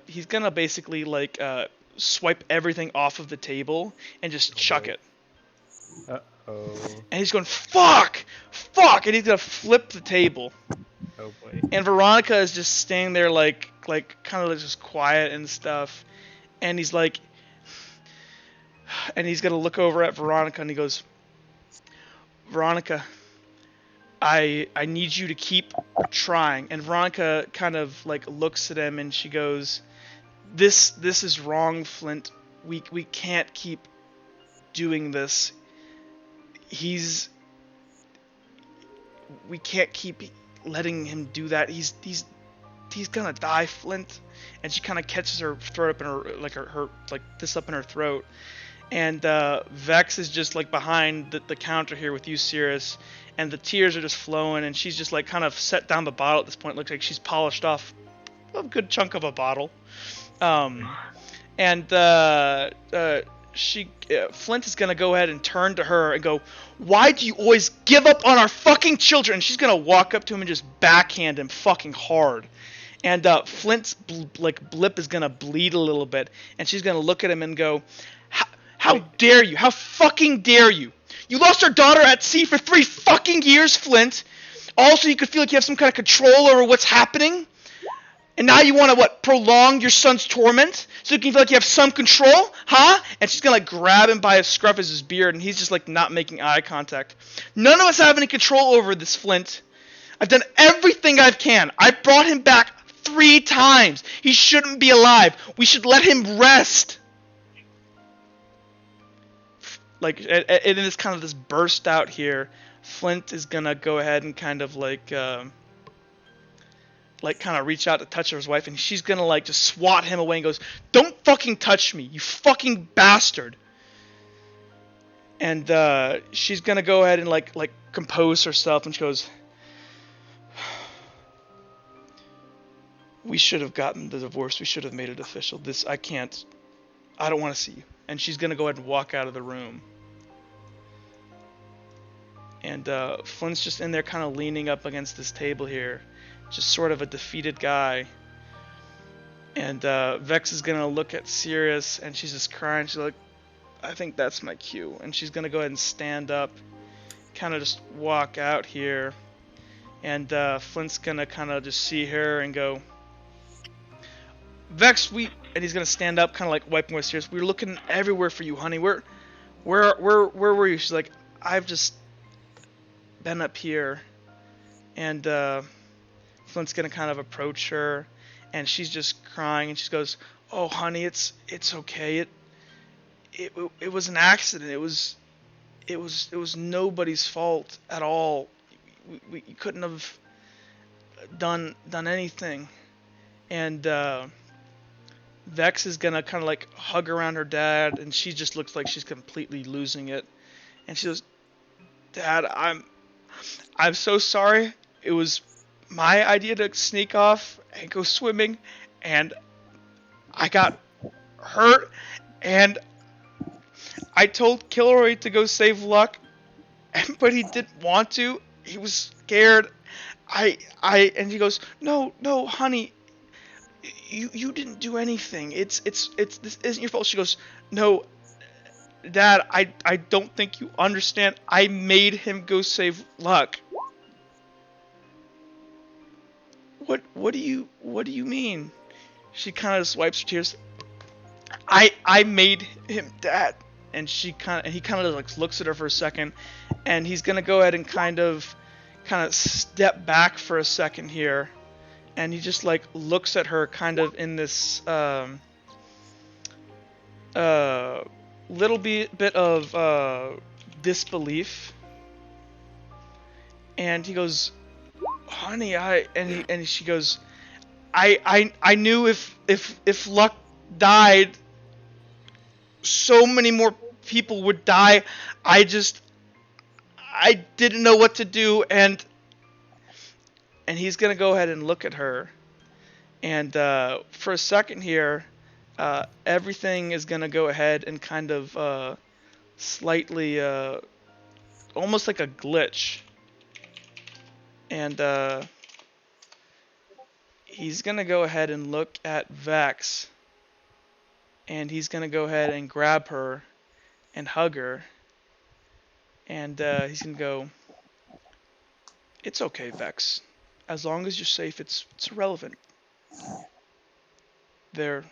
he's gonna basically like swipe everything off of the table and just chuck it. And he's going, fuck! Fuck! And he's gonna flip the table. Oh boy. And Veronica is just standing there like kind of just quiet and stuff. And he's like, and he's gonna look over at Veronica and he goes, Veronica, I need you to keep trying. And Veronica kind of like looks at him and she goes, this is wrong, Flint. We can't keep doing this. We can't keep letting him do that. He's gonna die, Flint. And she kind of catches her throat up in her like her like this up in her throat. And Vex is just like behind the counter here with you, Sirius, and the tears are just flowing. And she's just like kind of set down the bottle at this point. Looks like she's polished off a good chunk of a bottle. Flint is gonna go ahead and turn to her and go, why do you always give up on our fucking children? And she's gonna walk up to him and just backhand him fucking hard. And Flint's blip is gonna bleed a little bit, and she's gonna look at him and go, how dare you? How fucking dare you? You lost our daughter at sea for 3 fucking years, Flint. Also, you could feel like you have some kind of control over what's happening. And now you want to, prolong your son's torment? So you can feel like you have some control? Huh? And she's going to, grab him by his scruff as his beard, and he's just, not making eye contact. None of us have any control over this, Flint. I've done everything I can. I brought him back 3 times. He shouldn't be alive. We should let him rest. And it's kind of this burst out here. Flint is going to go ahead and kind of, kind of reach out to touch his wife, and she's gonna just swat him away and goes, "Don't fucking touch me, you fucking bastard!" And she's gonna go ahead and compose herself, and she goes, "We should have gotten the divorce. We should have made it official. I don't want to see you." And she's gonna go ahead and walk out of the room. And Flint's just in there, kind of leaning up against this table here. Just sort of a defeated guy. And Vex is gonna look at Sirius, and she's just crying. She's like, "I think that's my cue." And she's gonna go ahead and stand up, kind of just walk out here. And Flint's gonna kind of just see her and go, "Vex, and he's gonna stand up, kind of wiping away Sirius. "We were looking everywhere for you, honey. Where were you?" She's like, "I've just been up here." And Flint's gonna kind of approach her, and she's just crying, and she goes, "Oh, honey, it's okay. It was an accident. It was nobody's fault at all. We couldn't have done anything." And Vex is gonna kind of hug around her dad, and she just looks like she's completely losing it. And she goes, "Dad, I'm so sorry. It was my idea to sneak off and go swimming, and I got hurt, and I told Kilroy to go save Luck, but he didn't want to. He was scared. And he goes, no, honey, you didn't do anything. This isn't your fault." She goes, "No, Dad, I don't think you understand. I made him go save Luck." What do you mean? She kind of just wipes her tears. I made him, Dad." And he kind of looks at her for a second, and he's gonna go ahead and kind of step back for a second here, and he just looks at her kind of in this little bit of disbelief, and he goes, "Honey, and she goes, I knew if Luck died, so many more people would die. I didn't know what to do." And he's gonna go ahead and look at her, and for a second here, everything is gonna go ahead and kind of slightly almost like a glitch. And he's gonna go ahead and look at Vex, and he's gonna go ahead and grab her and hug her, and he's gonna go, "It's okay, Vex. As long as you're safe, it's irrelevant. They're,"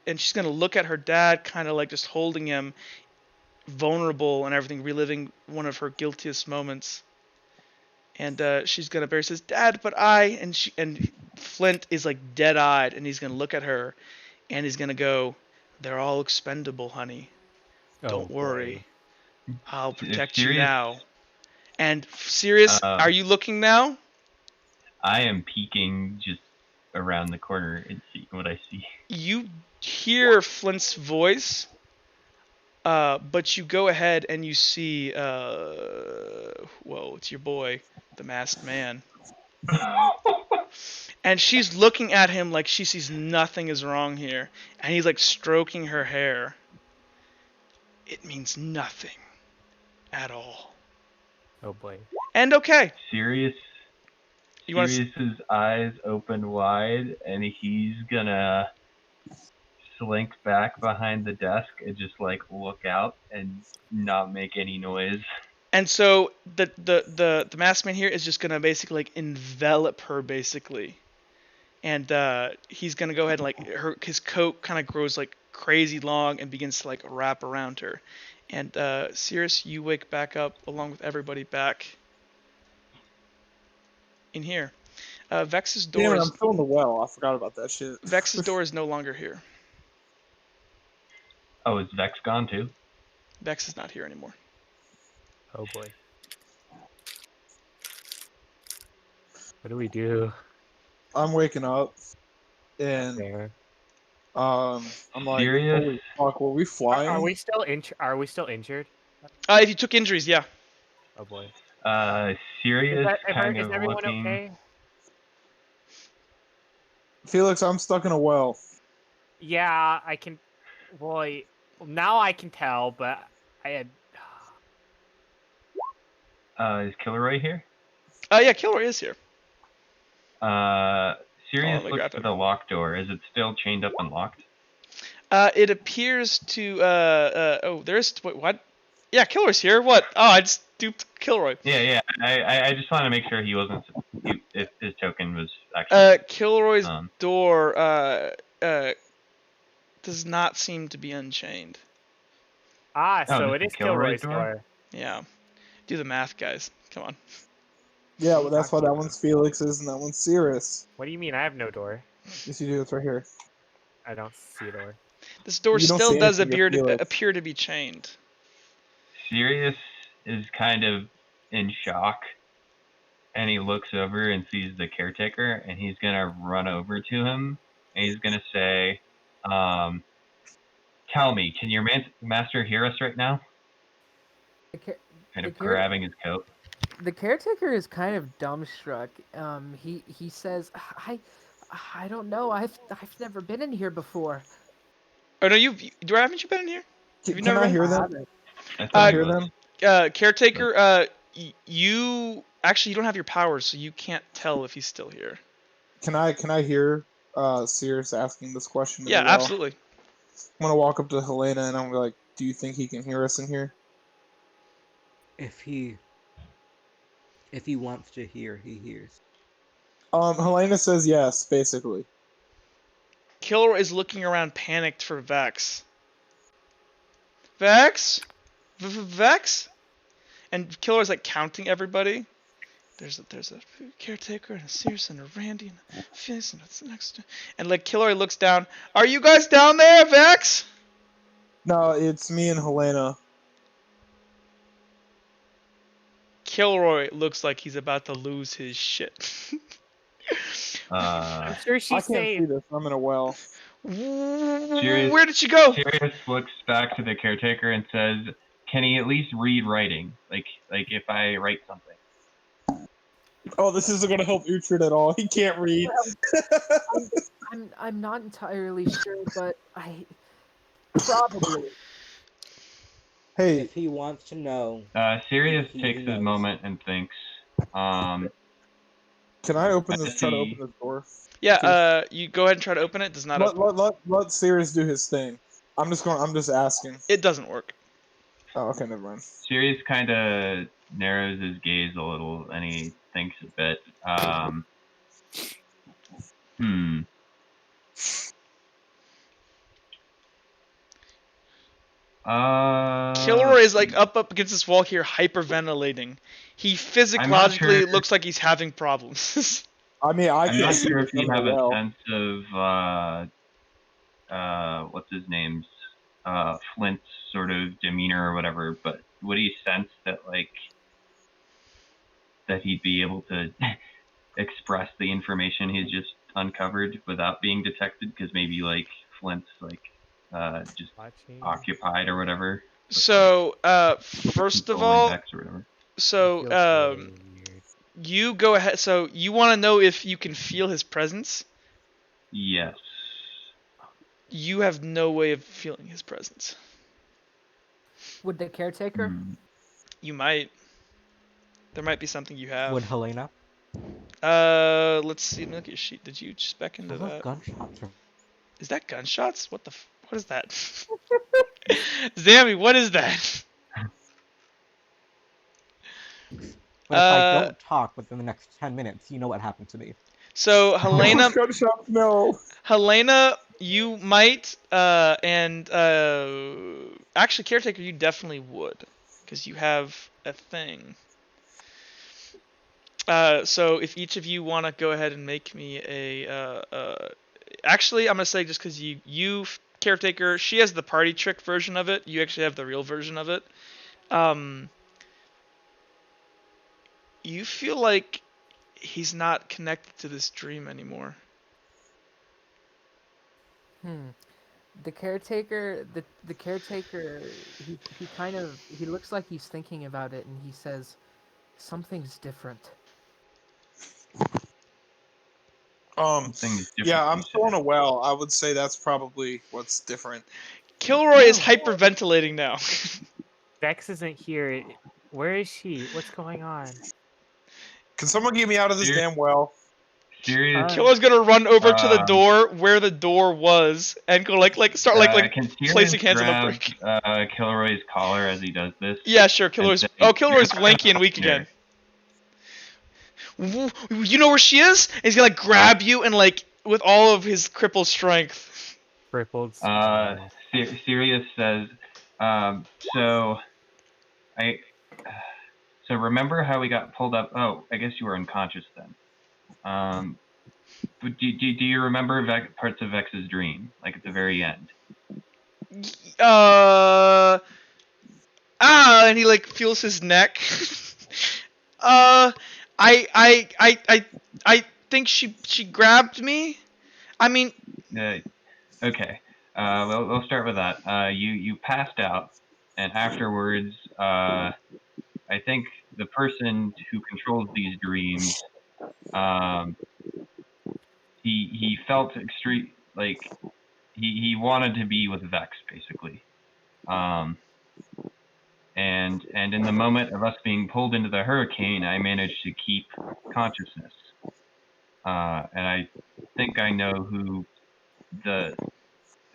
and she's gonna look at her dad, kind of just holding him, vulnerable and everything, reliving one of her guiltiest moments. And she's gonna Barry says, "Dad, but I," and Flint is dead-eyed, and he's gonna look at her, and he's gonna go, "They're all expendable, honey. Don't worry. I'll protect you now." And Sirius, are you looking now? I am peeking just around the corner and seeing what I see. You hear Flint's voice, but you go ahead and you see, it's your boy, the masked man. And she's looking at him like she sees nothing is wrong here. And he's stroking her hair. "It means nothing at all." Oh boy. And okay. Sirius's eyes open wide, and he's gonna slink back behind the desk and just look out and not make any noise. And so the masked man here is just gonna basically like envelop her basically, and he's gonna go ahead and like his coat kind of grows like crazy long and begins to like wrap around her. And Cirrus, you wake back up along with everybody back in here. Vex's Damn door it, is I'm still in the well. I forgot about that shit. Vex's door is no longer here. Oh, is Vex gone too? Vex is not here anymore. Oh boy. What do we do? I'm waking up, and There. I'm like, Serious? holy fuck, were we Are flying? we still Are we still injured? If you took injuries, yeah. Oh boy. Sirius kind Is of everyone looking. okay? Felix, I'm stuck in a well. Yeah, I can. Boy, now I can tell, but I had. Is Kilroy here? Yeah, Kilroy is here. Sirius let me looks grab for him. the locked door. Is it still chained up and locked? It appears to. Oh, there's. Wait, what? Yeah, Kilroy's here. What? Oh, I just duped Kilroy. Yeah. I just want to make sure he wasn't. If his token was actually. Kilroy's door does not seem to be unchained. So this it is is Kilroy's Kilroy's door? door. Yeah. Do the math, guys. Come on. Yeah, well, that's why that one's Felix's and that one's Cirrus. What do you mean? I have no door. Yes, you do. It's right here. I don't see a door. This door You don't still see does anything to Felix. appear to be chained. Sirius is kind of in shock, and he looks over and sees the caretaker, and he's gonna run over to him, and he's gonna say, "Tell me, can your master hear us right now?" Kind of grabbing his coat. The caretaker is kind of dumbstruck. He says, I don't know. I've never been in here before. Oh no, haven't you been in here? Have you Can never I been? hear them? I Can I hear them? Caretaker, you actually don't have your powers, so you can't tell if he's still here. Can I hear Cirrus asking this question? Yeah, absolutely. I'm gonna walk up to Helena and I'm gonna be like, "Do you think he can hear us in here?" If he wants to hear, he hears. Helena says yes, basically. Kilroy is looking around, panicked for Vex. Vex, Vex, and Kilroy's like counting everybody. There's a caretaker and a Cirrus and a Randy and a Fizz and that's the next. And like Kilroy looks down. Are you guys down there, Vex? No, it's me and Helena. Kilroy looks like he's about to lose his shit. I'm sure she's I can't safe. see this. I'm in a well. Where did she go? Sirius looks back to the caretaker and says, "Can he at least read writing? Like if I write something?" Oh, this isn't gonna help Uhtred at all. He can't read. I'm not entirely sure, but I probably. Hey, If he wants to know, Sirius he takes a knows. moment and thinks. Can I open this? Try to open this door. Yeah. You go ahead and try to open it. Does not open. Let Cirrus do his thing. I'm just asking. It doesn't work. Oh, okay, never mind. Sirius kind of narrows his gaze a little, and he thinks a bit. Kilroy is like up against this wall here, hyperventilating. He physiologically looks like he's having problems. I mean, I'm not sure if you have a sense of what's his name's Flint's sort of demeanor or whatever, but would he sense that that he'd be able to express the information he's just uncovered without being detected? Because maybe Flint's just occupied or whatever. So first of all, you go ahead. So you want to know if you can feel his presence? Yes. You have no way of feeling his presence. Would the caretaker? You might. There might be something you have. Would Helena? Let's see. Let me look at your sheet. Did you spec into that? Gunshots. Is that gunshots? What is that? Zammy, what is that? But if I don't talk within the next 10 minutes, you know what happened to me. So Helena, Gunshot, no. Helena, you might, actually, Caretaker, you definitely would, because you have a thing. So if each of you want to go ahead and make me actually, I'm gonna say just because you Caretaker, she has the party trick version of it. You actually have the real version of it. You feel like he's not connected to this dream anymore. The caretaker, the caretaker, he kind of, he looks like he's thinking about it, and he says, "Something's different." Something different, Yeah, I'm you throwing say. a well. I would say that's probably what's different. Kilroy is hyperventilating now. Vex isn't here. Where is she? What's going on? Can someone get me out of this damn well? Serious. Kilroy's gonna run over to the door where the door was and go start Can Sirius placing hands on the grab brick. Kilroy's collar as he does this? Yeah, sure. And say, Kilroy's lanky and weak again. You know where she is? And he's gonna grab you and with all of his crippled strength. Crippled. Sirius says, so remember how we got pulled up? Oh, I guess you were unconscious then. But do you remember parts of Vex's dream, like at the very end? And he feels his neck. I think she grabbed me. I mean. Okay. We'll start with that. You passed out, and afterwards, I think the person who controls these dreams, he felt extreme, he wanted to be with Vex, basically. And in the moment of us being pulled into the hurricane, I managed to keep consciousness. And I think I know who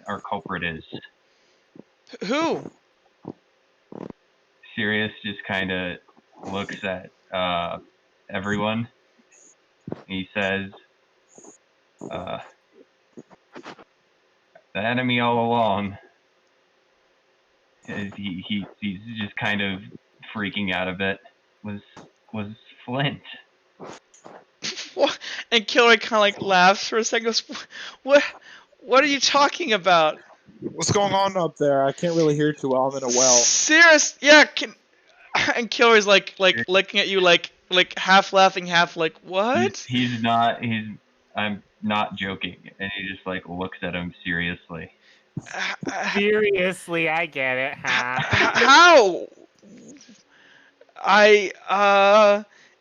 our culprit is. Who? Sirius just kind of looks at everyone. He says, "The enemy all along." He's just kind of freaking out a bit. Was Flint? What? And Kilroy kind of laughs for a second. Goes, what are you talking about? What's going on up there? I can't really hear too well. I'm in a well. Serious? Yeah. And Kilroy's looking at you half laughing, half what? I'm not joking, and he just looks at him seriously. Seriously, I get it. How?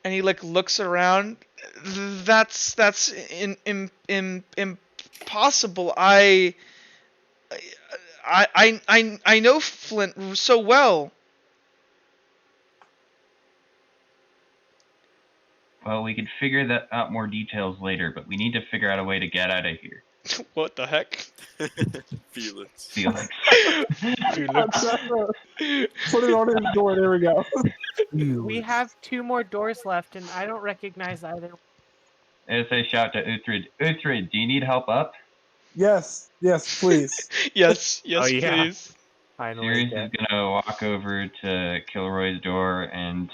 And he looks around. That's impossible. I know Flint so well. Well, we could figure that out more details later, but we need to figure out a way to get out of here. What the heck? Felix. Felix. Put it on his door. There we go. We have 2 more doors left, and I don't recognize either. As I shout to Uthrid, Uthrid, do you need help up? Yes, please. yes, oh, yeah. please. Finally. Sirius is gonna walk over to Kilroy's door and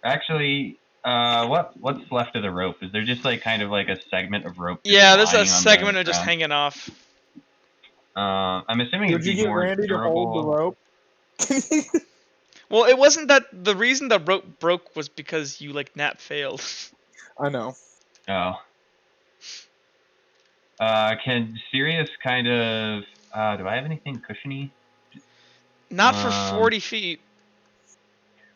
actually, what's left of the rope? Is there just kind of a segment of rope? Yeah, there's a segment of just hanging off. I'm assuming Did you get Randy durable. to hold the rope? Well, it wasn't that the reason the rope broke was because you nap failed. I know. Oh. Can Sirius kind of? Do I have anything cushiony? Not for 40 feet.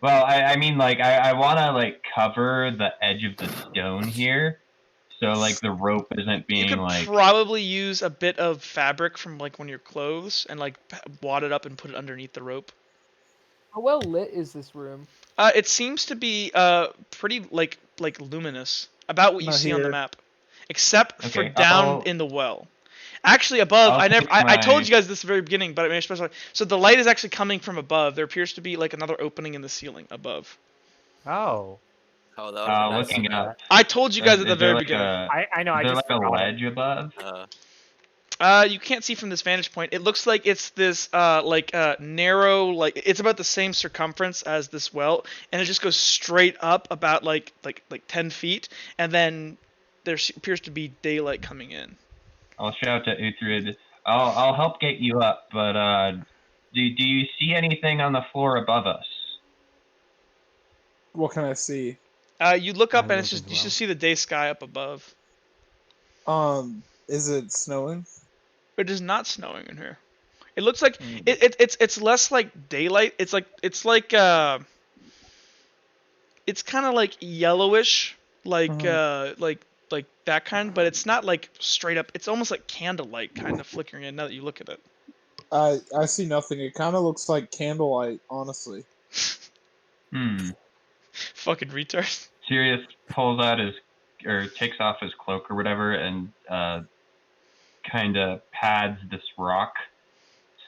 Well, I mean, I want to cover the edge of the stone here, so the rope isn't being You could probably use a bit of fabric from one of your clothes and wad it up and put it underneath the rope. How well lit is this room? It seems to be pretty luminous, about what you see on the map, except for down in the well. Actually, above, I told you guys this at the very beginning, but I mean, so the light is actually coming from above. There appears to be another opening in the ceiling above. Oh. Oh, that would have been nice. Looking up. I told you guys at the Is there very like beginning. I know. Is I there just like a forgot ledge above? You can't see from this vantage point. It looks like it's this narrow, like it's about the same circumference as this well, and it just goes straight up about like 10 feet, and then there appears to be daylight coming in. I'll shout to Uthrid. I'll help get you up, but do you see anything on the floor above us? What can I see? You look up I and it's look just as you should well. see the day sky up above. Is it snowing? It is not snowing in here. It looks like Hmm. it's less like daylight. It's kind of like yellowish, like that kind, but it's not like straight up. It's almost like candlelight kind of flickering in now that you look at it. I see nothing. It kind of looks like candlelight, honestly. Fucking retard. Sirius pulls out takes off his cloak or whatever and kind of pads this rock.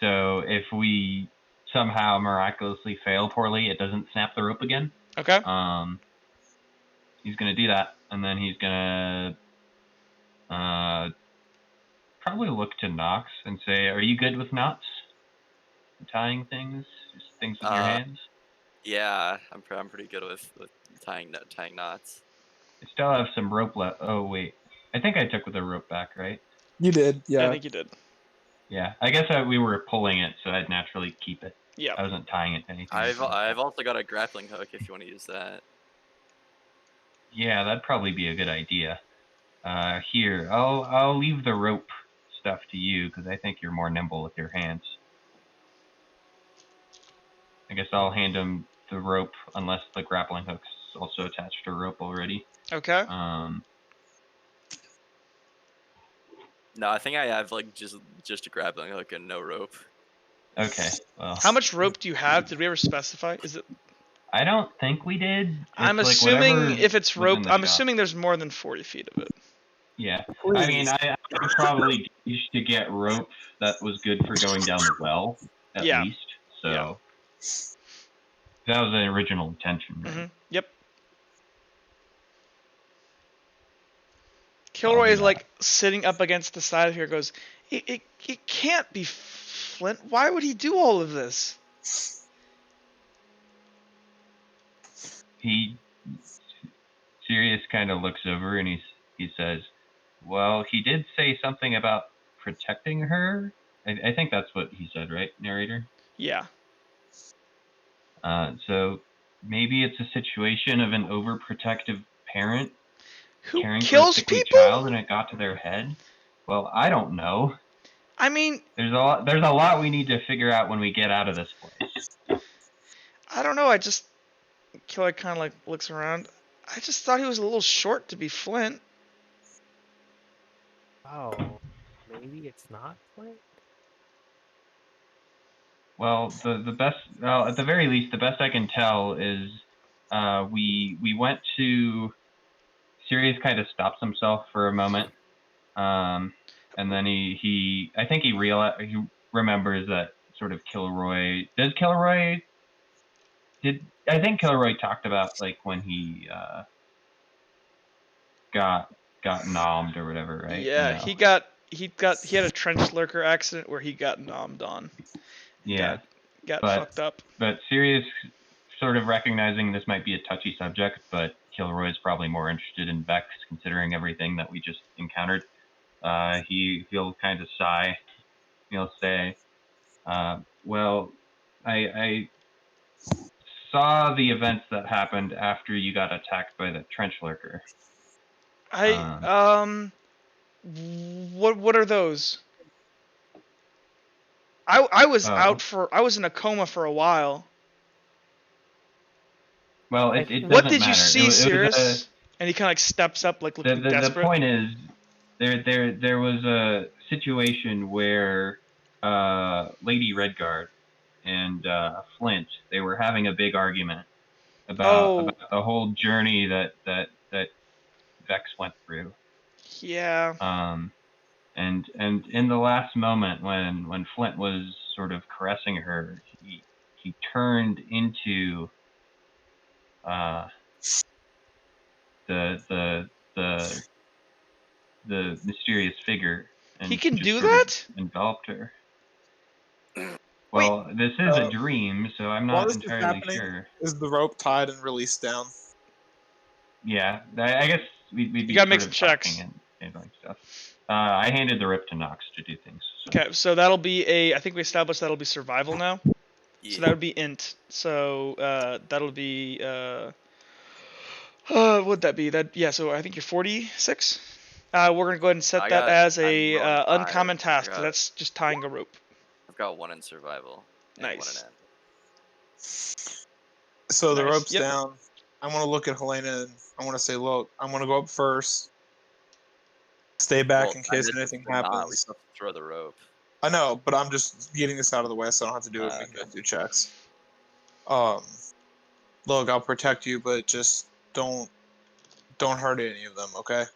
So if we somehow miraculously fail poorly, it doesn't snap the rope again. Okay. He's gonna do that, and then he's gonna probably look to Nox and say, "Are you good with knots? Tying things with your hands?" Yeah, I'm pretty good with tying knots. I still have some rope left. Oh wait, I think I took the rope back, right? You did, yeah. I think you did. Yeah, I guess we were pulling it, so I'd naturally keep it. Yeah. I wasn't tying it to anything. I've also got a grappling hook if you want to use that. Yeah, that'd probably be a good idea. Here, I'll leave the rope stuff to you because I think you're more nimble with your hands. I guess I'll hand him the rope unless the grappling hook's also attached to rope already. Okay. No, I think I have like just a grappling hook and no rope. Okay. Well. How much rope do you have? Did we ever specify? Is it? I don't think we did. I'm assuming if it's rope, I'm assuming there's more than 40 feet of it. Yeah. I mean, I probably used to get rope that was good for going down the well, at least. So that was the original intention, right? Mm-hmm. Yep. Kilroy is like sitting up against the side of here. Goes, it can't be Flint. Why would he do all of this? Sirius kind of looks over and he says, "Well, he did say something about protecting her. I think that's what he said, right, narrator?" Yeah. So maybe it's a situation of an overprotective parent who caring kills for a sickly people, child, and it got to their head. Well, I don't know. I mean, there's a lot we need to figure out when we get out of this place. I don't know. Kilroy kind of like looks around. I just thought he was a little short to be Flint. Oh, maybe it's not Flint? Well, the best, well, at the very least, the best I can tell is we went to. Sirius kind of stops himself for a moment, and then I think he remembers that sort of Kilroy. I think Kilroy talked about like when he got nommed or whatever, right? Yeah, he had a trench lurker accident where he got nommed on. Yeah. Got fucked up. But Sirius sort of recognizing this might be a touchy subject, but Kilroy's probably more interested in Vex considering everything that we just encountered. He'll kind of sigh. He'll say, well, I saw the events that happened after you got attacked by the trench lurker. What are those? I was I was in a coma for a while. Well, it doesn't what did matter. You see, Sirius? And he kind of like steps up, like looking desperate. The point is, there was a situation where Lady Redguard and Flint, they were having a big argument about the whole journey that Vex went through. Yeah. And in the last moment when Flint was sort of caressing her, he turned into the mysterious figure, and He can just do sort of that? enveloped her. Well, this is a dream, so I'm While not this is entirely happening, sure. is the rope tied and released down? Yeah, I guess we'd be gotta sort make of some checks. talking and handling stuff. I handed the rope to Nox to do things. So. Okay, so that'll be I think we established that'll be survival now. Yeah. So that would be int. So that'll be what'd that be? So I think you're 46. We're gonna go ahead and set that as I'm a rolling 5. uncommon task. So that's just tying a rope. I've got 1 in survival. And 1 Nice. in int. So the Nice, rope's yep. down. I want to look at Helena and I want to say, look, I'm going to go up first. Stay back Well, in I case meant anything to not. We happens. still have to throw the rope. I know, but I'm just getting this out of the way so I don't have to do it. We can Okay. go do checks. Look, I'll protect you, but just don't hurt any of them, okay?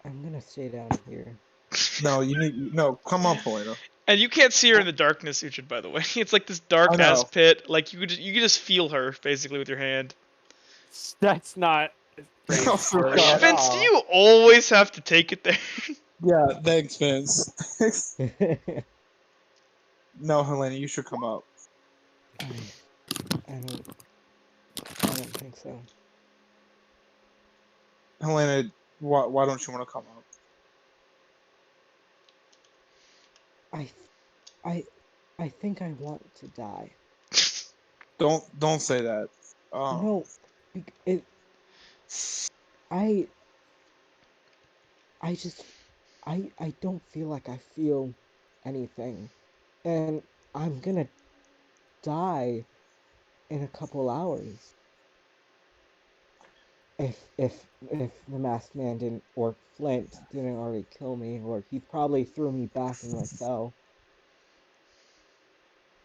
I'm gonna stay down here. No, come up, Helena. And you can't see her in the darkness, Uhtred, by the way. It's like this dark I know. ass pit. Like you could just feel her basically with your hand. That's not. Oh, for God. Vince, do you always have to take it there? Yeah, thanks, Vince. No, Helena, you should come up. I don't think so. Helena, why don't you want to come up? I think I want to die. Don't say that. No, I don't feel like I feel anything, and I'm gonna die in a couple hours. If the masked man didn't, or Flint didn't already kill me, or he probably threw me back in my cell.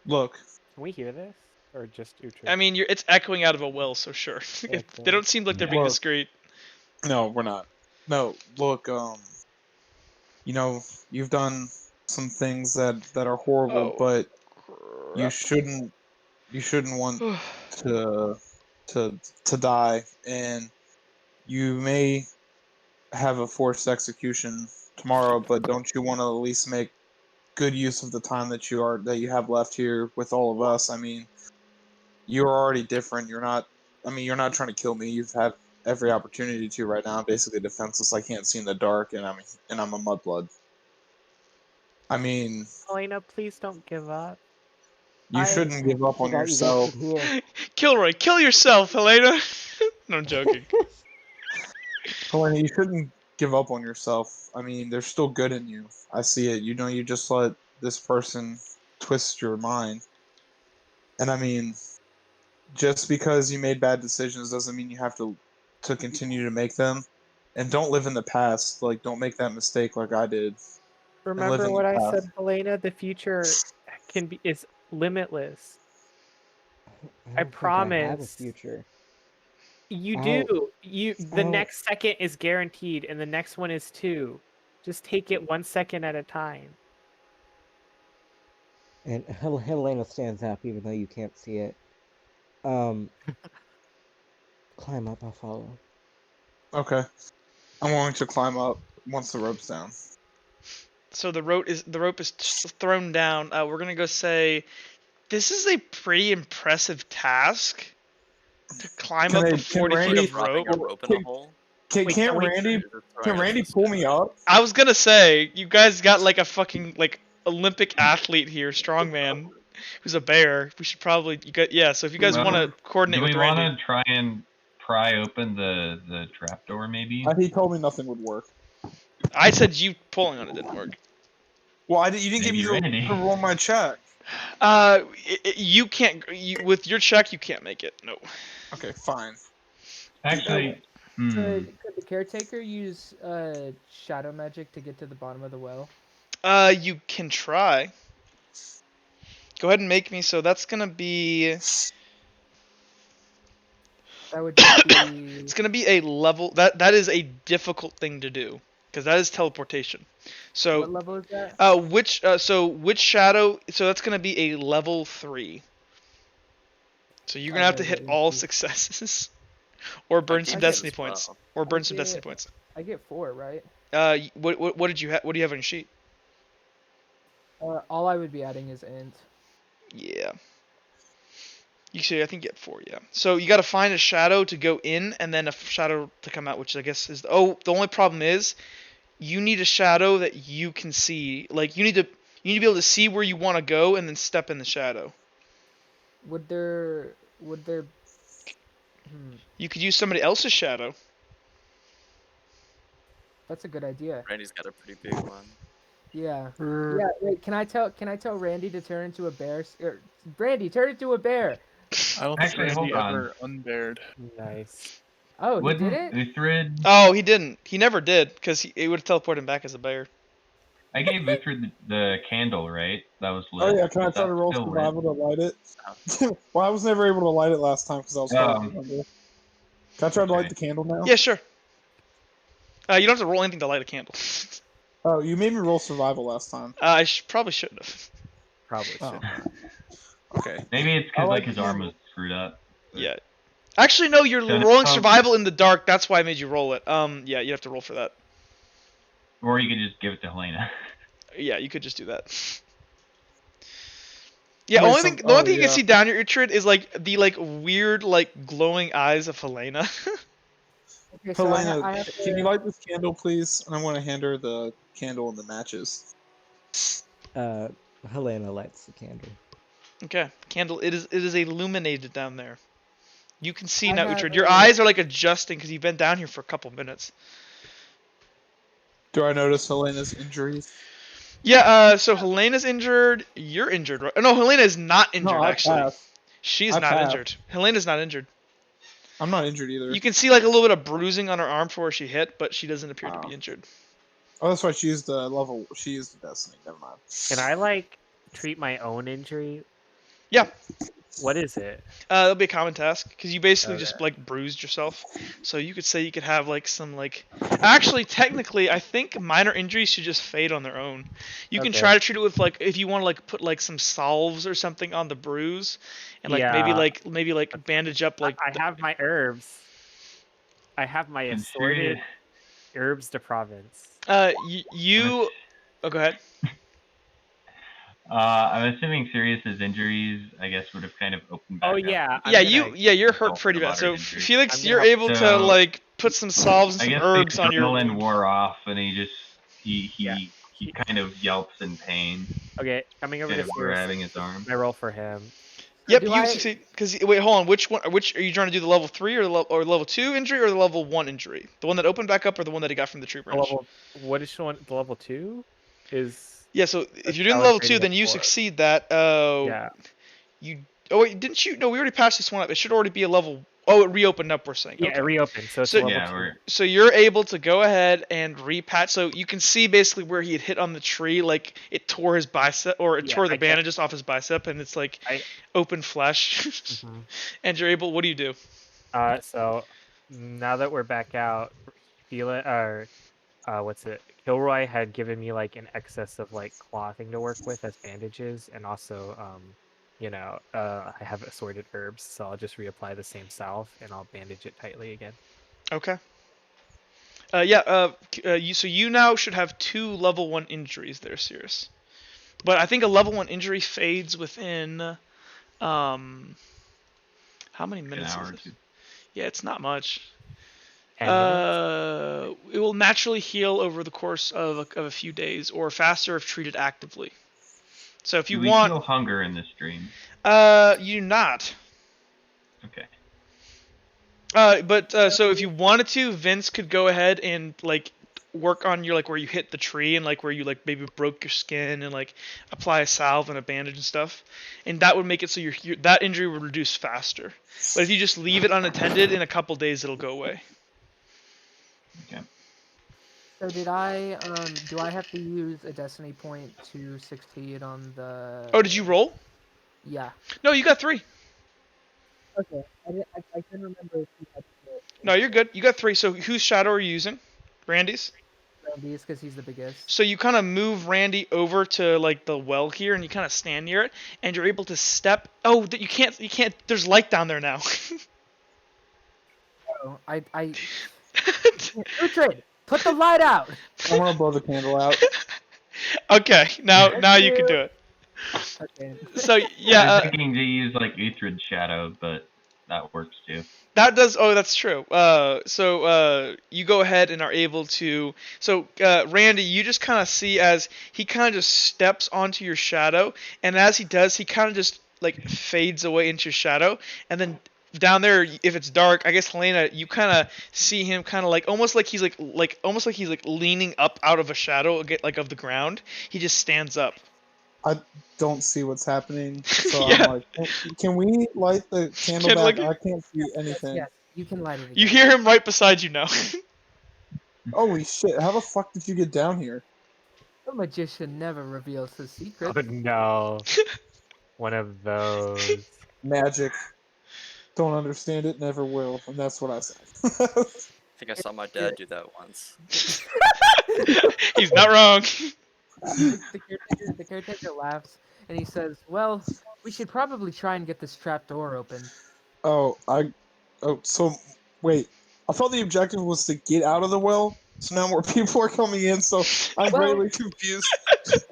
Look. Can we hear this, or just Uhtred? I mean, it's echoing out of a well, so sure. They don't seem like they're being discreet. No, we're not. No, look, you've done some things that are horrible, but you shouldn't want to die, and you may have a forced execution tomorrow, but don't you want to at least make good use of the time that you have left here with all of us? I mean, you're already different. You're not trying to kill me. You've had every opportunity to right now. I'm basically defenseless. I can't see in the dark, and I'm a mudblood. I mean, Helena, please don't give up. you shouldn't give up on yourself. Kilroy, kill yourself, Helena. No, I'm joking. Helena, you shouldn't give up on yourself. I mean, there's still good in you. I see it. You just let this person twist your mind. And I mean, just because you made bad decisions doesn't mean you have to continue to make them. And don't live in the past. Like, don't make that mistake like I did. Remember what I said, Helena? The future is limitless. I promise. I have a future. You do. The next second is guaranteed, and the next one is too. Just take it 1 second at a time. And Helena stands up, even though you can't see it. Climb up, I'll follow. Okay. I'm going to climb up once the rope's down. So the rope is thrown down. We're gonna go say, this is a pretty impressive task to climb up a 40 feet of rope. Can Randy pull me up? I was gonna say, you guys got like a fucking Olympic athlete here, strongman, who's a bear. We should probably So if you guys want to coordinate with Randy, do we want to try and pry open the trapdoor maybe? He told me nothing would work. I said you pulling on it didn't work. Well, you didn't give me to roll my check. You can't. With your check, you can't make it. No. Okay, fine. Actually, could the caretaker use shadow magic to get to the bottom of the well? You can try. Go ahead and make me. So that's gonna be. That would be. It's gonna be a level. That is a difficult thing to do because that is teleportation. What So level is that? which shadow? So that's gonna be a level 3. So you're gonna have to Okay, hit let me all see. successes, or burn some deep is destiny as points, well? or burn I some destiny get- points. I get 4, right? What did you what do you have on your sheet? All I would be adding is int. Yeah. You see, I think you get 4, yeah. So you got to find a shadow to go in, and then a shadow to come out, which I guess is the only problem is you need a shadow that you can see. Like you need to be able to see where you want to go, and then step in the shadow. Would there? You could use somebody else's shadow. That's a good idea. Randy's got a pretty big one. Yeah. Yeah. Wait. Can I tell Randy to turn into a bear? Or, Randy, turn into a bear. I don't think Actually, hold Randy on. ever unbared. Nice. Oh, he did Wouldn't it. Uthrid? Oh, he didn't. He never did, because it would have teleported him back as a bear. I gave Uthrid the candle, right? That was lit. Oh yeah, can I Is try that to roll still lit? survival to light it? Well, I was never able to light it last time because I was hurt. Remember? Can I try to light Okay. the candle now? Yeah, sure. You don't have to roll anything to light a candle. Oh, you made me roll survival last time. I probably shouldn't have. Probably should. Oh. Okay. Maybe it's I because like his the arm candle. was screwed up. But- Yeah. Actually, no. You're So rolling now- survival in the dark. That's why I made you roll it. Yeah, you have to roll for that. Or you could just give it to Helena. Yeah, you could just do that. Yeah, Wait, the only thing you yeah. can see down your Uhtred is like the weird glowing eyes of Helena. Okay, so Helena, I have to, can you light this candle, please? And I want to hand her the candle and the matches. Helena lights the candle. Okay, candle. It is illuminated down there. You can see I now, have Uhtred. Your a- eyes are adjusting because you've been down here for a couple minutes. Do I notice Helena's injuries? Yeah. So Helena's injured. You're injured, right? No, Helena is not injured No, I actually. passed. She's I not passed. injured. Helena's not injured. I'm not injured either. You can see a little bit of bruising on her arm for where she hit, but she doesn't appear to be injured. Oh, that's why she used the level. She used the destiny. Never mind. Can I treat my own injury? Yeah. What is it? That'll be a common task because you basically Okay. just bruised yourself. So you could say you could have some Actually, technically, I think minor injuries should just fade on their own. You can Okay. try to treat it with if you want to put some salves or something on the bruise, and Yeah. maybe bandage up I have my herbs. I have my I'm assorted serious. herbs de Provence. you. Oh, go ahead. I'm assuming Sirius's injuries, I guess, would have kind of opened back Oh up. yeah. You're hurt result pretty of a bad. So moderate injury. Felix, I'm you're gonna- able So, to put some salves and I some guess herbs the on your. adrenaline wore off, and he Yeah. kind of yelps in pain, Okay, coming over kind to of Sirius. grabbing his arm. I roll for him. Yep, do you I- succeed. Because wait, hold on. Which are you trying to do? The level 3 or level 2 injury or the level 1 injury? The one that opened back up or the one that he got from the tree The branch? what is the one? The level 2 is. Yeah. So if you're doing Valid level rating 2, then of you 4. succeed that. Yeah. You. Oh wait, didn't you? No, we already passed this one up. It should already be a level. Oh, it reopened up. We're saying. Yeah, Okay. it reopened, so it's So- level Yeah, 2. we're So you're able to go ahead and repatch. So you can see basically where he had hit on the tree, it tore his bicep, or it Yeah, tore the I can't- bandages off his bicep, and it's I- open flesh. Mhm. And you're able. What do you do? So now that we're back out, what's it? Kilroy had given me an excess of clothing to work with as bandages, and also I have assorted herbs, so I'll just reapply the same salve and I'll bandage it tightly again. Okay. You now should have 2 level 1 injuries there, Cirrus. But I think a level 1 injury fades within, how many an minutes hour is or it? two. Yeah, it's not much. 10 minutes? It will naturally heal over the course of a few days, or faster if treated actively. So if you Do we want, feel hunger in this dream? you do not. Okay. So if you wanted to, Vince could go ahead and work on your where you hit the tree and where you maybe broke your skin and apply a salve and a bandage and stuff, and that would make it so that injury would reduce faster. But if you just leave it unattended, in a couple days it'll go away. Okay. So do I have to use a destiny point to succeed on the? Oh, did you roll? Yeah. No, you got 3. Okay. I couldn't remember if you had to roll. No, you're good. You got 3. So whose shadow are you using? Randy's. Randy because he's the biggest. So you kind of move Randy over to like the well here, and you kind of stand near it, and you're able to step. Oh, you can't. There's light down there now. Oh, Uhtred, put the light out. I want to blow the candle out. Okay, now you can do it. Okay. So I yeah, was thinking to use like Uthrid's shadow, but that works too. that does. Oh, that's true. So you go ahead and are able to. So Randy, you just kind of see as he kind of just steps onto your shadow, and as he does, he kind of just like fades away into your shadow, and then down there, if it's dark, I guess Helena, you kind of see him kind of like almost like he's like leaning up out of a shadow, like of the ground. He just stands up. I don't see what's happening, so Yeah. I'm like, can we light the candle Can, back? like- I can't see anything. Yes, you can light it again. You hear him right beside you now. Holy shit! How the fuck did you get down here? The magician never reveals his secrets. Oh no. One of those. Magic. Don't understand it, never will, and that's what I say. I think I saw my dad do that once. He's not wrong. The caretaker laughs and he says, "Well, we should probably try and get this trap door open." So wait. I thought the objective was to get out of the well, so now more people are coming in, so I'm Well- greatly confused.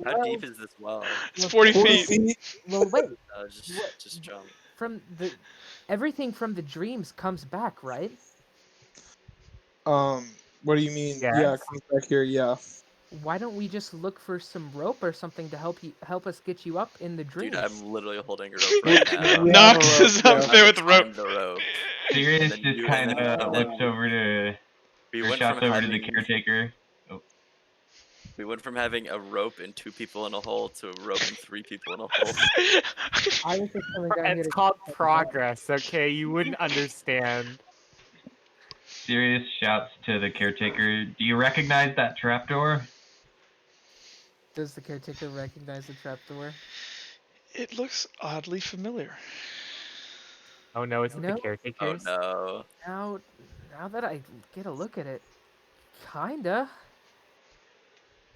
How deep is this well? It's 40 40 feet. feet? Well, wait. Just jump. Everything from the dreams comes back, right? What do you mean? Yes. Yeah, it comes back here, yeah. Why don't we just look for some rope or something to help us get you up in the dreams? Dude, I'm literally holding a rope right now. We have Knox a rope, is up yeah. there with the rope. The rope. Sirius And then just you- kind and then- of looks over to, We or went shouts from over to the having caretaker. we went from having a rope and 2 people in a hole to a rope and 3 people in a hole. I was just coming down here It's to called check it out. progress, okay? You wouldn't understand. Sirius shouts to the caretaker, "Do you recognize that trapdoor?" Does the caretaker recognize the trapdoor? It looks oddly familiar. Oh no, is it No. the Oh caretakers? no. Now that I get a look at it, kinda.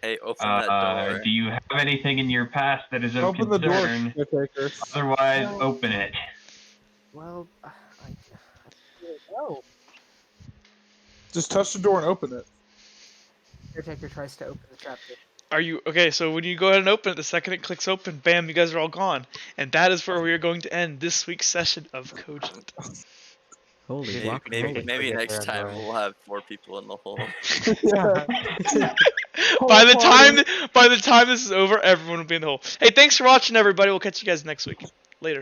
Hey, open that door. Do you have anything in your past that is of Open the door, concern? caretaker. Otherwise, No. open it. Well, I don't know. Just touch the door and open it. Caretaker tries to open the trapdoor. Are you okay? So when you go ahead and open it, the second it clicks open, bam, you guys are all gone, and that is where we are going to end this week's session of Cogent. Holy Maybe, rock and roll. maybe Forget next they're time annoying. we'll have 4 people in the hole. Yeah. by the time this is over, everyone will be in the hole. Hey, thanks for watching, everybody. We'll catch you guys next week. Later.